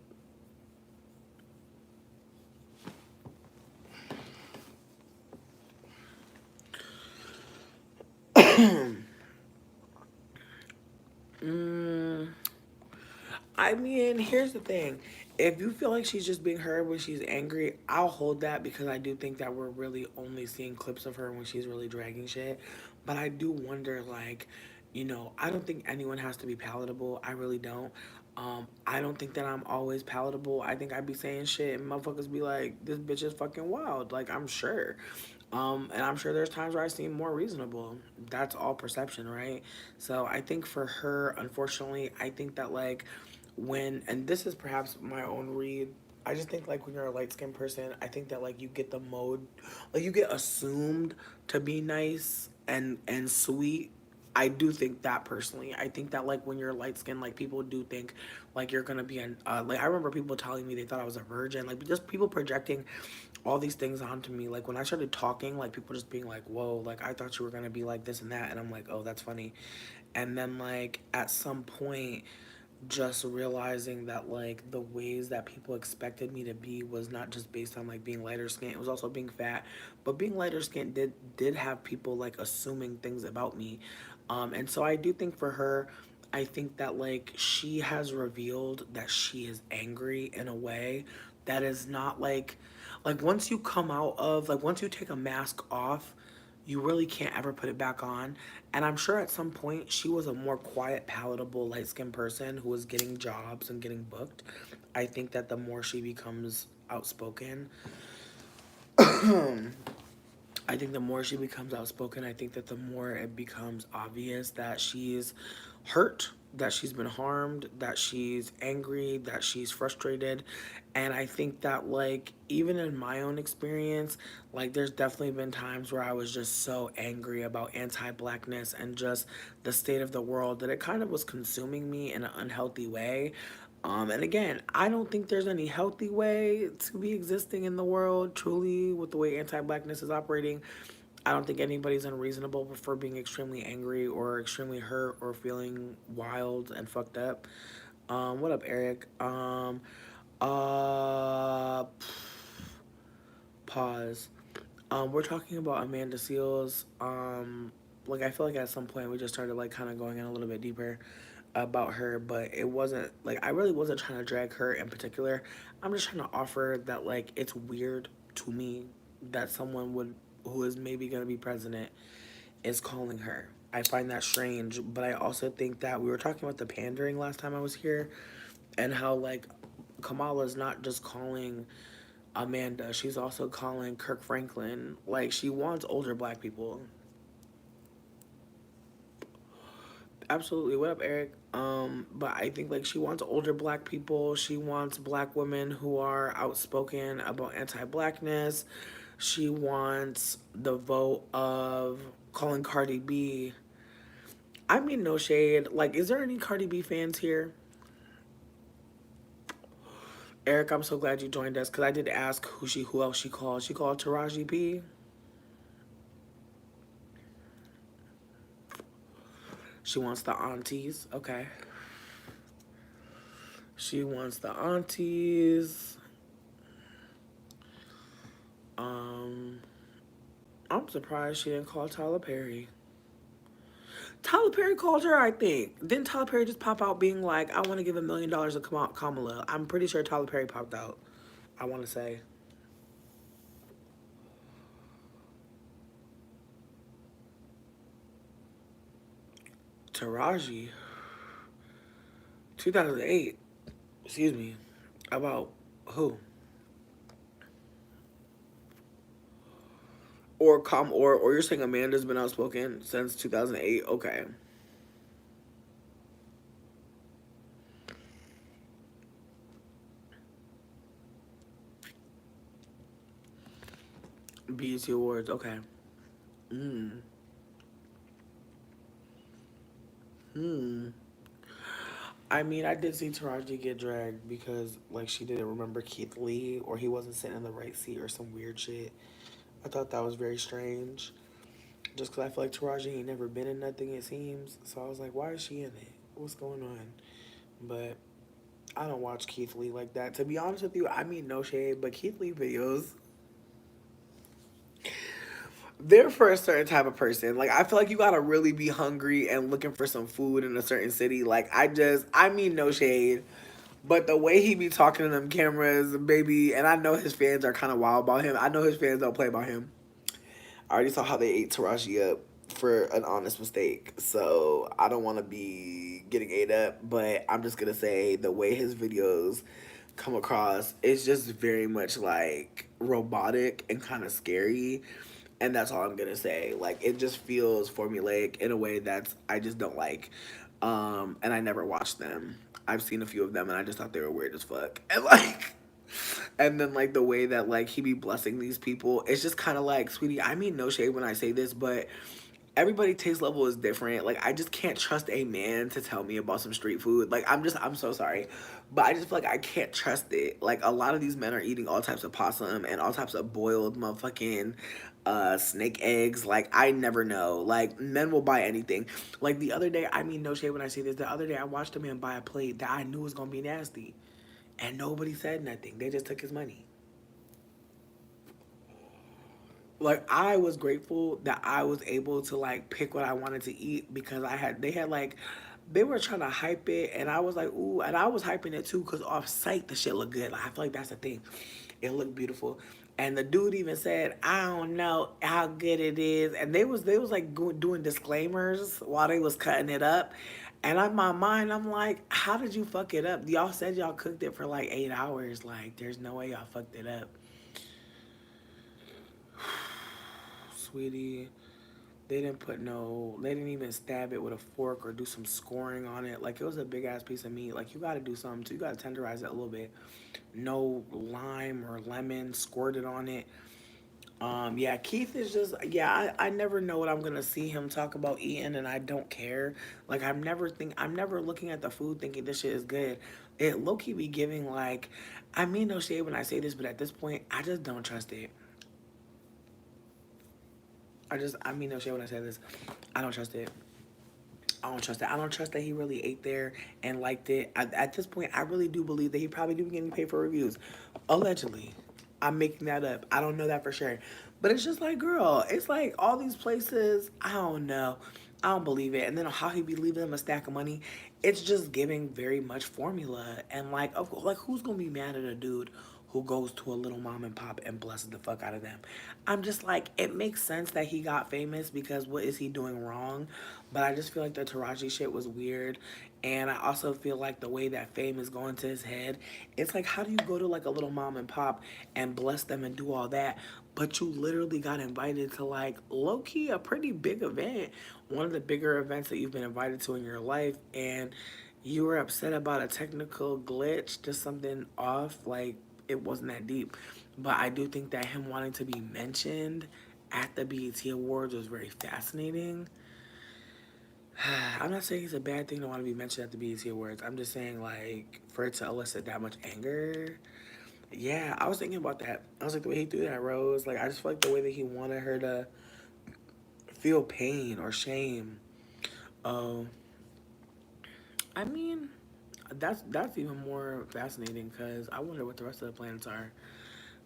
I mean, here's the thing. If you feel like she's just being her when she's angry, I'll hold that because I do think that we're really only seeing clips of her when she's really dragging shit. But I do wonder, like, you know, I don't think anyone has to be palatable. I really don't. I don't think that I'm always palatable. I think I'd be saying shit and motherfuckers be like, this bitch is fucking wild. Like, I'm sure. And I'm sure there's times where I seem more reasonable. That's all perception, right? So I think for her, unfortunately, I think that like and this is perhaps my own read, I just think like when you're a light skinned person, I think that like you get the mode, like you get assumed to be nice and sweet. I do think that personally. I think that like when you're light skinned, like people do think like you're gonna be an like I remember people telling me they thought I was a virgin, like just people projecting all these things onto me. Like when I started talking, like people just being like, "Whoa, like I thought you were gonna be like this and that," and I'm like, "Oh, that's funny." And then like at some point just realizing that like the ways that people expected me to be was not just based on like being lighter skinned, it was also being fat. But being lighter skinned did have people like assuming things about me. And so I do think for her, I think that like she has revealed that she is angry in a way that is not like once you come out of like once you take a mask off, you really can't ever put it back on. And I'm sure at some point she was a more quiet, palatable, light skinned person who was getting jobs and getting booked. I think that the more she becomes outspoken, I think the more she becomes outspoken, I think that the more it becomes obvious that she's hurt, that she's been harmed, that she's angry, that she's frustrated. And I think that, like, even in my own experience, like, there's definitely been times where I was just so angry about anti blackness and just the state of the world that it kind of was consuming me in an unhealthy way. And again, I don't think there's any healthy way to be existing in the world, truly, with the way anti blackness is operating. I don't think anybody's unreasonable for being extremely angry or extremely hurt or feeling wild and fucked up. What up, Eric? Uh, Pause. We're talking about Amanda Seals. Like I feel like at some point we just started like kind of going in a little bit deeper about her, but it wasn't like I really wasn't trying to drag her in particular. I'm just trying to offer that like it's weird to me that someone would who is maybe gonna be president is calling her. I find that strange, but I also think that we were talking about the pandering last time I was here and how like Kamala's not just calling Amanda, she's also calling Kirk Franklin. Like she wants older black people. Absolutely. What up, Eric? But I think like she wants older black people. She wants black women who are outspoken about anti-blackness. She wants the vote of calling Cardi B. I mean, no shade. Like, is there any Cardi B fans here? Eric, I'm so glad you joined us because I did ask who else she called. She called Taraji P. She wants the aunties. Okay. She wants the aunties. I'm surprised she didn't call Tyler Perry. Tyler Perry called her, I think. Didn't Tyler Perry just pop out being like, I want to give $1 million to Kamala? I'm pretty sure Tyler Perry popped out. I want to say. Taraji. 2008. Excuse me. About who? Or you're saying Amanda's been outspoken since 2008? Okay. BET Awards. Okay. I mean, I did see Taraji get dragged because, like, she didn't remember Keith Lee or he wasn't sitting in the right seat or some weird shit. I thought that was very strange. Just because I feel like Taraji ain't never been in nothing, it seems. So I was like, why is she in it? What's going on? But I don't watch Keith Lee like that. To be honest with you, I mean, no shade, but Keith Lee videos, they're for a certain type of person. Like, I feel like you gotta really be hungry and looking for some food in a certain city. Like, I mean, no shade. But the way he be talking to them cameras, baby, and I know his fans are kind of wild about him. I know his fans don't play about him. I already saw how they ate Taraji up. for an honest mistake. So I don't want to be getting ate up, but I'm just gonna say the way his videos come across is just very much like robotic and kind of scary. And that's all I'm gonna say. Like, it just feels formulaic in a way that's I just don't like. And I never watched them. I've seen a few of them and I just thought they were weird as fuck. And like, and then like the way that like he be blessing these people, it's just kind of like, sweetie, I mean no shade when I say this, but everybody taste level is different. Like, I just can't trust a man to tell me about some street food. Like, I'm so sorry, but I just feel like I can't trust it. Like, a lot of these men are eating all types of possum and all types of boiled motherfucking snake eggs. Like, I never know. Like, men will buy anything. Like, the other day, I mean no shade when I say this, the other day I watched a man buy a plate that I knew was gonna be nasty, and nobody said nothing. They just took his money. Like, I was grateful that I was able to like pick what I wanted to eat, because they were trying to hype it, and I was like, ooh, and I was hyping it too, because off site the shit looked good. Like, I feel like that's the thing, it looked beautiful. And the dude even said, I don't know how good it is, and they was like doing disclaimers while they was cutting it up. And in my mind, I'm like, how did you fuck it up? Y'all said y'all cooked it for like 8 hours. Like, there's no way y'all fucked it up. Sweetie, they didn't even stab it with a fork or do some scoring on it. Like, it was a big ass piece of meat. Like, you gotta do something too. You gotta tenderize it a little bit. No lime or lemon squirted on it. Yeah, Keith is just, yeah, I never know what I'm gonna see him talk about eating, and I don't care. Like, I'm never looking at the food thinking this shit is good. It low-key be giving, like, I mean no shade when I say this, but at this point, I just don't trust it. I mean no shade when I say this. I don't trust it. I don't trust it. I don't trust that he really ate there and liked it. At this point, I really do believe that he probably do be getting paid for reviews. Allegedly. I'm making that up. I don't know that for sure. But it's just like, girl, it's like all these places, I don't know. I don't believe it. And then how he be leaving them a stack of money, it's just giving very much formula. And like, like, who's gonna be mad at a dude who goes to a little mom and pop and blesses the fuck out of them? I'm just like, it makes sense that he got famous, because what is he doing wrong? But I just feel like the Taraji shit was weird. And I also feel like the way that fame is going to his head, it's like, how do you go to like a little mom and pop and bless them and do all that, but you literally got invited to like low-key a pretty big event, one of the bigger events that you've been invited to in your life, and you were upset about a technical glitch, just something off? Like, it wasn't that deep. But I do think that him wanting to be mentioned at the BET Awards was very fascinating. I'm not saying it's a bad thing to want to be mentioned at the BET Awards. I'm just saying, like, for it to elicit that much anger. Yeah, I was thinking about that. I was like, the way he threw that rose, like, I just feel like the way that he wanted her to feel pain or shame. Oh, I mean, that's even more fascinating, because I wonder what the rest of the planets are.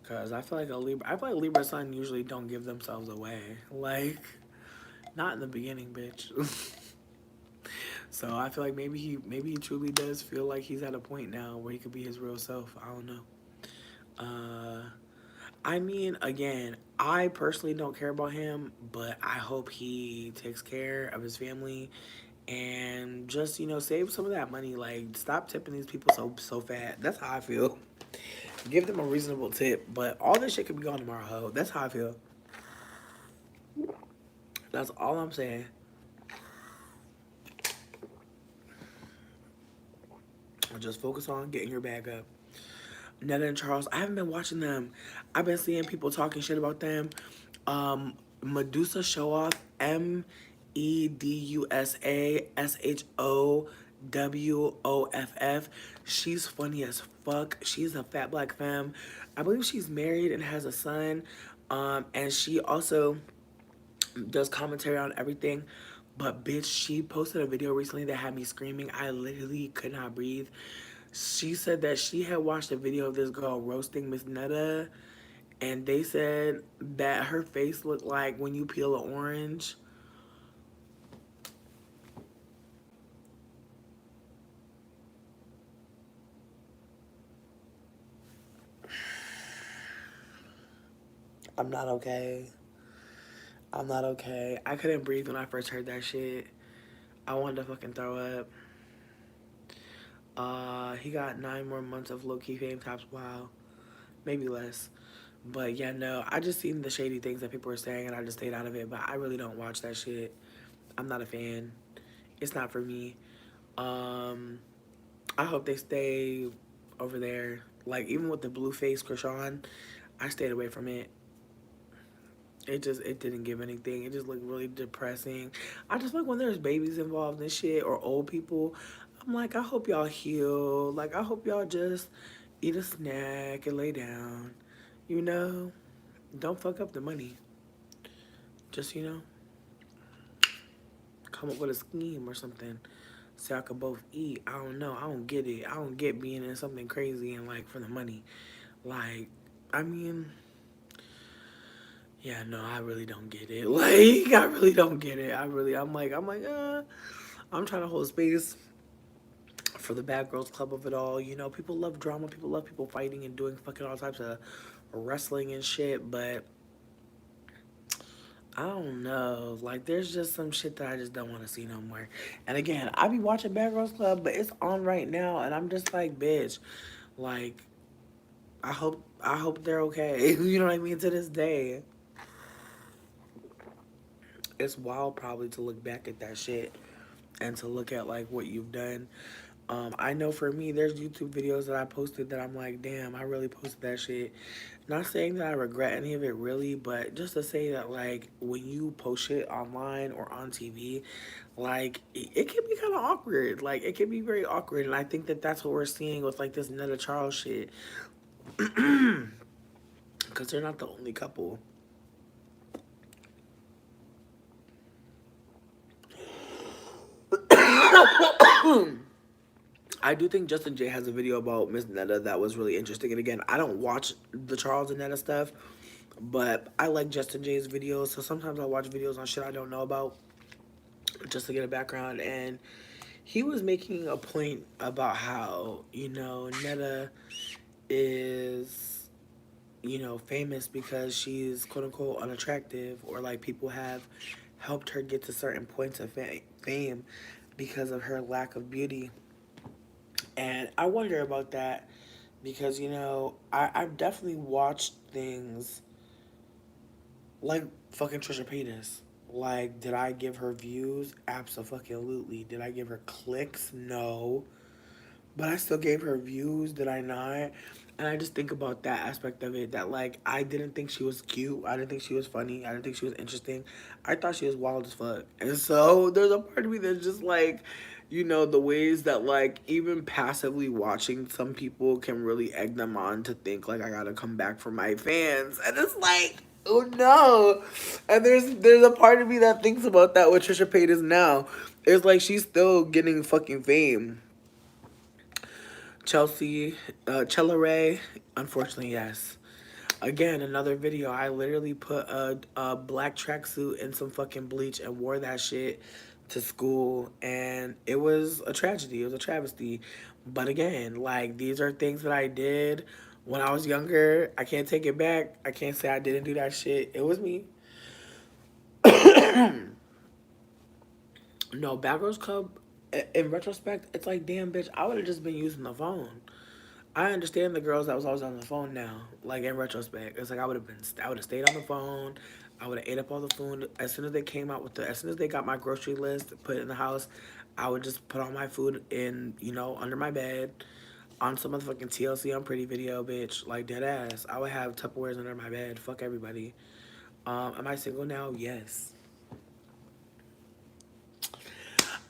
Because I feel like Libra sun usually don't give themselves away. Like, not in the beginning, bitch. So I feel like maybe he truly does feel like he's at a point now where he could be his real self. I don't know. I mean, again, I personally don't care about him, but I hope he takes care of his family and just, save some of that money. Like, stop tipping these people so fat. That's how I feel. Give them a reasonable tip, but all this shit could be gone tomorrow, ho. That's how I feel. That's all I'm saying. Just focus on getting your bag up. Netta and Charles, I haven't been watching them. I've been seeing people talking shit about them. Medusa Show Off, MEDUSA SHOWOFF. She's funny as fuck. She's a fat black femme. I believe she's married and has a son. And she also does commentary on everything. But bitch, she posted a video recently that had me screaming. I literally could not breathe. She said that she had watched a video of this girl roasting Miss Netta, and they said that her face looked like when you peel an orange. I'm not okay. I'm not okay. I couldn't breathe when I first heard that shit. I wanted to fucking throw up. He got 9 more months of low-key fame tops. Wow. Maybe less. But yeah, no, I just seen the shady things that people were saying and I just stayed out of it. But I really don't watch that shit. I'm not a fan. It's not for me. I hope they stay over there. Like, even with the blue face Krishan, I stayed away from it. It didn't give anything. It just looked really depressing. I just like when there's babies involved and shit or old people. I'm like, I hope y'all heal. Like, I hope y'all just eat a snack and lay down. You know? Don't fuck up the money. Just, come up with a scheme or something so I could both eat. I don't know. I don't get it. I don't get being in something crazy and like for the money. Like, I mean, yeah, no, I really don't get it. Like, I really don't get it. I'm trying to hold space for the bad girls club of it all. You know, people love drama. People love people fighting and doing fucking all types of wrestling and shit. But I don't know. Like, there's just some shit that I just don't want to see no more. And again, I be watching Bad Girls Club, but it's on right now, and I'm just like, bitch, like, I hope they're okay. You know what I mean? To this day, it's wild probably to look back at that shit and to look at like what you've done. I know for me, there's YouTube videos that I posted that I'm like, damn, I really posted that shit. Not saying that I regret any of it really, but just to say that like when you post shit online or on TV, like it can be kind of awkward. Like it can be very awkward, and I think that that's what we're seeing with like this Netta Charles shit, because they're not the only couple. I do think Justin J has a video about Miss Netta that was really interesting. And again, I don't watch the Charles and Netta stuff, but I like Justin J's videos. So sometimes I watch videos on shit I don't know about just to get a background. And he was making a point about how, Netta is, famous because she's quote unquote unattractive, or like people have helped her get to certain points of fame because of her lack of beauty. And I wonder about that because, I've definitely watched things like fucking Trisha Paytas. Like, did I give her views? Absolutely. Did I give her clicks? No. But I still gave her views, did I not? And I just think about that aspect of it, that, like, I didn't think she was cute. I didn't think she was funny. I didn't think she was interesting. I thought she was wild as fuck. And so there's a part of me that's just, like, the ways that, like, even passively watching some people can really egg them on to think, like, I gotta come back for my fans. And it's like, oh, no. And there's a part of me that thinks about that with Trisha Paytas now. It's like she's still getting fucking fame. Chella Ray, unfortunately, yes. Again, another video. I literally put a black tracksuit and some fucking bleach and wore that shit to school, and it was a tragedy. It was a travesty. But again, like, these are things that I did when I was younger. I can't take it back. I can't say I didn't do that shit. It was me. No, Bad Girls Club, in retrospect, it's like, damn, bitch, I would have just been using the phone. I understand the girls that was always on the phone now. Like, in retrospect, it's like I would have stayed on the phone. I would have ate up all the food. As soon as they got my grocery list put in the house, I would just put all my food in, under my bed, on some motherfucking TLC on Pretty Video, bitch. Like, dead ass. I would have Tupperwares under my bed. Fuck everybody. Am I single now? Yes.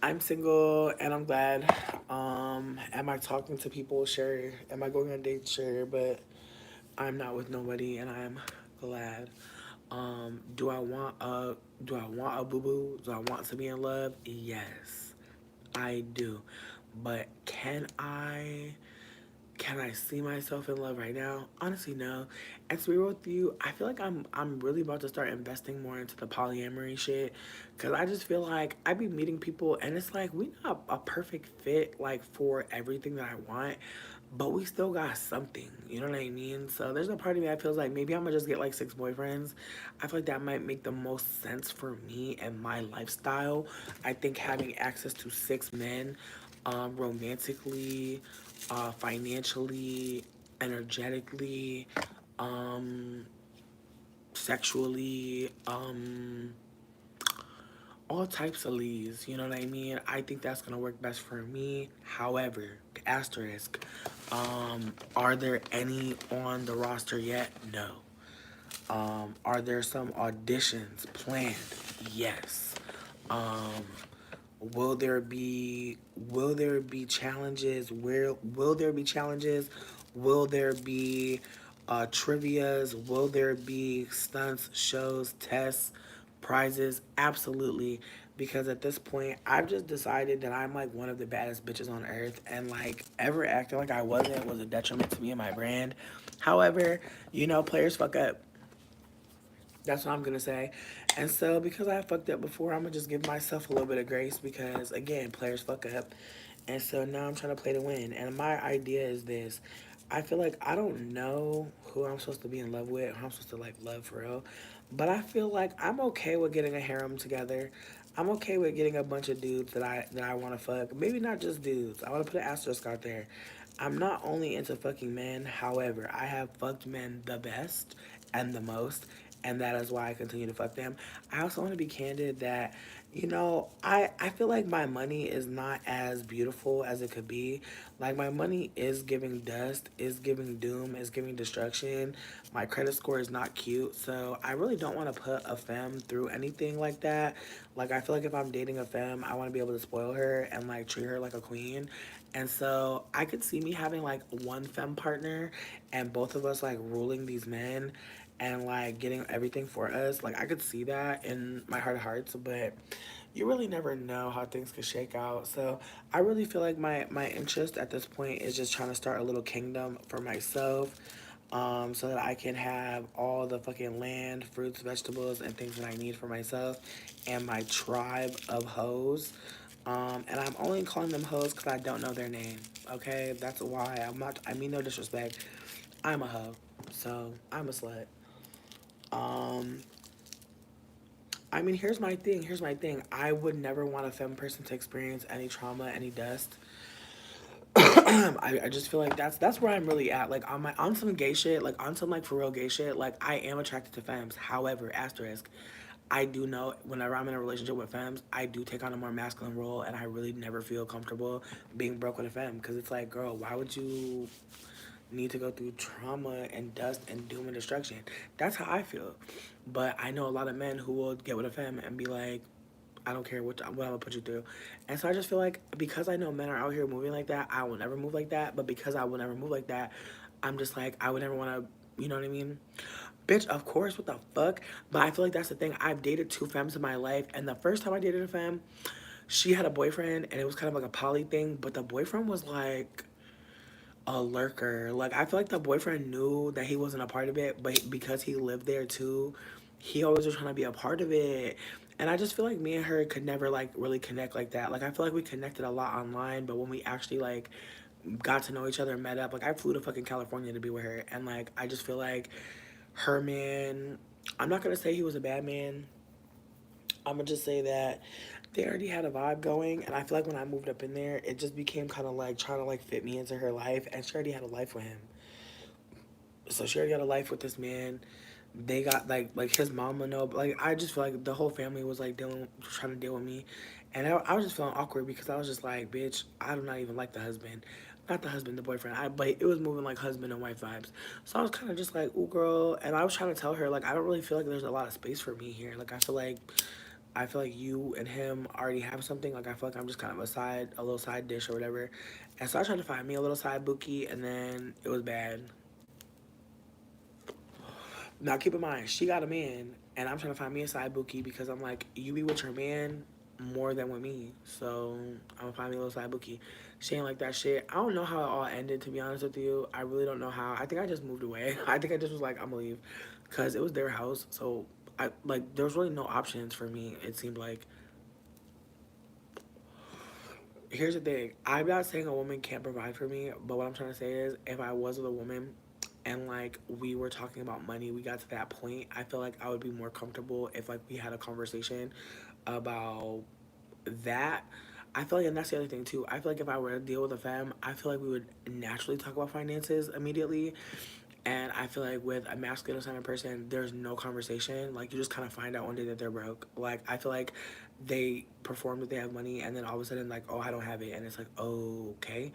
I'm single and I'm glad. Am I talking to people? Sure. Am I going on dates? Sure. But I'm not with nobody and I'm glad. Do I want a boo-boo? Do I want to be in love? Yes, I do. But can I Can I see myself in love right now? Honestly, no. And to be real with you, I feel like I'm really about to start investing more into the polyamory shit, cause I just feel like I be meeting people and it's like we not a perfect fit like for everything that I want, but we still got something. You know what I mean? So there's a part of me that feels like maybe I'm gonna just get like 6 boyfriends. I feel like that might make the most sense for me and my lifestyle. I think having access to 6 men, romantically, financially, energetically, um, sexually, all types of leads. You know what I mean? I think that's gonna work best for me. However, asterisk, are there any on the roster yet? No. Are there some auditions planned? Yes. Um, will there be challenges? Where will there be challenges? Will there be trivias? Will there be stunts, shows, tests, prizes? Absolutely. Because at this point, I've just decided that I'm like one of the baddest bitches on earth, and like ever acting like I wasn't was a detriment to me and my brand. However, players fuck up. That's what I'm gonna say. And so because I fucked up before, I'm gonna just give myself a little bit of grace because again, players fuck up. And so now I'm trying to play to win. And my idea is this. I feel like I don't know who I'm supposed to be in love with, who I'm supposed to like love for real. But I feel like I'm okay with getting a harem together. I'm okay with getting a bunch of dudes that I want to fuck. Maybe not just dudes. I want to put an asterisk out there. I'm not only into fucking men. However, I have fucked men the best and the most, and that is why I continue to fuck them. I also want to be candid that, I feel like my money is not as beautiful as it could be. Like, my money is giving dust, is giving doom, is giving destruction. My credit score is not cute, so I really don't want to put a femme through anything like that. Like, I feel like if I'm dating a femme, I want to be able to spoil her and, like, treat her like a queen. And so I could see me having, like, one femme partner and both of us, like, ruling these men and like getting everything for us. Like I could see that in my heart of hearts, but you really never know how things could shake out. So I really feel like my interest at this point is just trying to start a little kingdom for myself. So that I can have all the fucking land, fruits, vegetables, and things that I need for myself and my tribe of hoes. And I'm only calling them hoes because I don't know their name. Okay, that's why I'm not. I mean no disrespect. I'm a hoe, so I'm a slut. Um, I mean, here's my thing. Here's my thing. I would never want a femme person to experience any trauma, any dust. I just feel like that's where I'm really at. Like on some gay shit, like on some like for real gay shit. Like I am attracted to femmes. However, asterisk, I do know whenever I'm in a relationship with femmes, I do take on a more masculine role, and I really never feel comfortable being broke with a femme because it's like, girl, why would you need to go through trauma and dust and doom and destruction? That's how I feel. But I know a lot of men who will get with a femme and be like, I don't care what I'm gonna put you through. And so I just feel like because I know men are out here moving like that, I will never move like that. But because I will never move like that, I'm just like, I would never want to, you know what I mean? Bitch, of course, what the fuck? But I feel like that's the thing. I've dated 2 femmes in my life. And the first time I dated a femme, she had a boyfriend and it was kind of like a poly thing. But the boyfriend was like a lurker. Like I feel like the boyfriend knew that he wasn't a part of it, but because he lived there too, he always was trying to be a part of it. And I just feel like me and her could never like really connect like that. Like I feel like we connected a lot online, but when we actually like got to know each other and met up, like I flew to fucking California to be with her, and like I just feel like her man. I'm not gonna say he was a bad man. I'm gonna just say that they already had a vibe going, and I feel like when I moved up in there, it just became kind of like trying to like fit me into her life, and she already had a life with him. So she already got a life with this man. They got like his mama know, but like I just feel like the whole family was like trying to deal with me, and I was just feeling awkward because I was just like, bitch, I do not even like the husband. Not the husband, the boyfriend. But it was moving like husband and wife vibes. So I was kind of just like, ooh, girl. And I was trying to tell her, like, I don't really feel like there's a lot of space for me here. Like, I feel like you and him already have something. Like I feel like I'm just kind of a little side dish or whatever. And so I tried to find me a little side bookie, and then it was bad. Now keep in mind, she got a man, and I'm trying to find me a side bookie because I'm like, you be with your man, more than with me. So I'm gonna find me a little side bookie. She ain't like that shit. I don't know how it all ended, to be honest with you. I really don't know how. I think I just moved away. I think I just was like, I'm gonna leave. Because it was their house. So, there was really no options for me, it seemed like. Here's the thing. I'm not saying a woman can't provide for me, but what I'm trying to say is if I was with a woman and like we were talking about money, we got to that point, I feel like I would be more comfortable if like we had a conversation about that. I feel like, and that's the other thing too. I feel like if I were to deal with a femme, I feel like we would naturally talk about finances immediately. And I feel like with a masculine ascendant person, there's no conversation. Like, you just kind of find out one day that they're broke. Like, I feel like they perform that they have money, and then all of a sudden, like, oh, I don't have it. And it's like, oh, okay.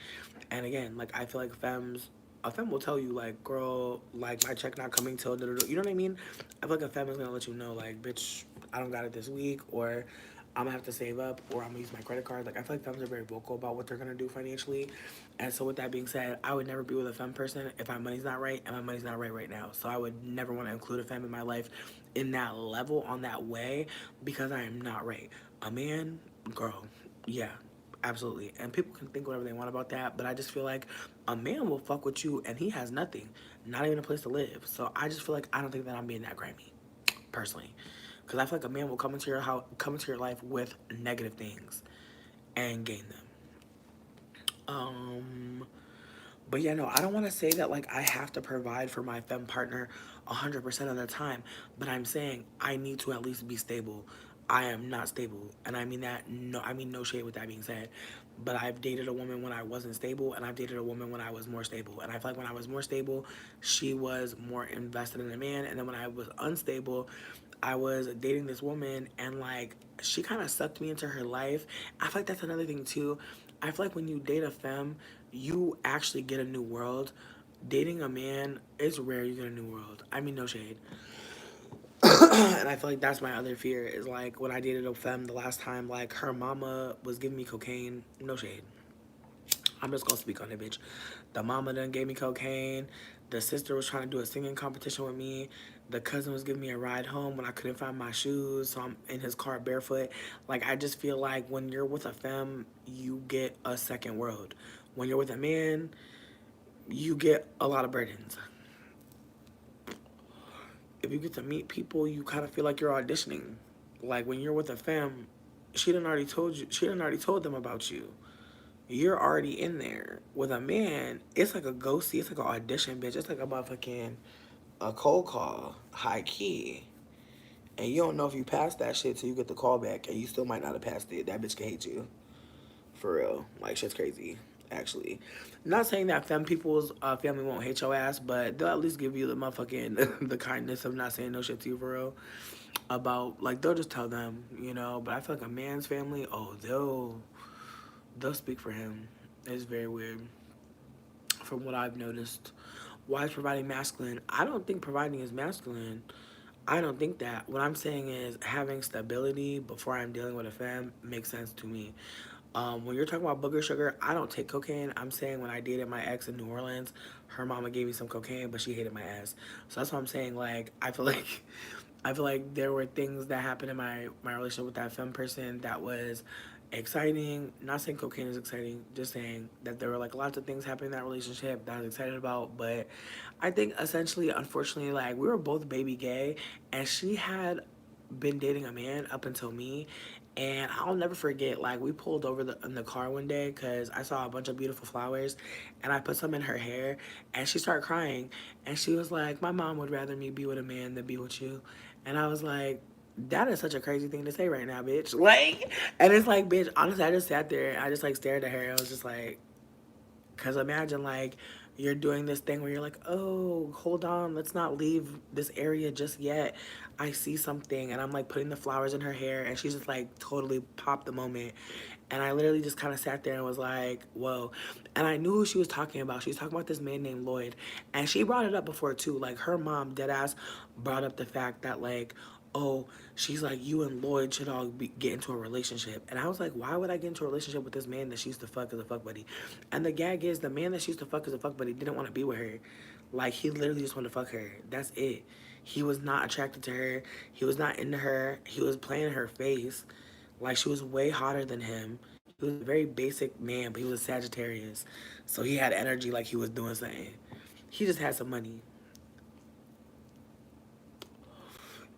And again, like, I feel like a femme will tell you, like, girl, like, my check not coming till, you know what I mean? I feel like a femme is going to let you know, like, bitch, I don't got it this week, or I'm gonna have to save up, or I'm gonna use my credit card. Like, I feel like femmes are very vocal about what they're gonna do financially. And so with that being said, I would never be with a femme person if my money's not right, and my money's not right now. So I would never want to include a femme in my life in that level, on that way, because I am not right. A man, girl, yeah, absolutely. And people can think whatever they want about that, but I just feel like a man will fuck with you and he has nothing, not even a place to live. So I just feel like I don't think that I'm being that grimy, personally. Because I feel like a man will come into your house, come into your life with negative things and gain them. But yeah, no, I don't want to say that like I have to provide for my femme partner 100% of the time, but I'm saying I need to at least be stable. I am not stable, and I mean that no, I mean no shade with that being said. But I've dated a woman when I wasn't stable, and I've dated a woman when I was more stable. And I feel like when I was more stable, she was more invested in a man, and then when I was unstable, I was dating this woman, and like she kind of sucked me into her life. I feel like that's another thing too. I feel like when you date a femme, you actually get a new world. Dating a man, it's rare you get a new world. I mean, no shade. And I feel like that's my other fear is like when I dated a femme the last time, like her mama was giving me cocaine. No shade. I'm just gonna speak on it, bitch. The mama done gave me cocaine. The sister was trying to do a singing competition with me. The cousin was giving me a ride home when I couldn't find my shoes, so I'm in his car barefoot. Like, I just feel like when you're with a femme, you get a second world. When you're with a man, you get a lot of burdens. If you get to meet people, you kind of feel like you're auditioning. Like, when you're with a femme, she done already told them about you. You're already in there. With a man, it's like a ghosty. It's like an audition, bitch. It's like a motherfucking a cold call, high key. And you don't know if you passed that shit till you get the call back, and you still might not have passed it. That bitch can hate you. For real. Like, shit's crazy, actually. Not saying that femme people's family won't hate your ass, but they'll at least give you the motherfucking, the kindness of not saying no shit to you for real. About, like, they'll just tell them, you know. But I feel like a man's family, oh, they'll speak for him. It's very weird from what I've noticed. Why is providing masculine? I don't think providing is masculine. I don't think that. What I'm saying is having stability before I'm dealing with a femme makes sense to me. When you're talking about booger sugar, I don't take cocaine. I'm saying when I dated my ex in New Orleans, her mama gave me some cocaine, but she hated my ass. So that's what I'm saying. Like, I feel like there were things that happened in my relationship with that femme person that was exciting. Not saying cocaine is exciting, just saying that there were like lots of things happening in that relationship that I was excited about. But I think essentially, unfortunately, like we were both baby gay, and she had been dating a man up until me. And I'll never forget, like, we pulled over in the car one day because I saw a bunch of beautiful flowers and I put some in her hair and she started crying. And she was like, my mom would rather me be with a man than be with you. And I was like, that is such a crazy thing to say right now, bitch. Like, and it's like, bitch, honestly, I just sat there and I just, like, stared at her. And I was just like, because imagine, like, you're doing this thing where you're like, oh, hold on, let's not leave this area just yet. I see something. And I'm, like, putting the flowers in her hair. And she's just, like, totally popped the moment. And I literally just kind of sat there and was like, whoa. And I knew who she was talking about. She was talking about this man named Lloyd. And she brought it up before, too. Like, her mom, deadass, brought up the fact that, like, oh, she's like, you and Lloyd should all get into a relationship. And I was like, why would I get into a relationship with this man that she used to fuck as a fuck buddy? And the gag is, the man that she used to fuck as a fuck buddy didn't want to be with her. Like, he literally just wanted to fuck her. That's it. He was not attracted to her. He was not into her. He was playing her face. Like, she was way hotter than him. He was a very basic man, but he was a Sagittarius. So he had energy like he was doing something. He just had some money.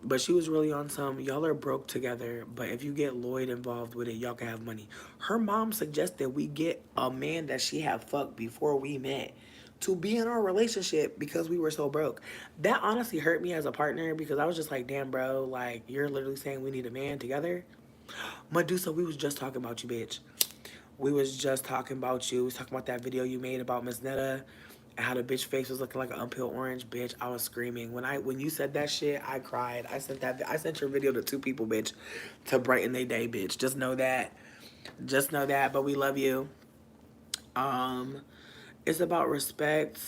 But she was really on some, y'all are broke together, but if you get Lloyd involved with it, y'all can have money. Her mom suggested we get a man that she had fucked before we met to be in our relationship because we were so broke. That honestly hurt me as a partner because I was just like, damn, bro, like, you're literally saying we need a man together? Medusa, we was just talking about you, bitch. We was just talking about you. We was talking about that video you made about Miss Netta and how the bitch face was looking like an unpeeled orange, bitch. I was screaming. When you said that shit, I cried. I sent your video to 2 people, bitch, to brighten their day, bitch. Just know that. Just know that. But we love you. It's about respect.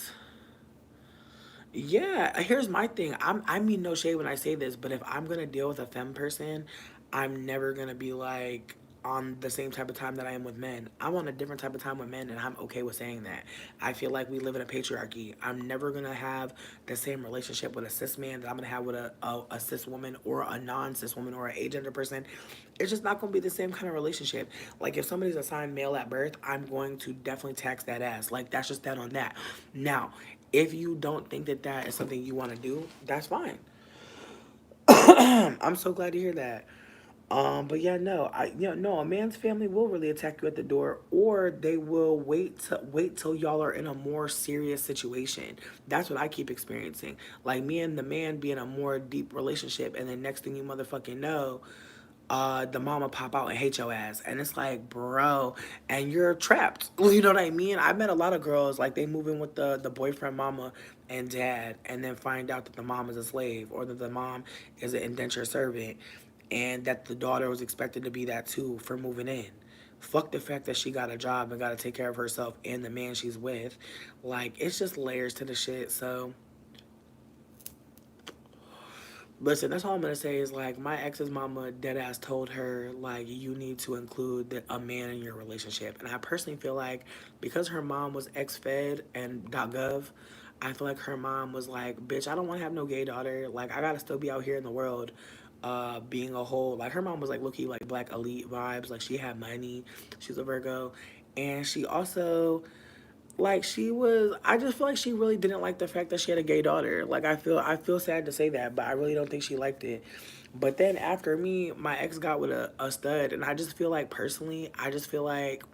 Yeah, here's my thing. I mean no shade when I say this, but if I'm gonna deal with a femme person, I'm never gonna be like on the same type of time that I am with men. I'm on a different type of time with men, and I'm okay with saying that. I feel like we live in a patriarchy. I'm never gonna have the same relationship with a cis man that I'm gonna have with a cis woman or a non-cis woman or an agender person. It's just not gonna be the same kind of relationship. Like, if somebody's assigned male at birth, I'm going to definitely tax that ass. Like, that's just that on that. Now, if you don't think that that is something you want to do, that's fine. I'm so glad to hear that. But yeah, no, no, a man's family will really attack you at the door, or they will wait till y'all are in a more serious situation. That's what I keep experiencing. Like, me and the man be in a more deep relationship, and then next thing you motherfucking know, the mama pop out and hate your ass. And it's like, bro, and you're trapped. You know what I mean? I met a lot of girls, like, they move in with the boyfriend mama and dad, and then find out that the mom is a slave, or that the mom is an indentured servant, and that the daughter was expected to be that too for moving in. Fuck the fact that she got a job and got to take care of herself and the man she's with. Like, it's just layers to the shit. So listen, that's all I'm gonna say is, like, my ex's mama deadass told her, like, you need to include a man in your relationship. And I personally feel like because her mom was ex-fed and .gov, I feel like her mom was like, bitch, I don't want to have no gay daughter. Like, I gotta still be out here in the world, being a whole, like, her mom was like low-key like black elite vibes. Like, she had money, she's a Virgo, and she also, like, she was, I just feel like she really didn't like the fact that she had a gay daughter. Like, I feel sad to say that, but I really don't think she liked it. But then after me, my ex got with a stud, and I just feel like, personally, I just feel like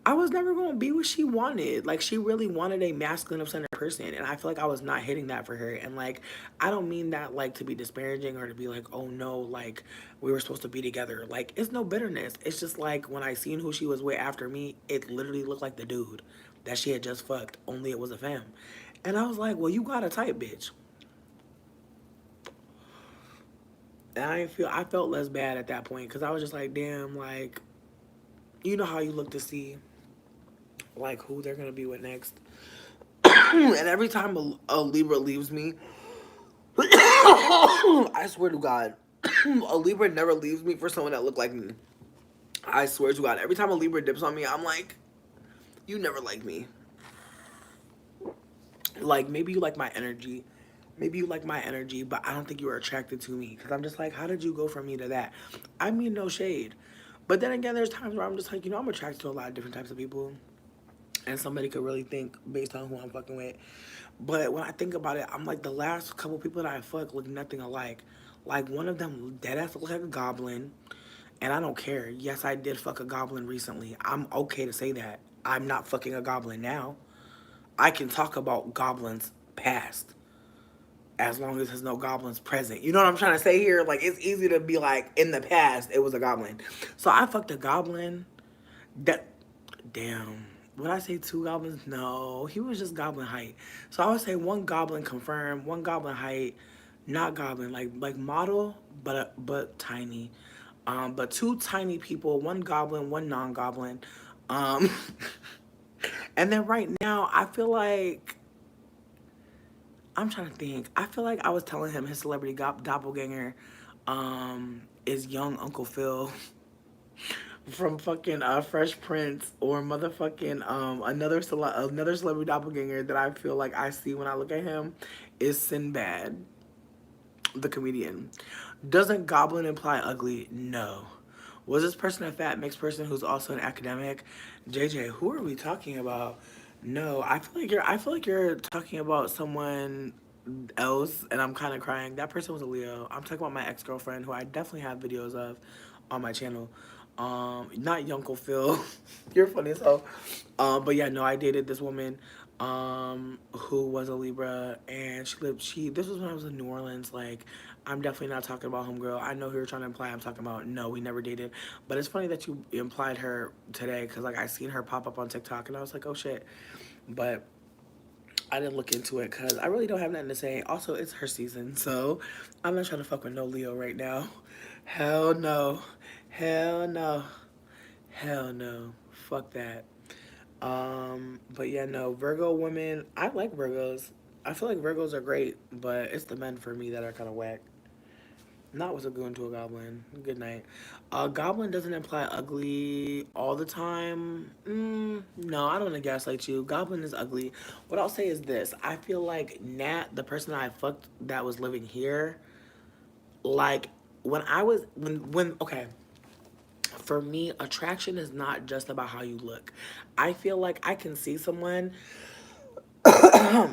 I was never going to be what she wanted. Like, she really wanted a masculine centered person, and I feel like I was not hitting that for her. And, like, I don't mean that, like, to be disparaging or to be like, oh no, like, we were supposed to be together. Like, it's no bitterness. It's just like, when I seen who she was with after me, it literally looked like the dude that she had just fucked, only it was a femme. And I was like, well, you got a type, bitch. And I felt less bad at that point, because I was just like, damn, like, you know how you look to see, like, who they're gonna be with next. And every time a Libra leaves me, I swear to God, a Libra never leaves me for someone that look like me. I swear to God, every time a Libra dips on me, I'm like, you never like me. Like, maybe you like my energy. Maybe you like my energy, but I don't think you were attracted to me. Because I'm just like, how did you go from me to that? I mean, no shade. But then again, there's times where I'm just like, I'm attracted to a lot of different types of people. And somebody could really think based on who I'm fucking with. But when I think about it, I'm like, the last couple people that I fucked look nothing alike. Like, one of them deadass looked like a goblin. And I don't care. Yes, I did fuck a goblin recently. I'm okay to say that. I'm not fucking a goblin now. I can talk about goblins past, as long as there's no goblins present. You know what I'm trying to say here? Like, it's easy to be like, in the past, it was a goblin. So I fucked a goblin. Damn. Would I say 2 goblins? No, he was just goblin height. So I would say 1 goblin confirmed, 1 goblin height, not goblin, like model, but tiny. But 2 tiny people, 1 goblin, 1 non-goblin. And then right now, I feel like, I'm trying to think. I feel like I was telling him his celebrity doppelganger is young Uncle Phil from fucking Fresh Prince, or motherfucking another celebrity doppelganger that I feel like I see when I look at him is Sinbad, the comedian. Doesn't goblin imply ugly? No. Was this person a fat mixed person who's also an academic? JJ, who are we talking about? No, I feel like you're talking about someone else, and I'm kind of crying. That person was a Leo. I'm talking about my ex-girlfriend, who I definitely have videos of on my channel. Not Yunkle Phil. You're funny as hell. But yeah, no, I dated this woman, who was a Libra, and this was when I was in New Orleans. Like, I'm definitely not talking about homegirl. I know who you're trying to imply I'm talking about. No, we never dated. But it's funny that you implied her today, because, like, I seen her pop up on TikTok, and I was like, oh, shit. But I didn't look into it, because I really don't have nothing to say. Also, it's her season, so I'm not trying to fuck with no Leo right now. Hell no. Hell no. Hell no. Fuck that. But yeah, no, Virgo women, I like Virgos. I feel like Virgos are great, but it's the men for me that are kind of whack. Not what's a good to a goblin. Good night. Goblin doesn't imply ugly all the time. No, I don't want to gaslight you. Goblin is ugly. What I'll say is this. I feel like Nat, the person I fucked that was living here, like, okay, for me, attraction is not just about how you look. I feel like I can see someone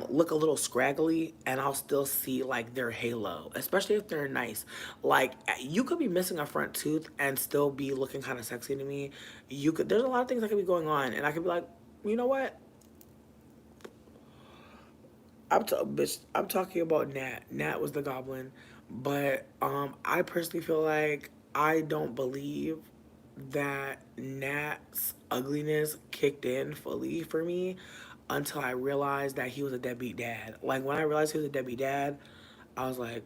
look a little scraggly, and I'll still see like their halo, especially if they're nice. Like, you could be missing a front tooth and still be looking kind of sexy to me. There's a lot of things that could be going on, and I could be like, you know what? I'm talking about Nat. Nat was the goblin, but I personally feel like I don't believe that Nat's ugliness kicked in fully for me until I realized that he was a deadbeat dad. Like, when I realized he was a deadbeat dad, I was like,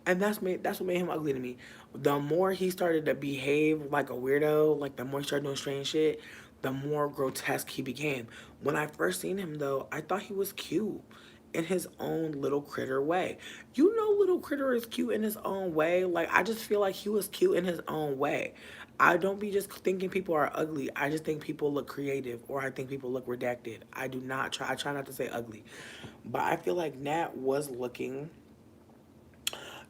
and that's what made him ugly to me. The more he started to behave like a weirdo, like the more he started doing strange shit, the more grotesque he became. When I first seen him though, I thought he was cute in his own little critter way. You know, little critter is cute in his own way. Like, I just feel like he was cute in his own way. I don't be just thinking people are ugly. I just think people look creative, or I think people look redacted. I try not to say ugly. But I feel like Nat was looking,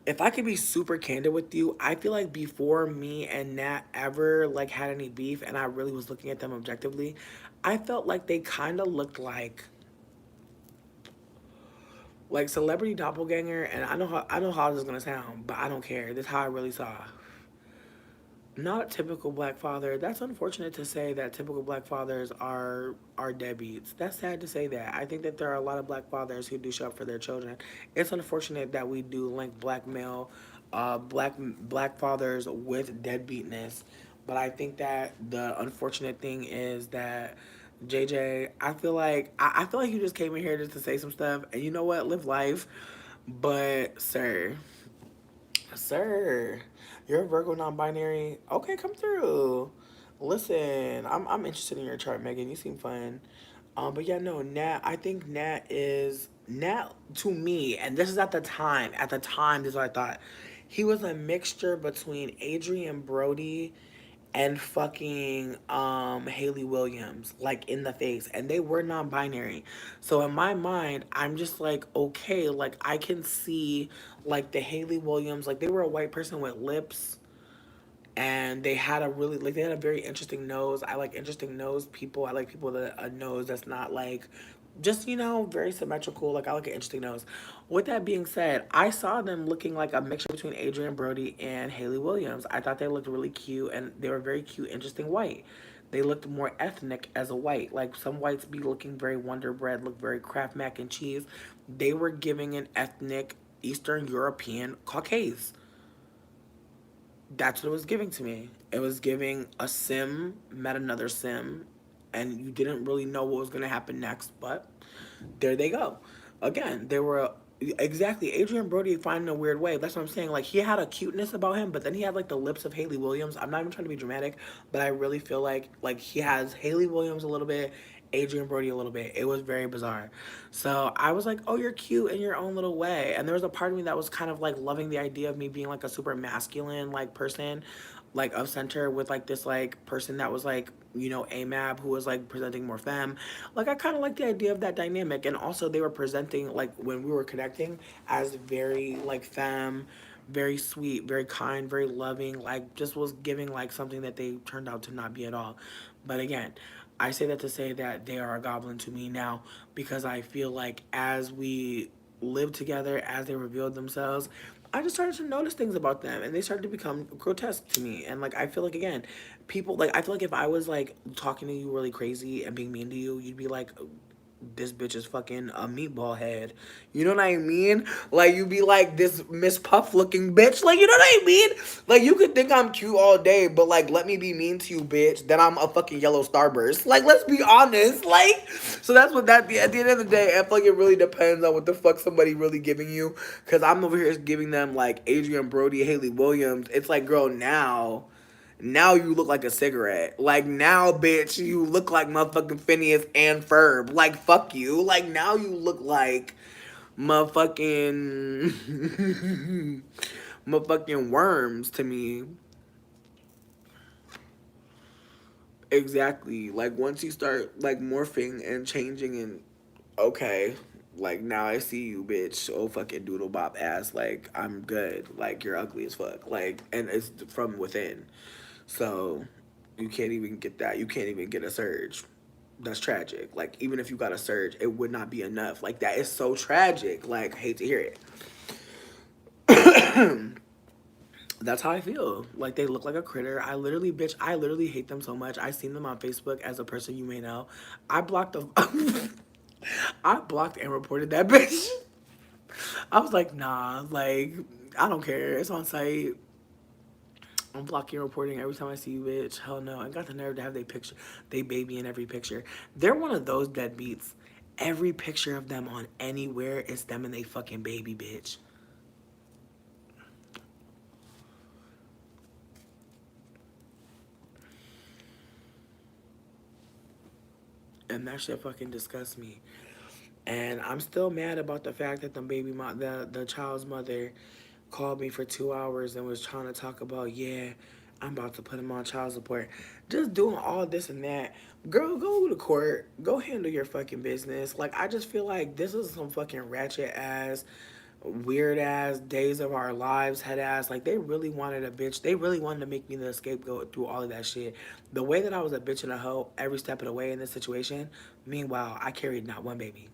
if I could be super candid with you, I feel like before me and Nat ever like had any beef, and I really was looking at them objectively, I felt like they kind of looked like celebrity doppelganger. And I know how this is gonna sound, but I don't care. This is how I really saw. Not typical black father. That's unfortunate to say that typical black fathers are deadbeats. That's sad to say that. I think that there are a lot of black fathers who do show up for their children. It's unfortunate that we do link black fathers with deadbeatness. But I think that the unfortunate thing is that JJ, I feel like you just came in here just to say some stuff, and you know what? Live life. But Sir, you're a Virgo non-binary. Okay, come through. Listen, I'm interested in your chart, Megan. You seem fun. But yeah, no, Nat. I think Nat to me, and this is at the time. At the time, this is what I thought. He was a mixture between Adrian Brody and fucking Haley Williams, like, in the face, and they were non-binary. So in my mind, I'm just like, okay, like, I can see like the Haley Williams, like, they were a white person with lips, and they had they had a very interesting nose. I like interesting nose people. I like people that a nose that's not like just, very symmetrical. Like, I like an interesting nose. With that being said, I saw them looking like a mixture between Adrian Brody and Haley Williams. I thought they looked really cute, and they were very cute, interesting white. They looked more ethnic as a white. Like, some whites be looking very Wonder Bread, look very Kraft mac and cheese. They were giving an ethnic Eastern European Caucase. That's what it was giving to me. It was giving a sim met another sim, and you didn't really know what was going to happen next, but there they go. Again, they were exactly Adrian Brody finding a weird way. That's what I'm saying. Like, he had a cuteness about him, but then he had like the lips of Haley Williams. I'm not even trying to be dramatic, but I really feel like he has Haley Williams a little bit, Adrian Brody a little bit. It was very bizarre. So I was like, oh, you're cute in your own little way. And there was a part of me that was kind of like loving the idea of me being like a super masculine like person, like of center with like this like person that was like, you know, AMAB who was like presenting more femme. Like I kind of like the idea of that dynamic. And also they were presenting like when we were connecting as very like femme, very sweet, very kind, very loving, like just was giving like something that they turned out to not be at all. But again, I say that to say that they are a goblin to me now because I feel like as we lived together, as they revealed themselves, I just started to notice things about them and they started to become grotesque to me. And like I feel like again, people like I feel like if I was like talking to you really crazy and being mean to you, you'd be like, this bitch is fucking a meatball head. You know what I mean? Like, you be like this Miss Puff looking bitch. Like, you know what I mean? Like, you could think I'm cute all day, but like, let me be mean to you, bitch. Then I'm a fucking yellow starburst. Like, let's be honest. Like, so that's what at the end of the day, I feel like it really depends on what the fuck somebody really giving you. Cause I'm over here giving them like Adrian Brody, Haley Williams. It's like, girl, now you look like a cigarette. Like, now, bitch, you look like motherfucking Phineas and Ferb. Like, fuck you. Like, now you look like motherfucking... motherfucking worms to me. Exactly. Like, once you start, like, morphing and changing and... Okay. Like, now I see you, bitch. Oh, fucking doodle bop ass. Like, I'm good. Like, you're ugly as fuck. Like, and it's from within. So you can't even get that. You can't even get a surge. That's tragic. Like, even if you got a surge, it would not be enough. Like, that is so tragic. Like, hate to hear it. That's how I feel. Like, they look like a critter. I literally hate them so much. I seen them on Facebook as a person you may know. I blocked I blocked and reported that bitch. I was like, nah, like, I don't care. It's on site. I'm blocking and reporting every time I see you, bitch. Hell no. I got the nerve to have they baby in every picture. They're one of those deadbeats. Every picture of them on anywhere is them and they fucking baby, bitch. And that shit fucking disgusts me. And I'm still mad about the fact that the child's mother called me for 2 hours and was trying to talk about, yeah, I'm about to put him on child support. Just doing all this and that. Girl, go to court. Go handle your fucking business. Like, I just feel like this is some fucking ratchet ass, weird ass days of our lives head ass. Like, they really wanted a bitch. They really wanted to make me the scapegoat through all of that shit. The way that I was a bitch and a hoe every step of the way in this situation, meanwhile, I carried not one baby.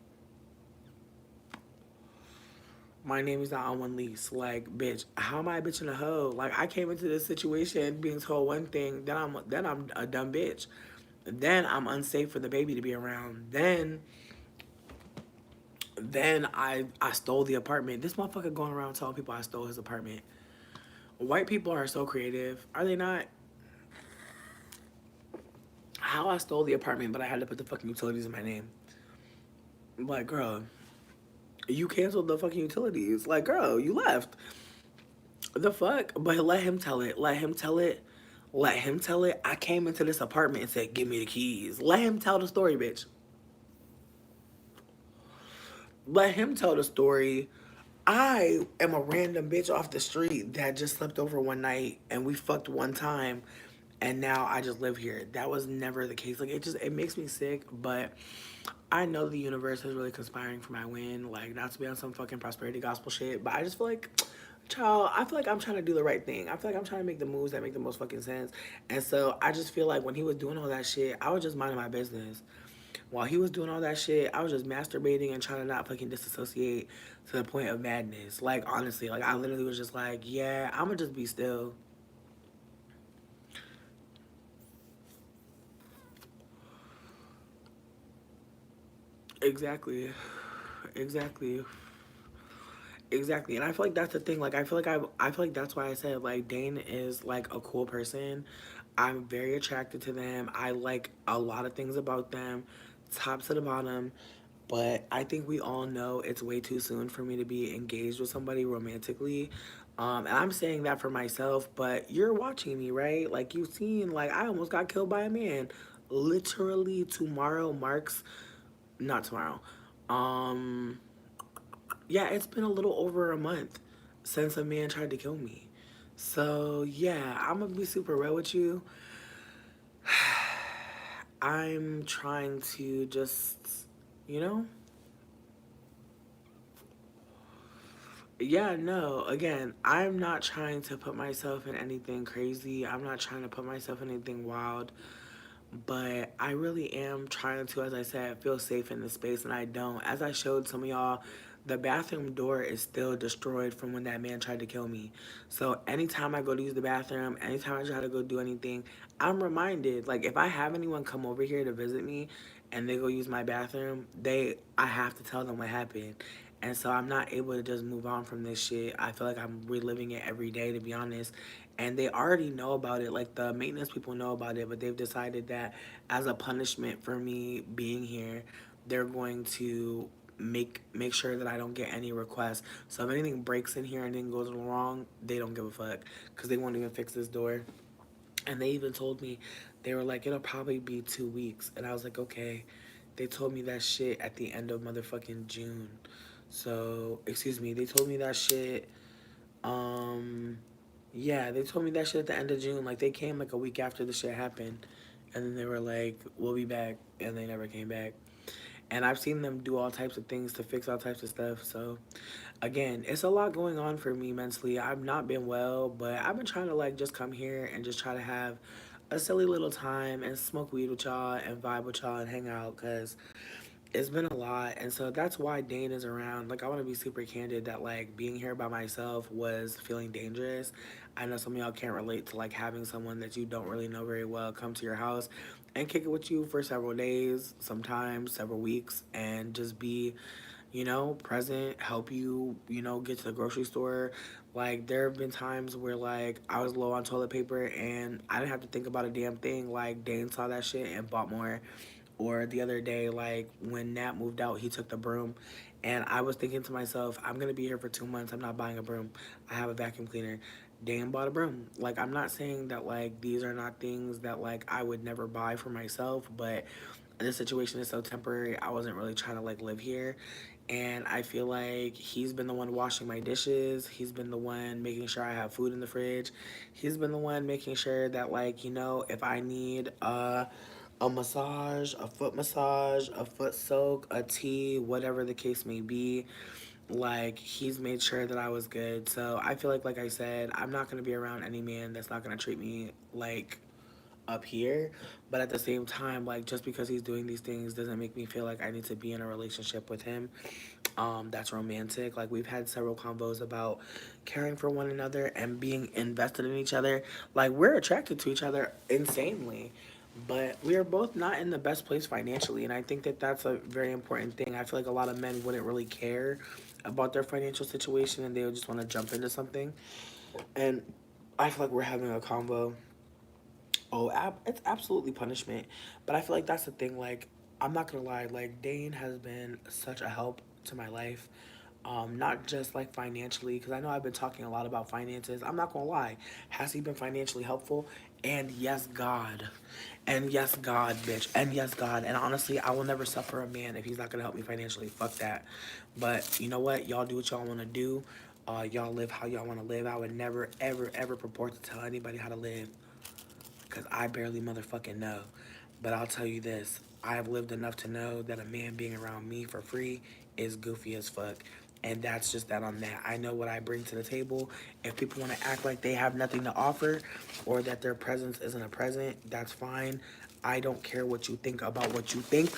My name is not on one lease. Like, bitch, how am I a bitch and a hoe? Like, I came into this situation being told one thing, then I'm a dumb bitch. Then I'm unsafe for the baby to be around. Then I stole the apartment. This motherfucker going around telling people I stole his apartment. White people are so creative. Are they not? How I stole the apartment, but I had to put the fucking utilities in my name. Like, girl, you canceled the fucking utilities. Like, girl, you left. The fuck? But let him tell it. Let him tell it. Let him tell it. I came into this apartment and said, give me the keys. Let him tell the story, bitch. Let him tell the story. I am a random bitch off the street that just slept over one night and we fucked one time and now I just live here. That was never the case. Like, it makes me sick, but I know the universe is really conspiring for my win. Like, not to be on some fucking prosperity gospel shit, but I just feel like, child, I feel like I'm trying to do the right thing. I feel like I'm trying to make the moves that make the most fucking sense. And so I just feel like when he was doing all that shit, I was just minding my business. While he was doing all that shit, I was just masturbating and trying to not fucking disassociate to the point of madness. Like, honestly, like, I literally was just like, yeah, I'm gonna just be still. Exactly. Exactly. Exactly. And I feel like that's the thing. Like, I feel like that's why I said, like, Dane is, like, a cool person. I'm very attracted to them. I like a lot of things about them, top to the bottom. But I think we all know it's way too soon for me to be engaged with somebody romantically. And I'm saying that for myself, but you're watching me, right? Like, you've seen, like, I almost got killed by a man. literally tomorrow marks, not tomorrow, yeah, it's been a little over a month since a man tried to kill me. So yeah, I'm gonna be super real with you. I'm trying to just, you know, yeah, no, again, I'm not trying to put myself in anything crazy. I'm not trying to put myself in anything wild. But I really am trying to, as I said, feel safe in the space, and I don't. As I showed some of y'all, the bathroom door is still destroyed from when that man tried to kill me. So anytime I go to use the bathroom, anytime I try to go do anything, I'm reminded, like, if I have anyone come over here to visit me and they go use my bathroom, I have to tell them what happened. And so I'm not able to just move on from this shit. I feel like I'm reliving it every day, to be honest. And they already know about it. Like, the maintenance people know about it, but they've decided that as a punishment for me being here, they're going to make sure that I don't get any requests. So if anything breaks in here and anything goes wrong, they don't give a fuck because they won't even fix this door. And they even told me, they were like, it'll probably be 2 weeks. And I was like, okay. They told me that shit at the end of motherfucking June. So, excuse me, they told me that shit, yeah, they told me that shit at the end of June. Like, they came like a week after the shit happened. And then they were like, we'll be back. And they never came back. And I've seen them do all types of things to fix all types of stuff. So, again, it's a lot going on for me mentally. I've not been well, but I've been trying to, like, just come here and just try to have a silly little time and smoke weed with y'all and vibe with y'all and hang out, because it's been a lot. And so that's why Dane is around. Like, I want to be super candid that, like, being here by myself was feeling dangerous. I know some of y'all can't relate to, like, having someone that you don't really know very well come to your house and kick it with you for several days, sometimes several weeks, and just be, you know, present, help you, you know, get to the grocery store. Like, there have been times where, like, I was low on toilet paper and I didn't have to think about a damn thing. Like, Dane saw that shit and bought more. Or the other day, like, when Nat moved out, he took the broom. And I was thinking to myself, I'm going to be here for 2 months. I'm not buying a broom. I have a vacuum cleaner. Dan bought a broom. Like, I'm not saying that, like, these are not things that, like, I would never buy for myself. But this situation is so temporary. I wasn't really trying to, like, live here. And I feel like he's been the one washing my dishes. He's been the one making sure I have food in the fridge. He's been the one making sure that, like, you know, if I need a massage, a foot soak, a tea, whatever the case may be, like, he's made sure that I was good. So I feel like I said, I'm not going to be around any man that's not going to treat me like up here. But at the same time, like, just because he's doing these things doesn't make me feel like I need to be in a relationship with him that's romantic. Like, we've had several combos about caring for one another and being invested in each other. Like, we're attracted to each other insanely, but we are both not in the best place financially. And I think that that's a very important thing. I feel like a lot of men wouldn't really care about their financial situation and they would just want to jump into something. And I feel like we're having a combo. Oh, it's absolutely punishment. But I feel like that's the thing. Like, I'm not gonna lie. Like, Dane has been such a help to my life. Not just like financially, because I know I've been talking a lot about finances. I'm not gonna lie. Has he been financially helpful? And yes, God. And yes, God, bitch. And yes, God. And honestly, I will never suffer a man if he's not gonna help me financially. Fuck that. But you know what? Y'all do what y'all wanna do. Y'all live how y'all wanna live. I would never, ever, ever purport to tell anybody how to live, because I barely motherfucking know. But I'll tell you this, I've lived enough to know that a man being around me for free is goofy as fuck. And that's just that on that. I know what I bring to the table. If people want to act like they have nothing to offer or that their presence isn't a present, that's fine. I don't care what you think about what you think.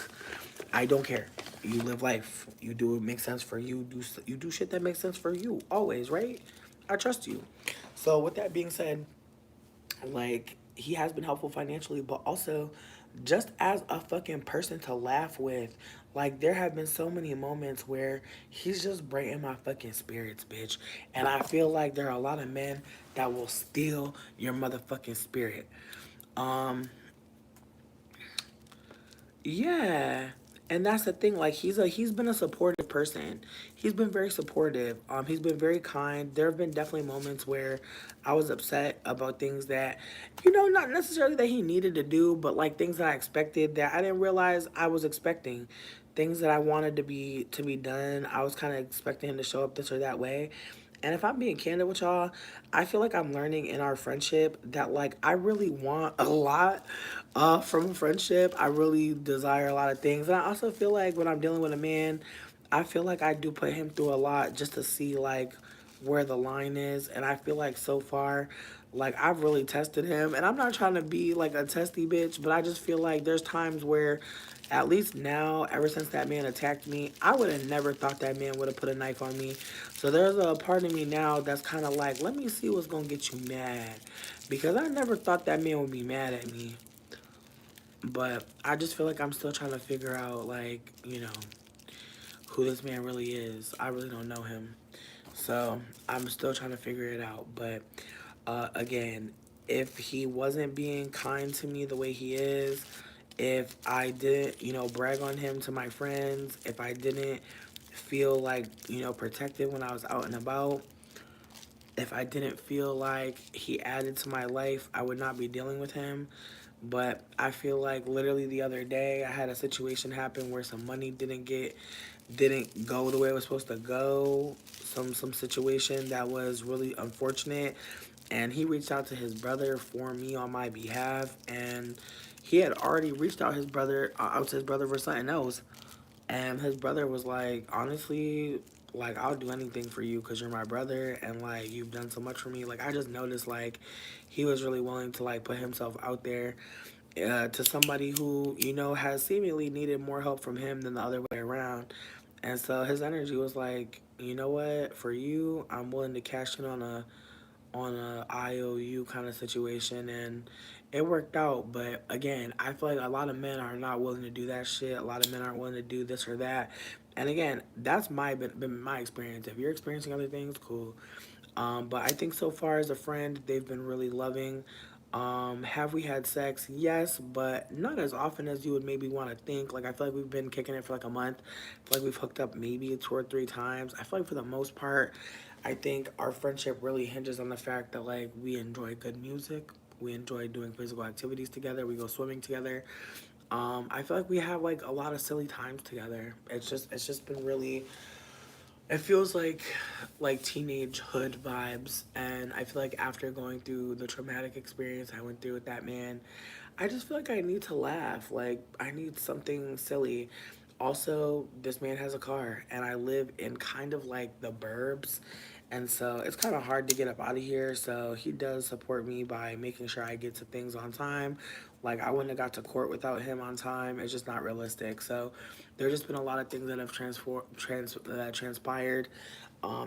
I don't care. You live life. You do what makes sense for you. You do shit that makes sense for you. Always, right? I trust you. So with that being said, like, he has been helpful financially, but also just as a fucking person to laugh with. Like, there have been so many moments where he's just brightening my fucking spirits, bitch. And I feel like there are a lot of men that will steal your motherfucking spirit. Yeah. And that's the thing, like he's been a supportive person. He's been very supportive. He's been very kind. There have been definitely moments where I was upset about things that, not necessarily that he needed to do, but like things that I expected that I didn't realize I was expecting. Things that I wanted to be done. I was kind of expecting him to show up this or that way. And if I'm being candid with y'all, I feel like I'm learning in our friendship that like I really want a lot from a friendship. I really desire a lot of things. And I also feel like when I'm dealing with a man, I feel like I do put him through a lot just to see like where the line is. And I feel like so far, like I've really tested him. And I'm not trying to be like a testy bitch, but I just feel like there's times where at least now, ever since that man attacked me, I would have never thought that man would have put a knife on me. So there's a part of me now that's kind of like, let me see what's going to get you mad. Because I never thought that man would be mad at me. But I just feel like I'm still trying to figure out, like, who this man really is. I really don't know him. So I'm still trying to figure it out. But again, if he wasn't being kind to me the way he is, if I didn't, brag on him to my friends, if I didn't feel like, protected when I was out and about, if I didn't feel like he added to my life, I would not be dealing with him. But I feel like literally the other day I had a situation happen where some money didn't go the way it was supposed to go. Some situation that was really unfortunate, and he reached out to his brother for me on my behalf, and he had already reached out to his brother for something else. And his brother was like, honestly, like, I'll do anything for you because you're my brother and, like, you've done so much for me. Like, I just noticed, like, he was really willing to, like, put himself out there to somebody who, has seemingly needed more help from him than the other way around. And so his energy was like, you know what, for you, I'm willing to cash in on a IOU kind of situation, and it worked out. But again, I feel like a lot of men are not willing to do that shit. A lot of men aren't willing to do this or that. And again, that's been my experience. If you're experiencing other things, cool. But I think so far as a friend, they've been really loving. Have we had sex? Yes, but not as often as you would maybe want to think. Like, I feel like we've been kicking it for like a month. I feel like we've hooked up maybe 2 or 3 times. I feel like for the most part, I think our friendship really hinges on the fact that like we enjoy good music. We enjoy doing physical activities together. We go swimming together. I feel like we have like a lot of silly times together. It's just been really, it feels like teenage hood vibes, and I feel like after going through the traumatic experience I went through with that man, I just feel like I need to laugh. Like, I need something silly. Also, this man has a car, and I live in kind of like the burbs, and so it's kind of hard to get up out of here. So he does support me by making sure I get to things on time. Like, I wouldn't have got to court without him on time. It's just not realistic. So there's just been a lot of things that have transpired,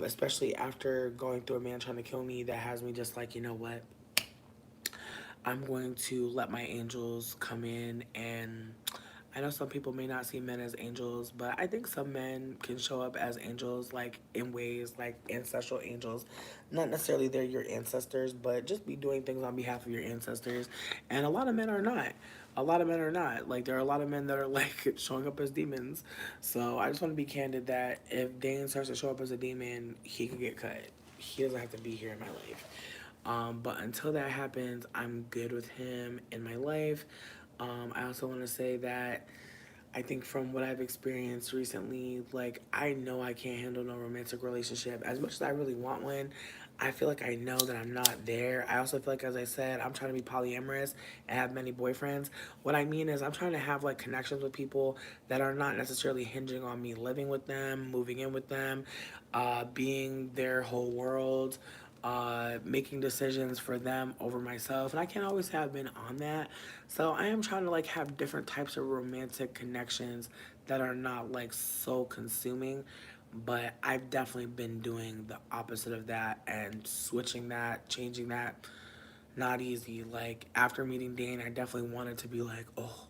especially after going through a man trying to kill me, that has me just like, you know what? I'm going to let my angels come in. And I know some people may not see men as angels, but I think some men can show up as angels, like in ways like ancestral angels. Not necessarily they're your ancestors, but just be doing things on behalf of your ancestors. And a lot of men are not. A lot of men are not. Like, there are a lot of men that are like showing up as demons. So I just want to be candid that if Dane starts to show up as a demon, he could get cut. He doesn't have to be here in my life. But until that happens, I'm good with him in my life. I also want to say that I think from what I've experienced recently, like, I know I can't handle no romantic relationship. As much as I really want one, I feel like I know that I'm not there. I also feel like, as I said, I'm trying to be polyamorous and have many boyfriends. What I mean is I'm trying to have, like, connections with people that are not necessarily hinging on me living with them, moving in with them, being their whole world, making decisions for them over myself. And I can't always have been on that. So I am trying to like have different types of romantic connections that are not like so consuming. But I've definitely been doing the opposite of that and switching that, changing that. Not easy. Like, after meeting Dane, I definitely wanted to be like, oh,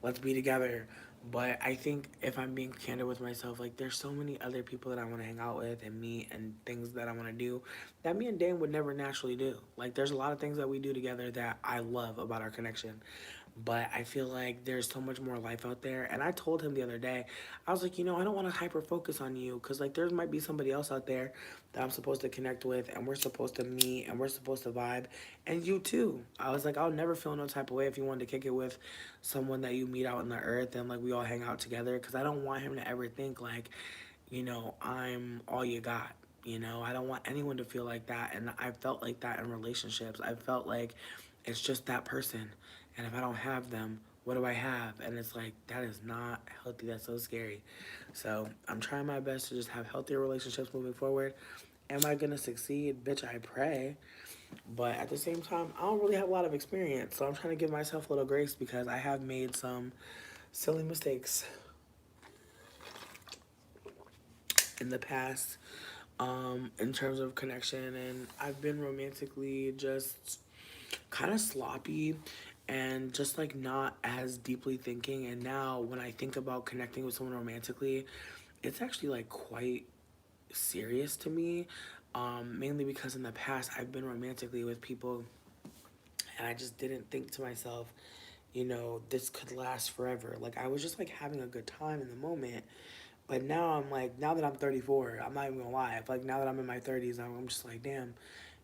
let's be together. But I think if I'm being candid with myself, like, there's so many other people that I want to hang out with and meet and things that I want to do that me and Dan would never naturally do. Like, there's a lot of things that we do together that I love about our connection. But I feel like there's so much more life out there. And I told him the other day, I was like, I don't want to hyper focus on you because, like, there might be somebody else out there that I'm supposed to connect with and we're supposed to meet and we're supposed to vibe. And you too. I was like, I'll never feel no type of way if you wanted to kick it with someone that you meet out in the earth and, like, we all hang out together because I don't want him to ever think, like, I'm all you got. I don't want anyone to feel like that. And I felt like that in relationships. I felt like it's just that person. And if I don't have them, what do I have? And it's like, that is not healthy. That's so scary. So I'm trying my best to just have healthier relationships moving forward. Am I going to succeed? Bitch, I pray. But at the same time, I don't really have a lot of experience. So I'm trying to give myself a little grace because I have made some silly mistakes in the past in terms of connection. And I've been romantically just kind of sloppy and just like not as deeply thinking. And now when I think about connecting with someone romantically, it's actually like quite serious to me. Mainly because in the past I've been romantically with people and I just didn't think to myself, this could last forever. Like I was just like having a good time in the moment. But now I'm like, now that I'm 34, I'm not even gonna lie. Like now that I'm in my 30s, I'm just like, damn,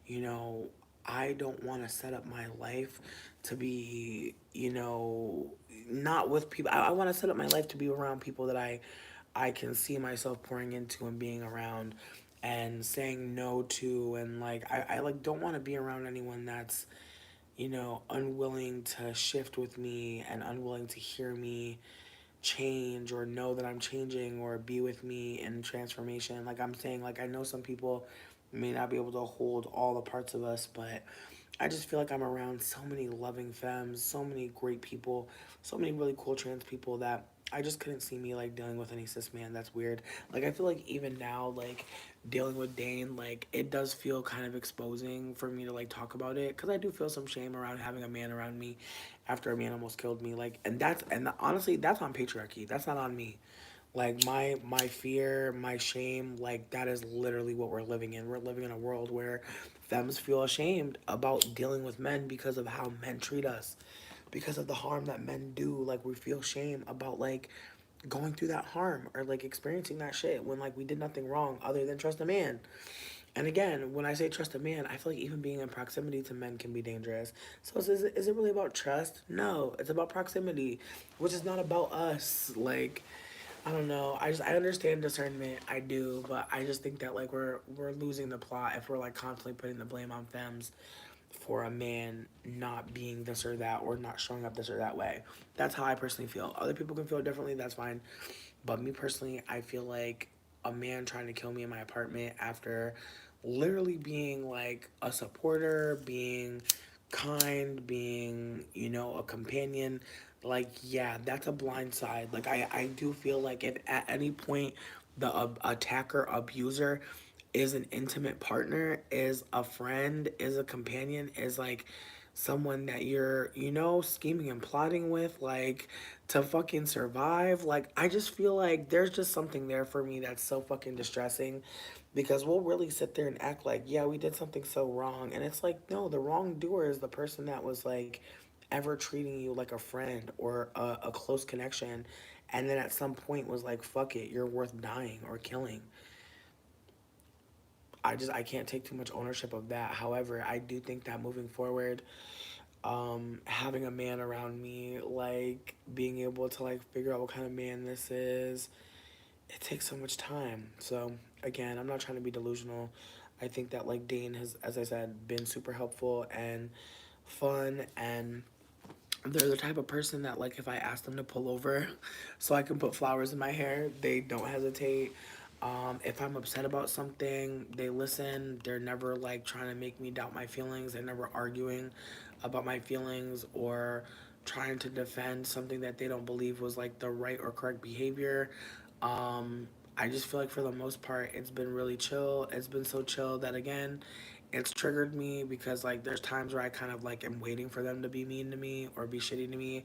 you know, I don't want to set up my life to be, not with people. I want to set up my life to be around people that I can see myself pouring into and being around and saying no to. And like, I like don't want to be around anyone that's, unwilling to shift with me and unwilling to hear me change or know that I'm changing or be with me in transformation. Like I'm saying, like I know some people may not be able to hold all the parts of us, but I just feel like I'm around so many loving femmes, so many great people, so many really cool trans people that I just couldn't see me like dealing with any cis man. That's weird. Like I feel like even now, like dealing with Dane, like it does feel kind of exposing for me to like talk about it because I do feel some shame around having a man around me after a man almost killed me. Like, honestly, that's on patriarchy. That's not on me. Like my fear, my shame, like that is literally what we're living in. We're living in a world where femmes feel ashamed about dealing with men because of how men treat us, because of the harm that men do. Like we feel shame about like going through that harm or like experiencing that shit when like we did nothing wrong other than trust a man. And again, when I say trust a man, I feel like even being in proximity to men can be dangerous. So is it really about trust? No, it's about proximity, which is not about us. Like, I don't know. I understand discernment. I do, but I just think that like we're losing the plot if we're like constantly putting the blame on femmes for a man not being this or that or not showing up this or that way. That's how I personally feel. Other people can feel differently, that's fine. But me personally, I feel like a man trying to kill me in my apartment after literally being like a supporter, being kind, being, a companion, like, yeah, that's a blind side. Like, I do feel like if at any point the attacker, abuser is an intimate partner, is a friend, is a companion, is like someone that you're, scheming and plotting with, like to fucking survive. Like, I just feel like there's just something there for me that's so fucking distressing because we'll really sit there and act like, yeah, we did something so wrong. And it's like, no, the wrongdoer is the person that was like ever treating you like a friend or a close connection. And then at some point was like, fuck it, you're worth dying or killing. I can't take too much ownership of that. However, I do think that moving forward, having a man around me, like being able to like figure out what kind of man this is, it takes so much time. So again, I'm not trying to be delusional. I think that like Dane has, as I said, been super helpful and fun, and they're the type of person that like if I ask them to pull over so I can put flowers in my hair, they don't hesitate. If I'm upset about something, they listen. They're never like trying to make me doubt my feelings. They're never arguing about my feelings or trying to defend something that they don't believe was like the right or correct behavior. I just feel like for the most part, it's been really chill. It's been so chill that again, it's triggered me because like there's times where I kind of like am waiting for them to be mean to me or be shitty to me,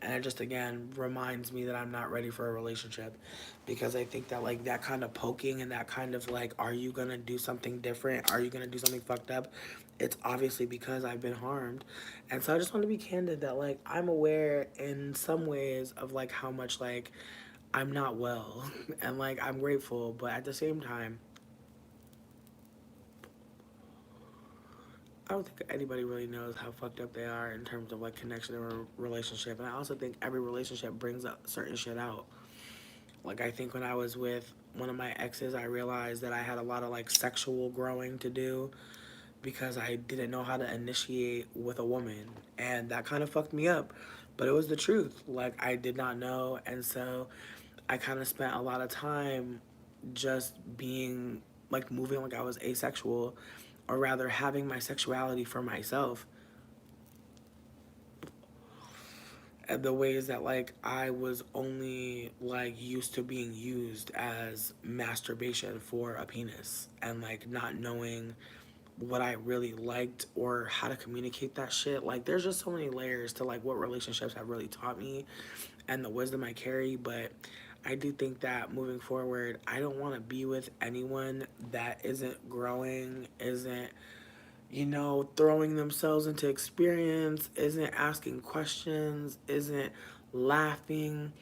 And it just, again, reminds me that I'm not ready for a relationship, because I think that, like, that kind of poking and that kind of, like, are you gonna do something different? Are you gonna do something fucked up? It's obviously because I've been harmed. And so I just want to be candid that, like, I'm aware in some ways of, like, how much, like, I'm not well. And, like, I'm grateful. But at the same time, I don't think anybody really knows how fucked up they are in terms of, like, connection or relationship. And I also think every relationship brings up certain shit out. Like, I think when I was with one of my exes, I realized that I had a lot of, like, sexual growing to do, because I didn't know how to initiate with a woman. And that kind of fucked me up. But it was the truth. Like, I did not know. And so I kind of spent a lot of time just being, like, moving like I was asexual, or rather having my sexuality for myself. And the ways that, like, I was only, like, used to being used as masturbation for a penis, and, like, not knowing what I really liked or how to communicate that shit. Like, there's just so many layers to, like, what relationships have really taught me and the wisdom I carry. But I do think that moving forward, I don't want to be with anyone that isn't growing, isn't, throwing themselves into experience, isn't asking questions, isn't laughing,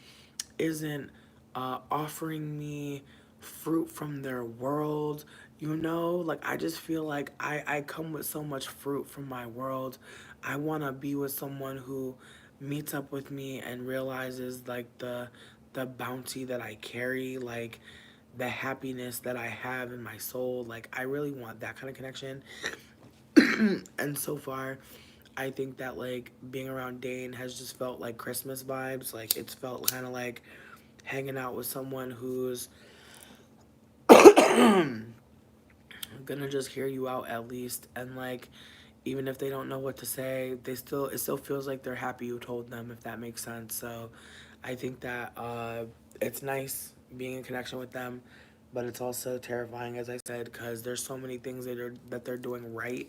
isn't offering me fruit from their world. Like, I just feel like I come with so much fruit from my world. I want to be with someone who meets up with me and realizes, like, the bounty that I carry, like, the happiness that I have in my soul. Like, I really want that kind of connection. And so far, I think that, like, being around Dane has just felt like Christmas vibes. Like, it's felt kind of like hanging out with someone who's gonna just hear you out at least. And, like, even if they don't know what to say, it still feels like they're happy you told them, if that makes sense. So I think that it's nice being in connection with them, but it's also terrifying, as I said, because there's so many things that they're doing right,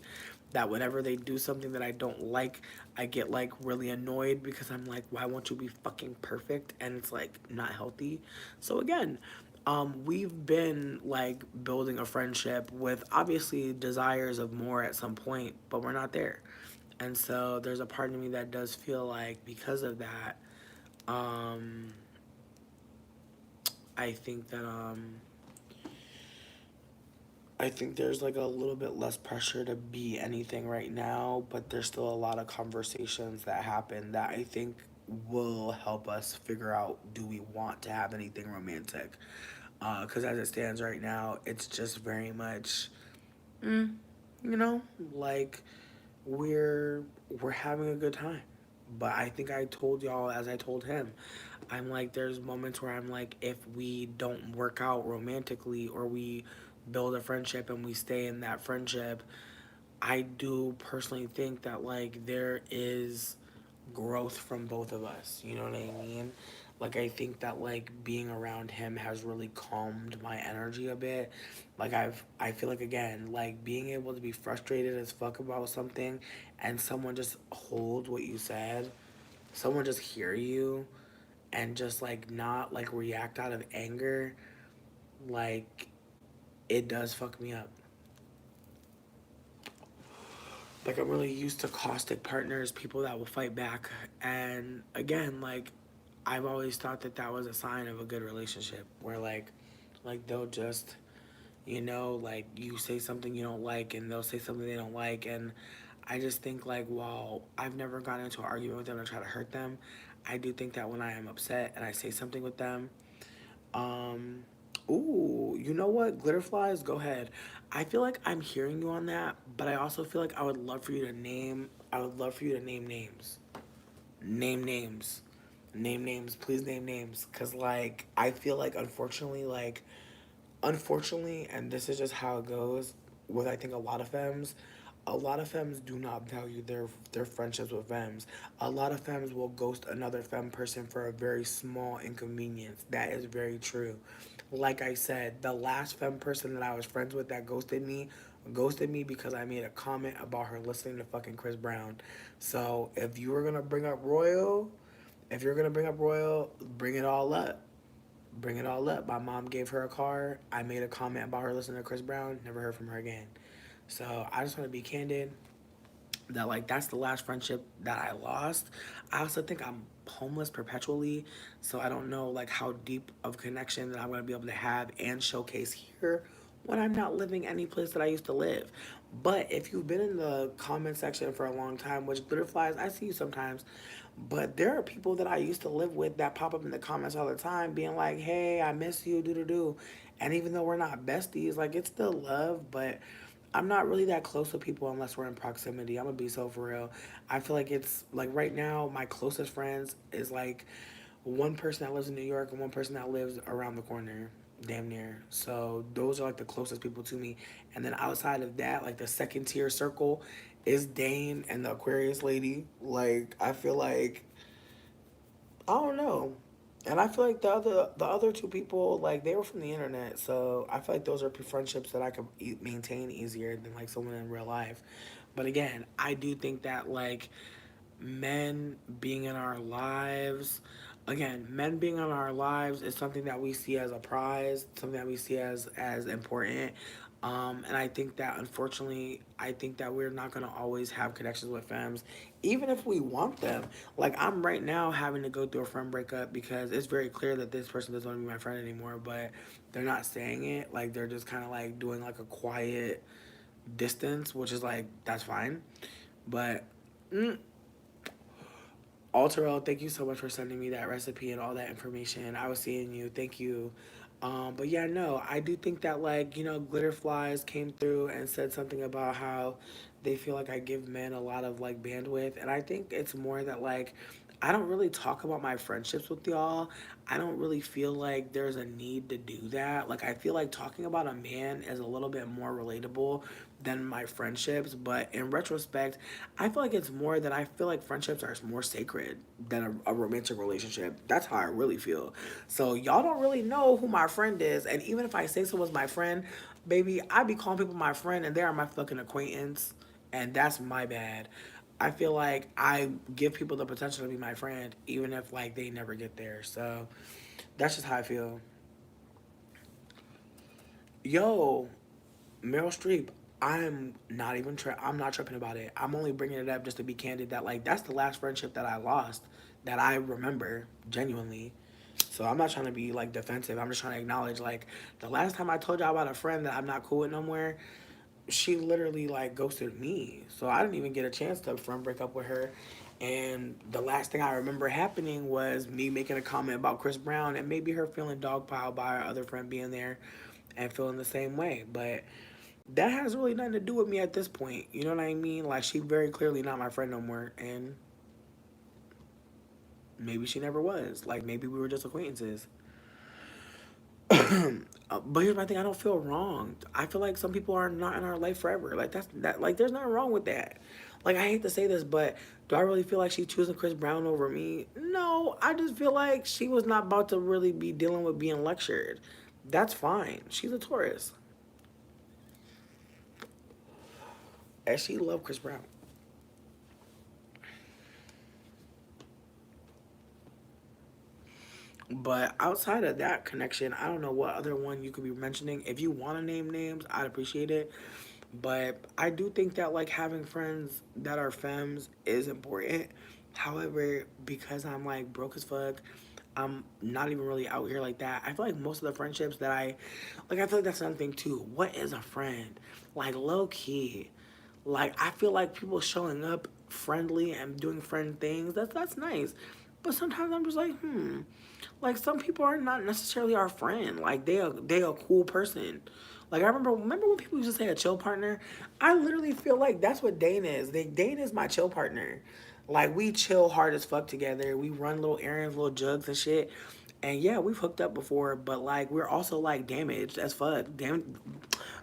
that whenever they do something that I don't like, I get, like, really annoyed, because I'm like, why won't you be fucking perfect? And it's, like, not healthy. So again, we've been, like, building a friendship with obviously desires of more at some point, but we're not there. And so there's a part of me that does feel like, because of that, um, I think that I think there's, like, a little bit less pressure to be anything right now, but there's still a lot of conversations that happen that I think will help us figure out, do we want to have anything romantic? Because as it stands right now, it's just very much, like, we're we're having a good time. But I think I told y'all, as I told him, I'm like, there's moments where I'm like, if we don't work out romantically, or we build a friendship and we stay in that friendship, I do personally think that, like, there is growth from both of us. You know what I mean? Like, I think that, like, being around him has really calmed my energy a bit. Like, I feel like, again, like, being able to be frustrated as fuck about something, and someone just hold what you said, someone just hear you, and just, like, not, like, react out of anger, like, it does fuck me up. Like, I'm really used to caustic partners, people that will fight back. And again, like, I've always thought that that was a sign of a good relationship, where, like, they'll just, like, you say something you don't like, and they'll say something they don't like. And I just think, like, while I've never gotten into an argument with them or try to hurt them, I do think that when I am upset and I say something with them, um, ooh, you know what? Glitter flies, go ahead. I feel like I'm hearing you on that, but I also feel like I would love for you to name names. Name names. Name names. Please name names. Cause, like, I feel like, unfortunately, and this is just how it goes with, I think, a lot of femmes do not value their friendships with femmes. A lot of femmes will ghost another femme person for a very small inconvenience. That is very true. Like I said, the last femme person that I was friends with that ghosted me because I made a comment about her listening to fucking Chris Brown. So if you were gonna bring up Royal, if you're gonna bring up royal, bring it all up. Bring it all up. My mom gave her a car. I made a comment about her listening to Chris Brown. Never heard from her again. So I just want to be candid that like that's the last friendship that I lost. I also think I'm homeless perpetually, so I don't know like how deep of connection that I'm gonna be able to have and showcase here when I'm not living any place that I used to live. But if you've been in the comment section for a long time, which Glitterflies, I see you sometimes, but there are people that I used to live with that pop up in the comments all the time being like, hey, I miss you, do. And even though we're not besties, like it's still love, but I'm not really that close with people unless we're in proximity. I'm gonna be so for real. I feel like it's like right now, my closest friends is like one person that lives in New York and one person that lives around the corner, damn near. So those are like the closest people to me. And then outside of that, like the second tier circle is Dane and the Aquarius lady. Like I feel like I don't know. And I feel like the other two people like they were from the internet, so I feel like those are friendships that I could maintain easier than like someone in real life. But again, I do think that like men being in our lives, again, men being in our lives is something that we see as a prize, something that we see as important. And I think that unfortunately, I think that we're not gonna always have connections with femmes, even if we want them. Like I'm right now having to go through a friend breakup because it's very clear that this person doesn't want to be my friend anymore, but they're not saying it. Like they're just kind of like doing like a quiet distance, which is like that's fine. But Alterel, thank you so much for sending me that recipe and all that information. I was seeing you. Thank you. But yeah, no, I do think that like, Glitter Flies came through and said something about how they feel like I give men a lot of like bandwidth. And I think it's more that like I don't really talk about my friendships with y'all. I don't really feel like there's a need to do that. Like I feel like talking about a man is a little bit more relatable than my friendships, but in retrospect, I feel like it's more that I feel like friendships are more sacred than a romantic relationship. That's how I really feel. So y'all don't really know who my friend is, and even if I say someone's my friend, baby, I be calling people my friend and they are my fucking acquaintance, and that's my bad. I feel like I give people the potential to be my friend, even if like they never get there. So that's just how I feel. Yo, Meryl Streep, I'm not tripping about it. I'm only bringing it up just to be candid that like that's the last friendship that I lost that I remember genuinely. So I'm not trying to be like defensive. I'm just trying to acknowledge like the last time I told y'all about a friend that I'm not cool with no more, she literally like ghosted me. So I didn't even get a chance to friend break up with her. And the last thing I remember happening was me making a comment about Chris Brown and maybe her feeling dogpiled by our other friend being there and feeling the same way. But that has really nothing to do with me at this point. You know what I mean? Like she very clearly not my friend no more, and maybe she never was. Like maybe we were just acquaintances. But here's my thing: I don't feel wronged. I feel like some people are not in our life forever. Like that's that. Like there's nothing wrong with that. Like I hate to say this, but do I really feel like she's choosing Chris Brown over me? No, I just feel like she was not about to really be dealing with being lectured. That's fine. She's a Taurus, and she loved Chris Brown. But outside of that connection, I don't know what other one you could be mentioning. If you want to name names, I'd appreciate it. But I do think that like having friends that are femmes is important. However, because I'm like broke as fuck, I'm not even really out here like that. I feel like most of the friendships that I feel like that's another thing too. What is a friend? Like low key. Like I feel like people showing up friendly and doing friend things, that's nice. But sometimes I'm just like, like some people are not necessarily our friend. Like they a cool person. Like I remember when people used to say a chill partner? I literally feel like that's what Dane is. Dane is my chill partner. Like we chill hard as fuck together. We run little errands, little jugs and shit. And yeah, we've hooked up before, but like we're also like damaged as fuck. Damn,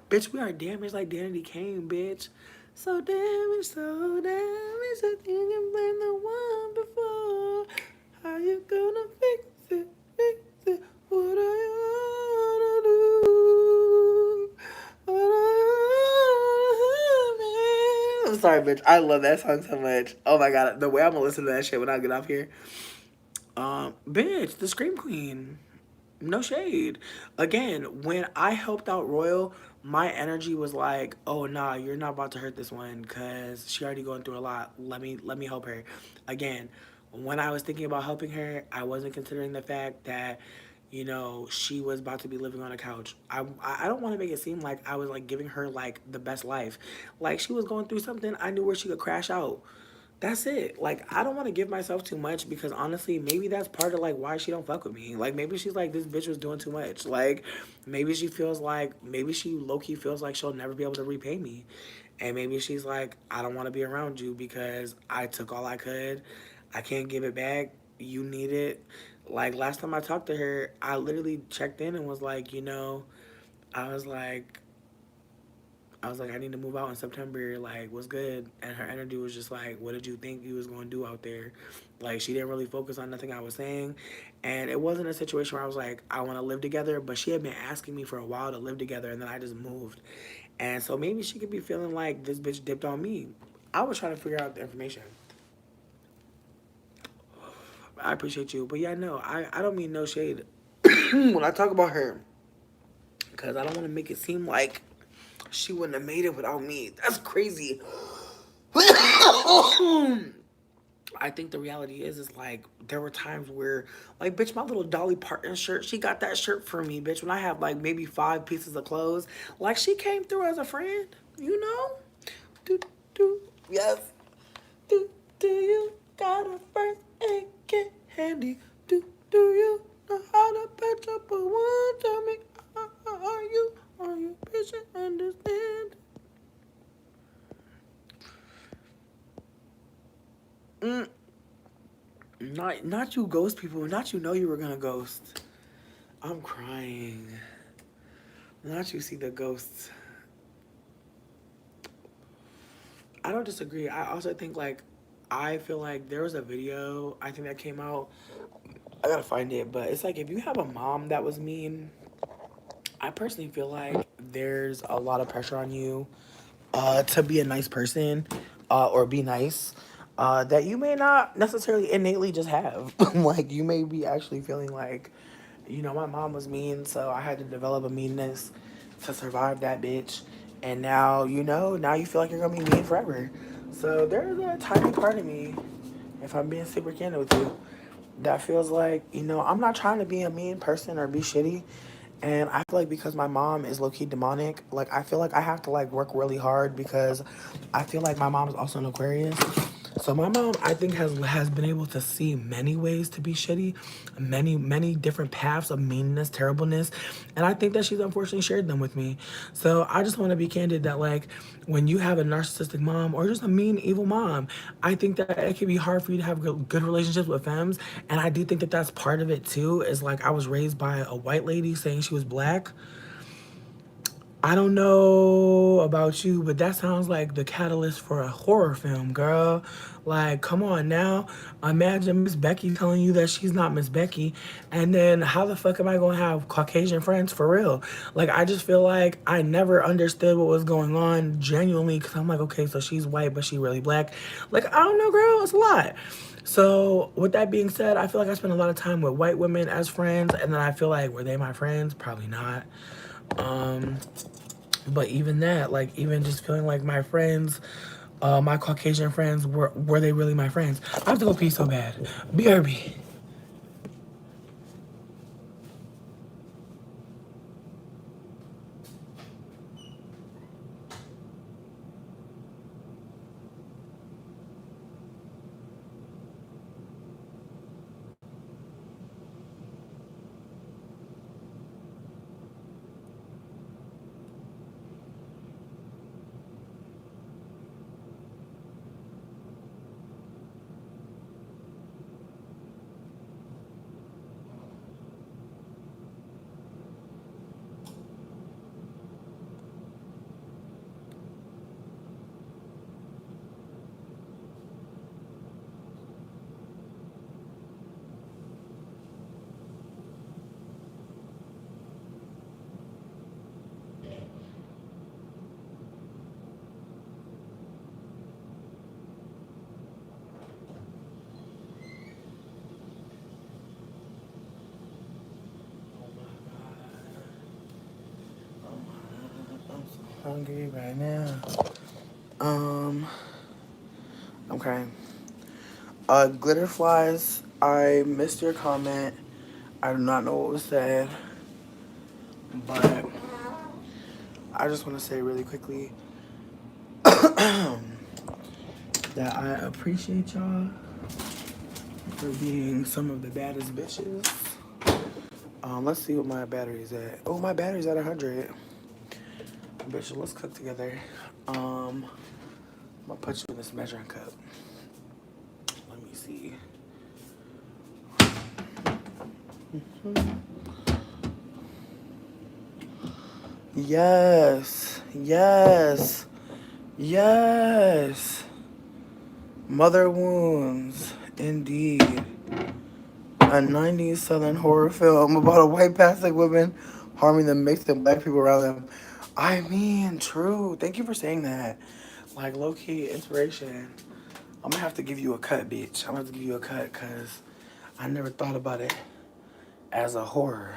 bitch, we are damaged like Danity Kane, bitch. So damaged, I think you blame the one before. How you gonna fix it? Fix it? What are you gonna do? What are you gonna do? I'm sorry, bitch. I love that song so much. Oh my god, the way I'm gonna listen to that shit when I get off here. Bitch, the Scream Queen. No shade. Again, when I helped out Royal, my energy was like, "Oh nah, you're not about to hurt this one because she already going through a lot. Let me help her." Again, when I was thinking about helping her, I wasn't considering the fact that, she was about to be living on a couch. I don't want to make it seem like I was like giving her like the best life. Like she was going through something, I knew where she could crash out. That's it. Like I don't want to give myself too much because honestly, maybe that's part of like why she don't fuck with me. Like maybe she's like this bitch was doing too much. Like maybe she low key feels like she'll never be able to repay me. And maybe she's like, I don't want to be around you because I took all I could. I can't give it back. You need it. Like last time I talked to her, I literally checked in and was like, I was like, I need to move out in September. Like, what's good? And her energy was just like, what did you think you was going to do out there? Like, she didn't really focus on nothing I was saying. And it wasn't a situation where I was like, I want to live together. But she had been asking me for a while to live together. And then I just moved. And so maybe she could be feeling like this bitch dipped on me. I was trying to figure out the information. I appreciate you. But yeah, no, I don't mean no shade when I talk about her. Because I don't want to make it seem like she wouldn't have made it without me. That's crazy. I think the reality is like there were times where like bitch, my little Dolly Parton shirt, she got that shirt for me, bitch. When I have like maybe 5 pieces of clothes, like she came through as a friend, you know. Do do yes. Do you got a first aid kit handy? Do you know how to patch up a wound? Tell me, are you patient? Understand? Not you ghost people. Not you know you were gonna ghost. I'm crying. Not you see the ghosts. I don't disagree. I also think like I feel like there was a video I think that came out. I gotta find it, but it's like if you have a mom that was mean, I personally feel like there's a lot of pressure on you to be a nice person or be nice that you may not necessarily innately just have. Like you may be actually feeling like, my mom was mean, so I had to develop a meanness to survive that bitch. And now, now you feel like you're gonna be mean forever. So there's a tiny part of me, if I'm being super candid with you, that feels like, I'm not trying to be a mean person or be shitty. And I feel like because my mom is low-key demonic, like I feel like I have to like work really hard because I feel like my mom is also an Aquarius. So my mom, I think, has been able to see many ways to be shitty, many different paths of meanness, terribleness, and I think that she's unfortunately shared them with me. So I just want to be candid that like when you have a narcissistic mom or just a mean, evil mom, I think that it can be hard for you to have good relationships with femmes, and I do think that that's part of it too. Is like I was raised by a white lady saying she was black. I don't know about you, but that sounds like the catalyst for a horror film, girl. Like, come on now. Imagine Miss Becky telling you that she's not Miss Becky. And then how the fuck am I going to have Caucasian friends for real? Like, I just feel like I never understood what was going on genuinely because I'm like, okay, so she's white, but she really black. Like, I don't know, girl. It's a lot. So, with that being said, I feel like I spent a lot of time with white women as friends. And then I feel like, were they my friends? Probably not. But even that, like even just feeling like my friends, my Caucasian friends, were they really my friends? I have to go pee so bad. BRB. hungry right now. Okay. Glitter flies. I missed your comment. I do not know what was said, but I just want to say really quickly that I appreciate y'all for being some of the baddest bitches. Let's see what my battery's at. Oh, my battery's at 100. Bitch, let's cook together. I'm gonna put you in this measuring cup. Let me see. Yes, yes, yes. Mother wounds, indeed. A 90s Southern horror film about a white Catholic woman harming the mixed and black people around them. I mean, true. Thank you for saying that. Like, low-key inspiration. I'm gonna have to give you a cut, bitch. I'm gonna have to give you a cut because I never thought about it as a horror.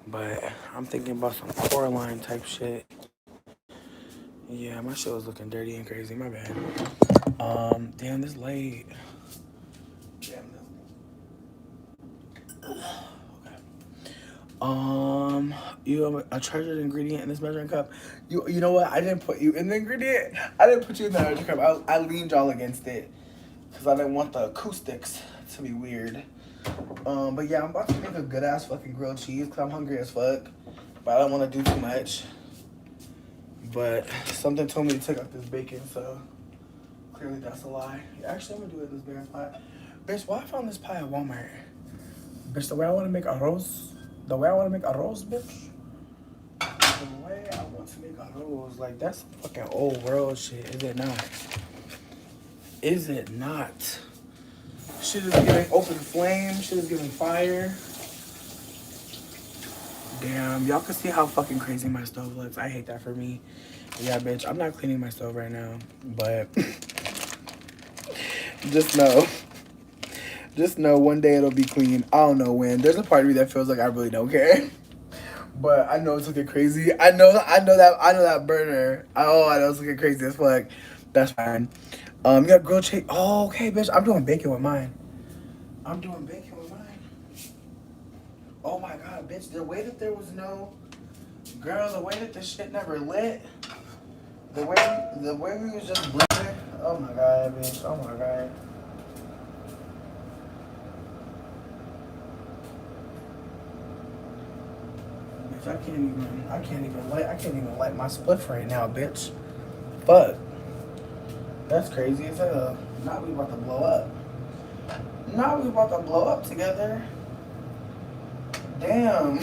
But I'm thinking about some Coraline type shit. Yeah, my shit was looking dirty and crazy. My bad. Damn, this late. Damn this. You have a treasured ingredient in this measuring cup. You know what? I didn't put you in the ingredient. I didn't put you in the measuring cup. I leaned y'all against it because I didn't want the acoustics to be weird. But yeah, I'm about to make a good ass fucking grilled cheese because I'm hungry as fuck. But I don't want to do too much. But something told me to take out this bacon, so clearly that's a lie. Actually, I'm gonna do it in this bigger pot. Bitch, why I found this pie at Walmart? Bitch, the way I want to make arroz. The way I want to make arroz, bitch. The way I want to make arroz. Like, that's fucking old world shit, is it not? Is it not? Shit is giving open flame. Shit is giving fire. Damn, y'all can see how fucking crazy my stove looks. I hate that for me. Yeah, bitch, I'm not cleaning my stove right now. But just know one day it'll be clean. I don't know when. There's a part of me that feels like I really don't care. But I know it's looking crazy. I know that burner. I know it's looking crazy as fuck. That's fine. You got grilled cheese. Oh, okay, bitch. I'm doing bacon with mine. Oh my god, bitch. The way that there was no girl, the way that this shit never lit. The way we was just blending. Oh my god, bitch. Oh my god. Bitch, I can't even light my spliff right now, bitch. Fuck. That's crazy as hell. Now we about to blow up together. Damn.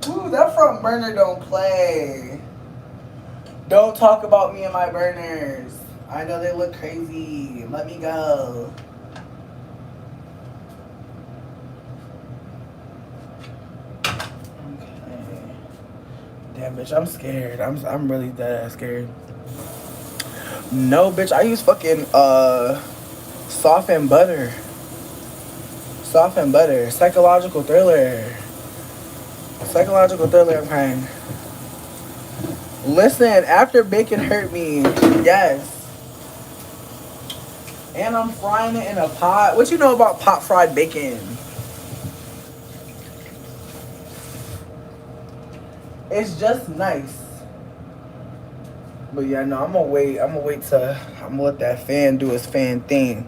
Ooh, that front burner don't play. Don't talk about me and my burners. I know they look crazy. Let me go. Okay. Damn, bitch, I'm scared. I'm really dead ass scared. No, bitch, I use fucking softened butter. Psychological thriller, I'm crying. Listen, after bacon hurt me, yes. And I'm frying it in a pot. What you know about pot fried bacon? It's just nice. But yeah, no, I'm gonna let that fan do his fan thing.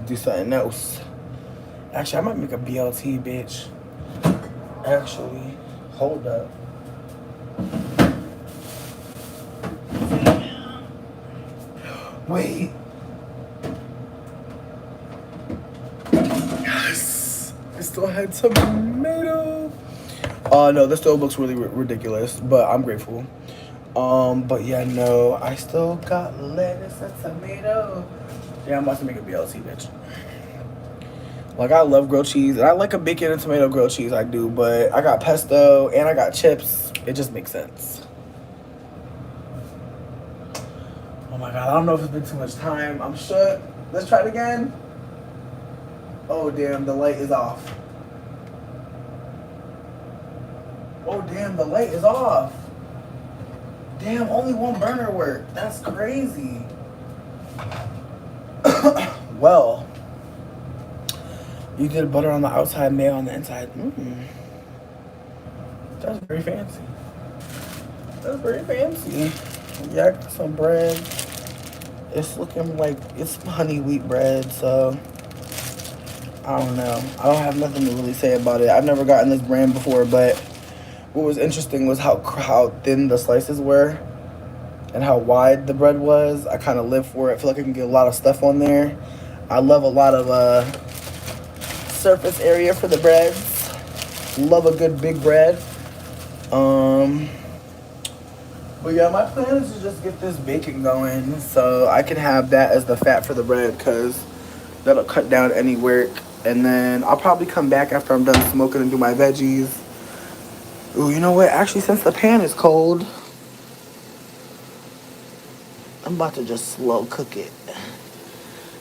Do something else. Actually, I might make a BLT, bitch. Actually, hold up. Wait. Yes. It still had tomato. No, this still looks really ridiculous, but I'm grateful. But yeah, no, I still got lettuce and tomato. Yeah, I'm about to make a BLT, bitch. Like, I love grilled cheese, and I like a bacon and tomato grilled cheese, I do, but I got pesto, and I got chips. It just makes sense. Oh my god, I don't know if it's been too much time. I'm shook. Let's try it again. Oh, damn, the light is off. Oh, damn, the light is off. Damn, only one burner worked. That's crazy. Well, you did butter on the outside, mayo on the inside. That's very fancy. That's very fancy. Yeah, I got some bread. It's looking like it's honey wheat bread, so I don't know. I don't have nothing to really say about it. I've never gotten this brand before, but what was interesting was how thin the slices were and how wide the bread was. I kind of live for it. I feel like I can get a lot of stuff on there. I love a lot of surface area for the breads. Love a good big bread. But yeah, my plan is to just get this bacon going so I can have that as the fat for the bread because that'll cut down any work. And then I'll probably come back after I'm done smoking and do my veggies. Ooh, you know what? Actually, since the pan is cold, I'm about to just slow cook it.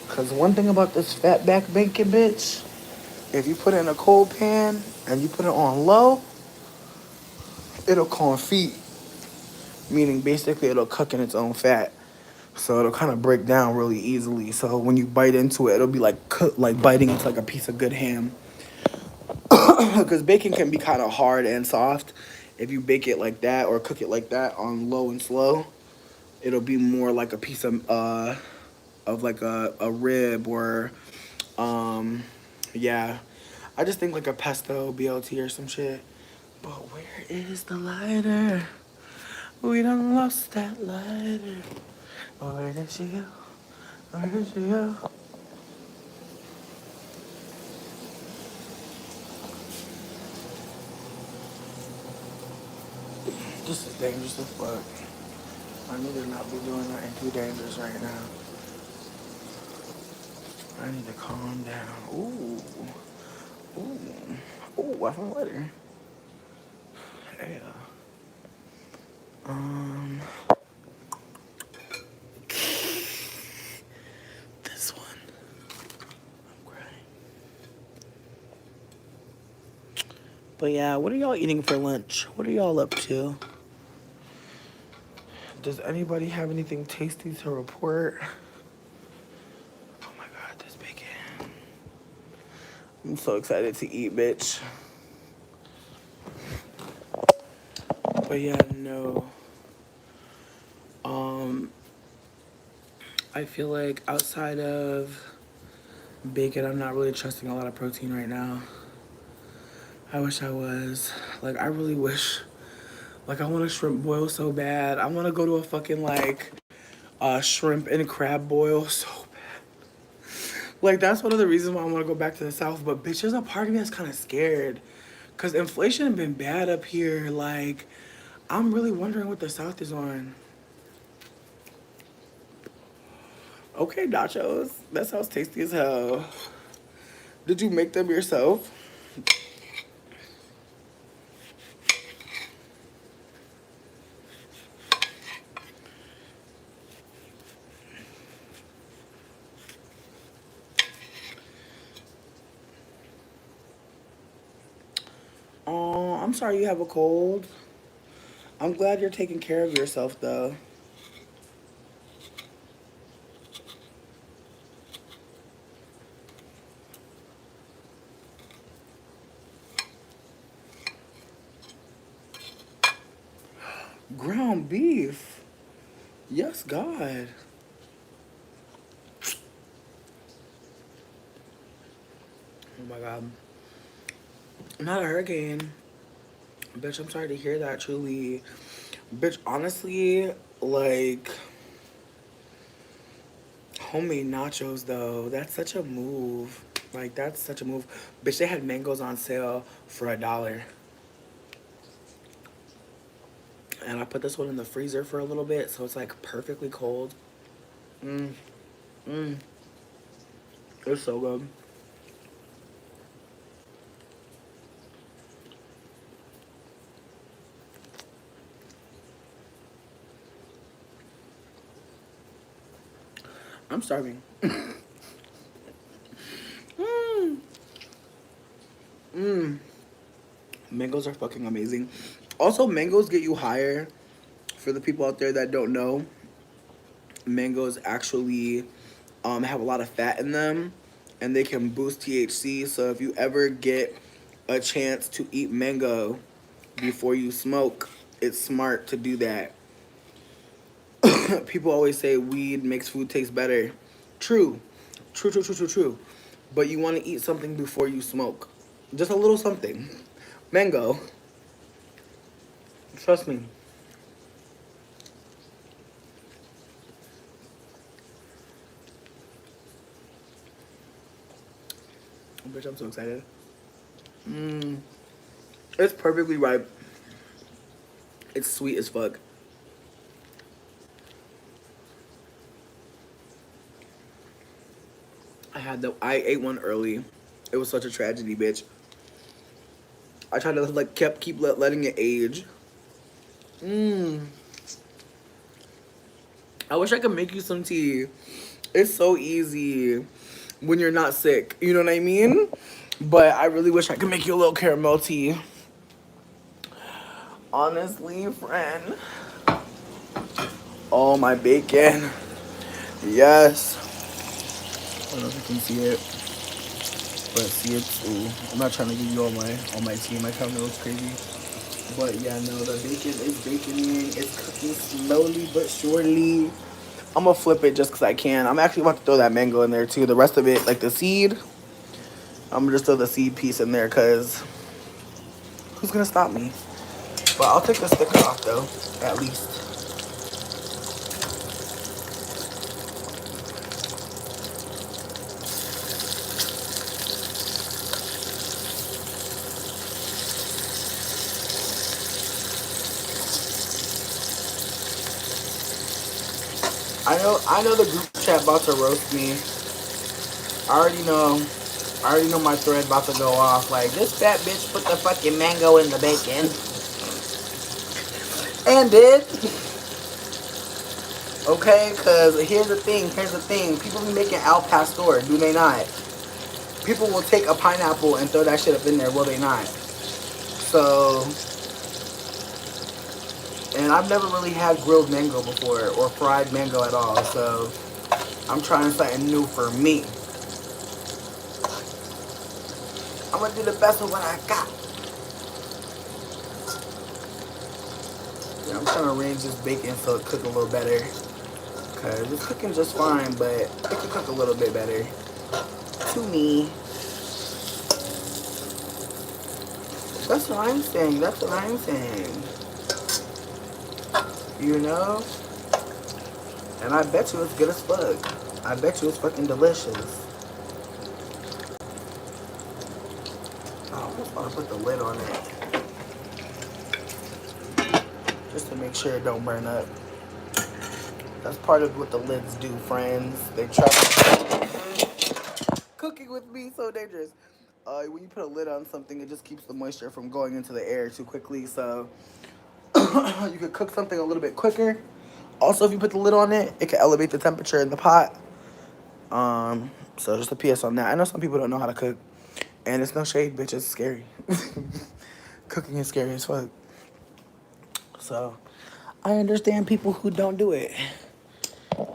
Because one thing about this fat back bacon, bitch, if you put it in a cold pan and you put it on low, it'll confit. Meaning basically it'll cook in its own fat. So it'll kind of break down really easily. So when you bite into it, it'll be like like biting into like a piece of good ham. Because bacon can be kind of hard and soft. If you bake it like that or cook it like that on low and slow, it'll be more like a piece of like a rib or yeah. I just think like a pesto BLT or some shit. But where is the lighter? We done lost that lighter. Where did she go? Where did she go? This is dangerous as fuck. I need to not be doing nothing too dangerous right now. I need to calm down. Ooh. Ooh. Ooh, I found a letter. Yeah. This one. I'm crying. But yeah, what are y'all eating for lunch? What are y'all up to? Does anybody have anything tasty to report? Oh my god, this bacon. I'm so excited to eat, bitch. But yeah, no. I feel like outside of bacon, I'm not really trusting a lot of protein right now. I wish I was. Like, I really wish. Like, I want a shrimp boil so bad. I want to go to a fucking, like, shrimp and crab boil so bad. Like, that's one of the reasons why I want to go back to the South. But, bitch, there's a part of me that's kind of scared. Because inflation has been bad up here. Like, I'm really wondering what the South is on. Okay, nachos. That sounds tasty as hell. Did you make them yourself? Oh, I'm sorry you have a cold. I'm glad you're taking care of yourself, though. Ground beef. Yes, God. Oh my God. Not a hurricane. Bitch, I'm sorry to hear that, truly. Bitch, honestly, like, homemade nachos, though, that's such a move. Like, that's such a move. Bitch, they had mangoes on sale for $1. And I put this one in the freezer for a little bit, so it's, like, perfectly cold. It's so good. I'm starving. Mangoes are fucking amazing. Also, mangoes get you higher. For the people out there that don't know, mangoes actually have a lot of fat in them, and they can boost THC. So if you ever get a chance to eat mango before you smoke, it's smart to do that. People always say weed makes food taste better. True. True, true, true, true, true. But you want to eat something before you smoke. Just a little something. Mango. Trust me. Bitch, I'm so excited. It's perfectly ripe. It's sweet as fuck. I ate one early. It was such a tragedy, bitch. I tried to like keep letting it age. I wish I could make you some tea. It's so easy when you're not sick. You know what I mean? But I really wish I could make you a little caramel tea. Honestly, friend. Oh, my bacon. Yes. I don't know if you can see it. But see it's ooh. I'm not trying to give you all my tea. My camera looks crazy. But yeah, no, the bacon is baconing. It's cooking slowly but surely. I'm gonna flip it just because I can. I'm actually about to throw that mango in there too. The rest of it, like the seed, I'm gonna just throw the seed piece in there because who's gonna stop me? But I'll take the sticker off though, at least. I know the group chat about to roast me. I already know. I already know my thread about to go off. Like, this fat bitch put the fucking mango in the bacon. And did. Okay, because here's the thing. People be making al pastor, do they not? People will take a pineapple and throw that shit up in there, will they not? So, and I've never really had grilled mango before, or fried mango at all, so I'm trying something new for me. I'm gonna do the best with what I got. Yeah, I'm trying to arrange this bacon so it cook a little better. Cause it's cooking just fine, but it could cook a little bit better. To me. That's what I'm saying. That's what I'm saying. You know? And I bet you it's good as fuck. I bet you it's fucking delicious. I almost want to put the lid on it. Just to make sure it don't burn up. That's part of what the lids do, friends. They try to... Cooking with me, so dangerous. When you put a lid on something, it just keeps the moisture from going into the air too quickly, so you could cook something a little bit quicker. Also, if you put the lid on it, it can elevate the temperature in the pot. So just a PS on that. I know some people don't know how to cook, and it's no shade, bitch. It's scary. Cooking is scary as fuck. So I understand people who don't do it.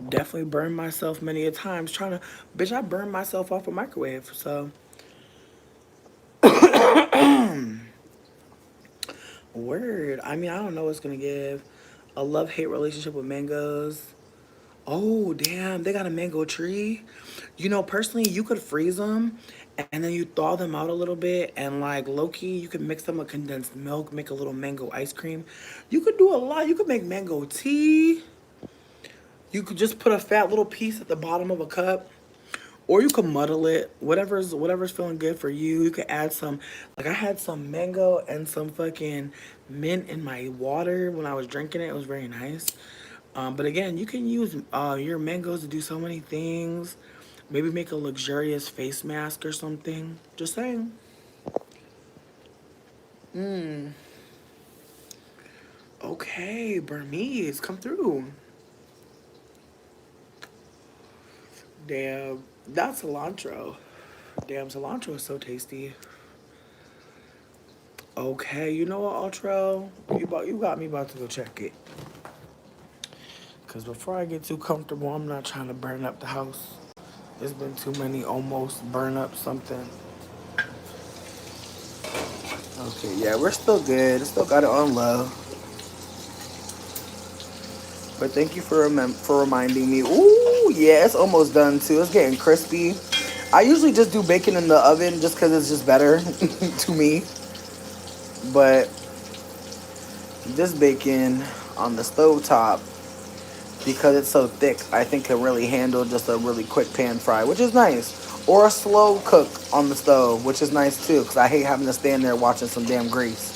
Definitely burned myself many a times trying to, bitch, I burned myself off a microwave, so. Word. I mean, I don't know what's gonna give. A love-hate relationship with mangoes. Oh, damn, they got a mango tree. You know, personally, you could freeze them and then you thaw them out a little bit and like low-key, you could mix them with condensed milk, make a little mango ice cream. You could do a lot. You could make mango tea. You could just put a fat little piece at the bottom of a cup. Or you could muddle it. Whatever's feeling good for you. You could add some, like I had some mango and some fucking mint in my water when I was drinking it. It was very nice. But again, you can use your mangoes to do so many things. Maybe make a luxurious face mask or something. Just saying. Okay, Burmese, come through. Damn, that's cilantro. Damn, cilantro is so tasty. Okay, you know what, Ultra? You got me about to go check it. Because before I get too comfortable, I'm not trying to burn up the house. There's been too many almost burn up something. Okay, yeah, we're still good. Still got it on low. But thank you for reminding me. Ooh, yeah, it's almost done too. It's getting crispy. I usually just do bacon in the oven just because it's just better to me. But this bacon on the stove top, because it's so thick, I think can really handle just a really quick pan fry, which is nice. Or a slow cook on the stove, which is nice too, because I hate having to stand there watching some damn grease.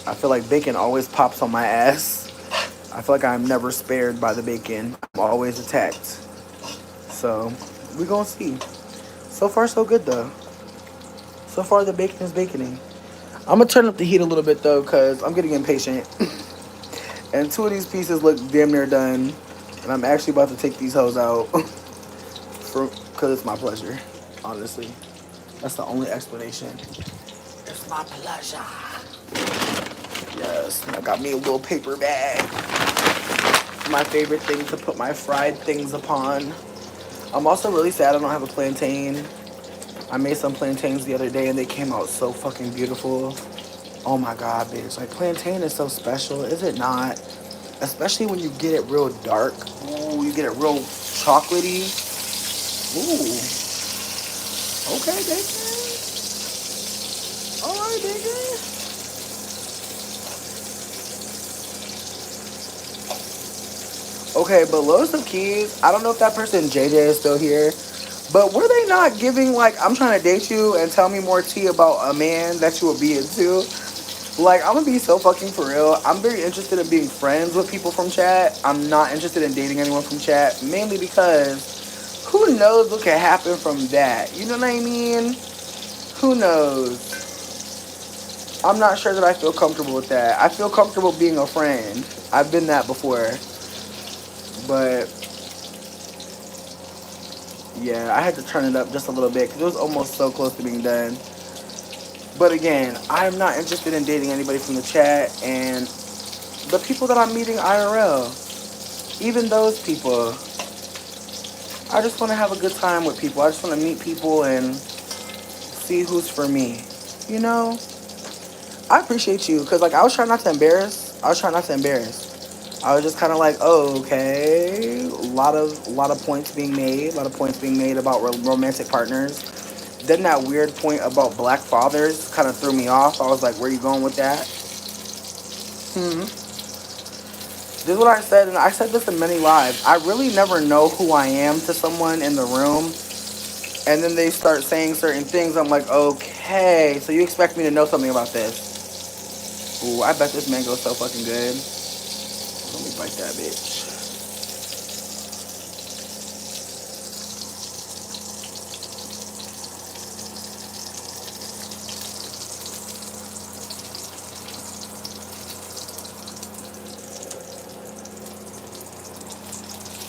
I feel like bacon always pops on my ass. I feel like I'm never spared by the bacon. I'm always attacked. So, we gonna see. So far, so good though. So far, the bacon is baconing. I'm gonna turn up the heat a little bit though, because I'm getting impatient. And 2 of these pieces look damn near done. And I'm actually about to take these hoes out. Because it's my pleasure, honestly. That's the only explanation. It's my pleasure. Yes, I got me a little paper bag. My favorite thing to put my fried things upon. I'm also really sad I don't have a plantain. I made some plantains the other day and they came out so fucking beautiful. Oh my god, bitch. Like, plantain is so special, is it not? Especially when you get it real dark. Ooh, you get it real chocolatey. Ooh. Okay, bacon. Alright, bacon. Okay, but Lotus of Keys, I don't know if that person JJ is still here, but were they not giving, like, I'm trying to date you and tell me more tea about a man that you would be into? Like, I'm gonna be so fucking for real. I'm very interested in being friends with people from chat. I'm not interested in dating anyone from chat, mainly because who knows what could happen from that? You know what I mean? Who knows? I'm not sure that I feel comfortable with that. I feel comfortable being a friend. I've been that before. But yeah, I had to turn it up just a little bit because it was almost so close to being done. But again, I'm not interested in dating anybody from the chat, and the people that I'm meeting IRL, even those people, I just want to have a good time with people. I just want to meet people and see who's for me. You know? I appreciate you because, like, I was trying not to embarrass. I was just kind of like, oh, okay. A lot of points being made. A lot of points being made about romantic partners. Then that weird point about black fathers kind of threw me off. I was like, where are you going with that? This is what I said, and I said this in many lives. I really never know who I am to someone in the room. And then they start saying certain things. I'm like, okay, so you expect me to know something about this. Ooh, I bet this mango is so fucking good. Let me bite that bitch.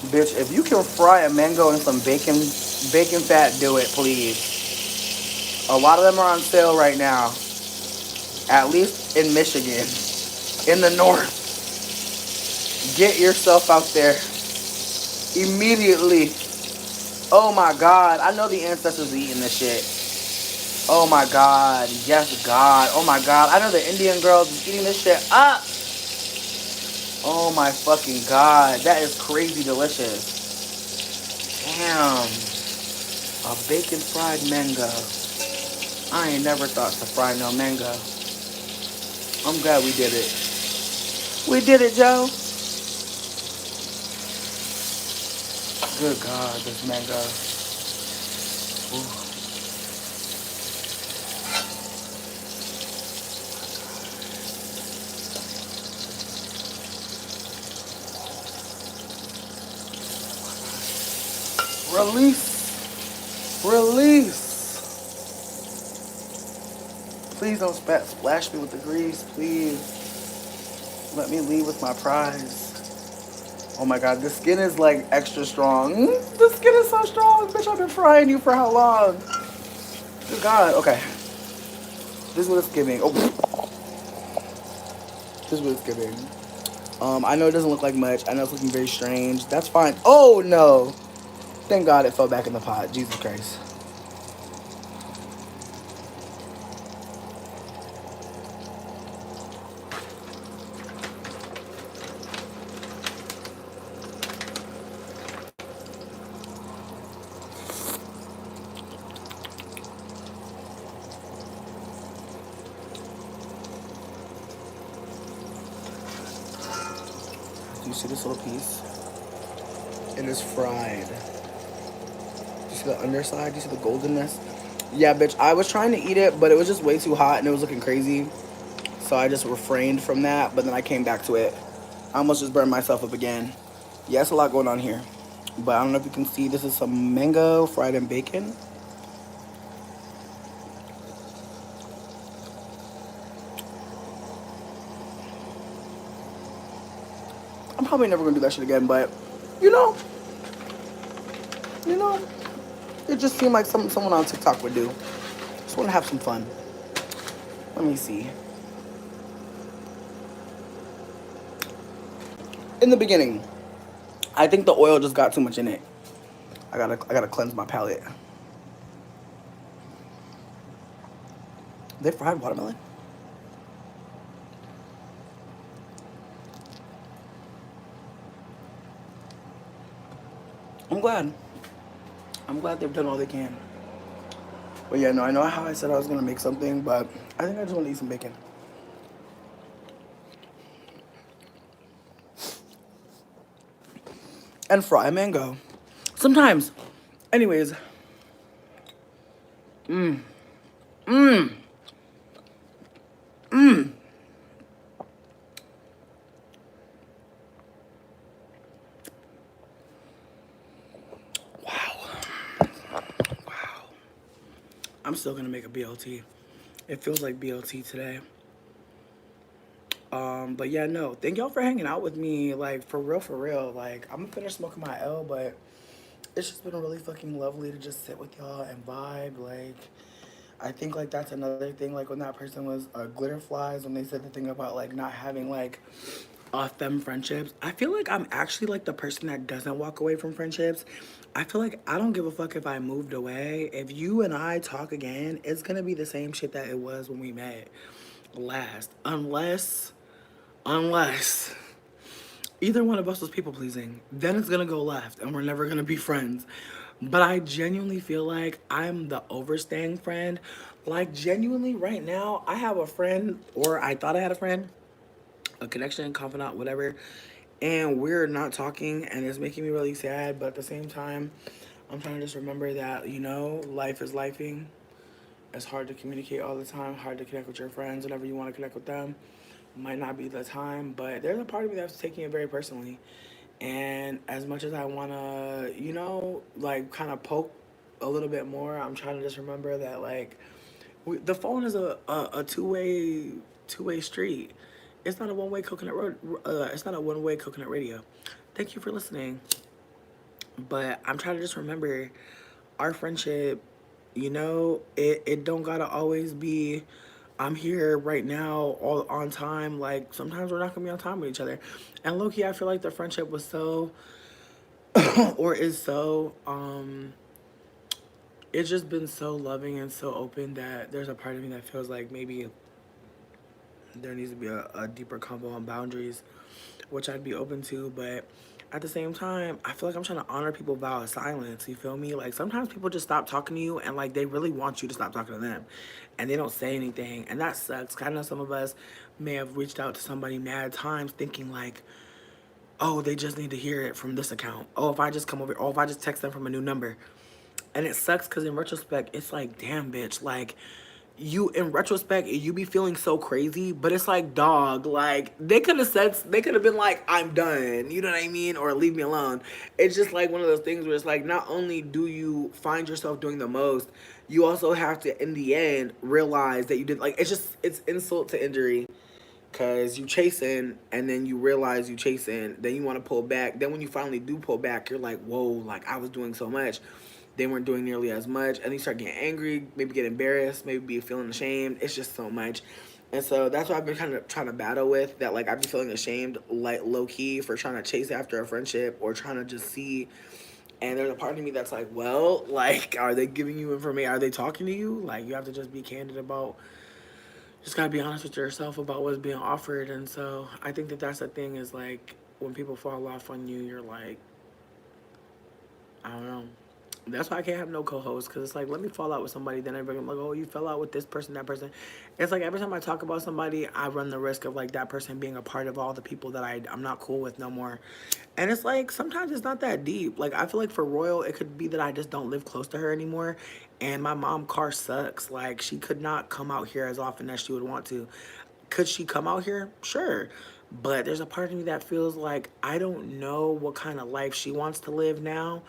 Bitch, if you can fry a mango in some bacon fat, do it, please. A lot of them are on sale right now. At least in Michigan. In the north. Get yourself out there. Immediately. Oh my god. I know the ancestors are eating this shit. Oh my god. Yes, God. Oh my god. I know the Indian girls is eating this shit up. Oh my fucking god. That is crazy delicious. Damn. A bacon fried mango. I ain't never thought to fry no mango. I'm glad we did it. We did it, Joe. Good God, this mango. Ooh. Release. Please don't splash me with the grease, please. Let me leave with my prize. Oh my god, the skin is like extra strong. The skin is so strong. Bitch, I've been frying you for how long? Good God, okay. This is what it's giving. Oh, this is what it's giving. I know it doesn't look like much. I know it's looking very strange. That's fine. Oh no! Thank God it fell back in the pot. Jesus Christ. Do you see this little piece? It is fried. Do you see the underside? Do you see the goldenness? Yeah, bitch. I was trying to eat it, but it was just way too hot and it was looking crazy. So I just refrained from that, but then I came back to it. I almost just burned myself up again. Yeah, it's a lot going on here. But I don't know if you can see, this is some mango fried in bacon. I'm probably never gonna do that shit again, but you know, it just seemed like something someone on TikTok would do. Just wanna have some fun. Let me see. In the beginning, I think the oil just got too much in it. I gotta cleanse my palate. They fried watermelon? I'm glad. I'm glad they've done all they can. But yeah, no, I know how I said I was gonna make something, but I think I just wanna eat some bacon. And fry a mango. Sometimes. Anyways. Mmm. Mmm. Mmm. Wow. Wow. I'm still gonna make a BLT. It feels like BLT today. But yeah, no. Thank y'all for hanging out with me. Like, for real. Like, I'm gonna finish smoking my L, but it's just been really fucking lovely to just sit with y'all and vibe. Like, I think, like, that's another thing. Like, when that person was glitter flies, when they said the thing about, like, not having, like, femme friendships. I feel like I'm actually, like, the person that doesn't walk away from friendships. I feel like I don't give a fuck if I moved away. If you and I talk again, it's gonna be the same shit that it was when we met last. Unless either one of us was people pleasing, then it's gonna go left and we're never gonna be friends. But I genuinely feel like I'm the overstaying friend. Like, genuinely, right now, I have a friend, or I thought I had a friend, a connection, confidant, whatever, and we're not talking, and it's making me really sad. But at the same time, I'm trying to just remember that, you know, life is lifing. It's hard to communicate all the time, hard to connect with your friends whenever you want to connect with them. Might not be the time, but there's a part of me that's taking it very personally. And as much as I want to, you know, like, kind of poke a little bit more, I'm trying to just remember that, like, the phone is a two-way street. It's not a one-way coconut road. It's not a one-way coconut radio. Thank you for listening. But I'm trying to just remember our friendship. You know, it don't gotta always be I'm here right now all on time. Like, sometimes we're not gonna be on time with each other. And low-key, I feel like the friendship was so or is so it's just been so loving and so open that there's a part of me that feels like maybe there needs to be a deeper combo on boundaries, which I'd be open to. But at the same time, I feel like I'm trying to honor people's vow of silence. You feel me? Like, sometimes people just stop talking to you and, like, they really want you to stop talking to them, and they don't say anything, and that sucks. 'Cause I know some of us may have reached out to somebody mad times thinking, like, oh, they just need to hear it from this account. Oh, if I just come over, oh, if I just text them from a new number. And it sucks because in retrospect, it's like, damn, bitch, like, you, in retrospect, you be feeling so crazy, but it's like, dog, like, they could have been like, I'm done, you know what I mean, or leave me alone. It's just like one of those things where it's like, not only do you find yourself doing the most, you also have to, in the end, realize that you did, like, it's insult to injury. Cause you chasing, and then you realize you chasing, then you want to pull back. Then when you finally do pull back, you're like, whoa, like, I was doing so much. they weren't doing nearly as much, and then you start getting angry, maybe get embarrassed, maybe be feeling ashamed. It's just so much. And so that's what I've been kind of trying to battle with, that like I've been feeling ashamed, like low key, for trying to chase after a friendship or trying to just see. And there's a part of me that's like, well, like, are they giving you information? Are they talking to you? Like, you have to just be candid about, just gotta be honest with yourself about what's being offered. And so I think that that's the thing, is like, when people fall off on you, you're like, I don't know. That's why I can't have no co-host, because it's like, let me fall out with somebody, then everybody like, oh, you fell out with this person, that person. It's like every time I talk about somebody, I run the risk of like that person being a part of all the people that I'm not cool with no more. And it's like, sometimes it's not that deep. Like, I feel like for Royal, it could be that I just don't live close to her anymore, and my mom car sucks. Like, she could not come out here as often as she would want to. Could she come out here? Sure. But there's a part of me that feels like I don't know what kind of life she wants to live now.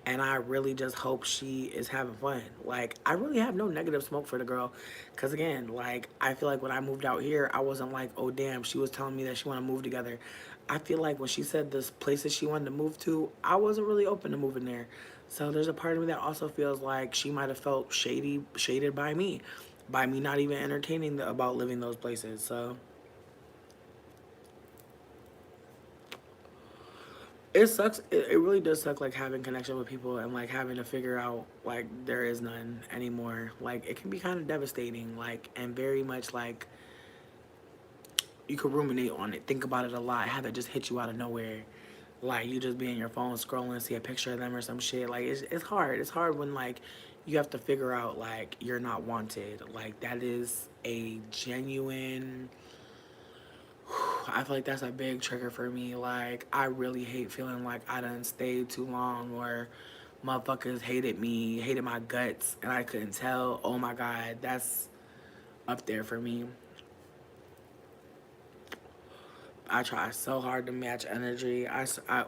And I really just hope she is having fun. Like, I really have no negative smoke for the girl. Because, again, like, I feel like when I moved out here, I wasn't like, oh, damn, she was telling me that she wanted to move together. I feel like when she said this places she wanted to move to, I wasn't really open to moving there. So there's a part of me that also feels like she might have felt shaded by me not even entertaining about living those places. So it sucks. It really does suck, like, having connection with people and like having to figure out like there is none anymore. Like, it can be kind of devastating, like, and very much like you could ruminate on it, think about it a lot, have it just hit you out of nowhere. Like, you just be in your phone scrolling, see a picture of them or some shit. Like, it's hard. It's hard when like you have to figure out like you're not wanted. Like, that is a genuine, I feel like that's a big trigger for me. Like, I really hate feeling like I done stayed too long, or motherfuckers hated me, hated my guts, and I couldn't tell. Oh my God, that's up there for me. I try so hard to match energy.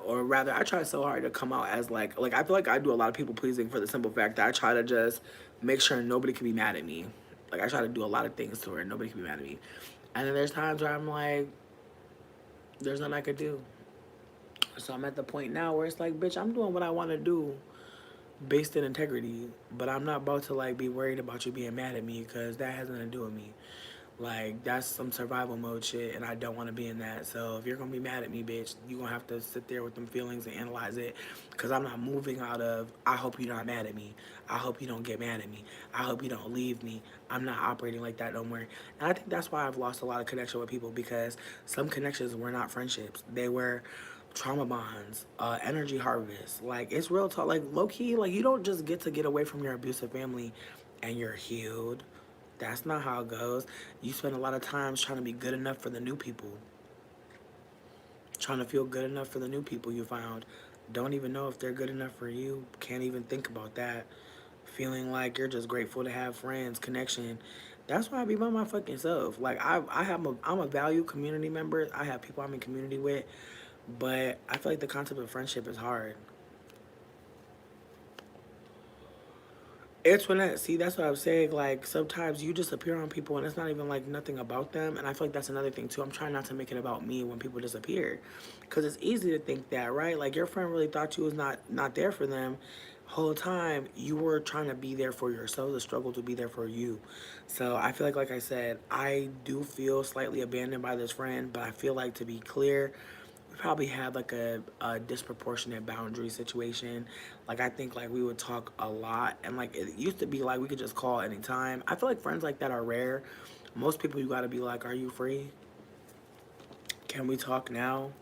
Or rather, I try so hard to come out as like I feel like I do a lot of people pleasing for the simple fact that I try to just make sure nobody can be mad at me. Like, I try to do a lot of things to where nobody can be mad at me. And then there's times where I'm like, there's nothing I could do. So I'm at the point now where it's like, bitch, I'm doing what I want to do based in integrity, but I'm not about to like be worried about you being mad at me, because that has nothing to do with me. Like, that's some survival mode shit, and I don't want to be in that. So if you're gonna be mad at me, bitch, you gonna have to sit there with them feelings and analyze it, because I'm not moving out of, I hope you're not mad at me, I hope you don't get mad at me, I hope you don't leave me. I'm not operating like that no more. And I think that's why I've lost a lot of connection with people, because some connections were not friendships, they were trauma bonds, energy harvest. Like, it's real talk. Like, low key, like, you don't just get to get away from your abusive family and you're healed. That's not how it goes. You spend a lot of times trying to be good enough for the new people, trying to feel good enough for the new people you found. Don't even know if they're good enough for you. Can't even think about that. Feeling like you're just grateful to have friends, connection. That's why I be by my fucking self. Like, I'm a valued community member. I have people I'm in community with, but I feel like the concept of friendship is hard. It's when that's what I'm saying. Like, sometimes you just appear on people and it's not even like nothing about them. And I feel like that's another thing too. I'm trying not to make it about me when people disappear, because it's easy to think that, right? Like, your friend really thought you was not there for them. Whole time you were trying to be there for yourself, the struggle to be there for you. So I feel like I said, I do feel slightly abandoned by this friend, but I feel like, to be clear, we probably had like a disproportionate boundary situation. Like, I think like we would talk a lot, and like it used to be like we could just call anytime. I feel like friends like that are rare. Most people, you gotta be like, are you free? Can we talk now?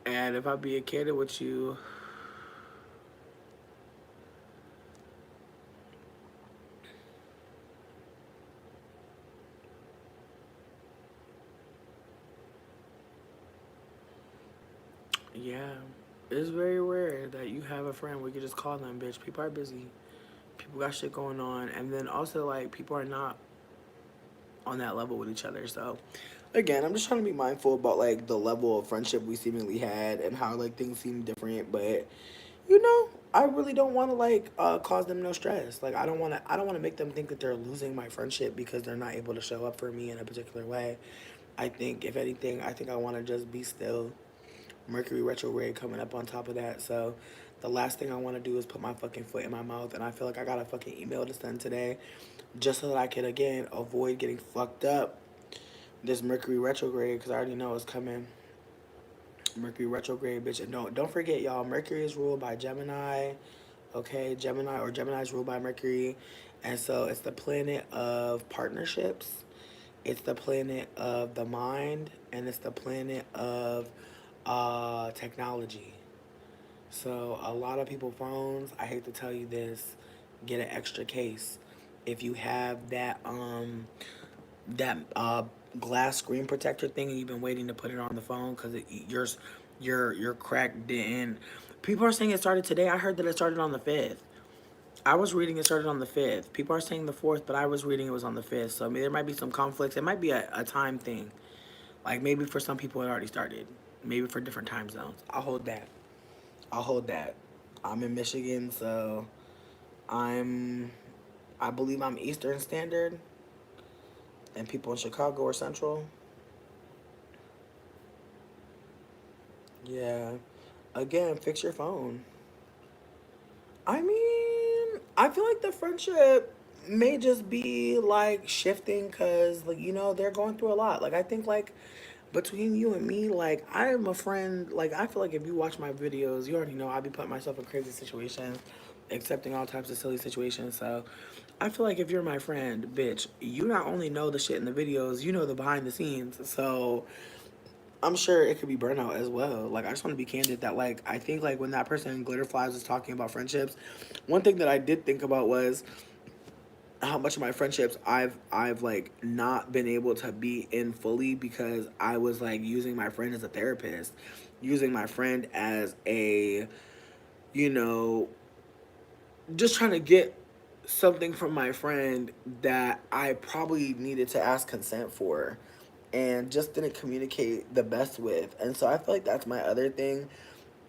And if I be a candid with you, yeah, it's very rare that you have a friend where you can just call them, bitch. People are busy. People got shit going on. And then also, like, people are not on that level with each other. So, again, I'm just trying to be mindful about, like, the level of friendship we seemingly had and how, like, things seem different. But, I really don't want to, like, cause them no stress. Like, I don't want to make them think that they're losing my friendship because they're not able to show up for me in a particular way. I think, if anything, I want to just be still. Mercury retrograde coming up on top of that. So the last thing I want to do is put my fucking foot in my mouth. And I feel like I got a fucking email to send today just so that I can, again, avoid getting fucked up this Mercury retrograde, because I already know it's coming. Mercury retrograde, bitch. And don't forget, y'all, Mercury is ruled by Gemini. Okay, Gemini is ruled by Mercury. And so it's the planet of partnerships. It's the planet of the mind, and it's the planet of technology. So a lot of people phones, I hate to tell you this, get an extra case. If you have that glass screen protector thing and you've been waiting to put it on the phone because your crack didn't. People are saying it started today. I heard that it started on the 5th. I was reading it started on the 5th. People are saying the 4th, but I was reading it was on the 5th. So I mean, there might be some conflicts. It might be a time thing. Like maybe for some people it already started. Maybe for different time zones. I'll hold that. I'm in Michigan, so I believe I'm Eastern Standard, and people in Chicago are Central. Yeah. Again, fix your phone. I mean, I feel like the friendship may just be like shifting because, like, they're going through a lot. Like, I think, like, between you and me, like, I am a friend. Like, I feel like if you watch my videos, you already know I be putting myself in crazy situations, accepting all types of silly situations. So, I feel like if you're my friend, bitch, you not only know the shit in the videos, you know the behind the scenes. So, I'm sure it could be burnout as well. Like, I just want to be candid that, like, I think, like, when that person in Glitter Flies was talking about friendships, one thing that I did think about was how much of my friendships I've like not been able to be in fully because I was like using my friend as a therapist, using my friend as a, you know, just trying to get something from my friend that I probably needed to ask consent for and just didn't communicate the best with. And so I feel like that's my other thing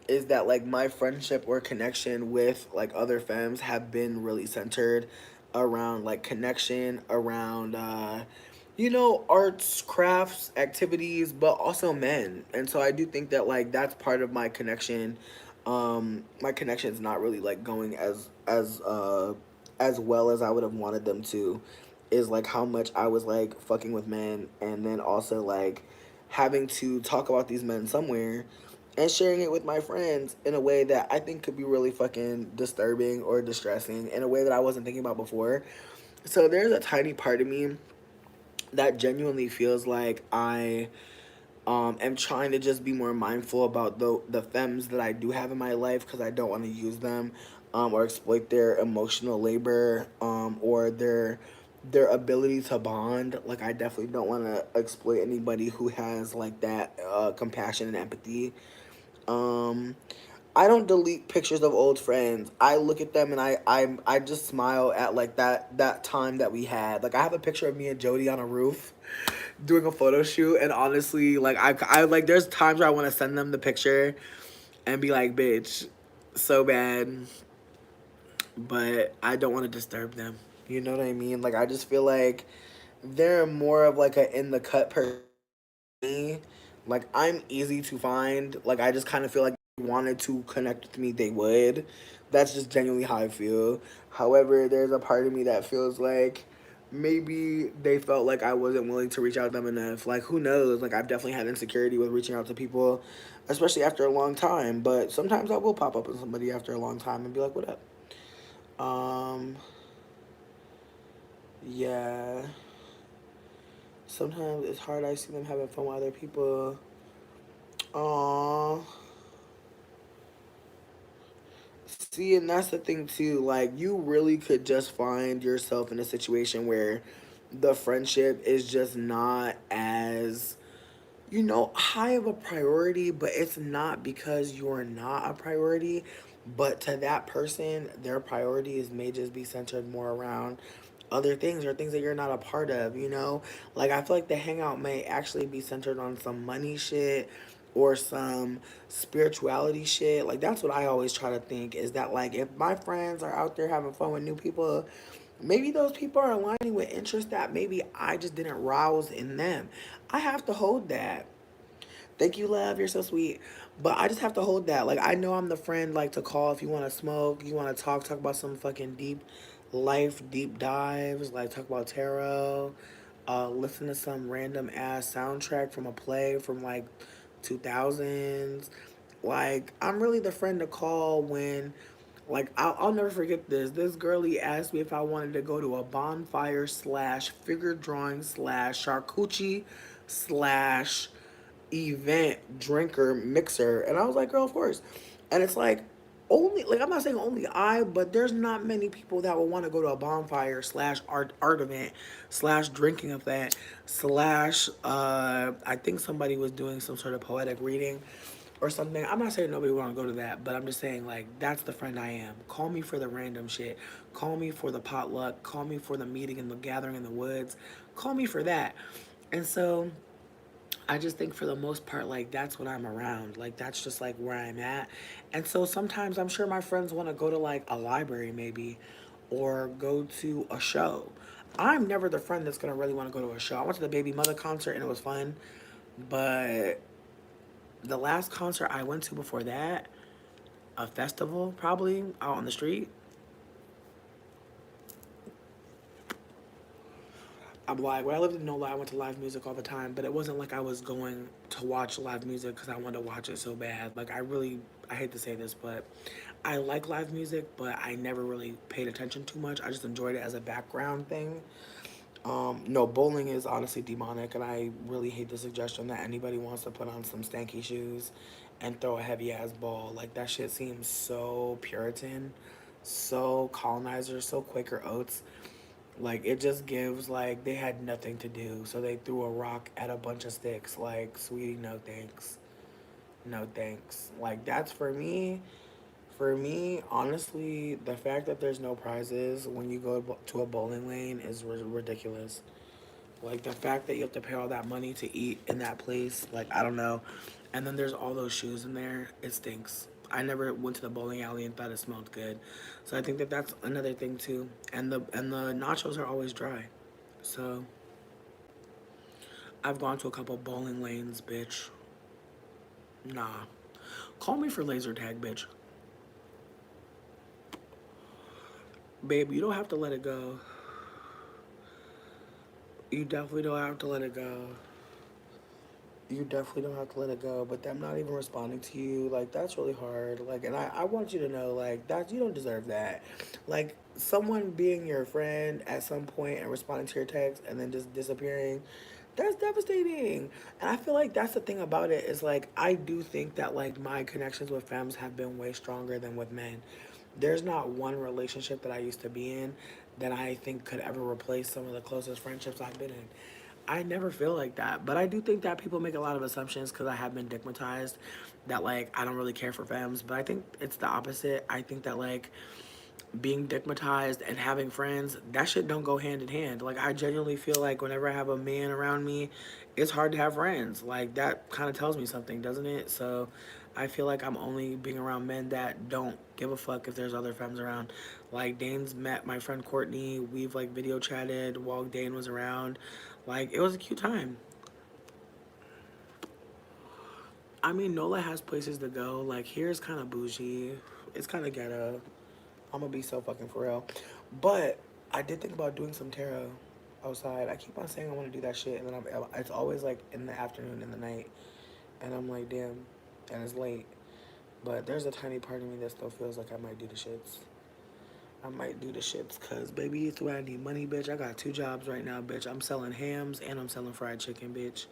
is that like my friendship or connection with like other femmes have been really centered around like connection around arts, crafts, activities, but also men. And so I do think that like that's part of my connection. My connection is not really like going as well as I would have wanted them to, is like how much I was like fucking with men and then also like having to talk about these men somewhere and sharing it with my friends in a way that I think could be really fucking disturbing or distressing in a way that I wasn't thinking about before. So there's a tiny part of me that genuinely feels like I am trying to just be more mindful about the femmes that I do have in my life because I don't want to use them or exploit their emotional labor or their ability to bond. Like I definitely don't want to exploit anybody who has like that compassion and empathy. um I don't delete pictures of old friends. I look at them and I just smile at like that time that we had. Like I have a picture of me and Jody on a roof doing a photo shoot, and honestly, like I like there's times where I want to send them the picture and be like, bitch, so bad, but I don't want to disturb them. You know what I mean? Like I just feel like they're more of like a in the cut person. Like I'm easy to find. Like I just kind of feel like if they wanted to connect with me, they would. That's just genuinely how I feel. However, there's a part of me that feels like maybe they felt like I wasn't willing to reach out to them enough. Like who knows? Like I've definitely had insecurity with reaching out to people, especially after a long time. But sometimes I will pop up with somebody after a long time and be like, "What up?" Um, yeah. Sometimes it's hard. I see them having fun with other people. Aww. See, and that's the thing too. Like, you really could just find yourself in a situation where the friendship is just not as, high of a priority, but it's not because you're not a priority. But to that person, their priorities may just be centered more around other things or things that you're not a part of. Like, I feel like the hangout may actually be centered on some money shit or some spirituality shit. Like, that's what I always try to think is that, like, if my friends are out there having fun with new people, maybe those people are aligning with interests that maybe I just didn't rouse in them. I have to hold that. Thank you, love. You're so sweet. But I just have to hold that. Like, I know I'm the friend, like, to call if you want to smoke, you want to talk about some fucking deep life, deep dives, like, talk about tarot, listen to some random ass soundtrack from a play from, like, 2000s. Like, I'm really the friend to call when, like, I'll never forget this. This girlie asked me if I wanted to go to a bonfire slash figure drawing slash charcuterie slash event drinker mixer, and I was like, girl, of course. And it's like, only, like, I'm not saying only I, but there's not many people that will want to go to a bonfire slash art event slash drinking event slash I think somebody was doing some sort of poetic reading or something. I'm not saying nobody want to go to that, but I'm just saying, like, that's the friend I am. Call me for the random shit. Call me for the potluck. Call me for the meeting and the gathering in the woods. Call me for that. And so I just think for the most part, like, that's what I'm around. Like, that's just like where I'm at. And so sometimes I'm sure my friends want to go to like a library maybe or go to a show. I'm never the friend that's going to really want to go to a show. I went to the Baby Mother concert and it was fun. But the last concert I went to before that, a festival probably out on the street, I'm like, when I lived in NOLA, I went to live music all the time, but it wasn't like I was going to watch live music because I wanted to watch it so bad. Like, I hate to say this, but I like live music, but I never really paid attention too much. I just enjoyed it as a background thing. No, bowling is honestly demonic, and I really hate the suggestion that anybody wants to put on some stanky shoes and throw a heavy ass ball. Like, that shit seems so Puritan, so colonizer, so Quaker Oats. Like, it just gives, like, they had nothing to do, so they threw a rock at a bunch of sticks. Like, sweetie, no thanks. No thanks. Like, that's for me. For me, honestly, the fact that there's no prizes when you go to a bowling lane is ridiculous. Like, the fact that you have to pay all that money to eat in that place, like, I don't know. And then there's all those shoes in there. It stinks. I never went to the bowling alley and thought it smelled good. So I think that that's another thing too. And the nachos are always dry. So I've gone to a couple bowling lanes, bitch. Nah. Call me for laser tag, bitch. Babe, you don't have to let it go. You definitely don't have to let it go. You definitely don't have to let it go, but them not even responding to you, like, that's really hard. Like, and I want you to know, like, that you don't deserve that. Like, someone being your friend at some point and responding to your text and then just disappearing, that's devastating. And I feel like that's the thing about it is, like, I do think that, like, my connections with femmes have been way stronger than with men. There's not one relationship that I used to be in that I think could ever replace some of the closest friendships I've been in. I never feel like that, but I do think that people make a lot of assumptions because I have been stigmatized that, like, I don't really care for femmes, but I think it's the opposite. I think that, like, being stigmatized and having friends, that shit don't go hand in hand. Like, I genuinely feel like whenever I have a man around me, it's hard to have friends. Like, that kind of tells me something, doesn't it? So I feel like I'm only being around men that don't give a fuck if there's other femmes around. Like, Dane's met my friend Courtney. We've, like, video chatted while Dane was around. Like, it was a cute time. I mean, NOLA has places to go. Like, here's kind of bougie. It's kind of ghetto. I'm gonna be so fucking for real. But I did think about doing some tarot outside. I keep on saying I want to do that shit, and then it's always like in the afternoon, in the night, and I'm like, damn, and it's late. But there's a tiny part of me that still feels like I might do the shits. I might do the shits, cause baby, it's where I need money, bitch. I got 2 jobs right now, bitch. I'm selling hams and I'm selling fried chicken, bitch.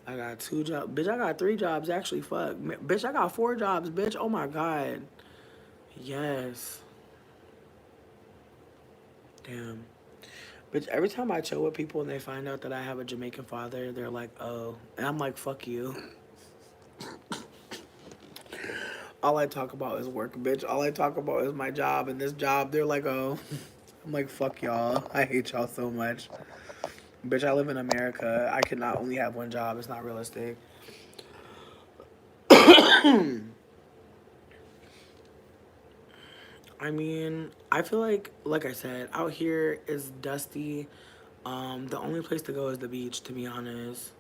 I got 2 jobs, bitch. I got 3 jobs actually. Fuck, bitch. I got 4 jobs, bitch. Oh my god. Yes. Damn. Bitch, every time I chill with people and they find out that I have a Jamaican father, they're like, oh. And I'm like, fuck you. All I talk about is work, bitch. All I talk about is my job. And this job, they're like, oh. I'm like, fuck y'all. I hate y'all so much. Bitch, I live in America. I cannot only have one job. It's not realistic. I mean, I feel like I said, out here is dusty. The only place to go is the beach, to be honest.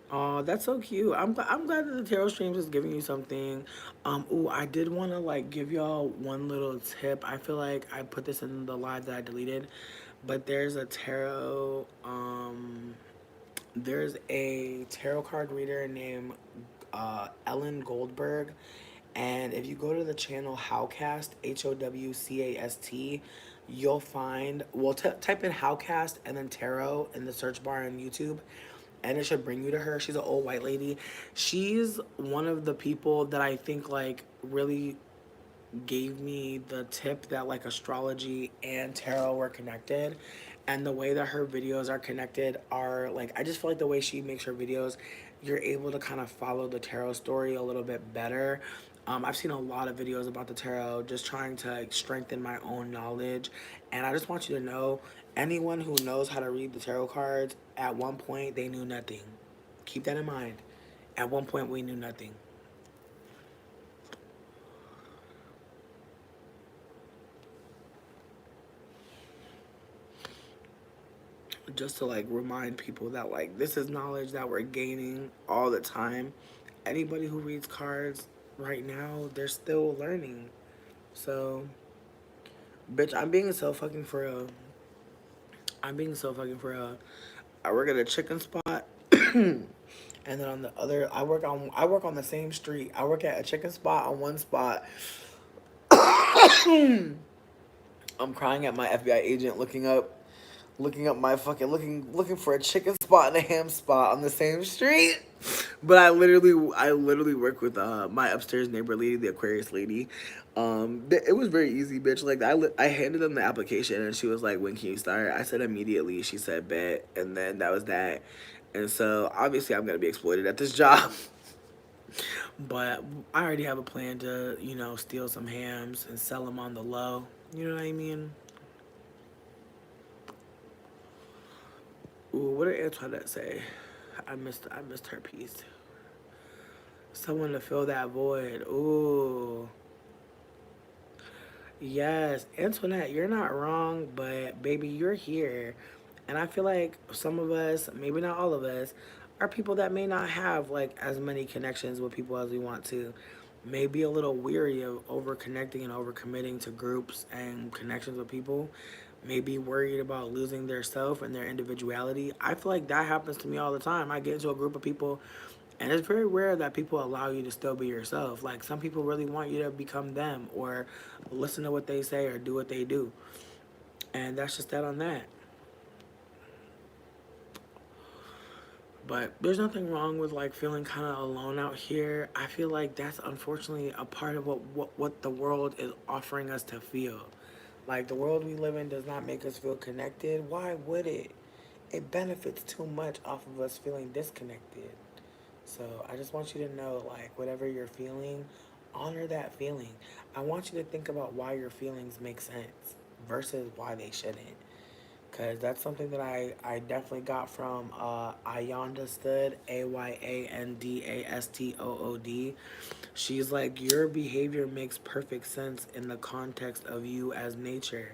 Oh, that's so cute. I'm glad that the tarot streams is giving you something. Ooh, I did want to like give y'all one little tip. I feel like I put this in the live that I deleted, but there's a tarot card reader named Ellen Goldberg, and if you go to the channel Howcast, HOWCAST, you'll find, well, type in Howcast and then tarot in the search bar on YouTube, and it should bring you to her. She's an old white lady. She's one of the people that I think like really gave me the tip that like astrology and tarot were connected, and the way that her videos are connected are like, I just feel like the way she makes her videos, you're able to kind of follow the tarot story a little bit better. I've seen a lot of videos about the tarot, just trying to like, strengthen my own knowledge, and I just want you to know, anyone who knows how to read the tarot cards, at one point they knew nothing. Keep that in mind. At one point we knew nothing. Just to like remind people that like this is knowledge that we're gaining all the time. Anybody who reads cards right now, they're still learning. So, bitch, I'm being so fucking for real. I'm being so fucking for real. I work at a chicken spot, and then on the other, I work on the same street. I work at a chicken spot on one spot. I'm crying at my FBI agent looking up my fucking looking for a chicken spot and a ham spot on the same street. But I literally work with my upstairs neighbor lady, the Aquarius lady. It was very easy, bitch. Like I handed them the application and she was like, "When can you start?" I said immediately. She said bet, and then that was that. And so obviously I'm gonna be exploited at this job. But I already have a plan to, steal some hams and sell them on the low. You know what I mean? Ooh, what did Antoinette say? I missed her piece. Someone to fill that void. Ooh. Yes, Antoinette, you're not wrong, but baby, you're here. And I feel like some of us, maybe not all of us, are people that may not have like as many connections with people as we want to. May be a little weary of over connecting and over committing to groups and connections with people. May be worried about losing their self and their individuality. I feel like that happens to me all the time. I get into a group of people, and it's very rare that people allow you to still be yourself. Like, some people really want you to become them or listen to what they say or do what they do. And that's just that on that. But there's nothing wrong with like feeling kind of alone out here. I feel like that's unfortunately a part of what the world is offering us to feel. Like, the world we live in does not make us feel connected. Why would it? It benefits too much off of us feeling disconnected. So I just want you to know, like, whatever you're feeling, honor that feeling. I want you to think about why your feelings make sense versus why they shouldn't. Because that's something that I definitely got from Ayanda Stood, Ayandastod. She's like, your behavior makes perfect sense in the context of you as nature.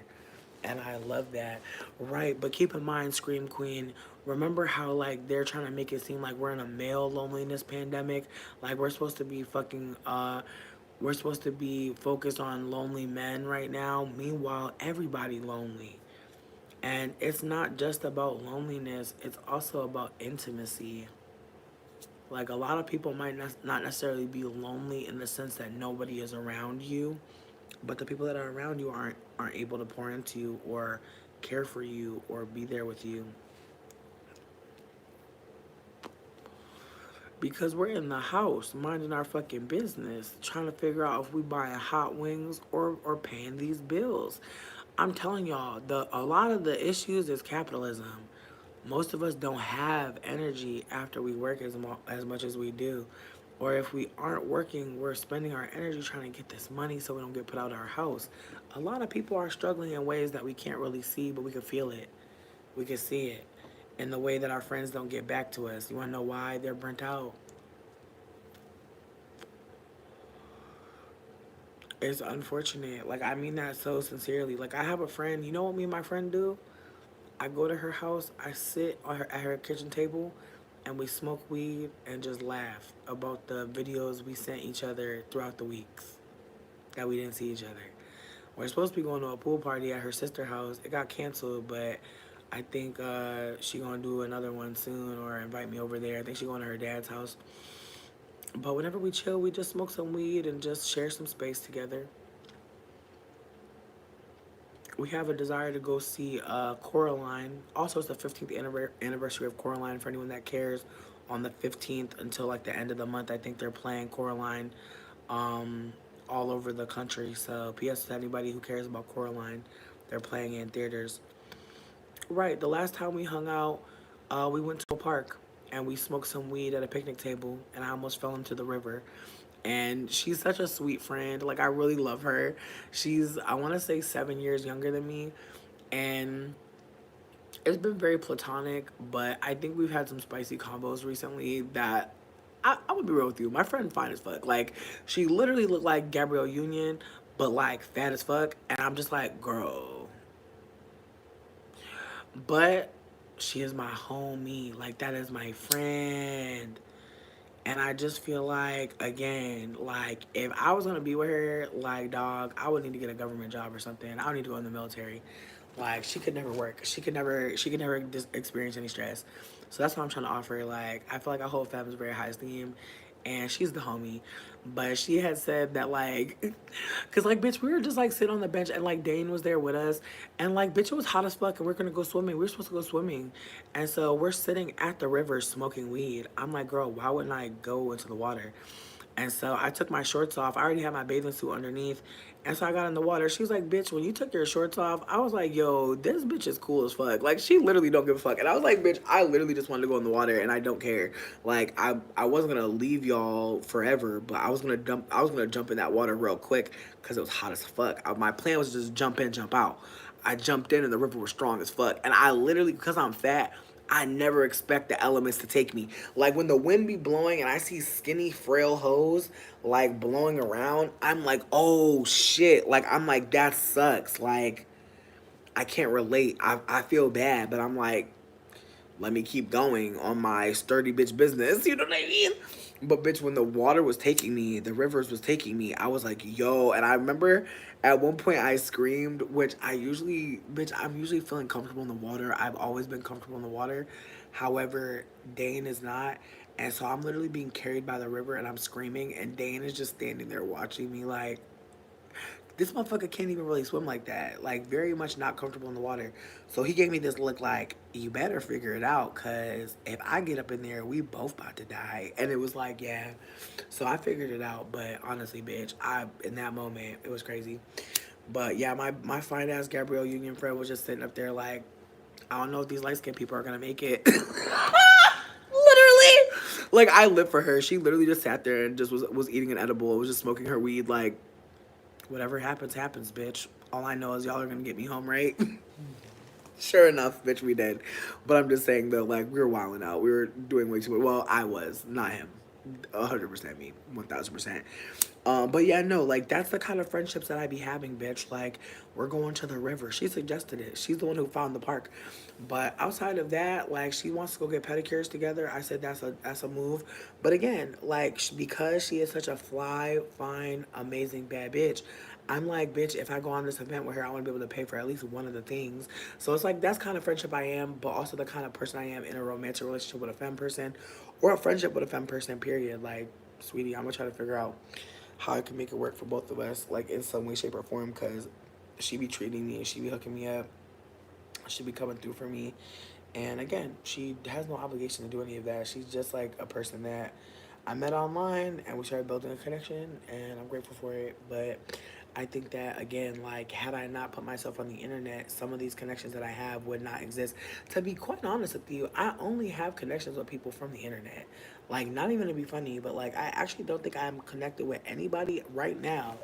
And I love that. Right, but keep in mind, Scream Queen, remember how, like, they're trying to make it seem like we're in a male loneliness pandemic? Like, we're supposed to be focused on lonely men right now. Meanwhile, everybody lonely. And it's not just about loneliness, it's also about intimacy. Like, a lot of people might not necessarily be lonely in the sense that nobody is around you, but the people that are around you aren't able to pour into you or care for you or be there with you. Because we're in the house minding our fucking business, trying to figure out if we buying hot wings or paying these bills. I'm telling y'all, a lot of the issues is capitalism. Most of us don't have energy after we work as much as we do. Or if we aren't working, we're spending our energy trying to get this money so we don't get put out of our house. A lot of people are struggling in ways that we can't really see, but we can feel it. We can see it in the way that our friends don't get back to us. You want to know why? They're burnt out. It's unfortunate. Like, I mean that so sincerely. Like, I have a friend. You know what me and my friend do? I go to her house. I sit at her kitchen table, and we smoke weed and just laugh about the videos we sent each other throughout the weeks that we didn't see each other. We're supposed to be going to a pool party at her sister's house. It got canceled, but I think she gonna do another one soon or invite me over there. I think she going to her dad's house. But whenever we chill, we just smoke some weed and just share some space together. We have a desire to go see Coraline. Also, it's the 15th anniversary of Coraline for anyone that cares. On the 15th until like the end of the month, I think they're playing Coraline all over the country. So, P.S. to anybody who cares about Coraline, they're playing in theaters. Right, the last time we hung out, we went to a park and we smoked some weed at a picnic table, and I almost fell into the river. And she's such a sweet friend. Like, I really love her. She's, I want to say, 7 years younger than me. And it's been very platonic, but I think we've had some spicy combos recently that I would be real with you. My friend fine as fuck. Like, she literally looked like Gabrielle Union, but like fat as fuck. And I'm just like, girl. But she is my homie. Like, that is my friend. And I just feel like, again, like, if I was going to be with her, like, dog, I would need to get a government job or something. I would need to go in the military. Like, she could never work. She could never experience any stress. So that's what I'm trying to offer. Like, I feel like our whole family is very high esteem. And she's the homie. But she had said that, like, because, like, bitch, we were just, like, sitting on the bench and, like, Dane was there with us. And, like, bitch, it was hot as fuck and we're going to go swimming. We were supposed to go swimming. And so we're sitting at the river smoking weed. I'm like, girl, why wouldn't I go into the water? And so I took my shorts off. I already had my bathing suit underneath. And so I got in the water. She was like, bitch, when you took your shorts off, I was like, yo, this bitch is cool as fuck. Like, she literally don't give a fuck. And I was like, bitch, I literally just wanted to go in the water and I don't care. Like, I wasn't gonna leave y'all forever, but I was gonna jump in that water real quick because it was hot as fuck. My plan was to just jump in, jump out. I jumped in and the river was strong as fuck. And I literally, because I'm fat, I never expect the elements to take me. Like, when the wind be blowing and I see skinny, frail hoes, like, blowing around, I'm like, oh, shit. Like, I'm like, that sucks. Like, I can't relate. I feel bad, but I'm like, let me keep going on my sturdy bitch business. You know what I mean? But bitch, when the water was taking me, the rivers was taking me, I was like, yo. And I remember at one point I screamed, which I'm usually feeling comfortable in the water. I've always been comfortable in the water. However, Dane is not. And so I'm literally being carried by the river and I'm screaming. And Dane is just standing there watching me like, this motherfucker can't even really swim like that. Like, very much not comfortable in the water. So he gave me this look like, you better figure it out, because if I get up in there, we both about to die. And it was like, yeah. So I figured it out. But honestly, bitch, in that moment, it was crazy. But yeah, my fine ass Gabrielle Union friend was just sitting up there like, I don't know if these light skinned people are going to make it. Literally. Like, I live for her. She literally just sat there and just was eating an edible. Was just smoking her weed like, whatever happens, happens, bitch. All I know is y'all are gonna get me home, right? Sure enough, bitch, we did. But I'm just saying, though, like, we were wilding out. We were doing way too much. Well, I was, not him. 100% me. 1000%. But yeah, no, like, that's the kind of friendships that I be having, bitch. Like, we're going to the river. She suggested it. She's the one who found the park. But outside of that, like, she wants to go get pedicures together. I said that's a move. But again, like, because she is such a fly, fine, amazing, bad bitch, I'm like, bitch, if I go on this event with her, I want to be able to pay for at least one of the things. So it's like, that's kind of friendship I am, but also the kind of person I am in a romantic relationship with a femme person or a friendship with a femme person, period. Like, sweetie, I'm going to try to figure out how I can make it work for both of us, like, in some way, shape, or form, because she be treating me and she be hooking me up. She be coming through for me. And again, she has no obligation to do any of that. She's just like a person that I met online and we started building a connection, and I'm grateful for it. But I think that, again, like, had I not put myself on the internet, some of these connections that I have would not exist. To be quite honest with you, I only have connections with people from the internet. Like, not even to be funny, but like, I actually don't think I'm connected with anybody right now.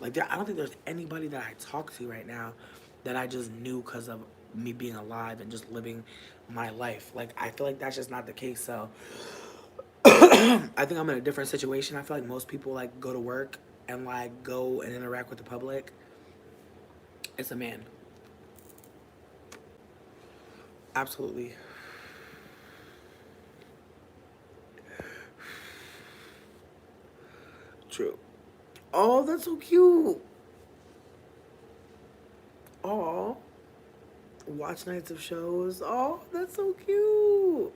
Like, I don't think there's anybody that I talk to right now that I just knew because of me being alive and just living my life. Like, I feel like that's just not the case. So I think I'm in a different situation. I feel like most people, like, go to work and, like, go and interact with the public. It's a man. Absolutely. True. Oh, that's so cute. Oh, watch nights of shows. Oh, that's so cute.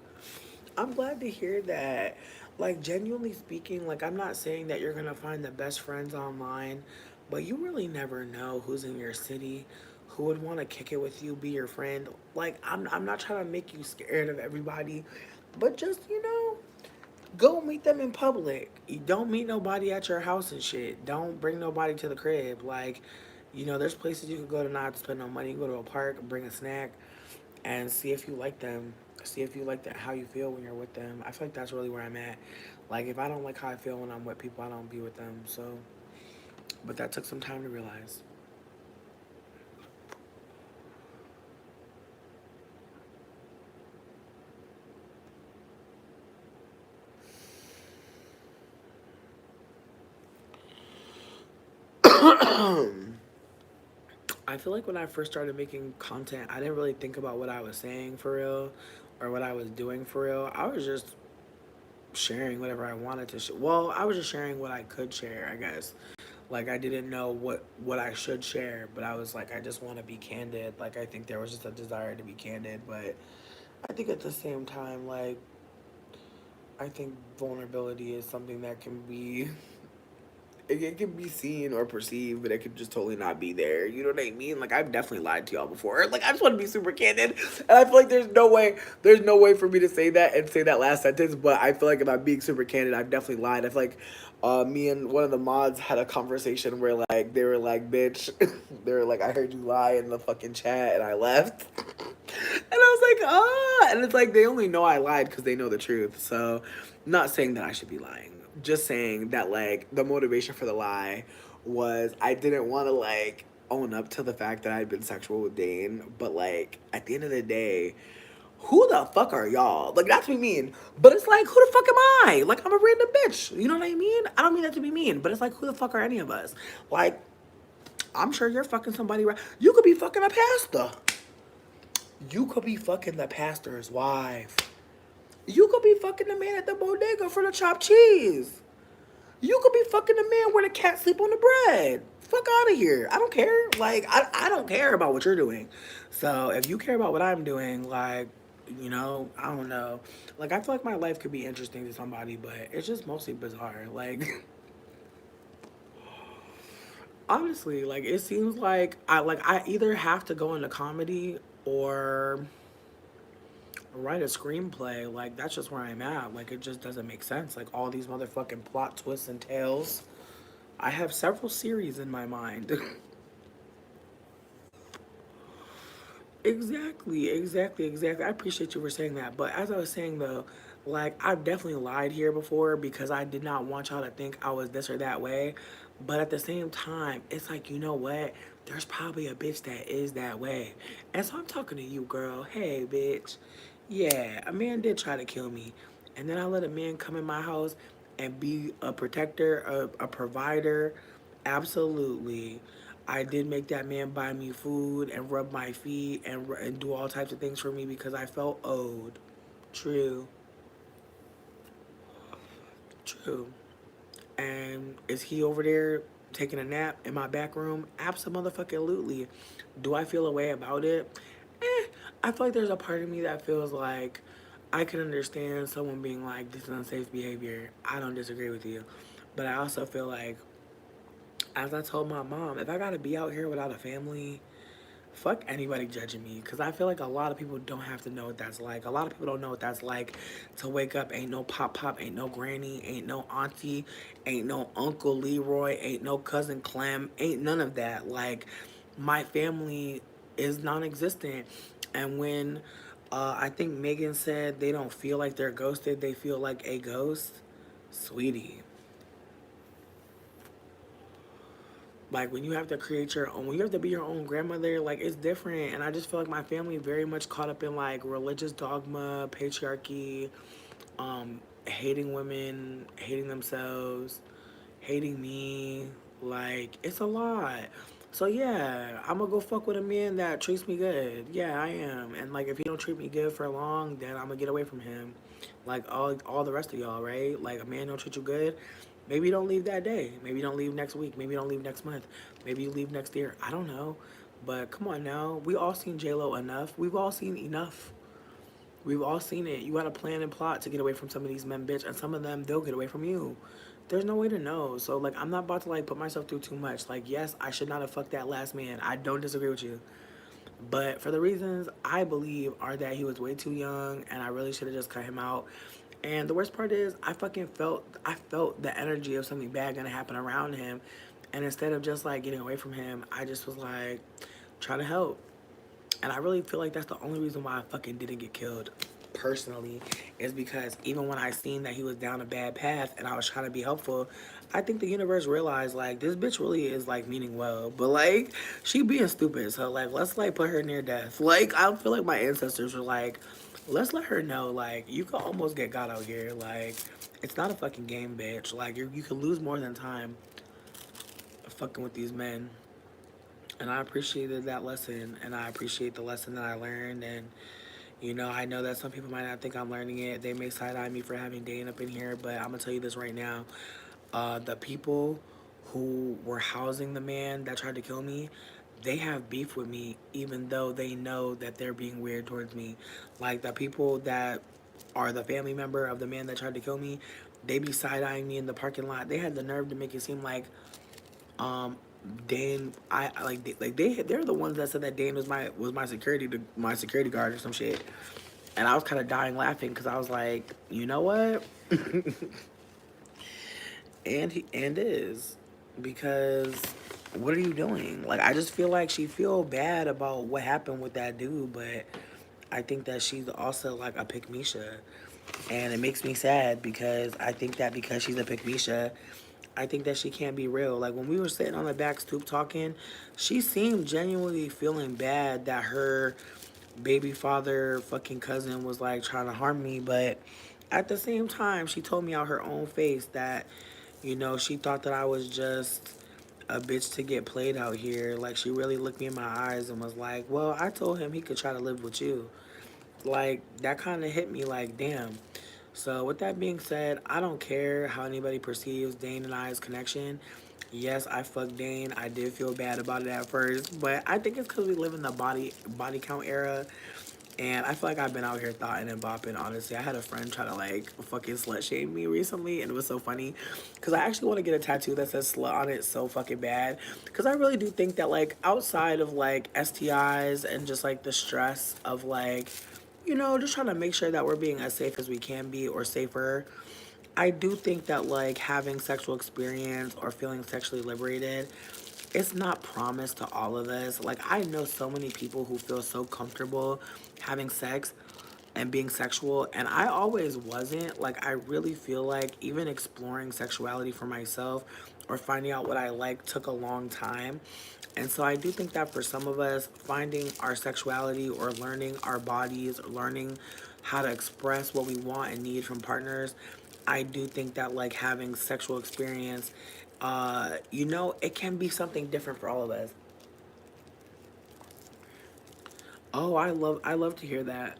I'm glad to hear that. Like, genuinely speaking, like, I'm not saying that you're gonna find the best friends online, but you really never know who's in your city, who would want to kick it with you, be your friend. Like, I'm not trying to make you scared of everybody, but just, go meet them in public. You don't meet nobody at your house and shit. Don't bring nobody to the crib. Like, there's places you could go to not have to spend no money. You go to a park, bring a snack, and see if you like them. See if you like that, how you feel when you're with them. I feel like that's really where I'm at. Like, if I don't like how I feel when I'm with people, I don't be with them. So, but that took some time to realize. I feel like when I first started making content, I didn't really think about what I was saying for real or what I was doing for real. I was just sharing whatever I wanted to. Well, I was just sharing what I could share, I guess. Like, I didn't know what I should share, but I was like, I just want to be candid. Like, I think there was just a desire to be candid, but I think at the same time, like, I think vulnerability is something that can be it can be seen or perceived, but it could just totally not be there. You know what I mean? Like, I've definitely lied to y'all before. Like, I just want to be super candid, and I feel like there's no way for me to say that and say that last sentence. But I feel like if I'm being super candid, I've definitely lied. I feel like me and one of the mods had a conversation where like they were like, "Bitch," they were like, "I heard you lie in the fucking chat," and I left. And I was like, "Ah," and it's like they only know I lied because they know the truth. So, not saying that I should be lying, just saying that like the motivation for the lie was I didn't want to like own up to the fact that I'd been sexual with Dane, but like at the end of the day, who the fuck are y'all? Like, not to be mean, but it's like, who the fuck am I? Like, I'm a random bitch. You know what I mean? I don't mean that to be mean, but it's like, who the fuck are any of us? Like, I'm sure you're fucking somebody right. You could be fucking a pastor. You could be fucking the pastor's wife. You could be fucking the man at the bodega for the chopped cheese. You could be fucking the man where the cat sleep on the bread. Fuck out of here. I don't care. Like, I don't care about what you're doing. So if you care about what I'm doing, like, I don't know. Like, I feel like my life could be interesting to somebody, but it's just mostly bizarre. Like, honestly, like, it seems like I either have to go into comedy or write a screenplay. Like, that's just where I'm at. Like, it just doesn't make sense. Like, all these motherfucking plot twists and tales. I have several series in my mind. Exactly. I appreciate you for saying that. But as I was saying though, like, I've definitely lied here before because I did not want y'all to think I was this or that way. But at the same time, it's like, you know what? There's probably a bitch that is that way. And so I'm talking to you, girl. Hey, bitch. Yeah, a man did try to kill me. And then I let a man come in my house and be a protector, a provider. Absolutely. I did make that man buy me food and rub my feet and do all types of things for me because I felt owed. True. True. And is he over there taking a nap in my back room? Absolutely. Do I feel a way about it? I feel like there's a part of me that feels like I can understand someone being like, this is unsafe behavior. I don't disagree with you. But I also feel like, as I told my mom, if I gotta be out here without a family, fuck anybody judging me, because I feel like a lot of people don't have to know what that's like. A lot of people don't know what that's like to wake up, ain't no pop, ain't no granny, ain't no auntie, ain't no Uncle Leroy, ain't no cousin Clem, ain't none of that. Like, my family is non-existent. And when I think Megan said they don't feel like they're ghosted, they feel like a ghost. Sweetie, like, when you have to create your own, when you have to be your own grandmother, like, it's different. And I just feel like my family very much caught up in like religious dogma, patriarchy, hating women, hating themselves, hating me. Like, it's a lot. So yeah, I'm gonna go fuck with a man that treats me good. Yeah, I am. And like, if he don't treat me good for long, then I'm gonna get away from him. Like all the rest of y'all, right? Like, a man don't treat you good, Maybe you don't leave that day. Maybe you don't leave next week. Maybe you don't leave next month. Maybe you leave next year. I don't know. But come on now. We all seen J-Lo enough. We've all seen enough. We've all seen it. You got to plan and plot to get away from some of these men, bitch. And some of them, they'll get away from you. There's no way to know. So, like, I'm not about to, like, put myself through too much. Like, yes, I should not have fucked that last man. I don't disagree with you. But for the reasons I believe are that he was way too young and I really should have just cut him out. And the worst part is I felt the energy of something bad gonna happen around him. And instead of just like getting away from him, I just was like trying to help. And I really feel like that's the only reason why I fucking didn't get killed personally, is because even when I seen that he was down a bad path and I was trying to be helpful, I think the universe realized like this bitch really is like meaning well, but like she being stupid. So like let's like put her near death. Like I feel like my ancestors were like, let's let her know like you could almost get got out here. Like it's not a fucking game, bitch. Like you could lose more than time fucking with these men. And I appreciated that lesson, and I appreciate the lesson that I learned. And you know, I know that some people might not think I'm learning it. They may side eye me for having Dane up in here, but I'm gonna tell you this right now: the people who were housing the man that tried to kill me, they have beef with me, even though they know that they're being weird towards me. Like the people that are the family member of the man that tried to kill me, they be side eyeing me in the parking lot. They had the nerve to make it seem like um, Dane, I like they're the ones that said that Dane was my security guard or some shit, and I was kind of dying laughing because I was like, you know what, and he and is because what are you doing? Like I just feel like she feel bad about what happened with that dude, but I think that she's also like a pick Misha, and it makes me sad because I think that because she's a pick Misha, I think that she can't be real. Like when we were sitting on the back stoop talking, she seemed genuinely feeling bad that her baby father fucking cousin was like trying to harm me, but at the same time she told me out her own face that, you know, she thought that I was just a bitch to get played out here. Like she really looked me in my eyes and was like, well, I told him he could try to live with you. Like that kind of hit me like, damn. So with that being said, I don't care how anybody perceives Dane and I's connection. Yes, I fucked Dane. I did feel bad about it at first, but I think it's because we live in the body count era, and I feel like I've been out here thotting and bopping. Honestly, I had a friend try to like fucking slut shame me recently, and it was so funny because I actually want to get a tattoo that says slut on it so fucking bad because I really do think that like outside of like STIs and just like the stress of like, you know, just trying to make sure that we're being as safe as we can be or safer. I do think that like having sexual experience or feeling sexually liberated, it's not promised to all of us. Like I know so many people who feel so comfortable having sex and being sexual, and I always wasn't. Like I really feel like even exploring sexuality for myself or finding out what I like took a long time. And so I do think that for some of us, finding our sexuality or learning our bodies, or learning how to express what we want and need from partners, I do think that like having sexual experience, you know, it can be something different for all of us. Oh, I love to hear that.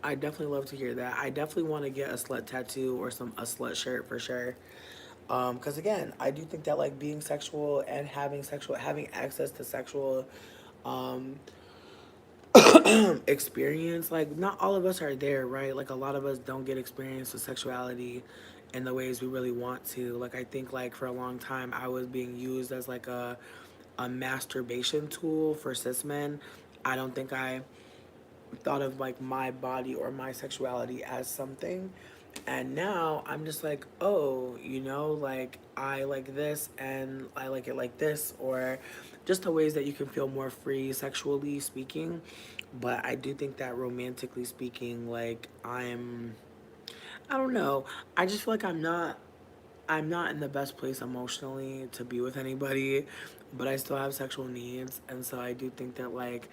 I definitely love to hear that. I definitely want to get a slut tattoo or a slut shirt for sure. Because again, I do think that like being sexual and having access to sexual um, experience, like not all of us are there, right? Like a lot of us don't get experience with sexuality in the ways we really want to. Like I think like for a long time I was being used as like a masturbation tool for cis men. I don't think I thought of like my body or my sexuality as something. And now I'm just like, oh, you know, like I like this and I like it like this, or just the ways that you can feel more free sexually speaking. But I do think that romantically speaking, like I don't know. I just feel like I'm not in the best place emotionally to be with anybody, but I still have sexual needs. And so I do think that like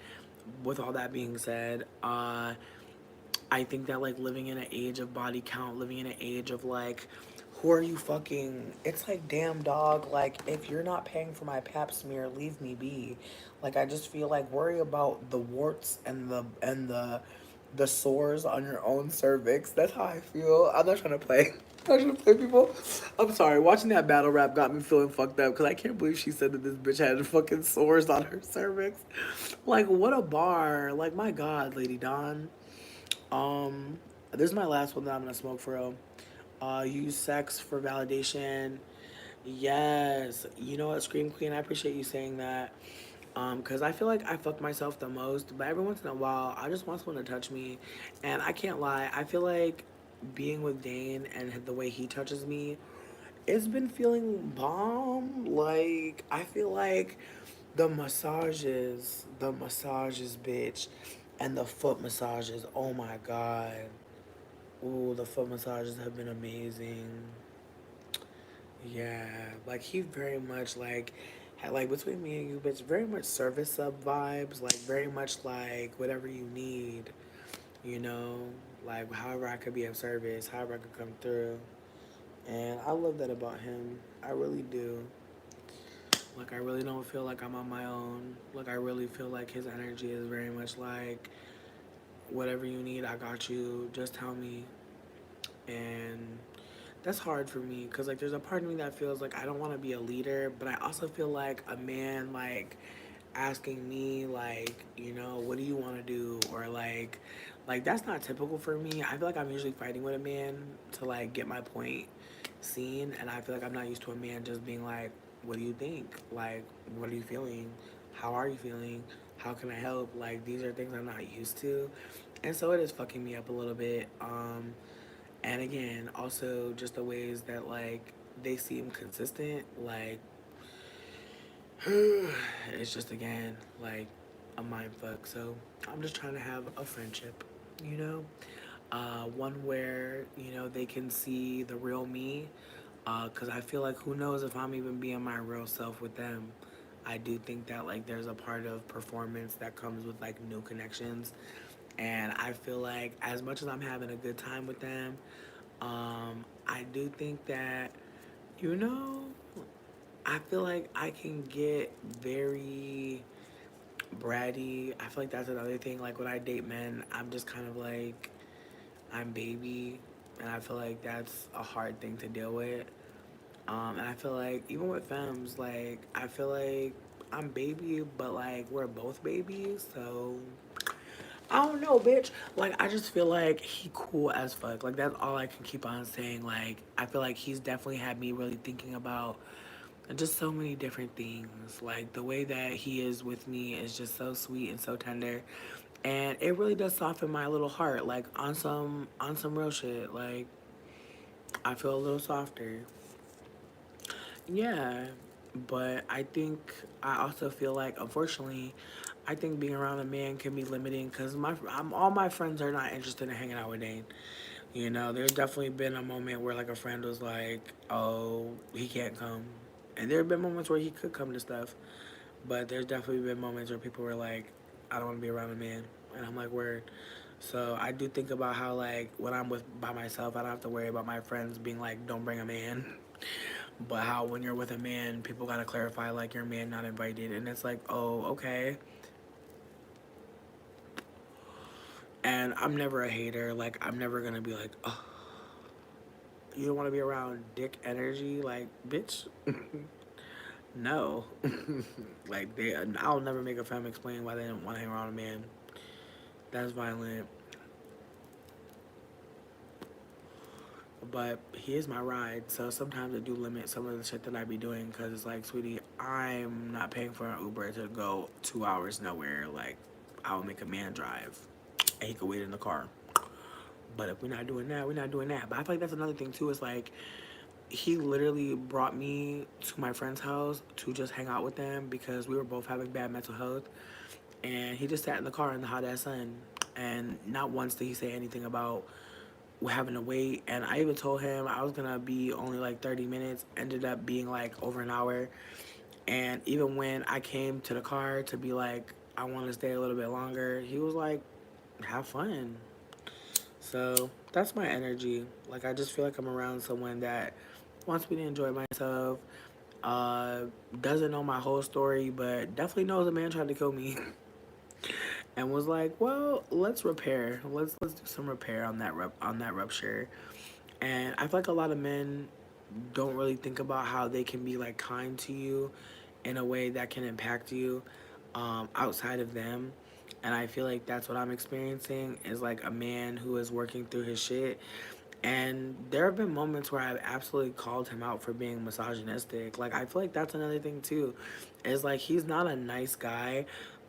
with all that being said, I think that like living in an age of body count, living in an age of like, who are you fucking? It's like, damn dog, like if you're not paying for my pap smear, leave me be. Like I just feel like worry about the warts and the sores on your own cervix. That's how I feel. I'm not trying to play. I should play people. I'm sorry. Watching that battle rap got me feeling fucked up because I can't believe she said that this bitch had fucking sores on her cervix. Like, what a bar. Like, my God, Lady Dawn. Um, this is my last one that I'm gonna smoke for real. Use sex for validation. Yes. You know what, Scream Queen? I appreciate you saying that. Cause I feel like I fuck myself the most, but every once in a while, I just want someone to touch me, and I can't lie. I feel like being with Dane and the way he touches me, it's been feeling bomb. Like I feel like the massages, bitch, and the foot massages. Oh my god. Ooh, the foot massages have been amazing. Yeah, like he very much like had like between me and you, bitch, very much service sub vibes, like very much like whatever you need, you know, like however I could be of service, however I could come through, and I love that about him. I really do. Like I really don't feel like I'm on my own. Like I really feel like his energy is very much like whatever you need, I got you. Just tell me, and that's hard for me because like there's a part of me that feels like I don't want to be a leader, but I also feel like a man like asking me like, you know, what do you want to do, or like that's not typical for me. I feel like I'm usually fighting with a man to like get my point seen, and I feel like I'm not used to a man just being like, what do you think, like what are you feeling, how are you feeling, how can I help, like these are things I'm not used to, and so it is fucking me up a little bit. And again, also just the ways that like they seem consistent, like it's just again like a mind fuck. So I'm just trying to have a friendship, you know, one where you know they can see the real me, because I feel like who knows if I'm even being my real self with them. I do think that like there's a part of performance that comes with like new connections, and I feel like as much as I'm having a good time with them, I do think that, you know, I feel like I can get very bratty. I feel like that's another thing. Like when I date men, I'm just kind of like, I'm baby. And I feel like that's a hard thing to deal with. And I feel like even with femmes, like, I feel like I'm baby, but like we're both babies. So I don't know, bitch. Like, I just feel like he cool as fuck. Like, that's all I can keep on saying. Like, I feel like he's definitely had me really thinking about just so many different things. Like, the way that he is with me is just so sweet and so tender. And it really does soften my little heart. Like, on some real shit. Like, I feel a little softer. Yeah, but I think I also feel like, unfortunately, I think being around a man can be limiting because all my friends are not interested in hanging out with Dane. You know, there's definitely been a moment where like a friend was like, "Oh, he can't come," and there have been moments where he could come to stuff, but there's definitely been moments where people were like, "I don't want to be around a man," and I'm like, "Word." So I do think about how like when I'm with by myself, I don't have to worry about my friends being like, "Don't bring a man." But how when you're with a man, people gotta clarify like your man not invited, and it's like, oh, okay. And I'm never a hater. Like I'm never gonna be like, oh, you don't want to be around dick energy, like bitch. No, like I'll never make a femme explain why they didn't want to hang around a man. That's violent. But he is my ride, so sometimes I do limit some of the shit that I be doing because it's like, sweetie, I'm not paying for an Uber to go 2 hours nowhere. Like, I'll make a man drive, and he could wait in the car. But if we're not doing that, we're not doing that. But I feel like that's another thing too. Is like he literally brought me to my friend's house to just hang out with them because we were both having bad mental health, and he just sat in the car in the hot ass sun, and not once did he say anything about having to wait. And I even told him I was gonna be only like 30 minutes, ended up being like over an hour. And even when I came to the car to be like, I want to stay a little bit longer, he was like, have fun. So that's my energy. Like I just feel like I'm around someone that wants me to enjoy myself, uh doesn't know my whole story, but definitely knows a man tried to kill me. And was like, well, let's repair, let's do some repair on that rupture. And I feel like a lot of men don't really think about how they can be like kind to you in a way that can impact you outside of them. And I feel like that's what I'm experiencing is like a man who is working through his shit. And there have been moments where I've absolutely called him out for being misogynistic. Like, I feel like that's another thing, too. Is like, he's not a nice guy,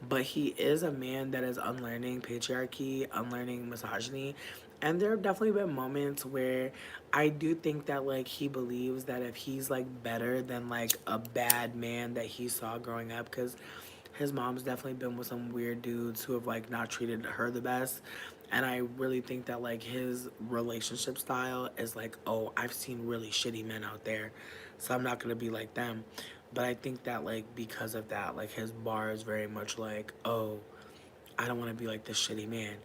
but he is a man that is unlearning patriarchy, unlearning misogyny. And there have definitely been moments where I do think that, like, he believes that if he's, like, better than, like, a bad man that he saw growing up, because his mom's definitely been with some weird dudes who have like not treated her the best. And I really think that like his relationship style is like, oh, I've seen really shitty men out there, so I'm not gonna be like them. But I think that like because of that, like his bar is very much like, oh, I don't want to be like this shitty man.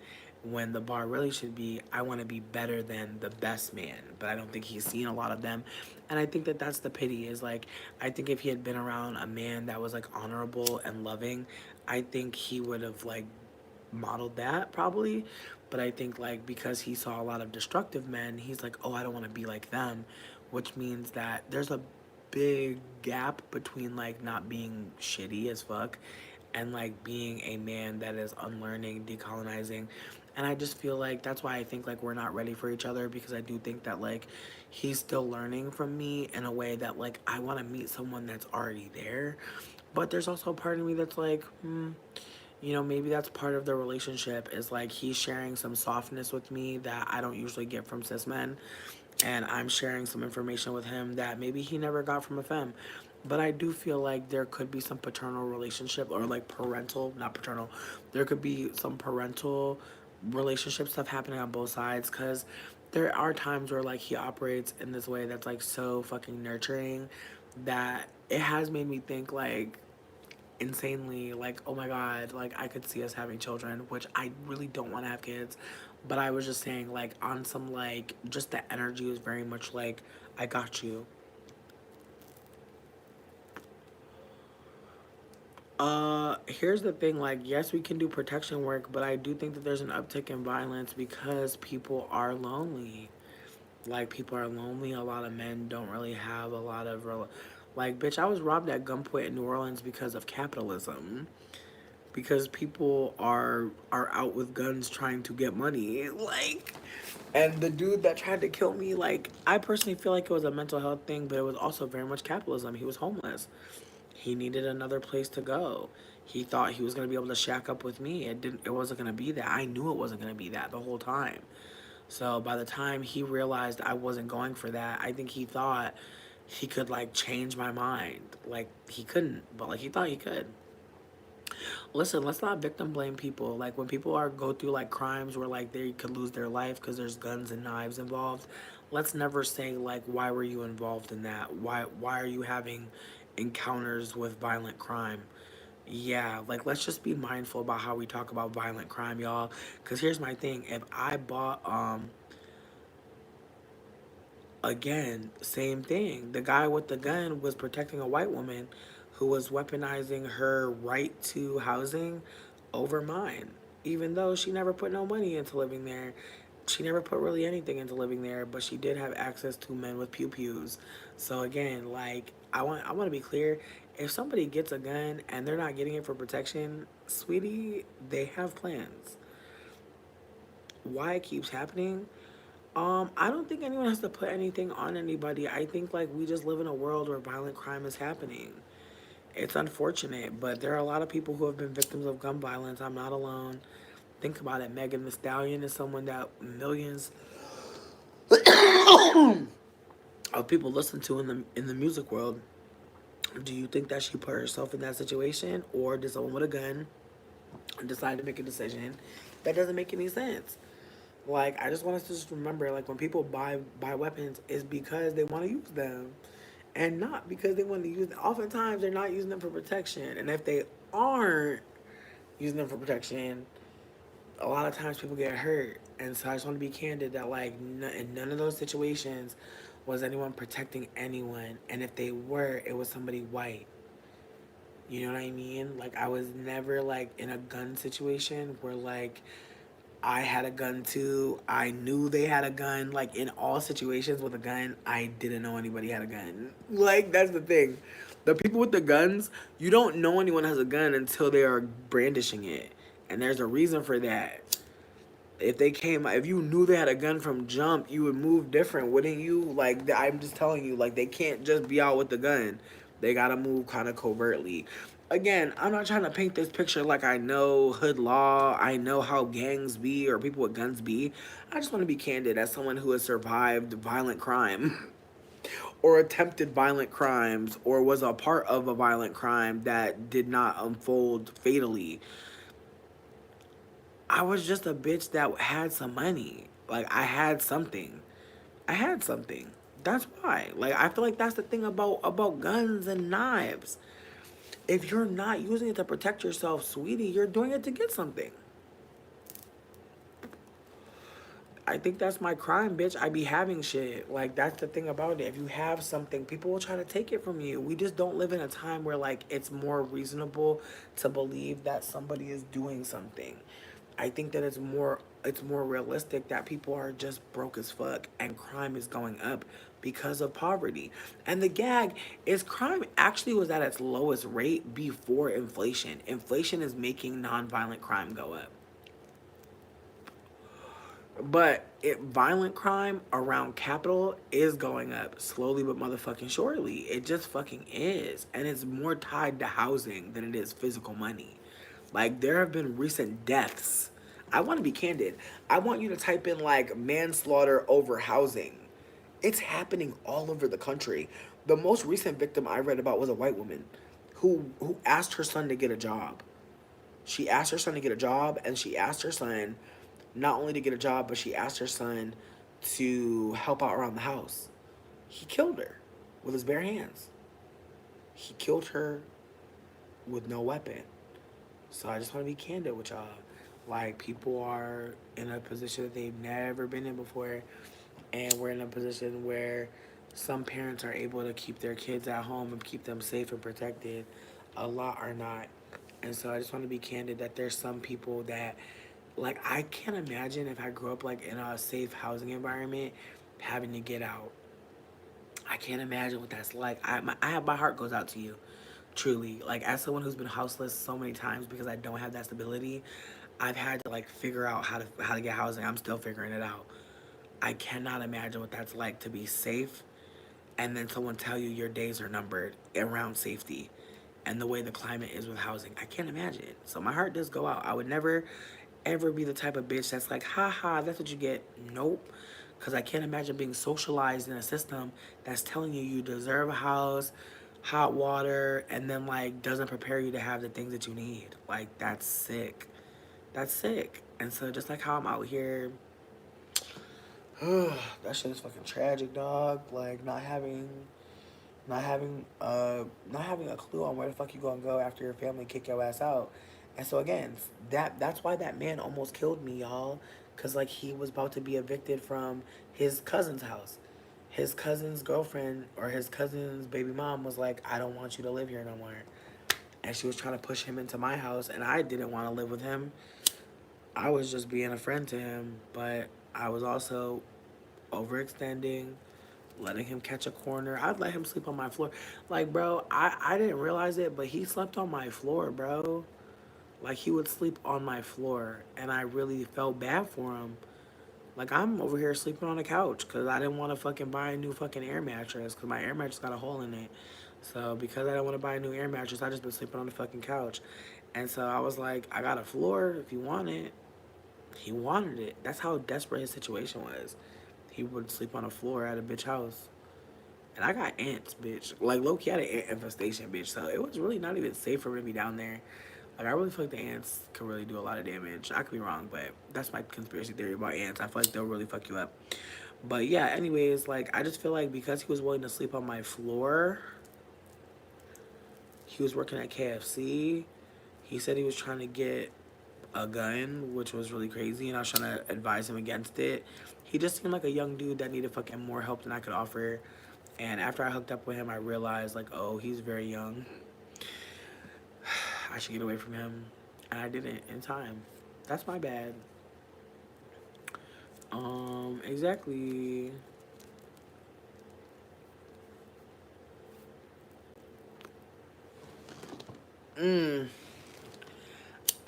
When the bar really should be, I want to be better than the best man. But I don't think he's seen a lot of them. And I think that that's the pity is like, I think if he had been around a man that was like honorable and loving, I think he would have like modeled that probably. But I think like because he saw a lot of destructive men, he's like, oh, I don't want to be like them. Which means that there's a big gap between like not being shitty as fuck and like being a man that is unlearning, decolonizing. And I just feel like that's why I think like we're not ready for each other, because I do think that like he's still learning from me in a way that like I want to meet someone that's already there. But there's also a part of me that's like, you know, maybe that's part of the relationship is like he's sharing some softness with me that I don't usually get from cis men, and I'm sharing some information with him that maybe he never got from a femme. But I do feel like there could be some paternal relationship or like parental, not paternal, there could be some parental relationship stuff happening on both sides, because there are times where like he operates in this way that's like so fucking nurturing that it has made me think like insanely like, oh my god, like I could see us having children, which I really don't want to have kids. But I was just saying like on some like just the energy was very much like, I got you. Here's the thing, like, yes, we can do protection work, but I do think that there's an uptick in violence because people are lonely. Like, people are lonely. A lot of men don't really have a lot of like, bitch, I was robbed at gunpoint in New Orleans because of capitalism. Because people are out with guns trying to get money. Like, and the dude that tried to kill me, like, I personally feel like it was a mental health thing, but it was also very much capitalism. He was homeless. He needed another place to go. He thought he was gonna be able to shack up with me. It wasn't gonna be that. I knew it wasn't gonna be that the whole time. So by the time he realized I wasn't going for that, I think he thought he could like change my mind. Like he couldn't, but like he thought he could. Listen, let's not victim blame people. Like when people are go through like crimes where like they could lose their life because there's guns and knives involved, let's never say like, why were you involved in that? Why are you having encounters with violent crime? Yeah, like let's just be mindful about how we talk about violent crime, y'all. Cause here's my thing: if I bought again, same thing. The guy with the gun was protecting a white woman who was weaponizing her right to housing over mine. Even though she never put no money into living there. She never put really anything into living there, but she did have access to men with pew pews. So again, like I want to be clear, if somebody gets a gun and they're not getting it for protection, sweetie, they have plans. Why it keeps happening? I don't think anyone has to put anything on anybody. I think like we just live in a world where violent crime is happening. It's unfortunate, but there are a lot of people who have been victims of gun violence. I'm not alone. Think about it. Megan Thee Stallion is someone that millions of people listen to in the music world. Do you think that she put herself in that situation, or did someone with a gun decide to make a decision that doesn't make any sense? Like, I just want us to just remember, like, when people buy weapons, it's because they want to use them, and not because they want to use them. Oftentimes, they're not using them for protection, and if they aren't using them for protection, a lot of times people get hurt. And so I just want to be candid that, like, in none of those situations was anyone protecting anyone, and if they were, it was somebody white. You know what I mean? Like, I was never, like, in a gun situation where, like, I had a gun too. I knew they had a gun. Like, in all situations with a gun, I didn't know anybody had a gun. Like, that's the thing. The people with the guns, you don't know anyone has a gun until they are brandishing it. And there's a reason for that. If you knew they had a gun from jump, you would move different, wouldn't you? Like, I'm just telling you, like, they can't just be out with the gun. They gotta move kind of covertly. Again, I'm not trying to paint this picture like I know hood law, I know how gangs be or people with guns be. I just want to be candid as someone who has survived violent crime or attempted violent crimes or was a part of a violent crime that did not unfold fatally. I was just a bitch that had some money. Like, I had something. I had something. That's why. Like, I feel like that's the thing about guns and knives. If you're not using it to protect yourself, sweetie, you're doing it to get something. I think that's my crime, bitch. I be having shit. Like, that's the thing about it. If you have something, people will try to take it from you. We just don't live in a time where, like, it's more reasonable to believe that somebody is doing something. I think that it's more realistic that people are just broke as fuck and crime is going up because of poverty. And the gag is crime actually was at its lowest rate before inflation. Inflation is making nonviolent crime go up. But violent crime around capital is going up slowly but motherfucking surely. It just fucking is. And it's more tied to housing than it is physical money. Like, there have been recent deaths. I want to be candid. I want you to type in, like, manslaughter over housing. It's happening all over the country. The most recent victim I read about was a white woman who asked her son to get a job. She asked her son to get a job, and she asked her son not only to get a job, but she asked her son to help out around the house. He killed her with his bare hands. He killed her with no weapon. So I just want to be candid with y'all. Like, people are in a position that they've never been in before, and we're in a position where some parents are able to keep their kids at home and keep them safe and protected. A lot are not. And so I just want to be candid that there's some people that, like, I can't imagine if I grew up, like, in a safe housing environment having to get out. I can't imagine what that's like. My heart goes out to you, truly. Like, as someone who's been houseless so many times because I don't have that stability, I've had to, like, figure out how to get housing. I'm still figuring it out. I cannot imagine what that's like to be safe and then someone tell you your days are numbered around safety and the way the climate is with housing. I can't imagine. So my heart does go out. I would never ever be the type of bitch that's like, ha, that's what you get. Nope. Because I can't imagine being socialized in a system that's telling you you deserve a house, hot water, and then, like, doesn't prepare you to have the things that you need. Like, that's sick. That's sick. And so just like how I'm out here, that shit is fucking tragic, dog. Like, not having a clue on where the fuck you gonna go after your family kick your ass out. And so again, that's why that man almost killed me, y'all. Cause, like, he was about to be evicted from his cousin's house. His cousin's girlfriend or his cousin's baby mom was like, I don't want you to live here no more. And she was trying to push him into my house, and I didn't want to live with him. I was just being a friend to him, but I was also overextending, letting him catch a corner. I'd let him sleep on my floor. Like, bro, I didn't realize it, but he slept on my floor, bro. Like, he would sleep on my floor, and I really felt bad for him. Like, I'm over here sleeping on the couch because I didn't want to fucking buy a new fucking air mattress because my air mattress got a hole in it. So because I didn't want to buy a new air mattress, I just been sleeping on the fucking couch. And so I was like, I got a floor if you want it. He wanted it. That's how desperate his situation was. He would sleep on the floor at a bitch house. And I got ants, bitch. Like, low-key, I had an ant infestation, bitch. So it was really not even safe for me to be down there. Like, I really feel like the ants can really do a lot of damage. I could be wrong, but that's my conspiracy theory about ants. I feel like they'll really fuck you up. But yeah, anyways, like, I just feel like because he was willing to sleep on my floor, he was working at KFC. He said he was trying to get a gun, which was really crazy, and I was trying to advise him against it. He just seemed like a young dude that needed fucking more help than I could offer. And after I hooked up with him, I realized, like, oh, he's very young. I should get away from him. And I didn't in time. That's my bad. Exactly.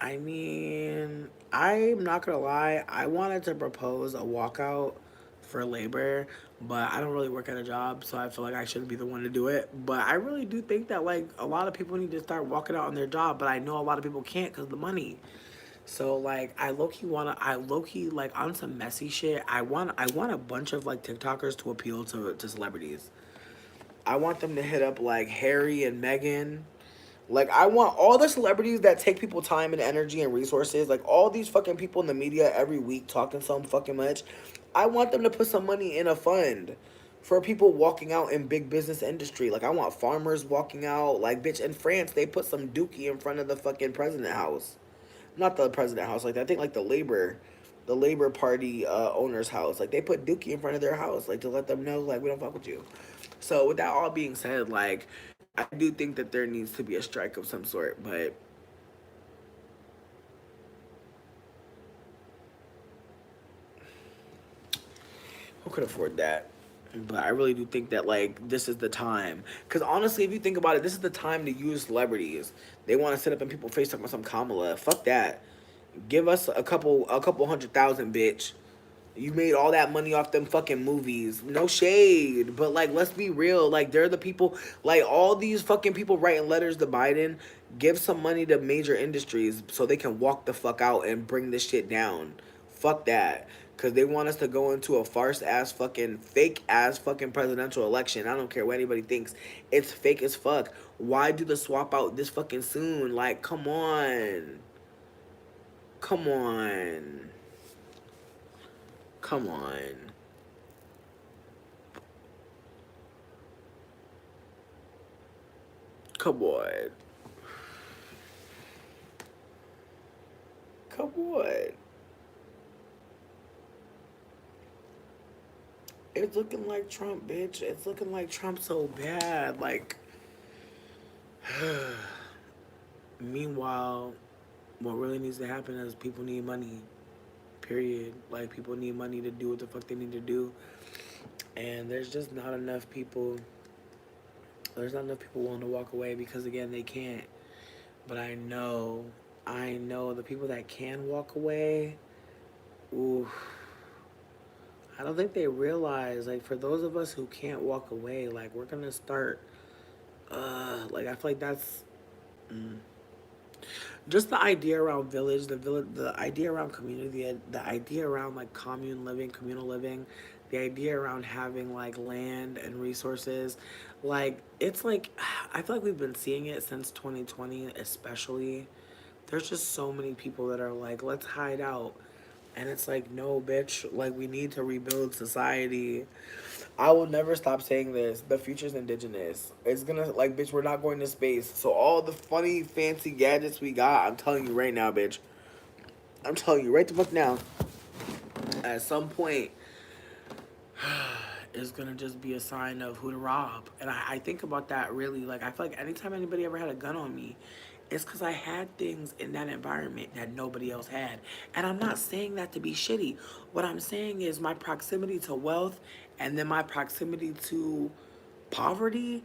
I mean, I'm not gonna lie. I wanted to propose a walkout for labor, but I don't really work at a job, so I feel like I shouldn't be the one to do it. But I really do think that like a lot of people need to start walking out on their job, but I know a lot of people can't because of the money. So like I low key like on some messy shit. I want a bunch of like TikTokers to appeal to celebrities. I want them to hit up like Harry and Meghan. Like I want all the celebrities that take people time and energy and resources, like all these fucking people in the media every week talking so fucking much. I want them to put some money in a fund for people walking out in big business industry. Like I want farmers walking out. Like bitch, in France they put some dookie in front of the fucking president house. Not the president house, like I think like the Labor Party owner's house. Like they put dookie in front of their house, like to let them know like we don't fuck with you. So with that all being said, like I do think that there needs to be a strike of some sort, but who could afford that? But I really do think that like this is the time, because honestly, if you think about it, this is the time to use celebrities. They want to sit up in people's face talking about some Kamala. Fuck that. Give us a couple 100,000, bitch. You made all that money off them fucking movies. No shade, but like let's be real. Like they're the people. Like all these fucking people writing letters to Biden. Give some money to major industries so they can walk the fuck out and bring this shit down. Fuck that. Cause they want us to go into a farce ass fucking fake ass fucking presidential election. I don't care what anybody thinks. It's fake as fuck. Why do the swap out this fucking soon? Like, come on. Come on. Come on. Come on. Come on. It's looking like Trump, bitch. It's looking like Trump so bad. Like, meanwhile, what really needs to happen is people need money. Period. Like, people need money to do what the fuck they need to do. And there's just not enough people. There's not enough people willing to walk away because, again, they can't. But I know the people that can walk away, ooh, I don't think they realize, like, for those of us who can't walk away, like, we're gonna start, like, I feel like that's, just the idea around village, the idea around community, the idea around, like, commune living, communal living, the idea around having, like, land and resources, like, it's like, I feel like we've been seeing it since 2020, especially. There's just so many people that are like, let's hide out. And it's like, no, bitch. Like, we need to rebuild society. I will never stop saying this. The future's indigenous. It's gonna, like, bitch, we're not going to space. So, all the funny, fancy gadgets we got, I'm telling you right now, bitch. I'm telling you right the fuck now. At some point, it's gonna just be a sign of who to rob. And I think about that really. Like, I feel like anytime anybody ever had a gun on me, it's because I had things in that environment that nobody else had. And I'm not saying that to be shitty. What I'm saying is my proximity to wealth and then my proximity to poverty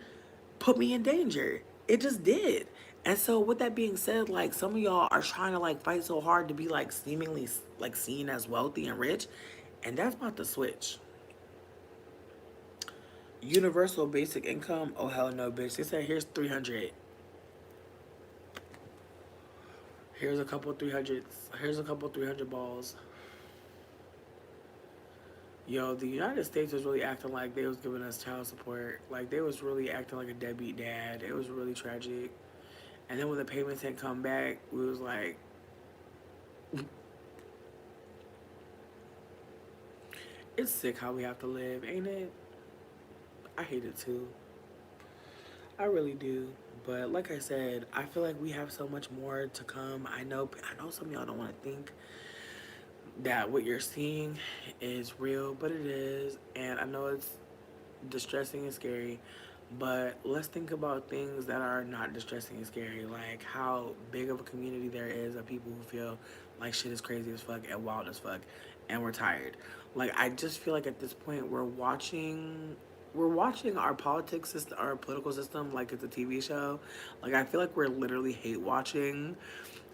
put me in danger. It just did. And so with that being said, like some of y'all are trying to like fight so hard to be like seemingly like seen as wealthy and rich. And that's about to switch. Universal basic income? Oh hell no, bitch. They said here's 300. Here's a couple 300s. Here's a couple 300 balls. Yo, the United States was really acting like they was giving us child support. Like they was really acting like a deadbeat dad. It was really tragic. And then when the payments had come back, we was like, it's sick how we have to live, ain't it? I hate it too. I really do. But like I said, I feel like we have so much more to come. I know some of y'all don't want to think that what you're seeing is real, but it is. And I know it's distressing and scary, but let's think about things that are not distressing and scary, like how big of a community there is of people who feel like shit is crazy as fuck and wild as fuck. and we're tired. Like, I just feel like at this point we're watching our politics system, our political system, like it's a TV show. Like, I feel like we're literally hate watching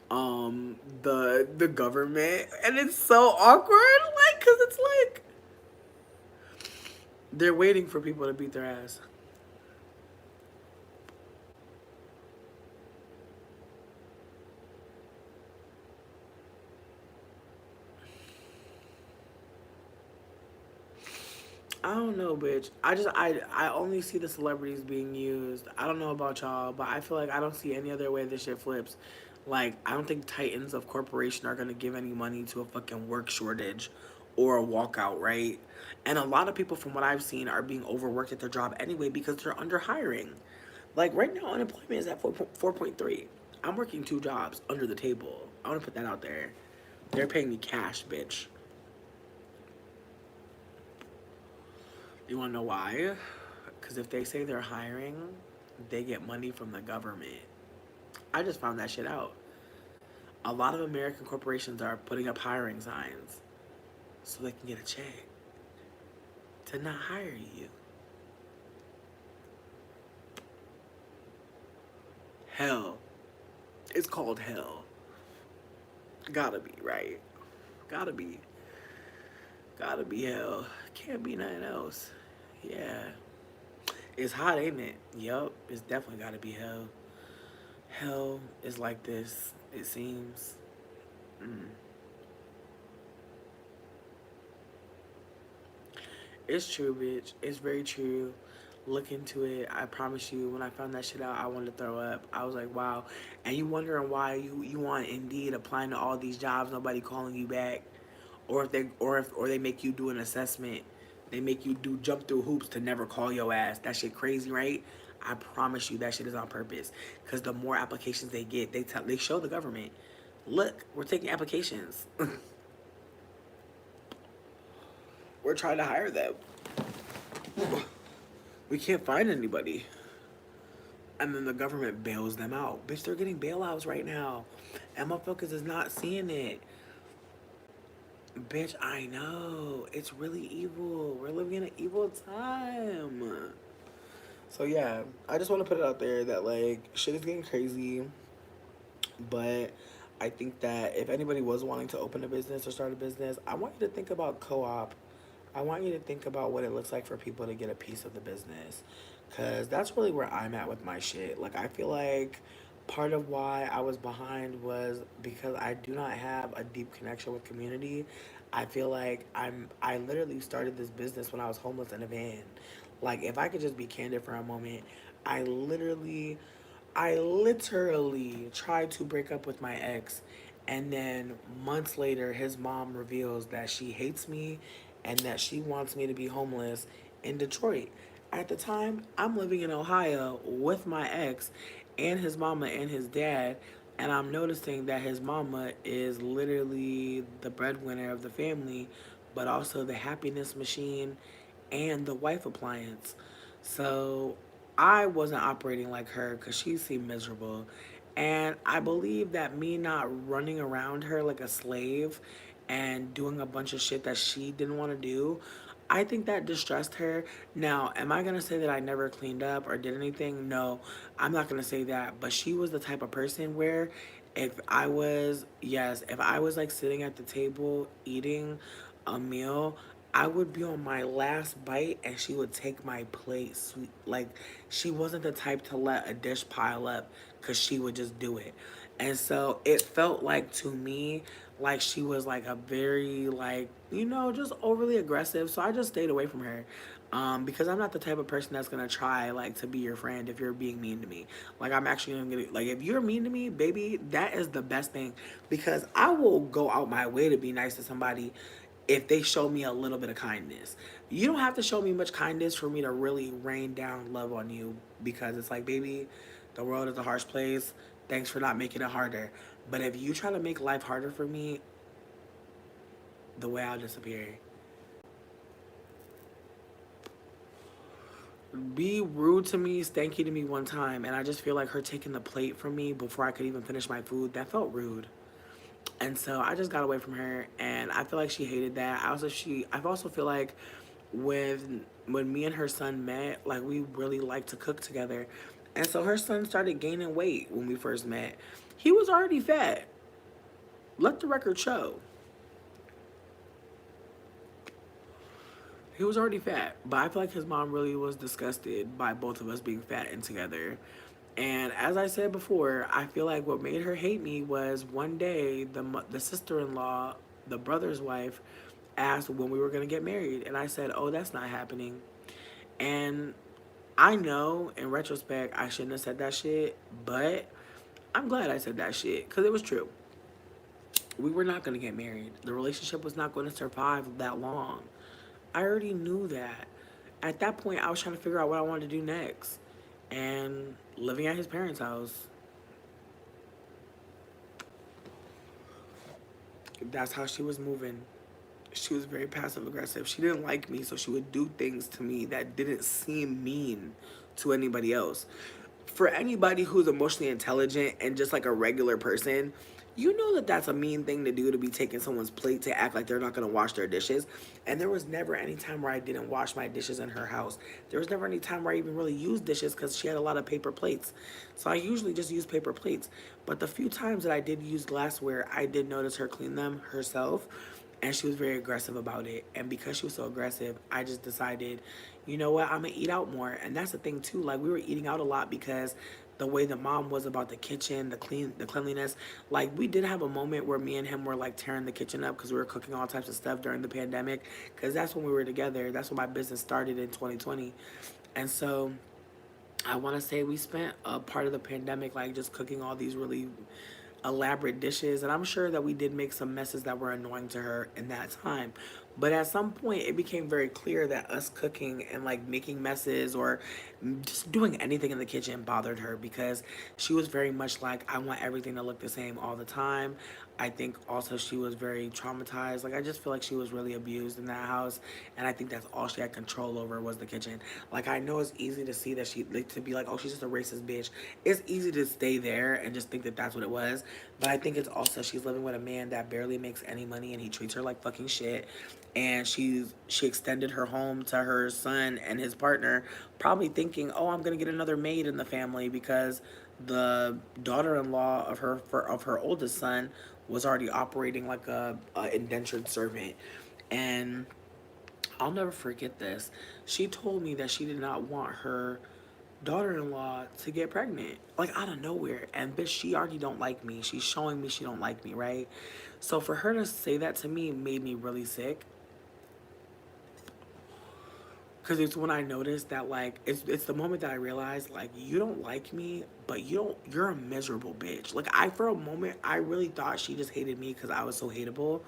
the government, and it's so awkward, like, because it's like they're waiting for people to beat their ass. I don't know, bitch. I only see the celebrities being used. I don't know about y'all, but I feel like I don't see any other way this shit flips. Like, I don't think titans of corporation are gonna give any money to a fucking work shortage or a walkout, right? And a lot of people, from what I've seen, are being overworked at their job anyway because they're under hiring. Like, right now, unemployment is at 4.3. I'm working 2 jobs under the table. I want to put that out there. They're paying me cash, bitch. You want to know why? Because if they say they're hiring, they get money from the government. I just found that shit out. A lot of American corporations are putting up hiring signs so they can get a check to not hire you. Hell. It's called hell. Gotta be, right? Gotta be. Gotta be hell. Can't be nothing else. Yeah. It's hot, ain't it? Yup. It's definitely gotta be hell. Hell is like this, it seems. It's true, bitch. It's very true. Look into it. I promise you, when I found that shit out, I wanted to throw up. I was like, wow. And you wondering why you on Indeed applying to all these jobs, nobody calling you back, or if they make you do an assessment, they make you do jump through hoops to never call your ass. That shit crazy, right? I promise you that shit is on purpose. Cause the more applications they get, they show the government, look, we're taking applications. We're trying to hire them. We can't find anybody. And then the government bails them out. Bitch, they're getting bailouts right now. And motherfuckers is not seeing it. Bitch, I know. It's really evil. We're living in an evil time. So yeah, I just want to put it out there that, like, shit is getting crazy. But I think that if anybody was wanting to open a business or start a business, I want you to think about co-op. I want you to think about what it looks like for people to get a piece of the business. Because that's really where I'm at with my shit. Like, I feel like part of why I was behind was because I do not have a deep connection with community. I feel like I literally started this business when I was homeless in a van. Like, if I could just be candid for a moment, I literally tried to break up with my ex, and then months later, his mom reveals that she hates me and that she wants me to be homeless in Detroit. At the time, I'm living in Ohio with my ex and his mama and his dad, and I'm noticing that his mama is literally the breadwinner of the family, but also the happiness machine and the wife appliance. So I wasn't operating like her because she seemed miserable. And I believe that me not running around her like a slave and doing a bunch of shit that she didn't want to do, I think that distressed her. Now, am I going to say that I never cleaned up or did anything? No, I'm not going to say that. But she was the type of person where if I was like sitting at the table eating a meal, I would be on my last bite and she would take my plate. Sweet. Like, she wasn't the type to let a dish pile up because she would just do it. And so it felt like to me, like she was like a very, like, just overly aggressive. So I just stayed away from her. Because I'm not the type of person that's gonna try like to be your friend if you're being mean to me. Like, I'm actually gonna like, if you're mean to me, baby, that is the best thing, because I will go out my way to be nice to somebody if they show me a little bit of kindness. You don't have to show me much kindness for me to really rain down love on you, because it's like, baby, the world is a harsh place. Thanks for not making it harder. But if you try to make life harder for me, the way I'll disappear. Be rude to me, stanky to me one time, and I just feel like her taking the plate from me before I could even finish my food. That felt rude. And so I just got away from her, and I feel like she hated that. I also feel like when me and her son met, like we really liked to cook together. And so her son started gaining weight when we first met. He was already fat. Let the record show. He was already fat, but I feel like his mom really was disgusted by both of us being fat and together. And as I said before, I feel like what made her hate me was one day the sister-in-law, the brother's wife, asked when we were going to get married, and I said, "Oh, that's not happening." And I know in retrospect I shouldn't have said that shit, but I'm glad I said that shit because it was true. We were not going to get married. The relationship was not going to survive that long. I already knew that. At that point, I was trying to figure out what I wanted to do next. And living at his parents' house, that's how she was moving. She was very passive aggressive. She didn't like me, so she would do things to me that didn't seem mean to anybody else. For anybody who's emotionally intelligent and just like a regular person, you know that that's a mean thing to do, to be taking someone's plate to act like they're not going to wash their dishes. And there was never any time where I didn't wash my dishes in her house. There was never any time where I even really used dishes because she had a lot of paper plates. So I usually just use paper plates. But the few times that I did use glassware, I did notice her clean them herself. And she was very aggressive about it. And because she was so aggressive, I just decided, you know what, I'm gonna eat out more. And that's the thing too, like we were eating out a lot because the way the mom was about the kitchen, the cleanliness. Like we did have a moment where me and him were like tearing the kitchen up because we were cooking all types of stuff during the pandemic, because that's when we were together. That's when my business started in 2020. And so I want to say we spent a part of the pandemic like just cooking all these really elaborate dishes, and I'm sure that we did make some messes that were annoying to her in that time. But at some point it became very clear that us cooking and like making messes or just doing anything in the kitchen bothered her, because she was very much like, I want everything to look the same all the time. I think also she was very traumatized. Like I just feel like she was really abused in that house, and I think that's all she had control over was the kitchen. Like I know it's easy to see that she, like, to be like, oh, she's just a racist bitch. It's easy to stay there and just think that that's what it was, but I think it's also she's living with a man that barely makes any money and he treats her like fucking shit. And she extended her home to her son and his partner, probably thinking, oh, I'm gonna get another maid in the family because the daughter-in-law of her oldest son was already operating like a indentured servant. And I'll never forget this. She told me that she did not want her daughter-in-law to get pregnant, like out of nowhere. And bitch, she already don't like me. She's showing me she don't like me, right? So for her to say that to me made me really sick. Because it's when I noticed that, like, it's the moment that I realized, like, you don't like me, but you're a miserable bitch. Like, for a moment, I really thought she just hated me because I was so hateable.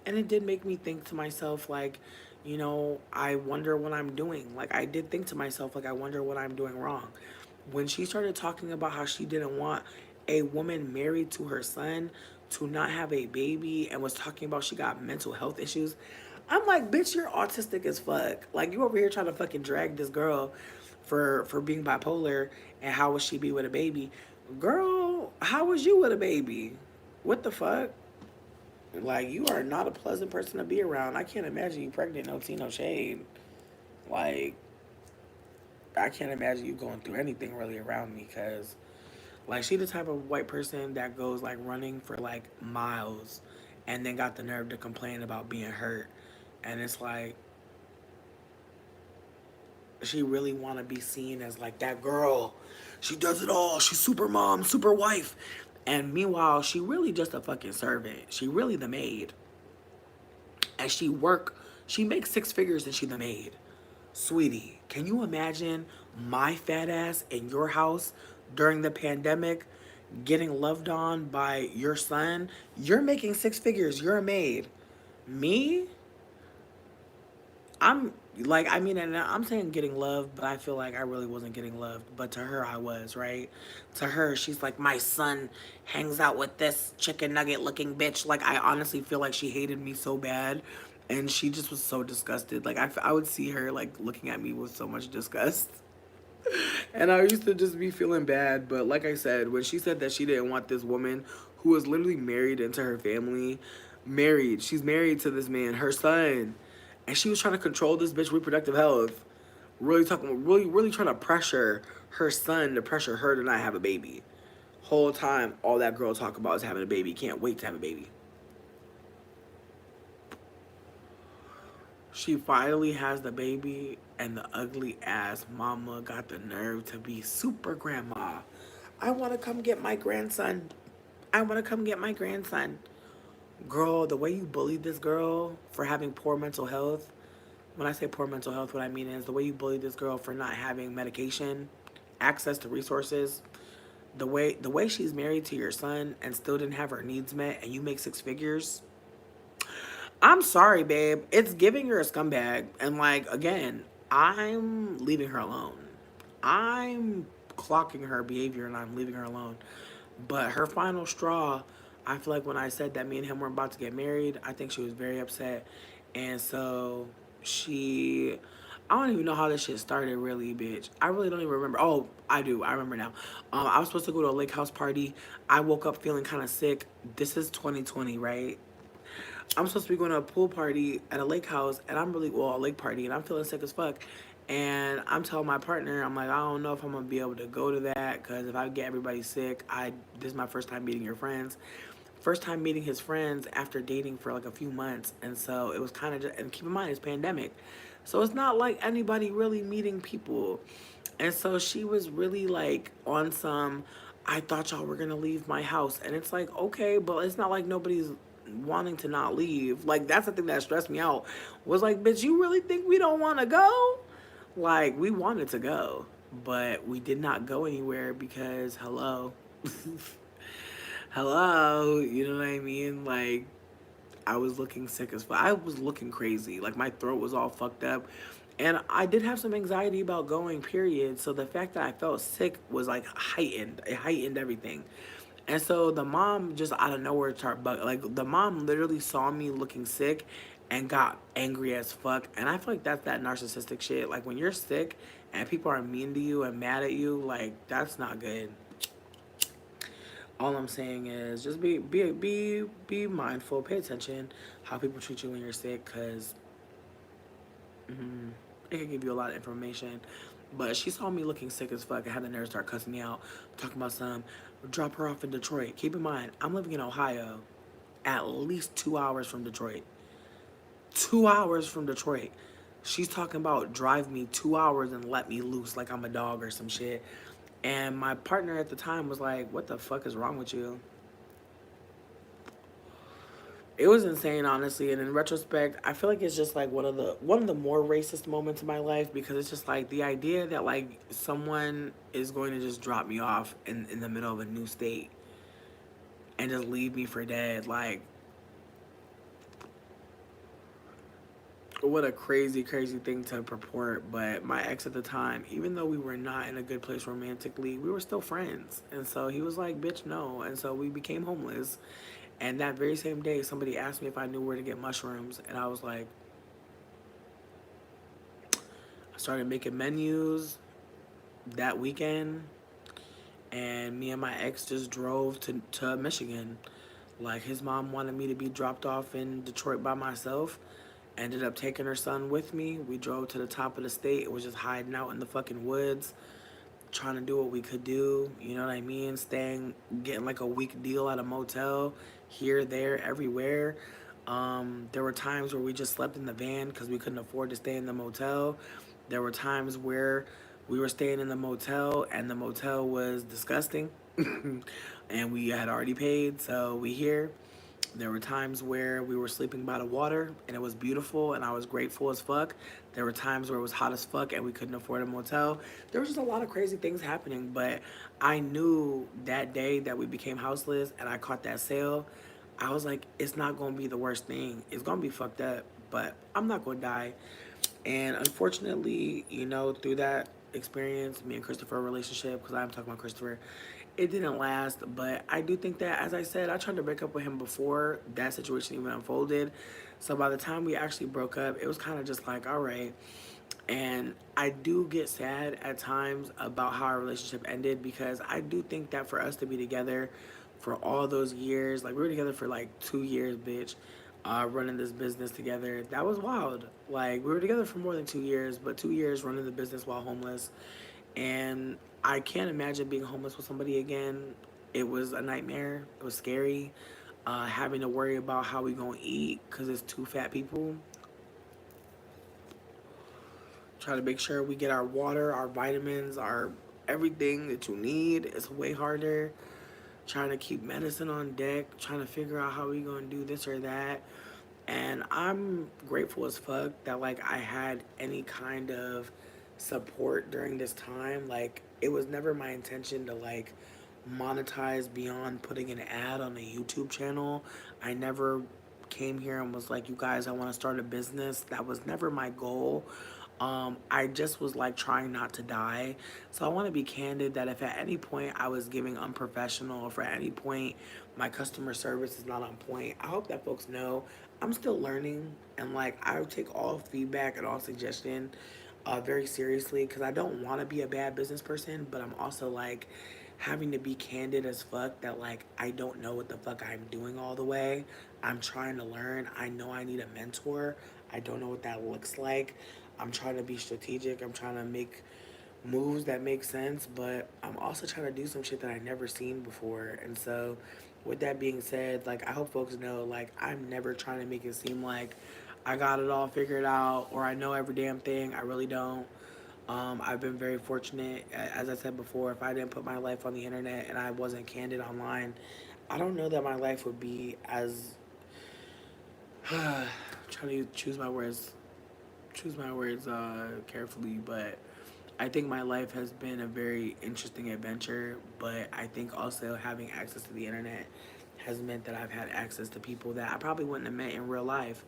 And it did make me think to myself, like, you know, I wonder what I'm doing. Like, I did think to myself, like, I wonder what I'm doing wrong. When she started talking about how she didn't want a woman married to her son to not have a baby, and was talking about she got mental health issues, I'm like, bitch, you're autistic as fuck. Like, you over here trying to fucking drag this girl for being bipolar, and how would she be with a baby? Girl, how was you with a baby? What the fuck? Like, you are not a pleasant person to be around. I can't imagine you pregnant, no tea, no shade. Like, I can't imagine you going through anything really around me, because, like, she the type of white person that goes, like, running for, like, miles and then got the nerve to complain about being hurt. And it's like, she really want to be seen as like that girl. She does it all. She's super mom, super wife. And meanwhile, she really just a fucking servant. She really the maid. And she makes 6 figures and she the maid. Sweetie, can you imagine my fat ass in your house during the pandemic getting loved on by your son? You're making 6 figures. You're a maid. Me? I'm like, I mean, and I'm saying getting loved, but I feel like I really wasn't getting loved. But to her, I was, right? To her, she's like, my son hangs out with this chicken nugget looking bitch. Like, I honestly feel like she hated me so bad. And she just was so disgusted. Like, I would see her, like, looking at me with so much disgust. And I used to just be feeling bad. But like I said, when she said that she didn't want this woman who was literally married into her family, she's married to this man, her son, and she was trying to control this bitch reproductive health. Really trying to pressure her son to pressure her to not have a baby. Whole time, all that girl talk about is having a baby. Can't wait to have a baby. She finally has the baby, and the ugly ass mama got the nerve to be super grandma. I want to come get my grandson. I want to come get my grandson. Girl, the way you bullied this girl for having poor mental health. When I say poor mental health, what I mean is the way you bullied this girl for not having medication, access to resources. The way she's married to your son and still didn't have her needs met, and you make 6 figures. I'm sorry, babe. It's giving her a scumbag. And like, again, I'm leaving her alone. I'm clocking her behavior and I'm leaving her alone. But her final straw, I feel like when I said that me and him were about to get married, I think she was very upset. And so I don't even know how this shit started, really, bitch. I really don't even remember. Oh, I do. I remember now. I was supposed to go to a lake house party. I woke up feeling kind of sick. This is 2020, right? I'm supposed to be going to a pool party at a lake house, and a lake party, and I'm feeling sick as fuck. And I'm telling my partner, I'm like, I don't know if I'm gonna be able to go to that, because if I get everybody sick, this is my first time meeting your friends. First time meeting his friends after dating for like a few months. And so it was kind of just, and keep in mind, it's pandemic. So it's not like anybody really meeting people. And so she was really like on some, I thought y'all were gonna leave my house. And it's like, okay, but it's not like nobody's wanting to not leave. Like, that's the thing that stressed me out. Was like, bitch, you really think we don't want to go? Like, we wanted to go, but we did not go anywhere because, hello. Hello, you know what I mean? Like, I was looking sick as fuck. I was looking crazy. Like, my throat was all fucked up. And I did have some anxiety about going, period. So the fact that I felt sick was like heightened. It heightened everything. And so the mom just out of nowhere started like, the mom literally saw me looking sick and got angry as fuck. And I feel like that's that narcissistic shit. Like, when you're sick and people are mean to you and mad at you, like, that's not good. All I'm saying is just be mindful, pay attention how people treat you when you're sick, because it can give you a lot of information. But she saw me looking sick as fuck. I had the nerve start cussing me out, talking about drop her off in Detroit. Keep in mind, I'm living in Ohio, at least 2 hours from Detroit. 2 hours from Detroit. She's talking about drive me 2 hours and let me loose like I'm a dog or some shit. And my partner at the time was like, what the fuck is wrong with you? It was insane, honestly. And in retrospect, I feel like it's just like one of the more racist moments in my life, because it's just like the idea that like someone is going to just drop me off in the middle of a new state and just leave me for dead. Like, what a crazy thing to purport. But my ex at the time, even though we were not in a good place romantically, we were still friends. And so he was like, bitch, no. And so we became homeless. And that very same day, somebody asked me if I knew where to get mushrooms. And I was like, I started making menus that weekend. And me and my ex just drove to Michigan. Like, his mom wanted me to be dropped off in Detroit by myself. Ended up taking her son with me. We drove to the top of the state. It was just hiding out in the fucking woods, trying to do what we could do. You know what I mean? Getting like a week deal at a motel, here, there, everywhere. There were times where we just slept in the van because we couldn't afford to stay in the motel. There were times where we were staying in the motel and the motel was disgusting and we had already paid, so we here. There were times where we were sleeping by the water and it was beautiful and I was grateful as fuck. There were times where it was hot as fuck and we couldn't afford a motel. There was just a lot of crazy things happening, but I knew that day that we became houseless and I caught that sale, I was like, it's not going to be the worst thing. It's going to be fucked up, but I'm not going to die. And unfortunately, you know, through that experience, me and Christopher relationship, because I'm talking about Christopher, it didn't last. But I do think that, as I said, I tried to break up with him before that situation even unfolded. So by the time we actually broke up, it was kind of just like, all right, And I do get sad at times about how our relationship ended, because I do think that for us to be together for all those years, like we were together for like 2 years, bitch, running this business together. That was wild. Like we were together for more than 2 years, but 2 years running the business while homeless. And I can't imagine being homeless with somebody again. It was a nightmare. It was scary. Having to worry about how we gonna eat because it's two fat people. Try to make sure we get our water, our vitamins, our everything that you need. It's way harder. Trying to keep medicine on deck, trying to figure out how we gonna do this or that. And I'm grateful as fuck that like I had any kind of support during this time. Like it was never my intention to like monetize beyond putting an ad on a YouTube channel. I never came here and was like, you guys, I want to start a business. That was never my goal. I just was like trying not to die. So I want to be candid that if at any point I was giving unprofessional, or if at any point my customer service is not on point, I hope that folks know I'm still learning, and like I take all feedback and all suggestion very seriously, because I don't want to be a bad business person, but I'm also like having to be candid as fuck that like I don't know what the fuck I'm doing all the way. I'm trying to learn. I know I need a mentor. I don't know what that looks like. I'm trying to be strategic. I'm trying to make moves that make sense, but I'm also trying to do some shit that I never seen before. And so with that being said, like I hope folks know like I'm never trying to make it seem like I got it all figured out or I know every damn thing. I really don't. I've been very fortunate. As I said before, if I didn't put my life on the internet and I wasn't candid online, I don't know that my life would be as trying to choose my words carefully, but I think my life has been a very interesting adventure. But I think also having access to the internet has meant that I've had access to people that I probably wouldn't have met in real life,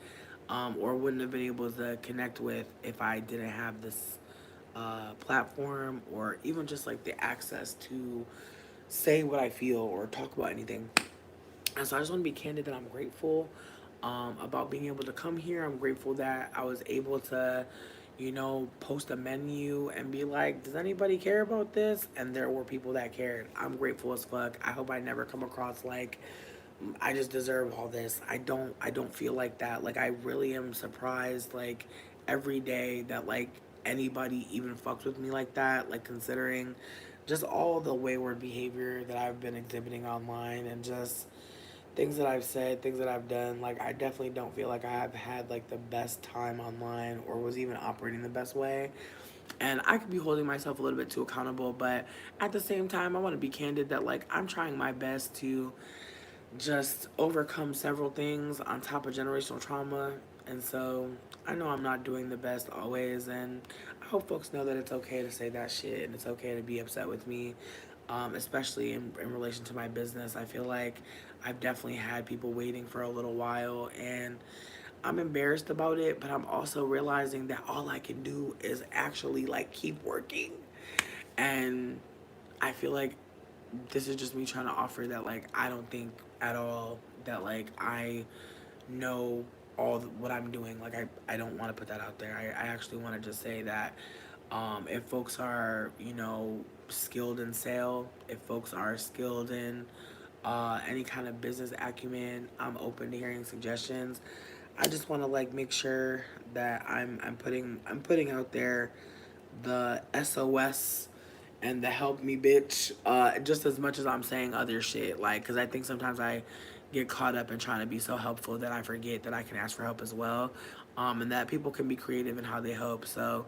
or wouldn't have been able to connect with if I didn't have this platform, or even just like the access to say what I feel or talk about anything. And so I just want to be candid that I'm grateful about being able to come here. I'm grateful that I was able to, you know, post a menu and be like, does anybody care about this? And there were people that cared. I'm grateful as fuck. I hope I never come across like I just deserve all this. I don't feel like that. Like I really am surprised like every day that like anybody even fucks with me like that, like considering just all the wayward behavior that I've been exhibiting online, and just things that I've said, things that I've done. Like I definitely don't feel like I have had like the best time online or was even operating the best way. And I could be holding myself a little bit too accountable, but at the same time I want to be candid that like I'm trying my best to just overcome several things on top of generational trauma. And so I know I'm not doing the best always, and I hope folks know that it's okay to say that shit and it's okay to be upset with me, especially in relation to my business. I feel like I've definitely had people waiting for a little while, and I'm embarrassed about it, but I'm also realizing that all I can do is actually like keep working. And I feel like this is just me trying to offer that like I don't think at all that like I know what I'm doing. Like I don't want to put that out there. I actually want to just say that if folks are, you know, skilled in sale, if folks are skilled in any kind of business acumen, I'm open to hearing suggestions. I just want to like make sure that I'm putting out there the SOS and the help me bitch, just as much as I'm saying other shit. Like, because I think sometimes I get caught up in trying to be so helpful that I forget that I can ask for help as well, and that people can be creative in how they help. So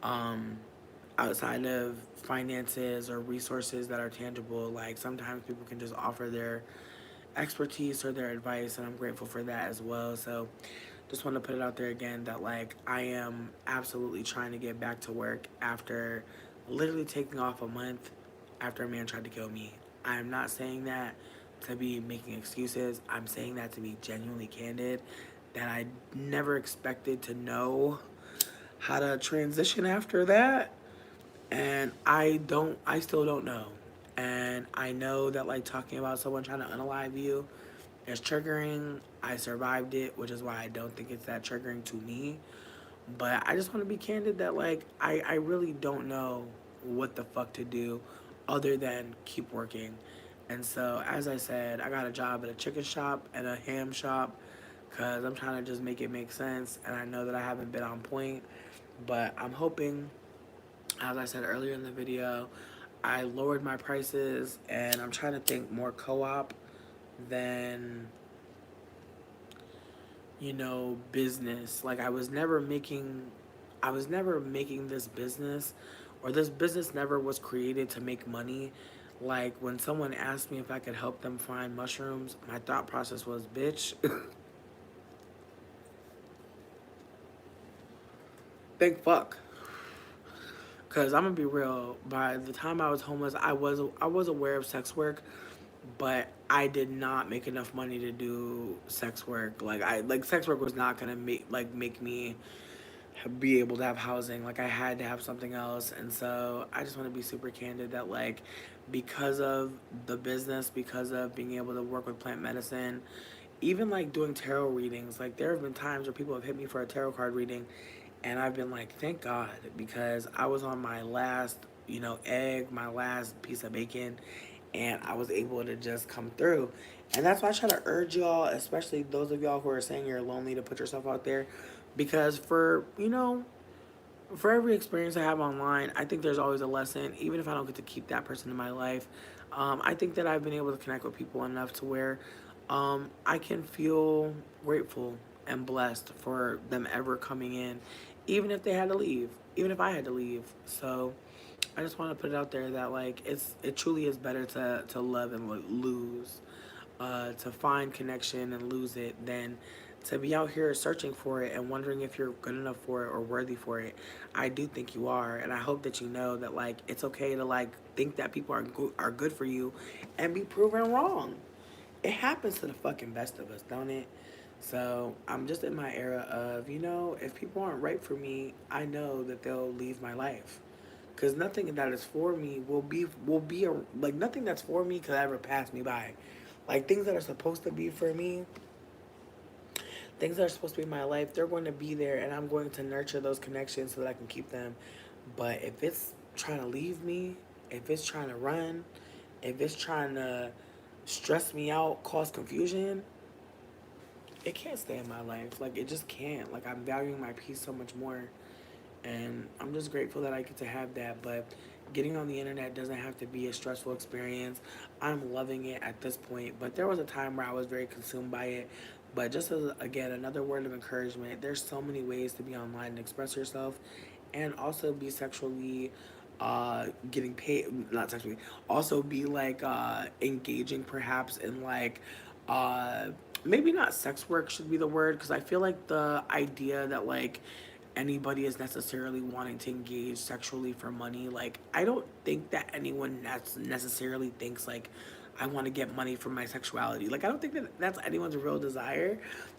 outside of finances or resources that are tangible, like sometimes people can just offer their expertise or their advice, and I'm grateful for that as well. So just want to put it out there again that like I am absolutely trying to get back to work after literally taking off a month after a man tried to kill me. I am not saying that to be making excuses. I'm saying that to be genuinely candid, that I never expected to know how to transition after that. And I still don't know. And I know that like talking about someone trying to unalive you is triggering. I survived it, which is why I don't think it's that triggering to me. But I just want to be candid that, like, I really don't know what the fuck to do other than keep working. And so, as I said, I got a job at a chicken shop and a ham shop because I'm trying to just make it make sense. And I know that I haven't been on point, but I'm hoping, as I said earlier in the video, I lowered my prices and I'm trying to think more co-op than, you know, business. Like I was never making this business, or this business never was created to make money. Like when someone asked me if I could help them find mushrooms, my thought process was, bitch, think fuck. Cause I'm gonna be real. By the time I was homeless, I was aware of sex work, but I did not make enough money to do sex work. Like sex work was not gonna make me be able to have housing. Like I had to have something else. And so I just want to be super candid that, like, because of the business, because of being able to work with plant medicine, even like doing tarot readings, like there have been times where people have hit me for a tarot card reading and I've been like, thank God, because I was on my last, you know, egg, my last piece of bacon, and I was able to just come through. And that's why I try to urge y'all, especially those of y'all who are saying you're lonely, to put yourself out there. Because for, you know, for every experience I have online, I think there's always a lesson, even if I don't get to keep that person in my life. I think that I've been able to connect with people enough to where I can feel grateful and blessed for them ever coming in, even if they had to leave, even if I had to leave. So I just want to put it out there that, like, it truly is better to love and lose, to find connection and lose it, than to be out here searching for it and wondering if you're good enough for it or worthy for it. I do think you are, and I hope that you know that, like, it's okay to, like, think that people are good for you and be proven wrong. It happens to the fucking best of us, don't it? So I'm just in my era of, you know, if people aren't right for me, I know that they'll leave my life. Cause nothing that is for me like, nothing that's for me could ever pass me by. Like things that are supposed to be for me, things that are supposed to be my life, they're going to be there, and I'm going to nurture those connections so that I can keep them. But if it's trying to leave me, if it's trying to run, if it's trying to stress me out, cause confusion, it can't stay in my life. Like it just can't. Like I'm valuing my peace so much more. And I'm just grateful that I get to have that. But getting on the internet doesn't have to be a stressful experience. I'm loving it at this point. But there was a time where I was very consumed by it. But just as, again, another word of encouragement, there's so many ways to be online and express yourself and also be sexually getting paid, not sexually, also be like engaging perhaps in like maybe not sex work should be the word, because I feel like the idea that like anybody is necessarily wanting to engage sexually for money, like I don't think that anyone necessarily thinks like I want to get money from my sexuality. Like I don't think that that's anyone's real desire.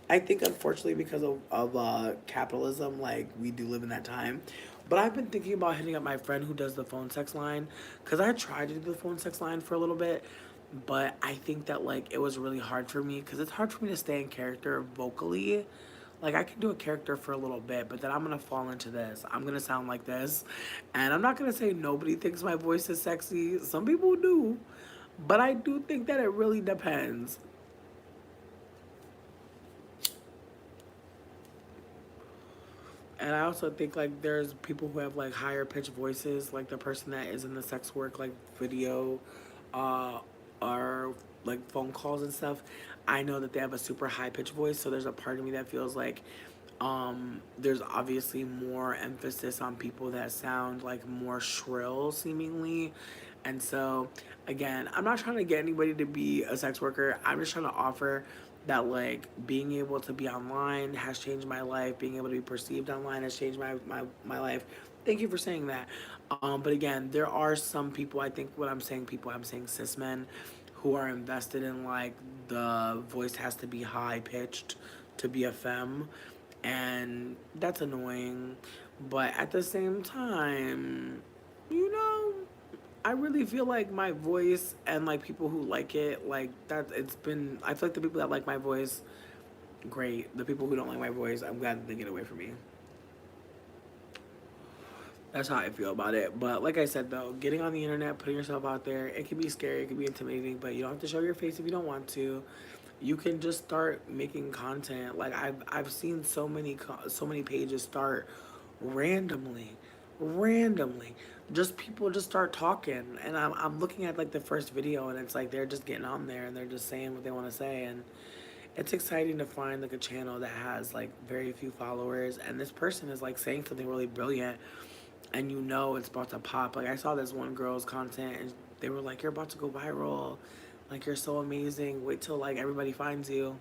I think unfortunately because of capitalism, like we do live in that time. But I've been thinking about hitting up my friend who does the phone sex line, because I tried to do the phone sex line for a little bit, but I think that like it was really hard for me because it's hard for me to stay in character vocally. Like I can do a character for a little bit, but then I'm gonna fall into this. I'm gonna sound like this, and I'm not gonna say nobody thinks my voice is sexy. Some people do, but I do think that it really depends. And I also think like there's people who have like higher pitched voices, like the person that is in the sex work like video, uh, or like phone calls and stuff. I know that they have a super high pitched voice, so there's a part of me that feels like there's obviously more emphasis on people that sound like more shrill seemingly. And so again, I'm not trying to get anybody to be a sex worker. I'm just trying to offer that like being able to be online has changed my life. Being able to be perceived online has changed my life. Thank you for saying that. But again, there are some people, I think when I'm saying people, I'm saying cis men who are invested in like the voice has to be high pitched to be a femme, and that's annoying. But at the same time, you know, I really feel like my voice and like people who like it, like that it's been, I feel like the people that like my voice, great. The people who don't like my voice, I'm glad that they get away from me. That's how I feel about it. But like I said, though, getting on the internet, putting yourself out there, it can be scary, it can be intimidating, but you don't have to show your face if you don't want to. You can just start making content. Like I've seen so many pages start randomly, randomly. Just people just start talking, and I'm looking at like the first video, and it's like they're just getting on there and they're just saying what they want to say, and it's exciting to find like a channel that has like very few followers, and this person is like saying something really brilliant, and you know it's about to pop. Like I saw this one girl's content, and they were like, "You're about to go viral, like you're so amazing. Wait till like everybody finds you."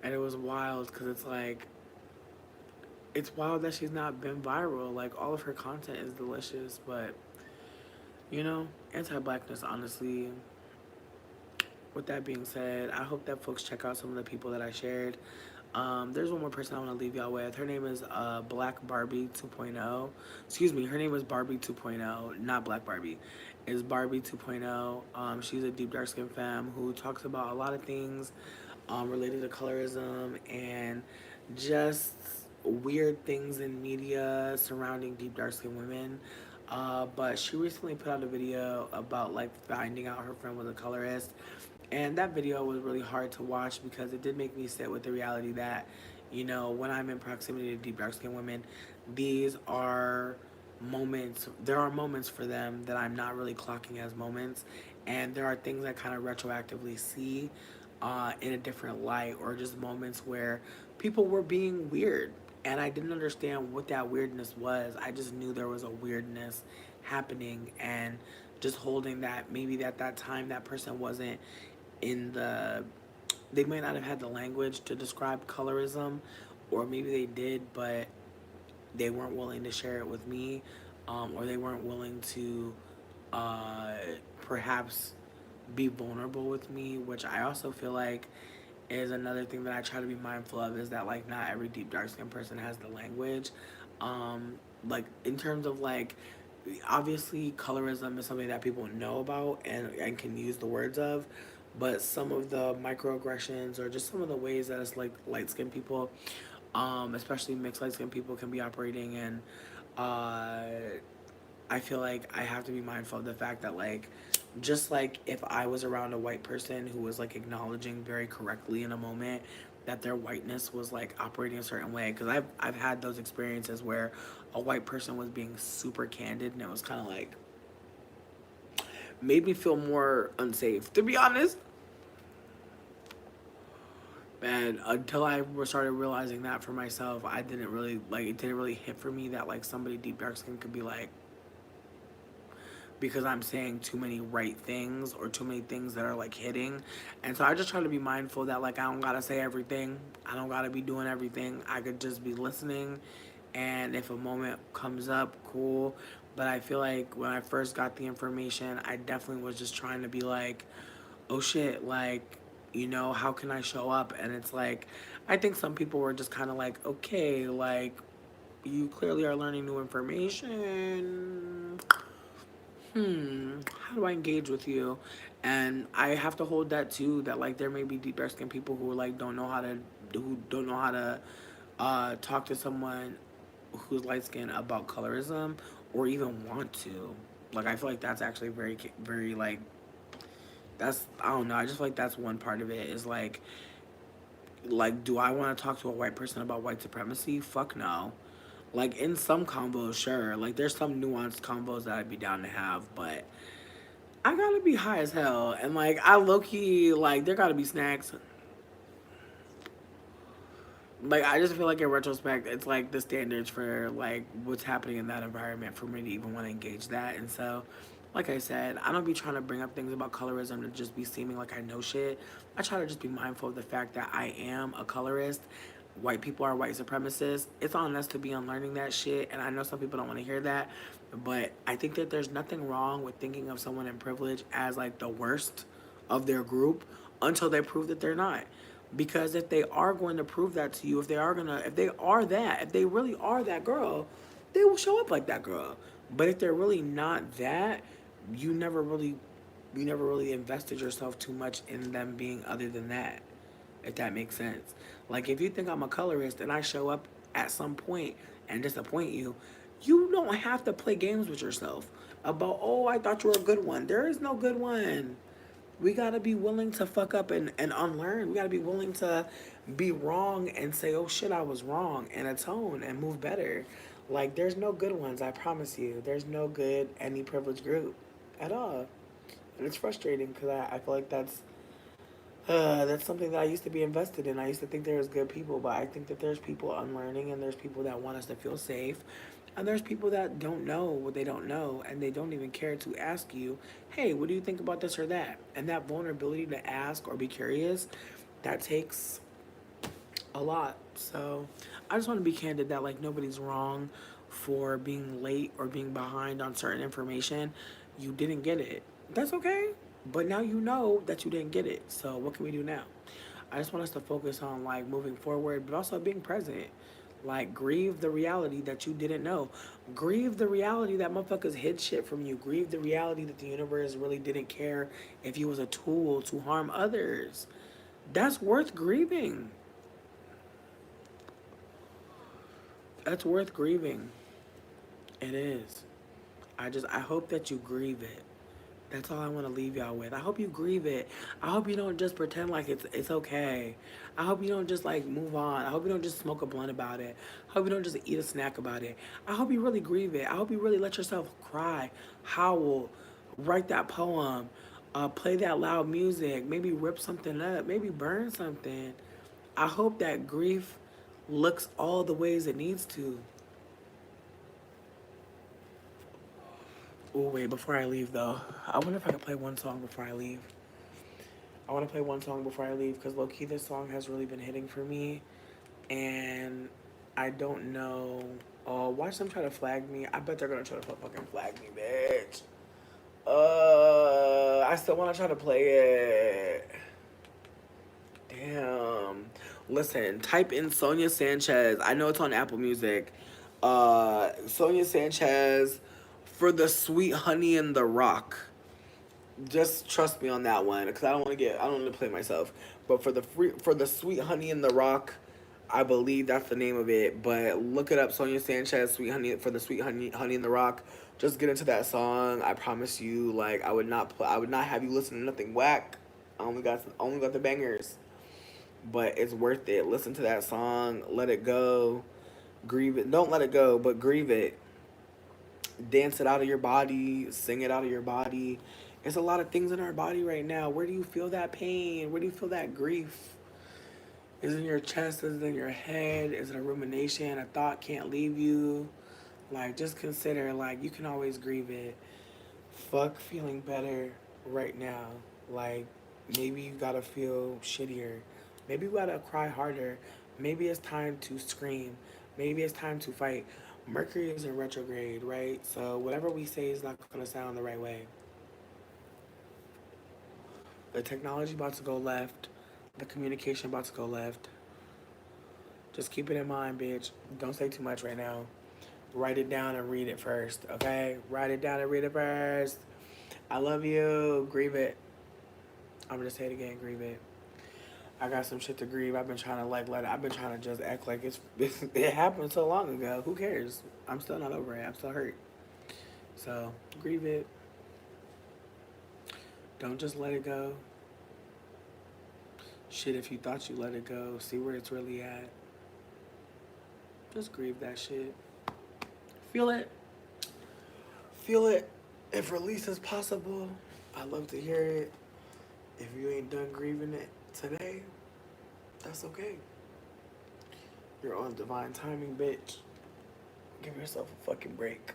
And it was wild because it's like, it's wild that she's not been viral. Like all of her content is delicious, but you know, anti-blackness, honestly. With that being said, I hope that folks check out some of the people that I shared. There's one more person I want to leave y'all with. Her name is Black Barbie 2.0. Excuse me, her name is Barbie 2.0, not Black Barbie. It's Barbie 2.0. She's a deep dark skin femme who talks about a lot of things related to colorism and just weird things in media surrounding deep dark skin women. But she recently put out a video about like finding out her friend was a colorist, and that video was really hard to watch because it did make me sit with the reality that, you know, when I'm in proximity to deep dark skinned women, these are moments, there are moments for them that I'm not really clocking as moments. And there are things I kind of retroactively see in a different light, or just moments where people were being weird. And I didn't understand what that weirdness was. I just knew there was a weirdness happening, and just holding that maybe at that time that person wasn't in the, they might not have had the language to describe colorism, or maybe they did but they weren't willing to share it with me, or they weren't willing to uh, perhaps be vulnerable with me, which I also feel like is another thing that I try to be mindful of, is that like not every deep dark skinned person has the language. Like in terms of like, obviously colorism is something that people know about and can use the words of, but some of the microaggressions or just some of the ways that it's like light skinned people, especially mixed light skinned people, can be operating. And I feel like I have to be mindful of the fact that like, just like if I was around a white person who was like acknowledging very correctly in a moment that their whiteness was like operating a certain way, because I've had those experiences where a white person was being super candid, and it was kind of like made me feel more unsafe, to be honest. And until I started realizing that for myself, I didn't really like, it didn't really hit for me that like somebody deep dark skin could be like, because I'm saying too many right things or too many things that are like hitting. And so I just try to be mindful that like I don't gotta say everything. I don't gotta be doing everything. I could just be listening, and if a moment comes up, cool. But I feel like when I first got the information, I definitely was just trying to be like, oh shit, like, you know, how can I show up? And it's like, I think some people were just kind of like, okay, like, you clearly are learning new information. How do I engage with you? And I have to hold that too, that like there may be deep dark skinned people who like don't know how to, who don't know how to talk to someone who's light skinned about colorism, or even want to. Like I feel like that's actually very, very like, that's, I don't know, I just feel like that's one part of it, is like, do I want to talk to a white person about white supremacy? Fuck no. Like in some combos, sure. Like there's some nuanced combos that I'd be down to have, but I gotta be high as hell. And like I low key, like there gotta be snacks. Like I just feel like in retrospect, it's like the standards for like what's happening in that environment for me to even want to engage that. And so, like I said, I don't be trying to bring up things about colorism to just be seeming like I know shit. I try to just be mindful of the fact that I am a colorist. White people are white supremacists. It's on us to be unlearning that shit, and I know some people don't want to hear that, but I think that there's nothing wrong with thinking of someone in privilege as like the worst of their group until they prove that they're not. Because if they are going to prove that to you, if they really are that girl, they will show up like that girl. But if they're really not that, you never really invested yourself too much in them being other than that, if that makes sense. Like if you think I'm a colorist and I show up at some point and disappoint you, you don't have to play games with yourself about, oh, I thought you were a good one. There is no good one. We gotta be willing to fuck up and unlearn. We gotta be willing to be wrong and say, oh shit, I was wrong, and atone and move better. Like, there's no good ones, I promise you. There's no good any privileged group at all. And it's frustrating because I feel like that's something that I used to be invested in. I used to think there was good people, but I think that there's people unlearning, and there's people that want us to feel safe, and there's people that don't know what they don't know, and they don't even care to ask you, hey, what do you think about this or that? And that vulnerability to ask or be curious, that takes a lot. So I just want to be candid that like nobody's wrong for being late or being behind on certain information. You didn't get it. That's okay. But now you know that you didn't get it. So what can we do now? I just want us to focus on like moving forward, but also being present. Like, grieve the reality that you didn't know. Grieve the reality that motherfuckers hid shit from you. Grieve the reality that the universe really didn't care if you was a tool to harm others. That's worth grieving. That's worth grieving. It is. I hope that you grieve it. That's all I want to leave y'all with. I hope you grieve it. I hope you don't just pretend like it's okay. I hope you don't just like move on. I hope you don't just smoke a blunt about it. I hope you don't just eat a snack about it. I hope you really grieve it. I hope you really let yourself cry, howl, write that poem, play that loud music, maybe rip something up, maybe burn something. I hope that grief looks all the ways it needs to. Oh, wait, before I leave, though, I wonder if I could play one song before I leave. I want to play one song before I leave because low-key this song has really been hitting for me. And I don't know. Oh, watch them try to flag me. I bet they're going to try to fucking flag me, bitch. I still want to try to play it. Damn. Listen, type in Sonia Sanchez. I know it's on Apple Music. Sonia Sanchez for the Sweet Honey in the Rock. Just trust me on that one, because I don't want to play myself. But for the Sweet Honey in the Rock, I believe that's the name of it. But look it up, Sonia Sanchez, Sweet Honey for the Sweet Honey in the Rock. Just get into that song. I promise you, like I would not have you listen to nothing whack. I only got the bangers. But it's worth it. Listen to that song. Let it go. Grieve it. Don't let it go, but grieve it. Dance it out of your body. Sing it out of your body. There's a lot of things in our body right now. Where do you feel that pain? Where do you feel that grief? Is it in your chest? Is it in your head? Is it a rumination? A thought can't leave you? Like, just consider, like, you can always grieve it. Fuck feeling better right now. Like, maybe you gotta feel shittier. Maybe you gotta cry harder. Maybe it's time to scream. Maybe it's time to fight. Mercury is in retrograde, right? So whatever we say is not gonna sound the right way. The technology about to go left. The communication about to go left. Just keep it in mind, bitch. Don't say too much right now. Write it down and read it first, okay? Write it down and read it first. I love you. Grieve it. I'm gonna say it again. Grieve it. I got some shit to grieve. I've been trying to I've been trying to just act like it happened so long ago. Who cares? I'm still not over it. I'm still hurt. So grieve it. Don't just let it go. Shit, if you thought you let it go, see where it's really at. Just grieve that shit. Feel it. Feel it. If release is possible, I'd love to hear it. If you ain't done grieving it today, that's okay. You're on divine timing, bitch. Give yourself a fucking break.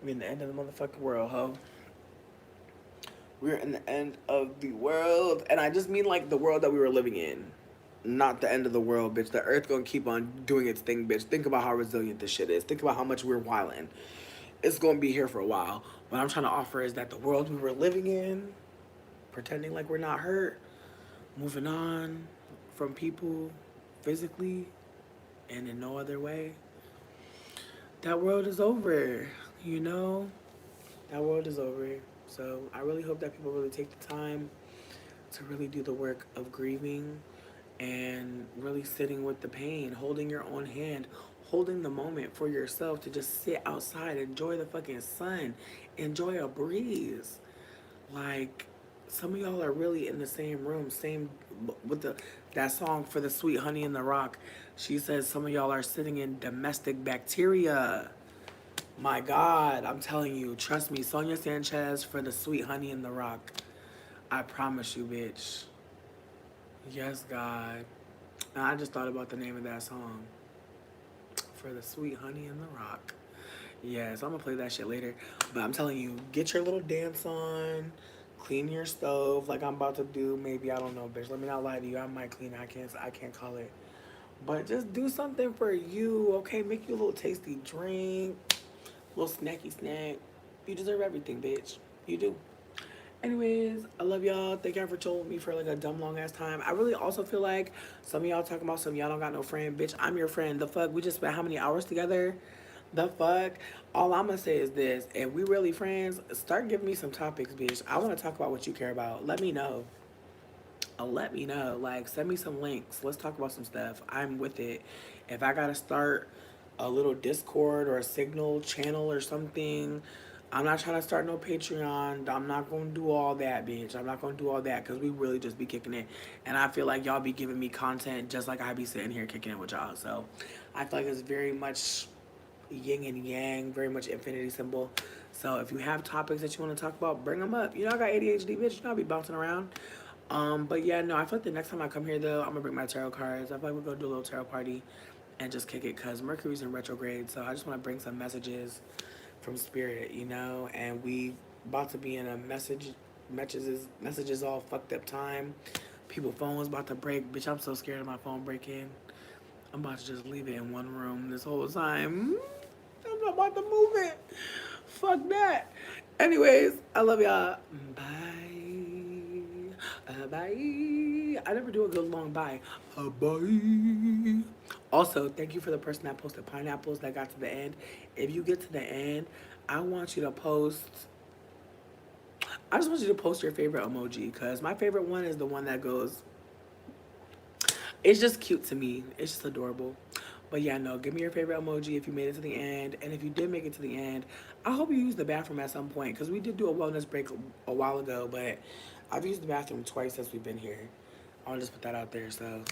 We're in the end of the motherfucking world, ho. We're in the end of the world. And I just mean like the world that we were living in. Not the end of the world, bitch. The earth gonna keep on doing its thing, bitch. Think about how resilient this shit is. Think about how much we're wilding. It's gonna be here for a while. What I'm trying to offer is that the world we were living in, pretending like we're not hurt, moving on from people physically and in no other way, that world is over, you know? That world is over. So I really hope that people really take the time to really do the work of grieving and really sitting with the pain, holding your own hand, holding the moment for yourself to just sit outside, enjoy the fucking sun, enjoy a breeze. Like, some of y'all are really in the same room, same with that song for the Sweet Honey in the Rock. She says some of y'all are sitting in domestic bacteria. My God, I'm telling you, trust me, Sonia Sanchez for the Sweet Honey in the Rock. I promise you, bitch. Yes, God. And I just thought about the name of that song. For the Sweet Honey in the Rock. Yes, I'm gonna play that shit later. But I'm telling you, get your little dance on. Clean your stove like I'm about to do. Maybe, I don't know, bitch. Let me not lie to you. I might clean it. I can't call it. But just do something for you, okay? Make you a little tasty drink. Little snacky snack. You deserve everything, bitch. You do. Anyways, I love y'all. Thank y'all for told me for like a dumb long ass time. I really also feel like some of y'all talking about some y'all don't got no friend. Bitch, I'm your friend. The fuck? We just spent how many hours together? The fuck? All I'm gonna say is this. If we really friends, start giving me some topics, bitch. I wanna talk about what you care about. Let me know. Let me know. Like, send me some links. Let's talk about some stuff. I'm with it. If I gotta start a little Discord or a Signal channel or something, I'm not trying to start no Patreon. I'm not gonna do all that, bitch. I'm not gonna do all that because we really just be kicking it. And I feel like y'all be giving me content just like I be sitting here kicking it with y'all. So I feel like it's very much yin and yang, very much infinity symbol. So if you have topics that you want to talk about, bring them up. You know, I got ADHD, bitch. You know, I be bouncing around. But yeah, no, I feel like the next time I come here, though, I'm gonna bring my tarot cards. I feel like we're gonna do a little tarot party and just kick it because Mercury's in retrograde. So I just want to bring some messages from spirit, you know, and we about to be in a messages all fucked up time. People phones about to break. Bitch, I'm so scared of my phone breaking. I'm about to just leave it in one room this whole time. I'm not about to move it. Fuck that. Anyways, I love y'all. Bye. Bye. I never do a good long bye. Bye. Also, thank you for the person that posted pineapples that got to the end. If you get to the end, I want you to post. I just want you to post your favorite emoji because my favorite one is the one that goes. It's just cute to me. It's just adorable. But yeah, no, give me your favorite emoji if you made it to the end. And if you did make it to the end, I hope you used the bathroom at some point because we did do a wellness break a while ago, but I've used the bathroom twice since we've been here. I'll just put that out there. So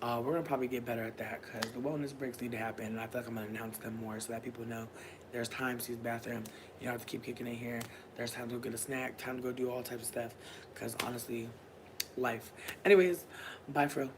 we're going to probably get better at that because the wellness breaks need to happen. And I feel like I'm going to announce them more so that people know there's times to use the bathroom. You don't have to keep kicking in here. There's time to go get a snack, time to go do all types of stuff because honestly, life. Anyways, bye for real.